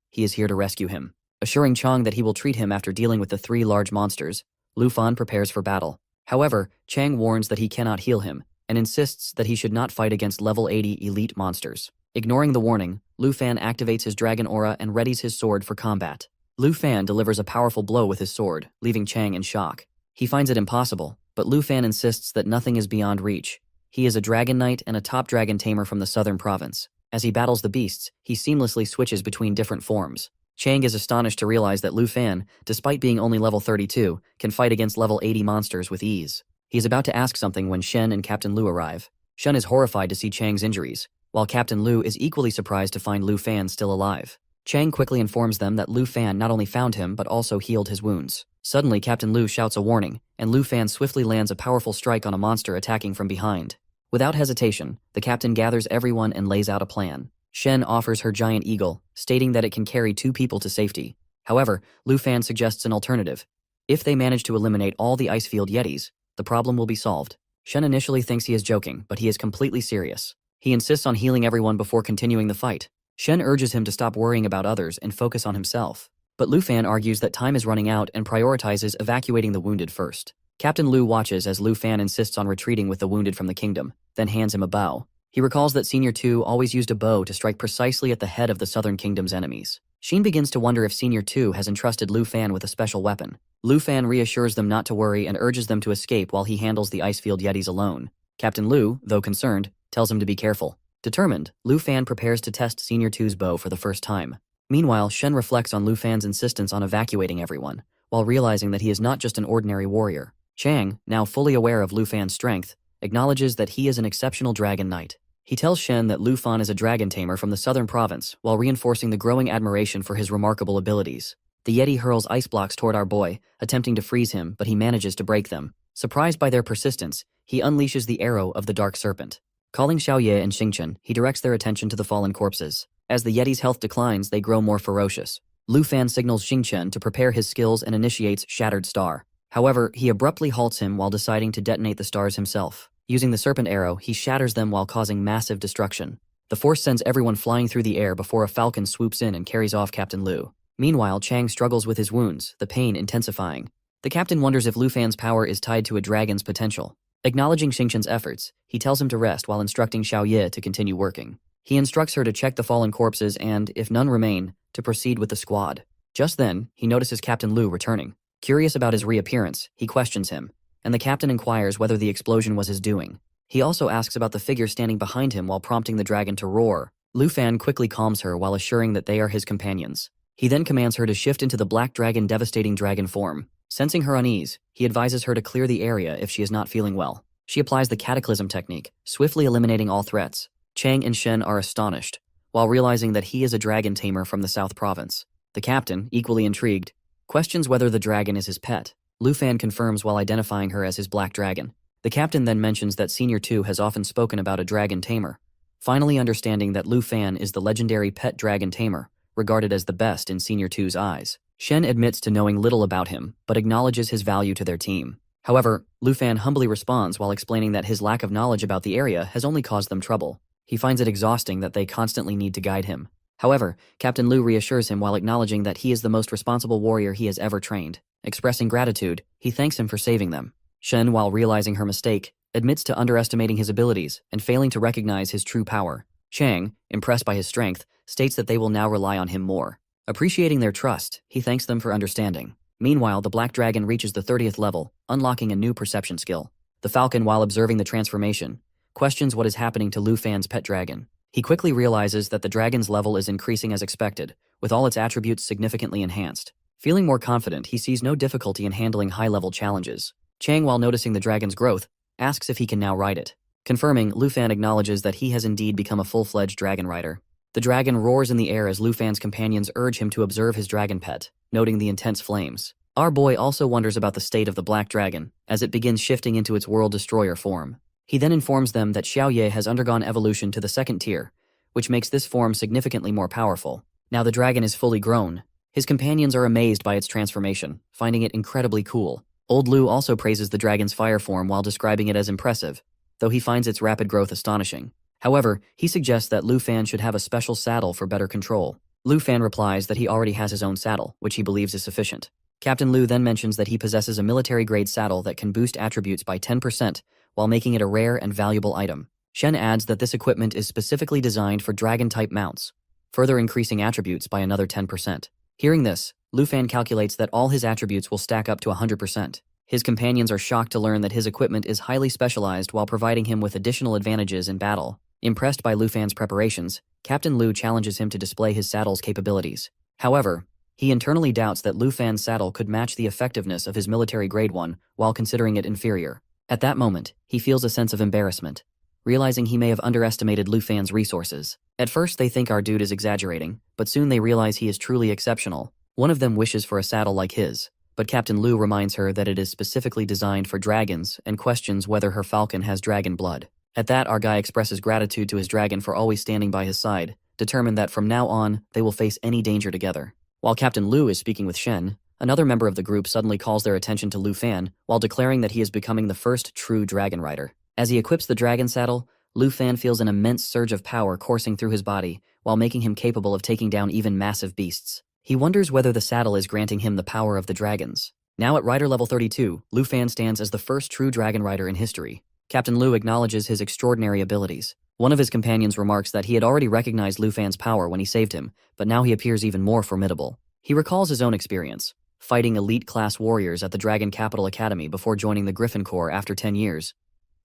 He is here to rescue him. Assuring Chang that he will treat him after dealing with the 3 large monsters, Lu Fan prepares for battle. However, Chang warns that he cannot heal him, and insists that he should not fight against level 80 elite monsters. Ignoring the warning, Lu Fan activates his dragon aura and readies his sword for combat. Lu Fan delivers a powerful blow with his sword, leaving Chang in shock. He finds it impossible, but Lu Fan insists that nothing is beyond reach. He is a dragon knight and a top dragon tamer from the southern province. As he battles the beasts, he seamlessly switches between different forms. Chang is astonished to realize that Lu Fan, despite being only level 32, can fight against level 80 monsters with ease. He is about to ask something when Shen and Captain Lu arrive. Shen is horrified to see Chang's injuries, while Captain Lu is equally surprised to find Lu Fan still alive. Chang quickly informs them that Lu Fan not only found him but also healed his wounds. Suddenly, Captain Lu shouts a warning, and Lu Fan swiftly lands a powerful strike on a monster attacking from behind. Without hesitation, the captain gathers everyone and lays out a plan. Shen offers her giant eagle, stating that it can carry 2 people to safety. However, Lu Fan suggests an alternative. If they manage to eliminate all the icefield yetis, the problem will be solved. Shen initially thinks he is joking, but he is completely serious. He insists on healing everyone before continuing the fight. Shen urges him to stop worrying about others and focus on himself. But Lu Fan argues that time is running out and prioritizes evacuating the wounded first. Captain Lu watches as Lu Fan insists on retreating with the wounded from the kingdom, then hands him a bow. He recalls that Senior 2 always used a bow to strike precisely at the head of the Southern Kingdom's enemies. Sheen begins to wonder if Senior 2 has entrusted Lu Fan with a special weapon. Lu Fan reassures them not to worry and urges them to escape while he handles the Icefield Yetis alone. Captain Lu, though concerned, tells him to be careful. Determined, Lu Fan prepares to test Senior 2's bow for the first time. Meanwhile, Shen reflects on Lu Fan's insistence on evacuating everyone, while realizing that he is not just an ordinary warrior. Chang, now fully aware of Lu Fan's strength, acknowledges that he is an exceptional dragon knight. He tells Shen that Lu Fan is a dragon tamer from the southern province, while reinforcing the growing admiration for his remarkable abilities. The Yeti hurls ice blocks toward our boy, attempting to freeze him, but he manages to break them. Surprised by their persistence, he unleashes the arrow of the dark serpent. Calling Xiaoye and Xingchen, he directs their attention to the fallen corpses. As the Yeti's health declines, they grow more ferocious. Lu Fan signals Xingchen to prepare his skills and initiates Shattered Star. However, he abruptly halts him while deciding to detonate the stars himself. Using the serpent arrow, he shatters them while causing massive destruction. The force sends everyone flying through the air before a falcon swoops in and carries off Captain Lu. Meanwhile, Chang struggles with his wounds, the pain intensifying. The captain wonders if Lu Fan's power is tied to a dragon's potential. Acknowledging Xingchen's efforts, he tells him to rest while instructing Xiaoye to continue working. He instructs her to check the fallen corpses and, if none remain, to proceed with the squad. Just then, he notices Captain Lu returning. Curious about his reappearance, he questions him. and the captain inquires whether the explosion was his doing. He also asks about the figure standing behind him while prompting the dragon to roar. Lu Fan quickly calms her while assuring that they are his companions. He then commands her to shift into the black dragon devastating dragon form. Sensing her unease, he advises her to clear the area if she is not feeling well. She applies the cataclysm technique, swiftly eliminating all threats. Chang and Shen are astonished, while realizing that he is a dragon tamer from the South Province. The captain, equally intrigued, questions whether the dragon is his pet. Lu Fan confirms while identifying her as his black dragon. The captain then mentions that Senior 2 has often spoken about a dragon tamer, finally understanding that Lu Fan is the legendary pet dragon tamer, regarded as the best in Senior 2's eyes. Shen admits to knowing little about him, but acknowledges his value to their team. However, Lu Fan humbly responds while explaining that his lack of knowledge about the area has only caused them trouble. He finds it exhausting that they constantly need to guide him. However, Captain Lu reassures him while acknowledging that he is the most responsible warrior he has ever trained. Expressing gratitude, he thanks him for saving them. Shen, while realizing her mistake, admits to underestimating his abilities and failing to recognize his true power. Chang, impressed by his strength, states that they will now rely on him more. Appreciating their trust, he thanks them for understanding. Meanwhile, the black dragon reaches the 30th level, unlocking a new perception skill. The falcon, while observing the transformation, questions what is happening to Lu Fan's pet dragon. He quickly realizes that the dragon's level is increasing as expected, with all its attributes significantly enhanced. Feeling more confident, he sees no difficulty in handling high-level challenges. Chang, while noticing the dragon's growth, asks if he can now ride it. Confirming, Lu Fan acknowledges that he has indeed become a full-fledged dragon rider. The dragon roars in the air as Lu Fan's companions urge him to observe his dragon pet, noting the intense flames. Our boy also wonders about the state of the black dragon, as it begins shifting into its world destroyer form. He then informs them that Xiaoye has undergone evolution to the 2nd tier, which makes this form significantly more powerful. Now the dragon is fully grown. His companions are amazed by its transformation, finding it incredibly cool. Old Lu also praises the dragon's fire form while describing it as impressive, though he finds its rapid growth astonishing. However, he suggests that Lu Fan should have a special saddle for better control. Lu Fan replies that he already has his own saddle, which he believes is sufficient. Captain Lu then mentions that he possesses a military-grade saddle that can boost attributes by 10%, while making it a rare and valuable item. Shen adds that this equipment is specifically designed for dragon-type mounts, further increasing attributes by another 10%. Hearing this, Lu Fan calculates that all his attributes will stack up to 100%. His companions are shocked to learn that his equipment is highly specialized while providing him with additional advantages in battle. Impressed by Lu Fan's preparations, Captain Lu challenges him to display his saddle's capabilities. However, he internally doubts that Lu Fan's saddle could match the effectiveness of his military-grade one while considering it inferior. At that moment, he feels a sense of embarrassment, realizing he may have underestimated Lu Fan's resources. At first, they think our dude is exaggerating, but soon they realize he is truly exceptional. One of them wishes for a saddle like his, but Captain Lu reminds her that it is specifically designed for dragons and questions whether her falcon has dragon blood. At that, our guy expresses gratitude to his dragon for always standing by his side, determined that from now on, they will face any danger together. While Captain Lu is speaking with Shen, another member of the group suddenly calls their attention to Lu Fan while declaring that he is becoming the first true dragon rider. As he equips the dragon saddle, Lu Fan feels an immense surge of power coursing through his body while making him capable of taking down even massive beasts. He wonders whether the saddle is granting him the power of the dragons. Now at rider level 32, Lu Fan stands as the first true dragon rider in history. Captain Lu acknowledges his extraordinary abilities. One of his companions remarks that he had already recognized Lu Fan's power when he saved him, but now he appears even more formidable. He recalls his own experience, fighting elite-class warriors at the Dragon Capital Academy before joining the Griffin Corps after 10 years.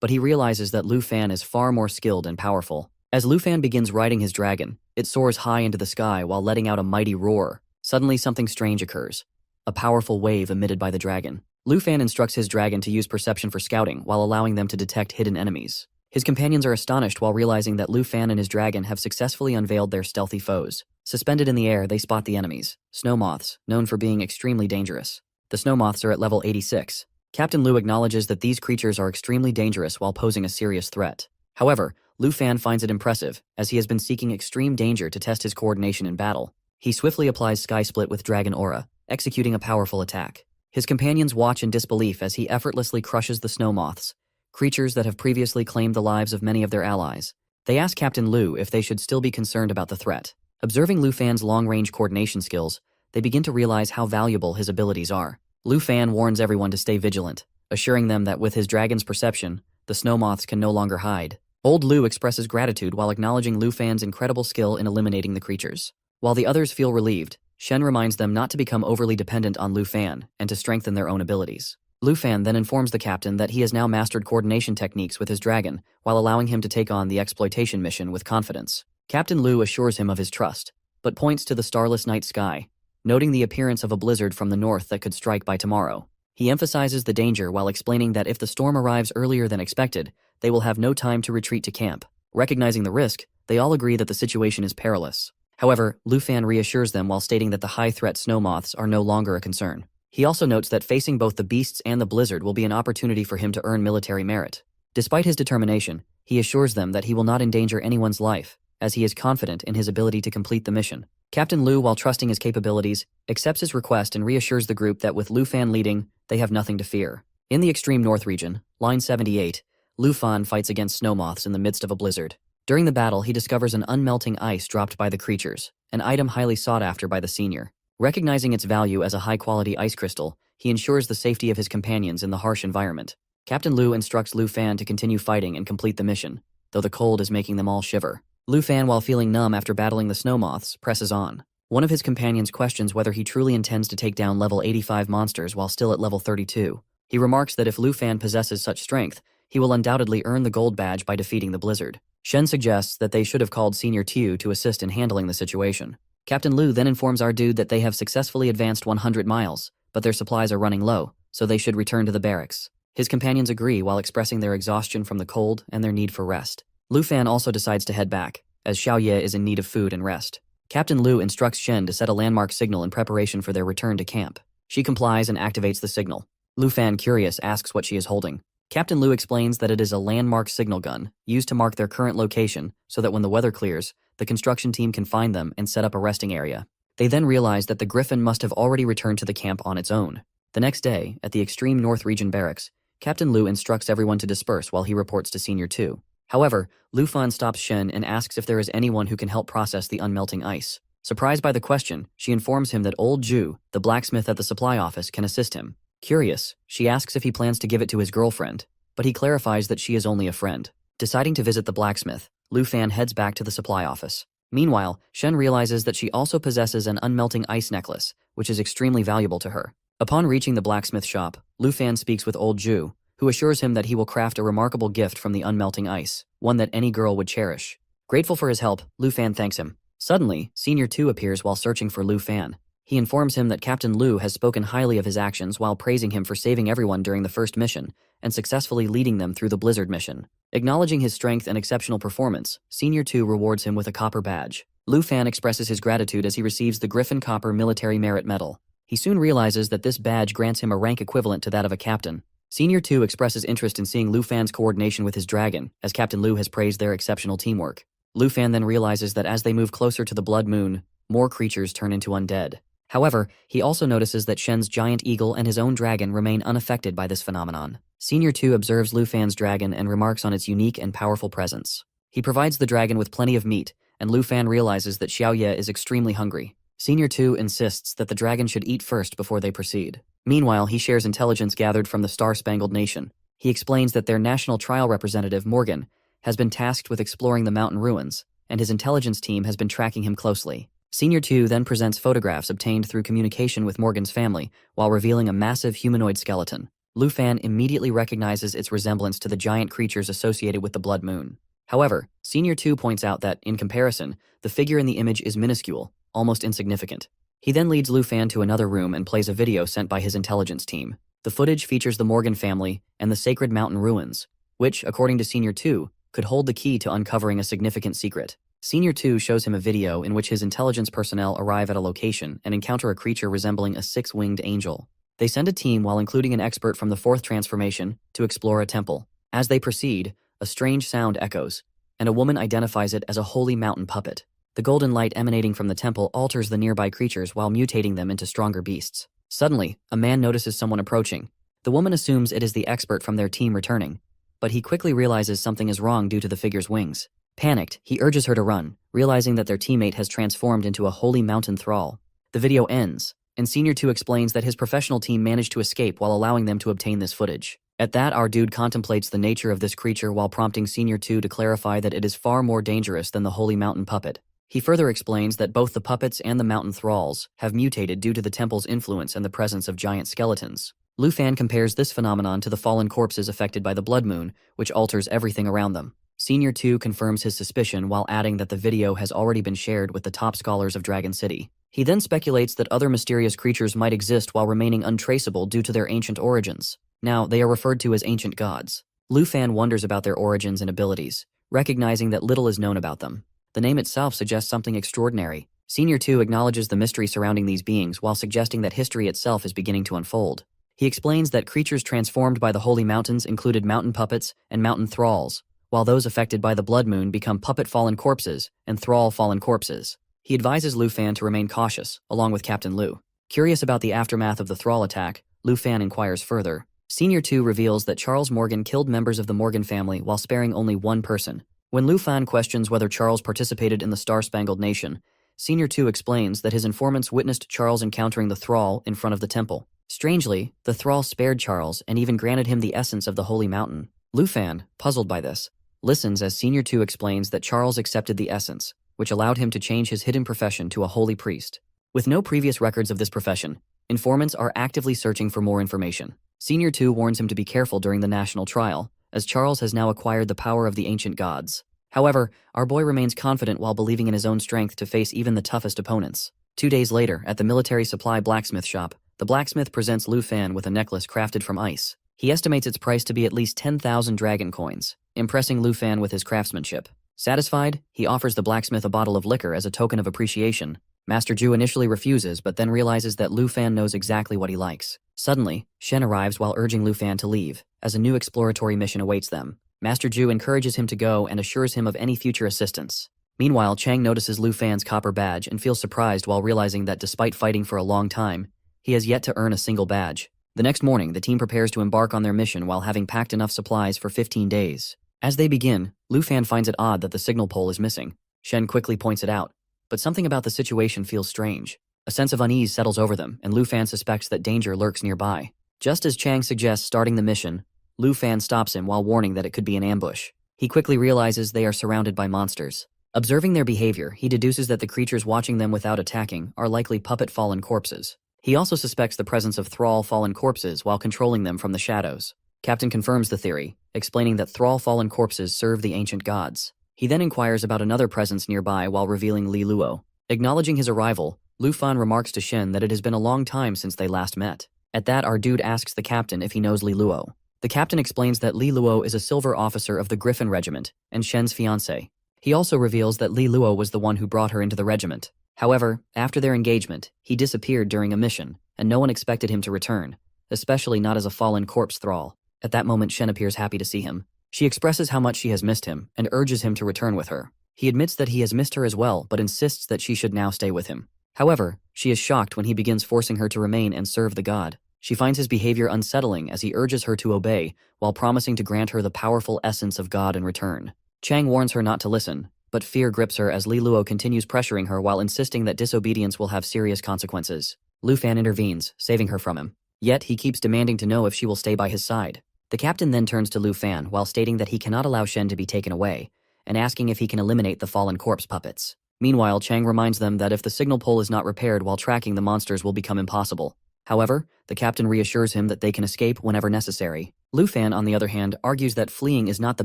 But he realizes that Lu Fan is far more skilled and powerful. As Lu Fan begins riding his dragon, it soars high into the sky while letting out a mighty roar. Suddenly something strange occurs. A powerful wave emitted by the dragon. Lu Fan instructs his dragon to use perception for scouting while allowing them to detect hidden enemies. His companions are astonished while realizing that Lu Fan and his dragon have successfully unveiled their stealthy foes. Suspended in the air, they spot the enemies, snow moths, known for being extremely dangerous. The snow moths are at level 86. Captain Lu acknowledges that these creatures are extremely dangerous while posing a serious threat. However, Lu Fan finds it impressive, as he has been seeking extreme danger to test his coordination in battle. He swiftly applies Sky Split with Dragon Aura, executing a powerful attack. His companions watch in disbelief as he effortlessly crushes the snow moths, creatures that have previously claimed the lives of many of their allies. They ask Captain Lu if they should still be concerned about the threat. Observing Lu Fan's long-range coordination skills, they begin to realize how valuable his abilities are. Lu Fan warns everyone to stay vigilant, assuring them that with his dragon's perception, the snow moths can no longer hide. Old Lu expresses gratitude while acknowledging Lu Fan's incredible skill in eliminating the creatures. While the others feel relieved, Shen reminds them not to become overly dependent on Lu Fan and to strengthen their own abilities. Lu Fan then informs the captain that he has now mastered coordination techniques with his dragon, while allowing him to take on the exploitation mission with confidence. Captain Lu assures him of his trust, but points to the starless night sky, noting the appearance of a blizzard from the north that could strike by tomorrow. He emphasizes the danger while explaining that if the storm arrives earlier than expected, they will have no time to retreat to camp. Recognizing the risk, they all agree that the situation is perilous. However, Lu Fan reassures them while stating that the high-threat snow moths are no longer a concern. He also notes that facing both the beasts and the blizzard will be an opportunity for him to earn military merit. Despite his determination, he assures them that he will not endanger anyone's life, as he is confident in his ability to complete the mission. Captain Lu, while trusting his capabilities, accepts his request and reassures the group that with Lu Fan leading, they have nothing to fear. In the extreme north region, Line 78, Lu Fan fights against snow moths in the midst of a blizzard. During the battle, he discovers an unmelting ice dropped by the creatures, an item highly sought after by the senior. Recognizing its value as a high-quality ice crystal, he ensures the safety of his companions in the harsh environment. Captain Lu instructs Lu Fan to continue fighting and complete the mission, though the cold is making them all shiver. Lu Fan, while feeling numb after battling the snow moths, presses on. One of his companions questions whether he truly intends to take down level 85 monsters while still at level 32. He remarks that if Lu Fan possesses such strength, he will undoubtedly earn the gold badge by defeating the blizzard. Shen suggests that they should have called Senior Tu to assist in handling the situation. Captain Lu then informs our dude that they have successfully advanced 100 miles, but their supplies are running low, so they should return to the barracks. His companions agree while expressing their exhaustion from the cold and their need for rest. Lu Fan also decides to head back, as Xiao Ye is in need of food and rest. Captain Lu instructs Shen to set a landmark signal in preparation for their return to camp. She complies and activates the signal. Lu Fan, curious, asks what she is holding. Captain Lu explains that it is a landmark signal gun, used to mark their current location so that when the weather clears, the construction team can find them and set up a resting area. They then realize that the Griffin must have already returned to the camp on its own. The next day, at the extreme north region barracks, Captain Lu instructs everyone to disperse while he reports to Senior Tu. However, Lu Fan stops Shen and asks if there is anyone who can help process the unmelting ice. Surprised by the question, she informs him that old Ju, the blacksmith at the supply office, can assist him. Curious, she asks if he plans to give it to his girlfriend, but he clarifies that she is only a friend. Deciding to visit the blacksmith, Lu Fan heads back to the supply office. Meanwhile, Shen realizes that she also possesses an unmelting ice necklace, which is extremely valuable to her. Upon reaching the blacksmith shop, Lu Fan speaks with old Ju, who assures him that he will craft a remarkable gift from the unmelting ice, one that any girl would cherish. Grateful for his help, Lu Fan thanks him. Suddenly, Senior Tu appears while searching for Lu Fan. He informs him that Captain Lu has spoken highly of his actions while praising him for saving everyone during the first mission and successfully leading them through the blizzard mission. Acknowledging his strength and exceptional performance, Senior Tu rewards him with a copper badge. Lu Fan expresses his gratitude as he receives the Griffin Copper Military Merit Medal. He soon realizes that this badge grants him a rank equivalent to that of a captain. Senior Tu expresses interest in seeing Lu Fan's coordination with his dragon, as Captain Lu has praised their exceptional teamwork. Lu Fan then realizes that as they move closer to the Blood Moon, more creatures turn into undead. However, he also notices that Shen's giant eagle and his own dragon remain unaffected by this phenomenon. Senior Tu observes Lu Fan's dragon and remarks on its unique and powerful presence. He provides the dragon with plenty of meat, and Lu Fan realizes that Xiao Ye is extremely hungry. Senior Tu insists that the dragon should eat first before they proceed. Meanwhile, he shares intelligence gathered from the Star-Spangled Nation. He explains that their national trial representative, Morgan, has been tasked with exploring the mountain ruins, and his intelligence team has been tracking him closely. Senior Tu then presents photographs obtained through communication with Morgan's family while revealing a massive humanoid skeleton. Lu Fan immediately recognizes its resemblance to the giant creatures associated with the Blood Moon. However, Senior Tu points out that, in comparison, the figure in the image is minuscule, almost insignificant. He then leads Lu Fan to another room and plays a video sent by his intelligence team. The footage features the Morgan family and the sacred mountain ruins, which, according to Senior Tu, could hold the key to uncovering a significant secret. Senior Tu shows him a video in which his intelligence personnel arrive at a location and encounter a creature resembling a six-winged angel. They send a team while including an expert from the fourth transformation to explore a temple. As they proceed, a strange sound echoes, and a woman identifies it as a holy mountain puppet. The golden light emanating from the temple alters the nearby creatures while mutating them into stronger beasts. Suddenly, a man notices someone approaching. The woman assumes it is the expert from their team returning, but he quickly realizes something is wrong due to the figure's wings. Panicked, he urges her to run, realizing that their teammate has transformed into a holy mountain thrall. The video ends, and Senior Tu explains that his professional team managed to escape while allowing them to obtain this footage. At that, our dude contemplates the nature of this creature while prompting Senior Tu to clarify that it is far more dangerous than the holy mountain puppet. He further explains that both the puppets and the mountain thralls have mutated due to the temple's influence and the presence of giant skeletons. Lu Fan compares this phenomenon to the fallen corpses affected by the blood moon, which alters everything around them. Senior 2 confirms his suspicion while adding that the video has already been shared with the top scholars of Dragon City. He then speculates that other mysterious creatures might exist while remaining untraceable due to their ancient origins. Now, they are referred to as ancient gods. Lu Fan wonders about their origins and abilities, recognizing that little is known about them. The name itself suggests something extraordinary. Senior 2 acknowledges the mystery surrounding these beings while suggesting that history itself is beginning to unfold. He explains that creatures transformed by the holy mountains included mountain puppets and mountain thralls, while those affected by the blood moon become puppet fallen corpses and thrall fallen corpses. He advises Lu Fan to remain cautious, along with Captain Lu. Curious about the aftermath of the thrall attack, Lu Fan inquires further. Senior 2 reveals that Charles Morgan killed members of the Morgan family while sparing only one person. When Lu Fan questions whether Charles participated in the Star-Spangled Nation, Senior 2 explains that his informants witnessed Charles encountering the thrall in front of the temple. Strangely, the thrall spared Charles and even granted him the essence of the holy mountain. Lu Fan, puzzled by this, listens as Senior 2 explains that Charles accepted the essence, which allowed him to change his hidden profession to a holy priest. With no previous records of this profession, informants are actively searching for more information. Senior 2 warns him to be careful during the national trial, as Charles has now acquired the power of the ancient gods. However, our boy remains confident while believing in his own strength to face even the toughest opponents. 2 days later, at the military supply blacksmith shop, the blacksmith presents Lu Fan with a necklace crafted from ice. He estimates its price to be at least 10,000 dragon coins, impressing Lu Fan with his craftsmanship. Satisfied, he offers the blacksmith a bottle of liquor as a token of appreciation. Master Ju initially refuses but then realizes that Lu Fan knows exactly what he likes. Suddenly, Shen arrives while urging Lu Fan to leave, as a new exploratory mission awaits them. Master Ju encourages him to go and assures him of any future assistance. Meanwhile, Chang notices Lu Fan's copper badge and feels surprised while realizing that despite fighting for a long time, he has yet to earn a single badge. The next morning, the team prepares to embark on their mission while having packed enough supplies for 15 days. As they begin, Lu Fan finds it odd that the signal pole is missing. Shen quickly points it out, but something about the situation feels strange. A sense of unease settles over them, and Lu Fan suspects that danger lurks nearby. Just as Chang suggests starting the mission, Lu Fan stops him while warning that it could be an ambush. He quickly realizes they are surrounded by monsters. Observing their behavior, he deduces that the creatures watching them without attacking are likely puppet fallen corpses. He also suspects the presence of thrall fallen corpses while controlling them from the shadows. Captain confirms the theory, explaining that thrall fallen corpses serve the ancient gods. He then inquires about another presence nearby while revealing Li Luo. Acknowledging his arrival, Lu Fan remarks to Shen that it has been a long time since they last met. At that, our dude asks the captain if he knows Li Luo. The captain explains that Li Luo is a silver officer of the Griffin Regiment and Shen's fiancé. He also reveals that Li Luo was the one who brought her into the regiment. However, after their engagement, he disappeared during a mission, and no one expected him to return, especially not as a fallen corpse thrall. At that moment, Shen appears happy to see him. She expresses how much she has missed him and urges him to return with her. He admits that he has missed her as well, but insists that she should now stay with him. However, she is shocked when he begins forcing her to remain and serve the god. She finds his behavior unsettling as he urges her to obey, while promising to grant her the powerful essence of God in return. Chang warns her not to listen, but fear grips her as Li Luo continues pressuring her while insisting that disobedience will have serious consequences. Lu Fan intervenes, saving her from him. Yet he keeps demanding to know if she will stay by his side. The captain then turns to Lu Fan while stating that he cannot allow Shen to be taken away, and asking if he can eliminate the fallen corpse puppets. Meanwhile, Chang reminds them that if the signal pole is not repaired while tracking the monsters will become impossible. However, the captain reassures him that they can escape whenever necessary. Lu Fan, on the other hand, argues that fleeing is not the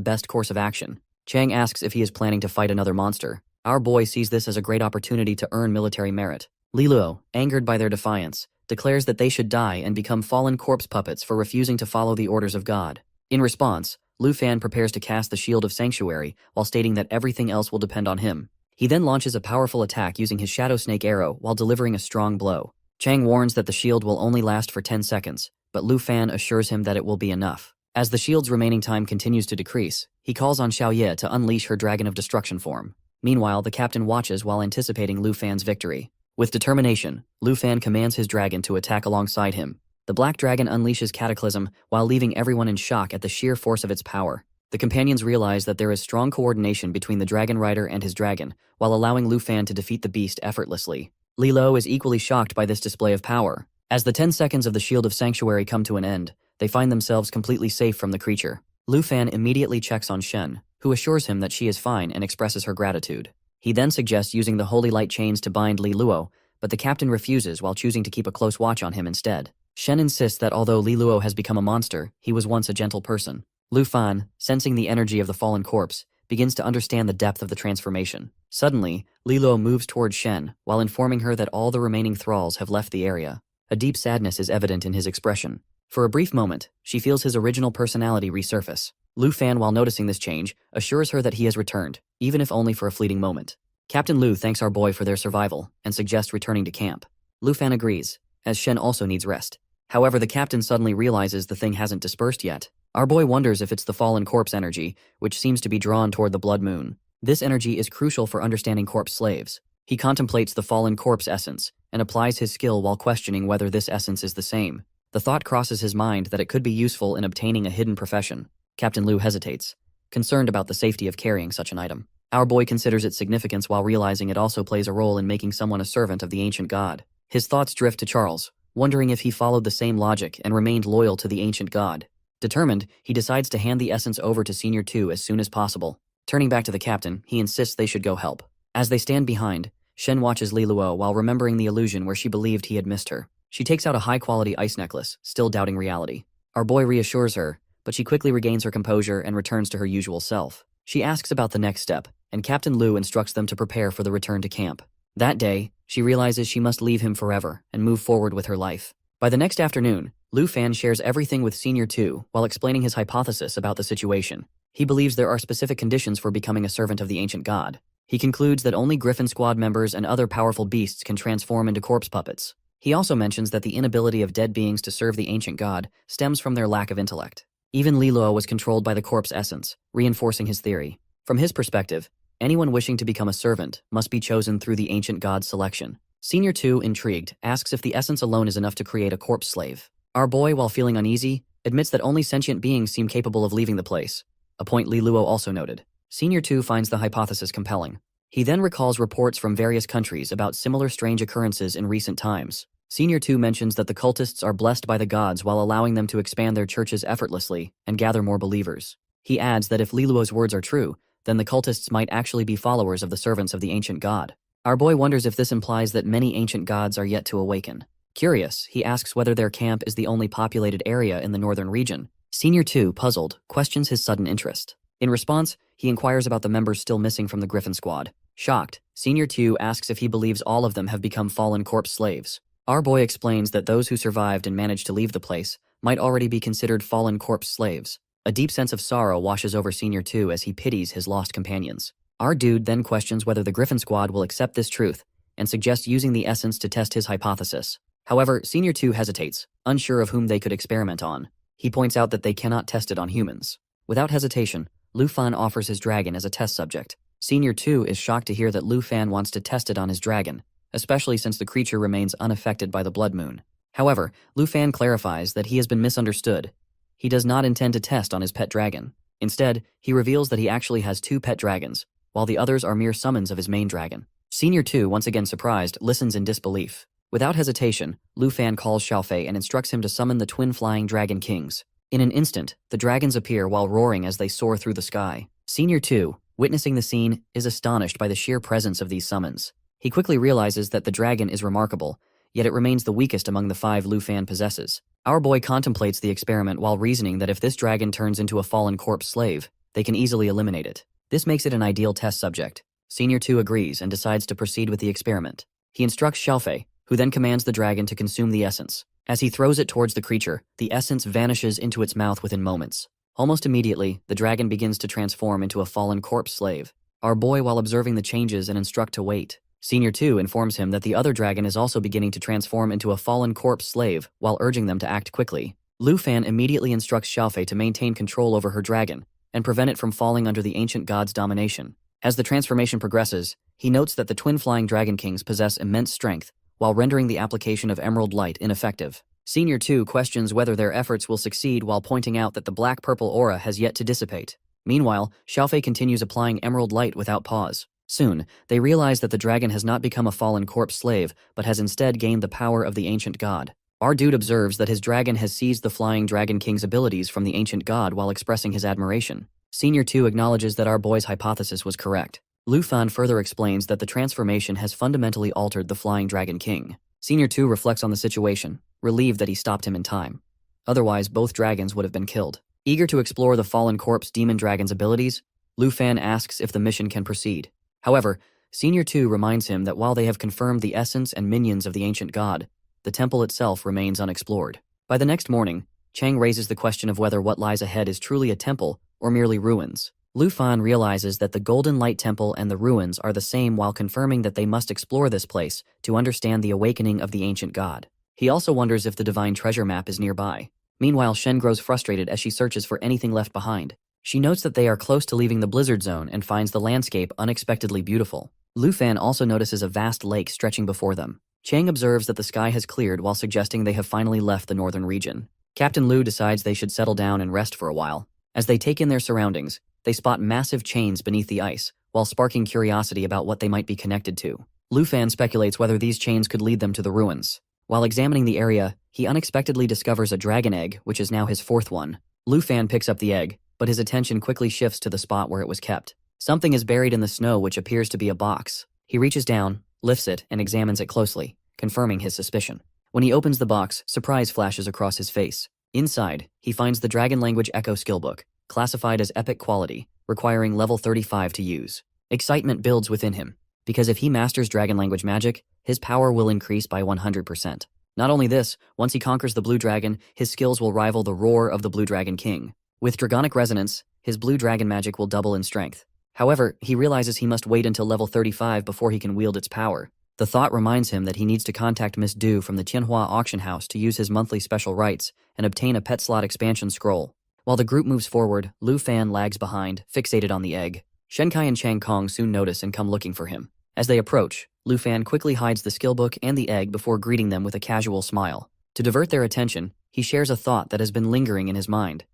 best course of action. Chang asks if he is planning to fight another monster. Our boy sees this as a great opportunity to earn military merit. Li Luo, angered by their defiance, declares that they should die and become fallen corpse puppets for refusing to follow the orders of God. In response, Lu Fan prepares to cast the Shield of Sanctuary while stating that everything else will depend on him. He then launches a powerful attack using his Shadow Snake arrow while delivering a strong blow. Chang warns that the shield will only last for 10 seconds, but Lu Fan assures him that it will be enough. As the shield's remaining time continues to decrease, he calls on Xiao Ye to unleash her Dragon of Destruction form. Meanwhile, the captain watches while anticipating Lu Fan's victory. With determination, Lu Fan commands his dragon to attack alongside him. The Black Dragon unleashes Cataclysm while leaving everyone in shock at the sheer force of its power. The companions realize that there is strong coordination between the Dragon Rider and his dragon, while allowing Lu Fan to defeat the beast effortlessly. Li Luo is equally shocked by this display of power. As the 10 seconds of the Shield of Sanctuary come to an end, they find themselves completely safe from the creature. Lu Fan immediately checks on Shen, who assures him that she is fine and expresses her gratitude. He then suggests using the Holy Light chains to bind Li Luo, but the captain refuses while choosing to keep a close watch on him instead. Shen insists that although Li Luo has become a monster, he was once a gentle person. Lu Fan, sensing the energy of the fallen corpse, begins to understand the depth of the transformation. Suddenly, Li Luo moves towards Shen, while informing her that all the remaining thralls have left the area. A deep sadness is evident in his expression. For a brief moment, she feels his original personality resurface. Lu Fan, while noticing this change, assures her that he has returned, even if only for a fleeting moment. Captain Lu thanks our boy for their survival and suggests returning to camp. Lu Fan agrees, as Shen also needs rest. However, the captain suddenly realizes the thing hasn't dispersed yet. Our boy wonders if it's the fallen corpse energy, which seems to be drawn toward the blood moon. This energy is crucial for understanding corpse slaves. He contemplates the fallen corpse essence and applies his skill while questioning whether this essence is the same. The thought crosses his mind that it could be useful in obtaining a hidden profession. Captain Lu hesitates, concerned about the safety of carrying such an item. Our boy considers its significance while realizing it also plays a role in making someone a servant of the ancient god. His thoughts drift to Charles, wondering if he followed the same logic and remained loyal to the ancient god. Determined, he decides to hand the essence over to Senior 2 as soon as possible. Turning back to the captain, he insists they should go help. As they stand behind, Shen watches Li Luo while remembering the illusion where she believed he had missed her. She takes out a high-quality ice necklace, still doubting reality. Our boy reassures her, but she quickly regains her composure and returns to her usual self. She asks about the next step, and Captain Lu instructs them to prepare for the return to camp. That day, she realizes she must leave him forever and move forward with her life. By the next afternoon, Lu Fan shares everything with Senior 2 while explaining his hypothesis about the situation. He believes there are specific conditions for becoming a servant of the ancient god. He concludes that only Griffin Squad members and other powerful beasts can transform into corpse puppets. He also mentions that the inability of dead beings to serve the ancient god stems from their lack of intellect. Even Li Luo was controlled by the corpse essence, reinforcing his theory. From his perspective, anyone wishing to become a servant must be chosen through the ancient god's selection. Senior 2, intrigued, asks if the essence alone is enough to create a corpse slave. Our boy, while feeling uneasy, admits that only sentient beings seem capable of leaving the place, a point Li Luo also noted. Senior 2 finds the hypothesis compelling. He then recalls reports from various countries about similar strange occurrences in recent times. Senior 2 mentions that the cultists are blessed by the gods while allowing them to expand their churches effortlessly and gather more believers. He adds that if Li Luo's words are true, then the cultists might actually be followers of the servants of the ancient god. Our boy wonders if this implies that many ancient gods are yet to awaken. Curious, he asks whether their camp is the only populated area in the northern region. Senior 2, puzzled, questions his sudden interest. In response, he inquires about the members still missing from the Griffin Squad. Shocked, Senior 2 asks if he believes all of them have become fallen corpse slaves. Our boy explains that those who survived and managed to leave the place might already be considered fallen corpse slaves. A deep sense of sorrow washes over Senior 2 as he pities his lost companions. Our dude then questions whether the Griffin Squad will accept this truth and suggests using the essence to test his hypothesis. However, Senior 2 hesitates, unsure of whom they could experiment on. He points out that they cannot test it on humans. Without hesitation, Lu Fan offers his dragon as a test subject. Senior 2 is shocked to hear that Lu Fan wants to test it on his dragon, especially since the creature remains unaffected by the blood moon. However, Lu Fan clarifies that he has been misunderstood. He does not intend to test on his pet dragon. Instead, he reveals that he actually has 2 pet dragons, while the others are mere summons of his main dragon. Senior 2, once again surprised, listens in disbelief. Without hesitation, Lu Fan calls Xiaofei and instructs him to summon the twin flying dragon kings. In an instant, the dragons appear while roaring as they soar through the sky. Senior 2, witnessing the scene, is astonished by the sheer presence of these summons. He quickly realizes that the dragon is remarkable, yet it remains the weakest among the 5 Lu Fan possesses. Our boy contemplates the experiment while reasoning that if this dragon turns into a fallen corpse slave, they can easily eliminate it. This makes it an ideal test subject. Senior 2 agrees and decides to proceed with the experiment. He instructs Xiaofei, who then commands the dragon to consume the essence. As he throws it towards the creature, the essence vanishes into its mouth within moments. Almost immediately, the dragon begins to transform into a fallen corpse slave. Our boy, while observing the changes and instruct to wait. Senior 2 informs him that the other dragon is also beginning to transform into a fallen corpse slave while urging them to act quickly. Lu Fan immediately instructs Xiaofei to maintain control over her dragon and prevent it from falling under the ancient god's domination. As the transformation progresses, he notes that the twin flying dragon kings possess immense strength, while rendering the application of emerald light ineffective. Senior 2 questions whether their efforts will succeed while pointing out that the black-purple aura has yet to dissipate. Meanwhile, Xiaofei continues applying emerald light without pause. Soon, they realize that the dragon has not become a fallen corpse slave, but has instead gained the power of the ancient god. Our dude observes that his dragon has seized the flying dragon king's abilities from the ancient god while expressing his admiration. Senior 2 acknowledges that our boy's hypothesis was correct. Lu Fan further explains that the transformation has fundamentally altered the flying dragon king. Senior 2 reflects on the situation. relieved that he stopped him in time. Otherwise, both dragons would have been killed. Eager to explore the fallen corpse demon dragon's abilities, Lu Fan asks if the mission can proceed. However, Senior 2 reminds him that while they have confirmed the essence and minions of the ancient god, the temple itself remains unexplored. By the next morning, Chang raises the question of whether what lies ahead is truly a temple or merely ruins. Lu Fan realizes that the Golden Light Temple and the ruins are the same while confirming that they must explore this place to understand the awakening of the ancient god. He also wonders if the divine treasure map is nearby. Meanwhile, Shen grows frustrated as she searches for anything left behind. She notes that they are close to leaving the blizzard zone and finds the landscape unexpectedly beautiful. Lu Fan also notices a vast lake stretching before them. Chang observes that the sky has cleared while suggesting they have finally left the northern region. Captain Lu decides they should settle down and rest for a while. As they take in their surroundings, they spot massive chains beneath the ice, while sparking curiosity about what they might be connected to. Lu Fan speculates whether these chains could lead them to the ruins. While examining the area, he unexpectedly discovers a dragon egg, which is now his fourth one. Lu Fan picks up the egg, but his attention quickly shifts to the spot where it was kept. Something is buried in the snow which appears to be a box. He reaches down, lifts it, and examines it closely, confirming his suspicion. When he opens the box, surprise flashes across his face. Inside, he finds the Dragon Language Echo skillbook, classified as epic quality, requiring level 35 to use. Excitement builds within him, because if he masters Dragon Language magic, his power will increase by 100%. Not only this, once he conquers the Blue Dragon, his skills will rival the roar of the Blue Dragon King. With Dragonic Resonance, his Blue Dragon magic will double in strength. However, he realizes he must wait until level 35 before he can wield its power. The thought reminds him that he needs to contact Miss Du from the Tianhua auction house to use his monthly special rights and obtain a pet slot expansion scroll. While the group moves forward, Lu Fan lags behind, fixated on the egg. Shenkai and Chang Kong soon notice and come looking for him. As they approach, Lu Fan quickly hides the skillbook and the egg before greeting them with a casual smile. To divert their attention, he shares a thought that has been lingering in his mind.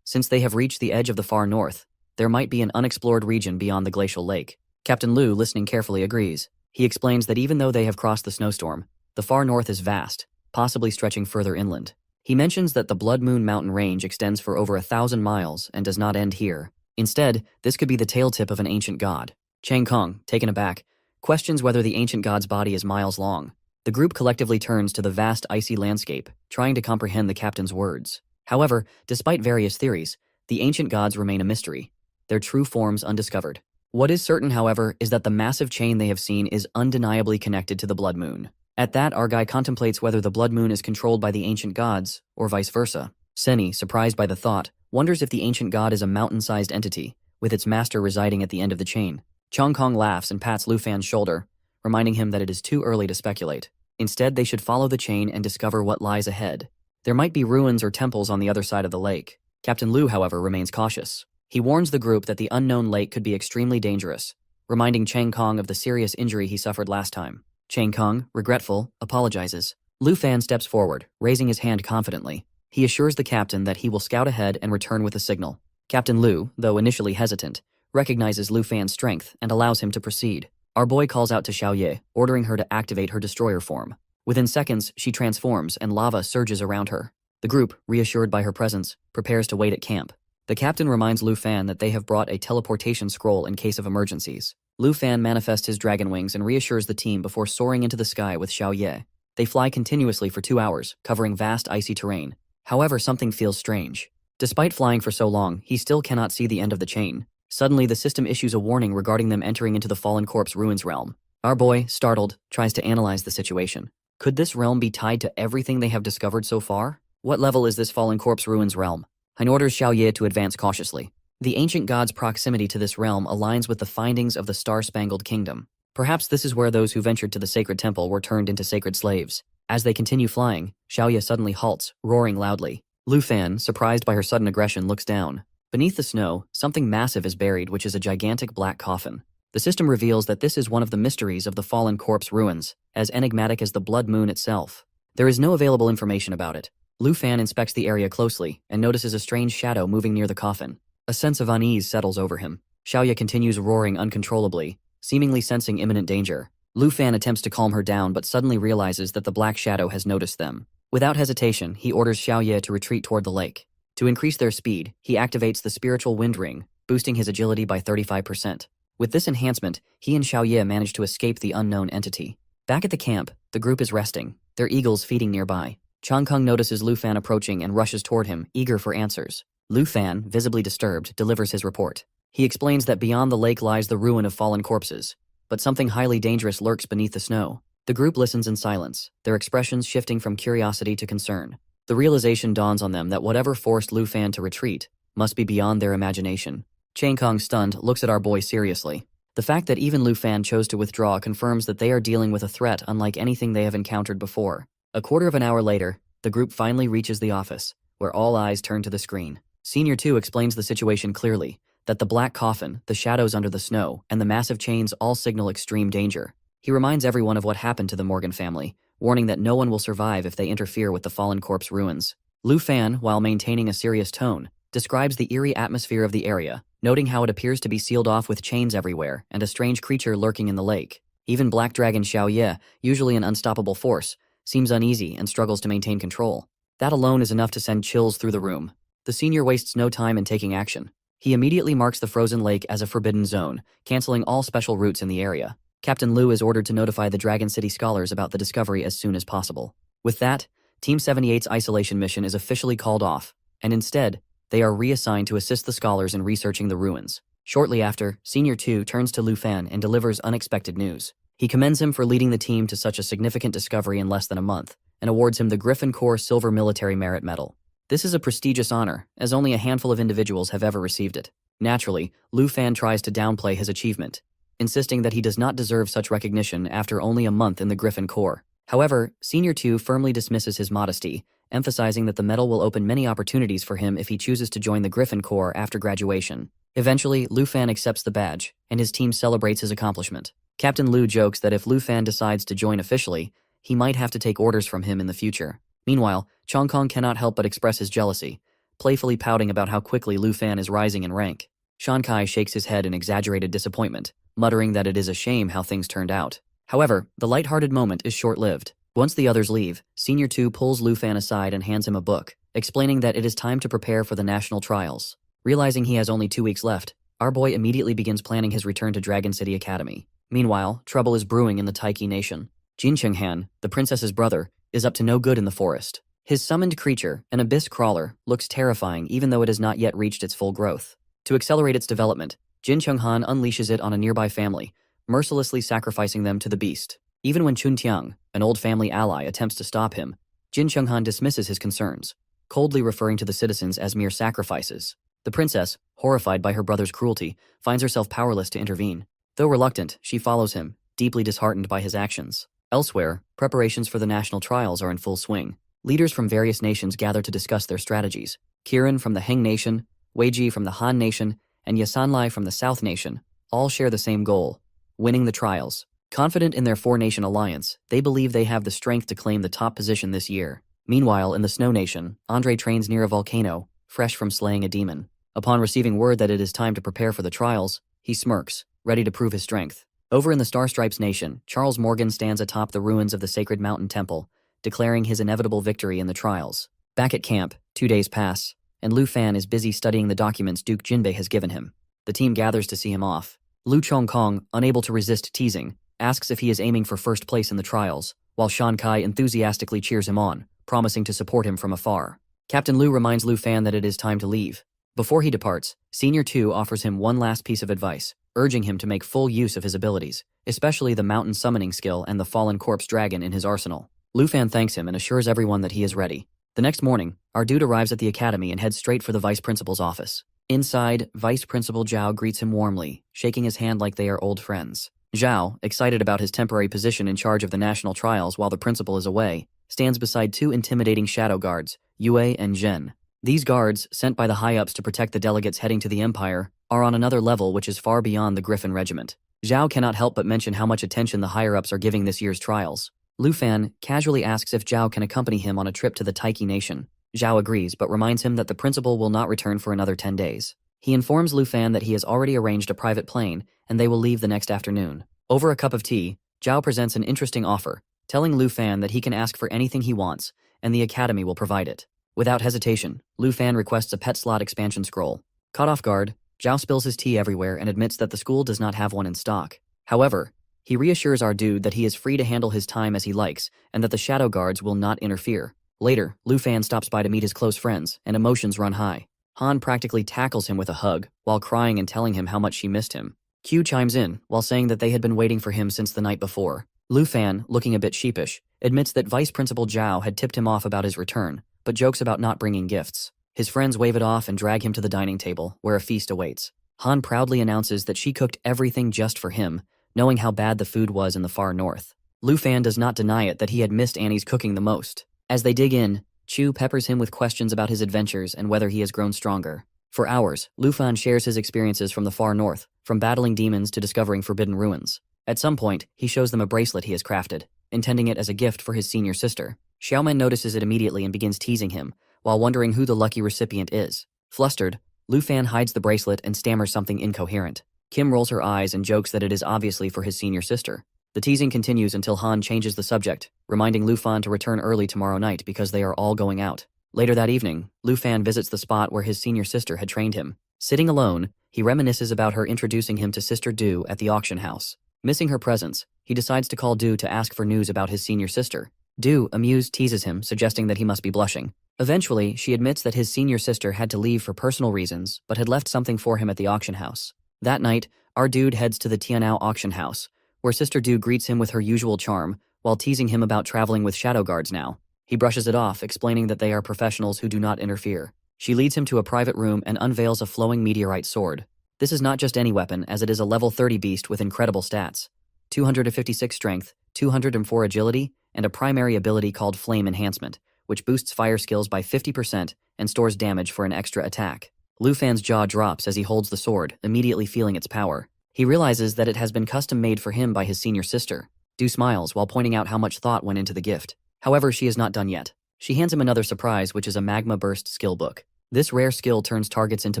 Since they have reached the edge of the far north, there might be an unexplored region beyond the glacial lake. Captain Lu, listening carefully, agrees. He explains that even though they have crossed the snowstorm, the far north is vast, possibly stretching further inland. He mentions that the Blood Moon mountain range extends for over 1,000 miles and does not end here. Instead, this could be the tail tip of an ancient god. Chang Kong, taken aback, questions whether the ancient god's body is miles long. The group collectively turns to the vast icy landscape, trying to comprehend the captain's words. However, despite various theories, the ancient gods remain a mystery, their true forms undiscovered. What is certain, however, is that the massive chain they have seen is undeniably connected to the Blood Moon. At that, our guy contemplates whether the Blood Moon is controlled by the ancient gods, or vice versa. Seni, surprised by the thought, wonders if the ancient god is a mountain-sized entity, with its master residing at the end of the chain. Chong Kong laughs and pats Lu Fan's shoulder, reminding him that it is too early to speculate. Instead, they should follow the chain and discover what lies ahead. There might be ruins or temples on the other side of the lake. Captain Lu, however, remains cautious. He warns the group that the unknown lake could be extremely dangerous, reminding Chang Kong of the serious injury he suffered last time. Chang Kong, regretful, apologizes. Lu Fan steps forward, raising his hand confidently. He assures the captain that he will scout ahead and return with a signal. Captain Lu, though initially hesitant, recognizes Lu Fan's strength and allows him to proceed. Our boy calls out to Xiaoye, ordering her to activate her destroyer form. Within seconds, she transforms and lava surges around her. The group, reassured by her presence, prepares to wait at camp. The captain reminds Lu Fan that they have brought a teleportation scroll in case of emergencies. Lu Fan manifests his dragon wings and reassures the team before soaring into the sky with Xiaoye. They fly continuously for 2 hours, covering vast icy terrain. However, something feels strange. Despite flying for so long, he still cannot see the end of the chain. Suddenly, the system issues a warning regarding them entering into the Fallen Corpse Ruins realm. Our boy, startled, tries to analyze the situation. Could this realm be tied to everything they have discovered so far? What level is this Fallen Corpse Ruins realm? Han orders Xiaoye to advance cautiously. The ancient god's proximity to this realm aligns with the findings of the Star-Spangled Kingdom. Perhaps this is where those who ventured to the sacred temple were turned into sacred slaves. As they continue flying, Xiaoye suddenly halts, roaring loudly. Lu Fan, surprised by her sudden aggression, looks down. Beneath the snow, something massive is buried, which is a gigantic black coffin. The system reveals that this is one of the mysteries of the Fallen Corpse Ruins, as enigmatic as the Blood Moon itself. There is no available information about it. Lu Fan inspects the area closely and notices a strange shadow moving near the coffin. A sense of unease settles over him. Xiaoye continues roaring uncontrollably, seemingly sensing imminent danger. Lu Fan attempts to calm her down but suddenly realizes that the black shadow has noticed them. Without hesitation, he orders Xiaoye to retreat toward the lake. To increase their speed, he activates the spiritual wind ring, boosting his agility by 35%. With this enhancement, he and Xiaoye manage to escape the unknown entity. Back at the camp, the group is resting, their eagles feeding nearby. Changkung notices Lu Fan approaching and rushes toward him, eager for answers. Lu Fan, visibly disturbed, delivers his report. He explains that beyond the lake lies the ruin of fallen corpses, but something highly dangerous lurks beneath the snow. The group listens in silence, their expressions shifting from curiosity to concern. The realization dawns on them that whatever forced Lu Fan to retreat must be beyond their imagination. Changkung, stunned, looks at our boy seriously. The fact that even Lu Fan chose to withdraw confirms that they are dealing with a threat unlike anything they have encountered before. A quarter of an hour later, the group finally reaches the office, where all eyes turn to the screen. Senior 2 explains the situation clearly, that the black coffin, the shadows under the snow, and the massive chains all signal extreme danger. He reminds everyone of what happened to the Morgan family, warning that no one will survive if they interfere with the fallen corpse ruins. Lu Fan, while maintaining a serious tone, describes the eerie atmosphere of the area, noting how it appears to be sealed off with chains everywhere and a strange creature lurking in the lake. Even Black Dragon Xiao Ye, usually an unstoppable force, seems uneasy and struggles to maintain control. That alone is enough to send chills through the room. The senior wastes no time in taking action. He immediately marks the frozen lake as a forbidden zone, canceling all special routes in the area. Captain Lu is ordered to notify the Dragon City scholars about the discovery as soon as possible. With that, Team 78's isolation mission is officially called off, and instead, they are reassigned to assist the scholars in researching the ruins. Shortly after, Senior 2 turns to Lu Fan and delivers unexpected news. He commends him for leading the team to such a significant discovery in less than a month, and awards him the Griffin Corps Silver Military Merit Medal. This is a prestigious honor, as only a handful of individuals have ever received it. Naturally, Lu Fan tries to downplay his achievement, insisting that he does not deserve such recognition after only a month in the Griffin Corps. However, Senior 2 firmly dismisses his modesty, emphasizing that the medal will open many opportunities for him if he chooses to join the Griffin Corps after graduation. Eventually, Lu Fan accepts the badge, and his team celebrates his accomplishment. Captain Lu jokes that if Lu Fan decides to join officially, he might have to take orders from him in the future. Meanwhile, Changkung cannot help but express his jealousy, playfully pouting about how quickly Lu Fan is rising in rank. Shan Kai shakes his head in exaggerated disappointment, muttering that it is a shame how things turned out. However, the light-hearted moment is short-lived. Once the others leave, Senior 2 pulls Lu Fan aside and hands him a book, explaining that it is time to prepare for the national trials. Realizing he has only 2 weeks left, our boy immediately begins planning his return to Dragon City Academy. Meanwhile, trouble is brewing in the Taiki Nation. Jin Chenghan, the princess's brother, is up to no good in the forest. His summoned creature, an abyss crawler, looks terrifying even though it has not yet reached its full growth. To accelerate its development, Jin Chenghan unleashes it on a nearby family, mercilessly sacrificing them to the beast. Even when Chun Tiang, an old family ally, attempts to stop him, Jin Chenghan dismisses his concerns, coldly referring to the citizens as mere sacrifices. The princess, horrified by her brother's cruelty, finds herself powerless to intervene. Though reluctant, she follows him, deeply disheartened by his actions. Elsewhere, preparations for the national trials are in full swing. Leaders from various nations gather to discuss their strategies. Kirin from the Heng Nation, Weiji from the Han Nation, and Yasanlai from the South Nation all share the same goal: winning the trials. Confident in their 4-nation alliance, they believe they have the strength to claim the top position this year. Meanwhile, in the Snow Nation, Andre trains near a volcano, fresh from slaying a demon. Upon receiving word that it is time to prepare for the trials, he smirks, ready to prove his strength. Over in the Starstripes Nation, Charles Morgan stands atop the ruins of the Sacred Mountain Temple, declaring his inevitable victory in the trials. Back at camp, 2 days pass, and Lu Fan is busy studying the documents Duke Jinbei has given him. The team gathers to see him off. Lu Chongkong, unable to resist teasing, asks if he is aiming for first place in the trials, while Shan Kai enthusiastically cheers him on, promising to support him from afar. Captain Lu reminds Lu Fan that it is time to leave. Before he departs, Senior 2 offers him one last piece of advice, urging him to make full use of his abilities, especially the mountain summoning skill and the fallen corpse dragon in his arsenal. Lu Fan thanks him and assures everyone that he is ready. The next morning, our dude arrives at the academy and heads straight for the vice principal's office. Inside, Vice Principal Zhao greets him warmly, shaking his hand like they are old friends. Zhao, excited about his temporary position in charge of the national trials while the principal is away, stands beside 2 intimidating shadow guards, Yue and Zhen. These guards, sent by the high-ups to protect the delegates heading to the Empire, are on another level which is far beyond the Griffin Regiment. Zhao cannot help but mention how much attention the higher-ups are giving this year's trials. Lu Fan casually asks if Zhao can accompany him on a trip to the Taiki Nation. Zhao agrees, but reminds him that the principal will not return for another 10 days. He informs Lu Fan that he has already arranged a private plane, and they will leave the next afternoon. Over a cup of tea, Zhao presents an interesting offer, telling Lu Fan that he can ask for anything he wants, and the academy will provide it. Without hesitation, Lu Fan requests a pet slot expansion scroll. Caught off guard, Zhao spills his tea everywhere and admits that the school does not have one in stock. However, he reassures our dude that he is free to handle his time as he likes and that the shadow guards will not interfere. Later, Lu Fan stops by to meet his close friends, and emotions run high. Han practically tackles him with a hug, while crying and telling him how much she missed him. Q chimes in, while saying that they had been waiting for him since the night before. Lu Fan, looking a bit sheepish, admits that Vice Principal Zhao had tipped him off about his return, but jokes about not bringing gifts. His friends wave it off and drag him to the dining table, where a feast awaits. Han proudly announces that she cooked everything just for him, knowing how bad the food was in the far north. Lu Fan does not deny it that he had missed Annie's cooking the most. As they dig in, Chu peppers him with questions about his adventures and whether he has grown stronger. For hours, Lu Fan shares his experiences from the far north, from battling demons to discovering forbidden ruins. At some point, he shows them a bracelet he has crafted, intending it as a gift for his senior sister. Xiaomen notices it immediately and begins teasing him, while wondering who the lucky recipient is. Flustered, Lu Fan hides the bracelet and stammers something incoherent. Kim rolls her eyes and jokes that it is obviously for his senior sister. The teasing continues until Han changes the subject, reminding Lu Fan to return early tomorrow night because they are all going out. Later that evening, Lu Fan visits the spot where his senior sister had trained him. Sitting alone, he reminisces about her introducing him to Sister Du at the auction house. Missing her presence, he decides to call Du to ask for news about his senior sister. Du, amused, teases him, suggesting that he must be blushing. Eventually, she admits that his senior sister had to leave for personal reasons, but had left something for him at the auction house. That night, our dude heads to the Tianao auction house, where Sister Du greets him with her usual charm, while teasing him about traveling with shadow guards now. He brushes it off, explaining that they are professionals who do not interfere. She leads him to a private room and unveils a flowing meteorite sword. This is not just any weapon, as it is a level 30 beast with incredible stats. 256 strength, 204 agility, and a primary ability called Flame Enhancement, which boosts fire skills by 50% and stores damage for an extra attack. Lu Fan's jaw drops as he holds the sword, immediately feeling its power. He realizes that it has been custom-made for him by his senior sister. Du smiles while pointing out how much thought went into the gift. However, she is not done yet. She hands him another surprise, which is a Magma Burst skill book. This rare skill turns targets into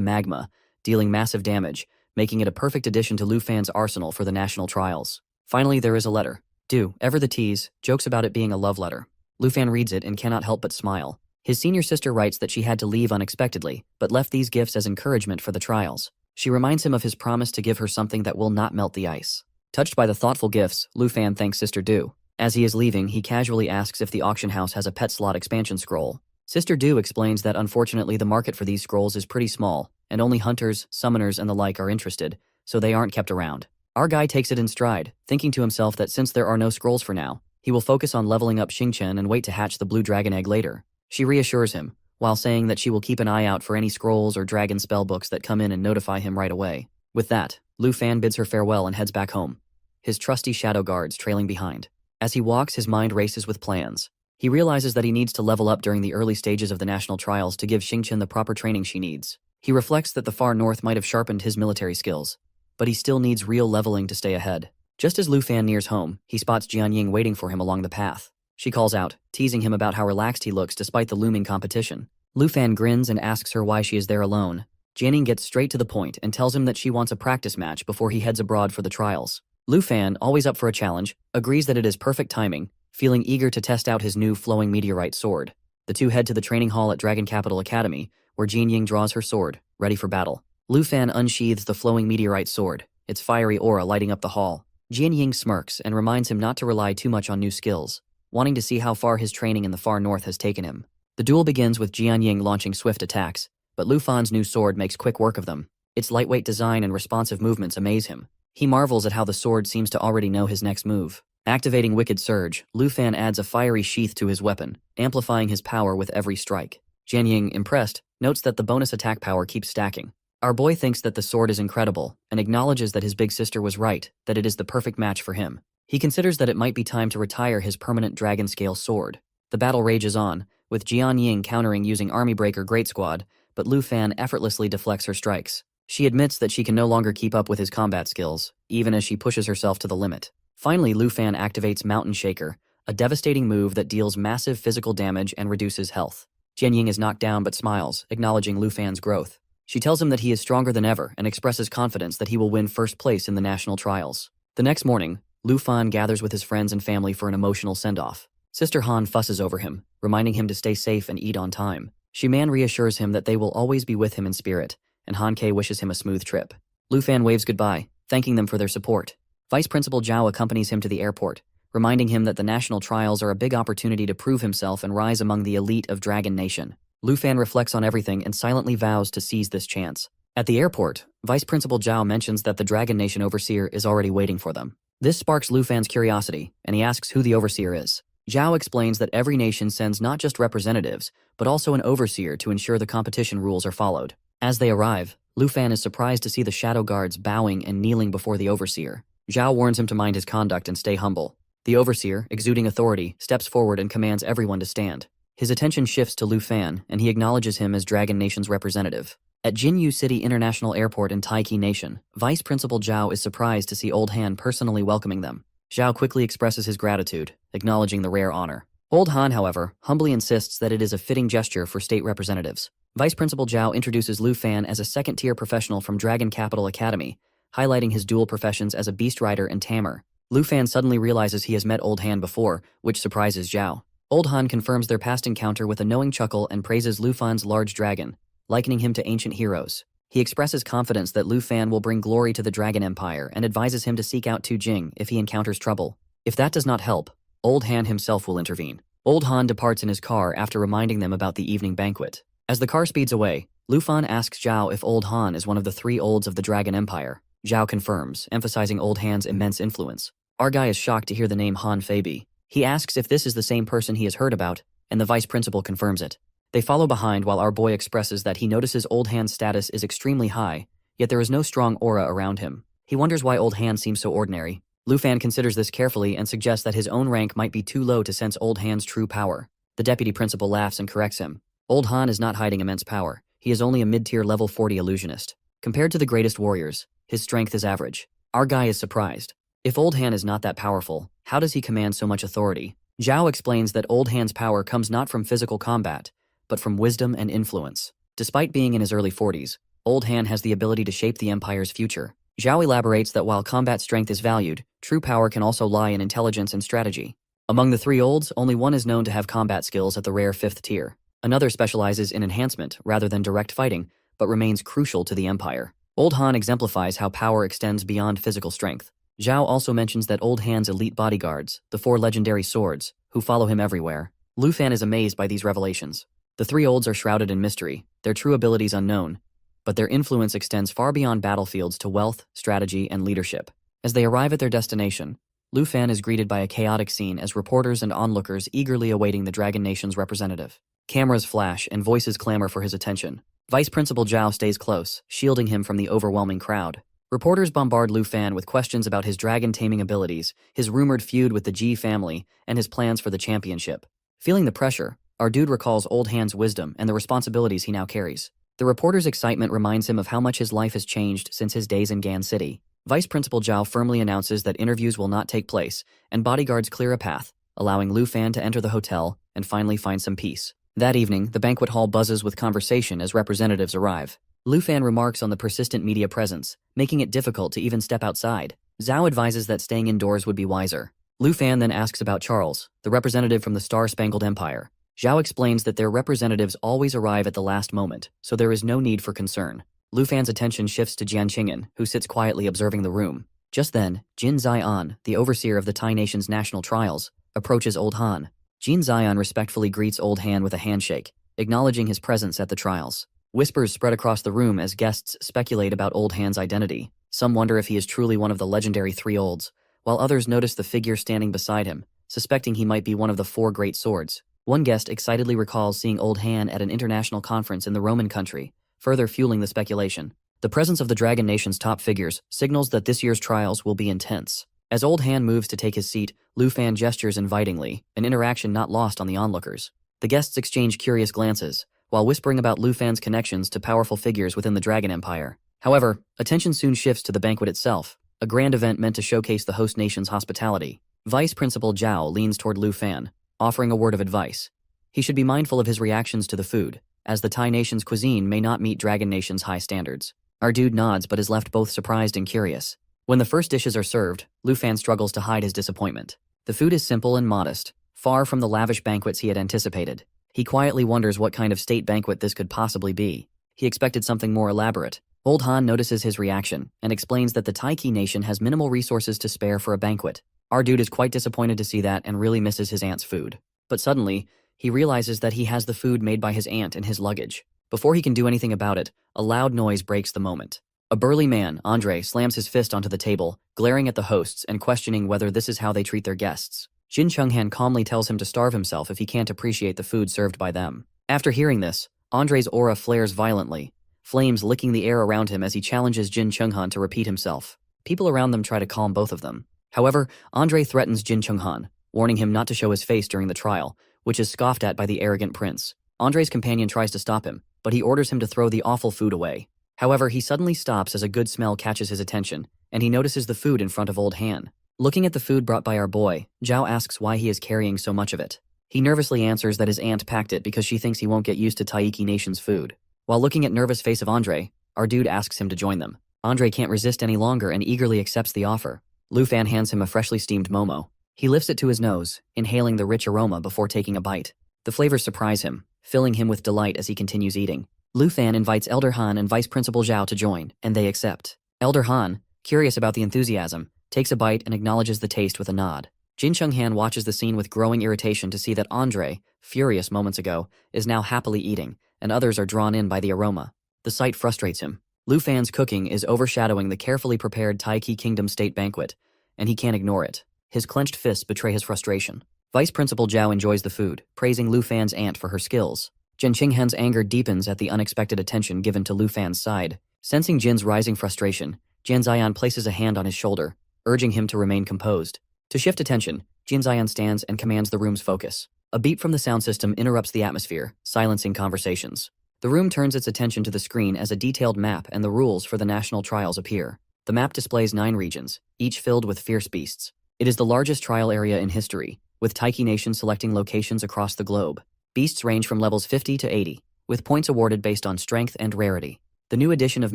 magma, dealing massive damage, making it a perfect addition to Lu Fan's arsenal for the national trials. Finally, there is a letter. Du, ever the tease, jokes about it being a love letter. Lu Fan reads it and cannot help but smile. His senior sister writes that she had to leave unexpectedly, but left these gifts as encouragement for the trials. She reminds him of his promise to give her something that will not melt the ice. Touched by the thoughtful gifts, Lu Fan thanks Sister Du. As he is leaving, he casually asks if the auction house has a pet slot expansion scroll. Sister Du explains that unfortunately the market for these scrolls is pretty small, and only hunters, summoners, and the like are interested, so they aren't kept around. Our guy takes it in stride, thinking to himself that since there are no scrolls for now, he will focus on leveling up Xingchen and wait to hatch the blue dragon egg later. She reassures him, while saying that she will keep an eye out for any scrolls or dragon spellbooks that come in and notify him right away. With that, Lu Fan bids her farewell and heads back home, his trusty shadow guards trailing behind. As he walks, his mind races with plans. He realizes that he needs to level up during the early stages of the national trials to give Xingchen the proper training she needs. He reflects that the far north might have sharpened his military skills, but he still needs real leveling to stay ahead. Just as Lu Fan nears home, he spots Jianying waiting for him along the path. She calls out, teasing him about how relaxed he looks despite the looming competition. Lu Fan grins and asks her why she is there alone. Jianying gets straight to the point and tells him that she wants a practice match before he heads abroad for the trials. Lu Fan, always up for a challenge, agrees that it is perfect timing, feeling eager to test out his new flowing meteorite sword. The two head to the training hall at Dragon Capital Academy, where Jianying draws her sword, ready for battle. Lu Fan unsheathes the flowing meteorite sword, its fiery aura lighting up the hall. Jianying smirks and reminds him not to rely too much on new skills, wanting to see how far his training in the far north has taken him. The duel begins with Jianying launching swift attacks, but Lu Fan's new sword makes quick work of them. Its lightweight design and responsive movements amaze him. He marvels at how the sword seems to already know his next move. Activating Wicked Surge, Lu Fan adds a fiery sheath to his weapon, amplifying his power with every strike. Jianying, impressed, notes that the bonus attack power keeps stacking. Our boy thinks that the sword is incredible, and acknowledges that his big sister was right, that it is the perfect match for him. He considers that it might be time to retire his permanent dragon-scale sword. The battle rages on, with Jianying countering using Army Breaker Great Squad, but Lu Fan effortlessly deflects her strikes. She admits that she can no longer keep up with his combat skills, even as she pushes herself to the limit. Finally, Lu Fan activates Mountain Shaker, a devastating move that deals massive physical damage and reduces health. Jianying is knocked down but smiles, acknowledging Lu Fan's growth. She tells him that he is stronger than ever and expresses confidence that he will win first place in the national trials. The next morning, Lu Fan gathers with his friends and family for an emotional send-off. Sister Han fusses over him, reminding him to stay safe and eat on time. Shiman reassures him that they will always be with him in spirit, and Han Ke wishes him a smooth trip. Lu Fan waves goodbye, thanking them for their support. Vice Principal Zhao accompanies him to the airport, reminding him that the national trials are a big opportunity to prove himself and rise among the elite of Dragon Nation. Lu Fan reflects on everything and silently vows to seize this chance. At the airport, Vice Principal Zhao mentions that the Dragon Nation overseer is already waiting for them. This sparks Lu Fan's curiosity, and he asks who the overseer is. Zhao explains that every nation sends not just representatives, but also an overseer to ensure the competition rules are followed. As they arrive, Lu Fan is surprised to see the shadow guards bowing and kneeling before the overseer. Zhao warns him to mind his conduct and stay humble. The overseer, exuding authority, steps forward and commands everyone to stand. His attention shifts to Lu Fan, and he acknowledges him as Dragon Nation's representative. At Jinyu City International Airport in Taiki Nation, Vice Principal Zhao is surprised to see Old Han personally welcoming them. Zhao quickly expresses his gratitude, acknowledging the rare honor. Old Han, however, humbly insists that it is a fitting gesture for state representatives. Vice Principal Zhao introduces Lu Fan as a second-tier professional from Dragon Capital Academy, highlighting his dual professions as a beast rider and tamer. Lu Fan suddenly realizes he has met Old Han before, which surprises Zhao. Old Han confirms their past encounter with a knowing chuckle and praises Lu Fan's large dragon, likening him to ancient heroes. He expresses confidence that Lu Fan will bring glory to the Dragon Empire and advises him to seek out Tu Jing if he encounters trouble. If that does not help, Old Han himself will intervene. Old Han departs in his car after reminding them about the evening banquet. As the car speeds away, Lu Fan asks Zhao if Old Han is one of the 3 olds of the Dragon Empire. Zhao confirms, emphasizing Old Han's immense influence. Our guy is shocked to hear the name Han Feibi. He asks if this is the same person he has heard about, and the vice principal confirms it. They follow behind while our boy expresses that he notices Old Han's status is extremely high, yet there is no strong aura around him. He wonders why Old Han seems so ordinary. Lu Fan considers this carefully and suggests that his own rank might be too low to sense Old Han's true power. The deputy principal laughs and corrects him. Old Han is not hiding immense power. He is only a mid-tier level 40 illusionist. Compared to the greatest warriors, his strength is average. Our guy is surprised. If Old Han is not that powerful, how does he command so much authority? Zhao explains that Old Han's power comes not from physical combat, but from wisdom and influence. Despite being in his early 40s, Old Han has the ability to shape the Empire's future. Zhao elaborates that while combat strength is valued, true power can also lie in intelligence and strategy. Among the 3 olds, only one is known to have combat skills at the rare 5th tier. Another specializes in enhancement rather than direct fighting, but remains crucial to the Empire. Old Han exemplifies how power extends beyond physical strength. Zhao also mentions that Old Han's elite bodyguards, the 4 legendary swords, who follow him everywhere. Lu Fan is amazed by these revelations. The 3 olds are shrouded in mystery, their true abilities unknown, but their influence extends far beyond battlefields to wealth, strategy, and leadership. As they arrive at their destination, Lu Fan is greeted by a chaotic scene as reporters and onlookers eagerly awaiting the Dragon Nation's representative. Cameras flash and voices clamor for his attention. Vice Principal Zhao stays close, shielding him from the overwhelming crowd. Reporters bombard Lu Fan with questions about his dragon-taming abilities, his rumored feud with the Ji family, and his plans for the championship. Feeling the pressure, our dude recalls Old Han's wisdom and the responsibilities he now carries. The reporter's excitement reminds him of how much his life has changed since his days in Gan City. Vice Principal Zhao firmly announces that interviews will not take place, and bodyguards clear a path, allowing Lu Fan to enter the hotel and finally find some peace. That evening, the banquet hall buzzes with conversation as representatives arrive. Lu Fan remarks on the persistent media presence, making it difficult to even step outside. Zhao advises that staying indoors would be wiser. Lu Fan then asks about Charles, the representative from the Star-Spangled Empire. Zhao explains that their representatives always arrive at the last moment, so there is no need for concern. Lu Fan's attention shifts to Jian Qing'an, who sits quietly observing the room. Just then, Jin Zion, the overseer of the Tai Nation's national trials, approaches Old Han. Jin Zion respectfully greets Old Han with a handshake, acknowledging his presence at the trials. Whispers spread across the room as guests speculate about Old Han's identity. Some wonder if he is truly one of the legendary 3 olds, while others notice the figure standing beside him, suspecting he might be one of the 4 great swords. One guest excitedly recalls seeing Old Han at an international conference in the Roman country, further fueling the speculation. The presence of the Dragon Nation's top figures signals that this year's trials will be intense. As Old Han moves to take his seat, Lu Fan gestures invitingly, an interaction not lost on the onlookers. The guests exchange curious glances, while whispering about Lu Fan's connections to powerful figures within the Dragon Empire. However, attention soon shifts to the banquet itself, a grand event meant to showcase the host nation's hospitality. Vice Principal Zhao leans toward Lu Fan, offering a word of advice. He should be mindful of his reactions to the food, as the Tai Nation's cuisine may not meet Dragon Nation's high standards. Our dude nods but is left both surprised and curious. When the first dishes are served, Lu Fan struggles to hide his disappointment. The food is simple and modest, far from the lavish banquets he had anticipated. He quietly wonders what kind of state banquet this could possibly be. He expected something more elaborate. Old Han notices his reaction and explains that the Taiki Nation has minimal resources to spare for a banquet. Our dude is quite disappointed to see that and really misses his aunt's food. But suddenly, he realizes that he has the food made by his aunt in his luggage. Before he can do anything about it, a loud noise breaks the moment. A burly man, Andre, slams his fist onto the table, glaring at the hosts and questioning whether this is how they treat their guests. Jin Chunghan calmly tells him to starve himself if he can't appreciate the food served by them. After hearing this, Andre's aura flares violently, flames licking the air around him as he challenges Jin Chunghan to repeat himself. People around them try to calm both of them. However, Andre threatens Jin Chunghan, warning him not to show his face during the trial, which is scoffed at by the arrogant prince. Andre's companion tries to stop him, but he orders him to throw the awful food away. However, he suddenly stops as a good smell catches his attention, and he notices the food in front of Old Han. Looking at the food brought by our boy, Zhao asks why he is carrying so much of it. He nervously answers that his aunt packed it because she thinks he won't get used to Taiki Nation's food. While looking at nervous face of Andre, our dude asks him to join them. Andre can't resist any longer and eagerly accepts the offer. Lu Fan hands him a freshly steamed momo. He lifts it to his nose, inhaling the rich aroma before taking a bite. The flavors surprise him, filling him with delight as he continues eating. Lu Fan invites Elder Han and Vice Principal Zhao to join, and they accept. Elder Han, curious about the enthusiasm, takes a bite and acknowledges the taste with a nod. Jin Chunghan watches the scene with growing irritation to see that Andre, furious moments ago, is now happily eating, and others are drawn in by the aroma. The sight frustrates him. Lu Fan's cooking is overshadowing the carefully prepared Taiki Kingdom state banquet, and he can't ignore it. His clenched fists betray his frustration. Vice Principal Zhao enjoys the food, praising Lu Fan's aunt for her skills. Jin Chunghan's anger deepens at the unexpected attention given to Lu Fan's side. Sensing Jin's rising frustration, Jin Zion places a hand on his shoulder, urging him to remain composed. To shift attention, Jin Zion stands and commands the room's focus. A beep from the sound system interrupts the atmosphere, silencing conversations. The room turns its attention to the screen as a detailed map and the rules for the national trials appear. The map displays 9 regions, each filled with fierce beasts. It is the largest trial area in history, with Taiki Nation selecting locations across the globe. Beasts range from levels 50 to 80, with points awarded based on strength and rarity. The new addition of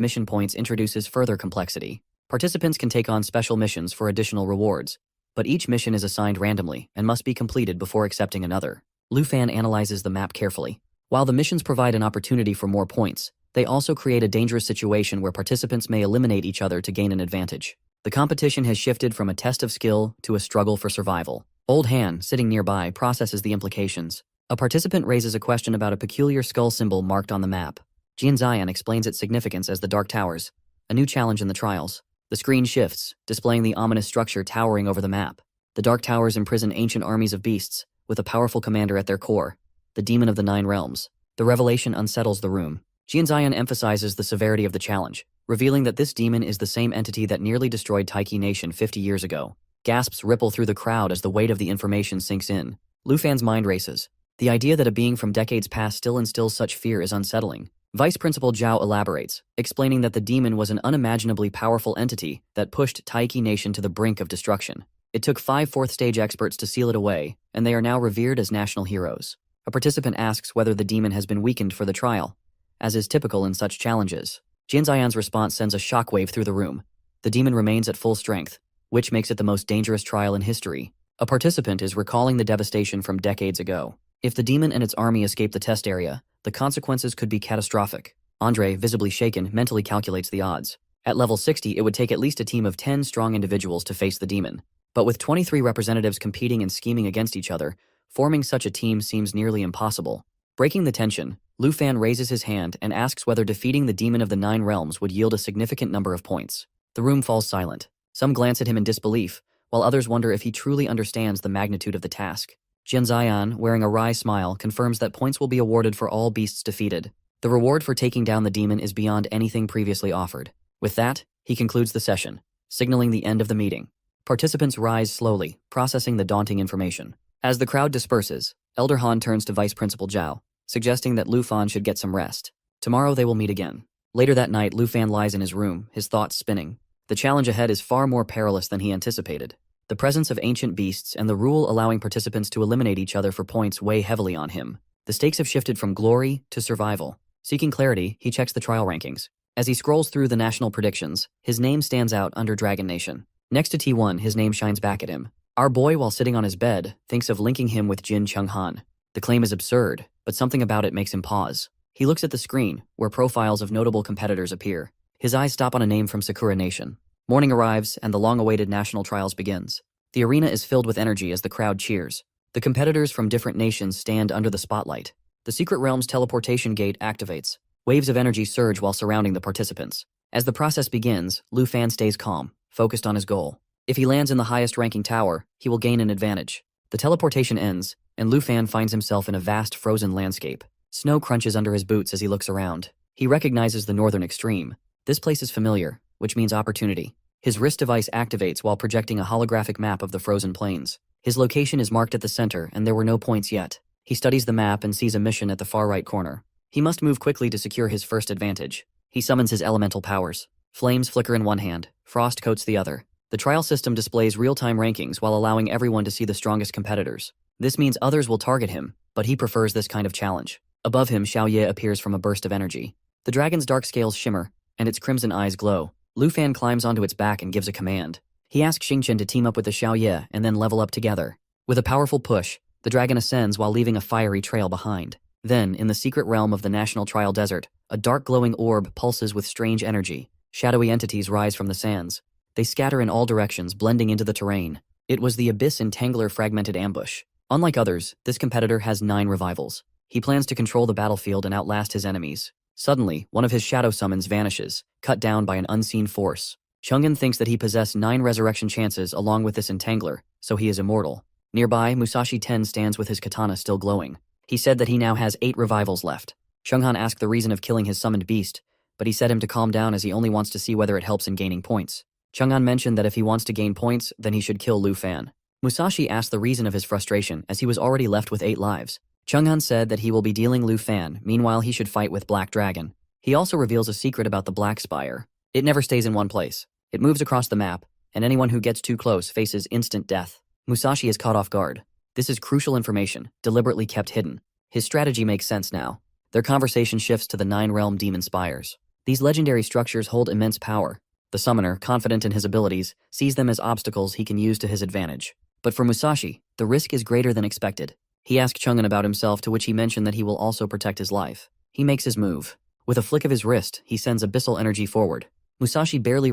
mission points introduces further complexity. Participants can take on special missions for additional rewards, but each mission is assigned randomly and must be completed before accepting another. Lu Fan analyzes the map carefully. While the missions provide an opportunity for more points, they also create a dangerous situation where participants may eliminate each other to gain an advantage. The competition has shifted from a test of skill to a struggle for survival. Old Han, sitting nearby, processes the implications. A participant raises a question about a peculiar skull symbol marked on the map. Jin Zion explains its significance as the Dark Towers, a new challenge in the trials. The screen shifts, displaying the ominous structure towering over the map. The Dark Towers imprison ancient armies of beasts, with a powerful commander at their core, the Demon of the 9 Realms. The revelation unsettles the room. Jin Zion emphasizes the severity of the challenge, revealing that this demon is the same entity that nearly destroyed Taiki Nation 50 years ago. Gasps ripple through the crowd as the weight of the information sinks in. Lu Fan's mind races. The idea that a being from decades past still instills such fear is unsettling. Vice Principal Zhao elaborates, explaining that the demon was an unimaginably powerful entity that pushed Taiki Nation to the brink of destruction. It took 5 fourth-stage experts to seal it away, and they are now revered as national heroes. A participant asks whether the demon has been weakened for the trial, as is typical in such challenges. Jin Zion's response sends a shockwave through the room. The demon remains at full strength, which makes it the most dangerous trial in history. A participant is recalling the devastation from decades ago. If the demon and its army escape the test area, the consequences could be catastrophic. Andre, visibly shaken, mentally calculates the odds. At level 60, it would take at least a team of 10 strong individuals to face the demon. But with 23 representatives competing and scheming against each other, forming such a team seems nearly impossible. Breaking the tension, Lu Fan raises his hand and asks whether defeating the Demon of the 9 Realms would yield a significant number of points. The room falls silent. Some glance at him in disbelief, while others wonder if he truly understands the magnitude of the task. Jin Zion, wearing a wry smile, confirms that points will be awarded for all beasts defeated. The reward for taking down the demon is beyond anything previously offered. With that, he concludes the session, signaling the end of the meeting. Participants rise slowly, processing the daunting information. As the crowd disperses, Elder Han turns to Vice Principal Zhao, suggesting that Lu Fan should get some rest. Tomorrow they will meet again. Later that night, Lu Fan lies in his room, his thoughts spinning. The challenge ahead is far more perilous than he anticipated. The presence of ancient beasts and the rule allowing participants to eliminate each other for points weigh heavily on him. The stakes have shifted from glory to survival. Seeking clarity, he checks the trial rankings. As he scrolls through the national predictions, his name stands out under Dragon Nation. Next to T1, his name shines back at him. Our boy, while sitting on his bed, thinks of linking him with Jin Chunghan. The claim is absurd, but something about it makes him pause. He looks at the screen, where profiles of notable competitors appear. His eyes stop on a name from Sakura Nation. Morning arrives, and the long-awaited national trials begins. The arena is filled with energy as the crowd cheers. The competitors from different nations stand under the spotlight. The Secret Realm's teleportation gate activates. Waves of energy surge while surrounding the participants. As the process begins, Lu Fan stays calm, focused on his goal. If he lands in the highest-ranking tower, he will gain an advantage. The teleportation ends, and Lu Fan finds himself in a vast frozen landscape. Snow crunches under his boots as he looks around. He recognizes the northern extreme. This place is familiar, which means opportunity. His wrist device activates while projecting a holographic map of the frozen plains. His location is marked at the center, and there were no points yet. He studies the map and sees a mission at the far right corner. He must move quickly to secure his first advantage. He summons his elemental powers. Flames flicker in one hand, frost coats the other. The trial system displays real-time rankings while allowing everyone to see the strongest competitors. This means others will target him, but he prefers this kind of challenge. Above him, Xiaoye appears from a burst of energy. The dragon's dark scales shimmer, and its crimson eyes glow. Lu Fan climbs onto its back and gives a command. He asks Xingqian to team up with the Xiaoye and then level up together. With a powerful push, the dragon ascends while leaving a fiery trail behind. Then, in the secret realm of the National Trial Desert, a dark glowing orb pulses with strange energy. Shadowy entities rise from the sands. They scatter in all directions, blending into the terrain. It was the Abyss Entangler fragmented ambush. Unlike others, this competitor has 9 revivals. He plans to control the battlefield and outlast his enemies. Suddenly, one of his shadow summons vanishes, cut down by an unseen force. Chang'an thinks that he possessed 9 resurrection chances along with this entangler, so he is immortal. Nearby, Musashi Ten stands with his katana still glowing. He said that he now has 8 revivals left. Chang'an asked the reason of killing his summoned beast, but he said him to calm down as he only wants to see whether it helps in gaining points. Chang'an mentioned that if he wants to gain points, then he should kill Lu Fan. Musashi asked the reason of his frustration as he was already left with 8 lives. Chang'an said that he will be dealing Lu Fan, meanwhile he should fight with Black Dragon. He also reveals a secret about the Black Spire. It never stays in one place. It moves across the map, and anyone who gets too close faces instant death. Musashi is caught off guard. This is crucial information, deliberately kept hidden. His strategy makes sense now. Their conversation shifts to the 9-realm demon spires. These legendary structures hold immense power. The summoner, confident in his abilities, sees them as obstacles he can use to his advantage. But for Musashi, the risk is greater than expected. He asks Chang'an about himself, to which he mentioned that he will also protect his life. He makes his move. With a flick of his wrist, he sends abyssal energy forward. Musashi barely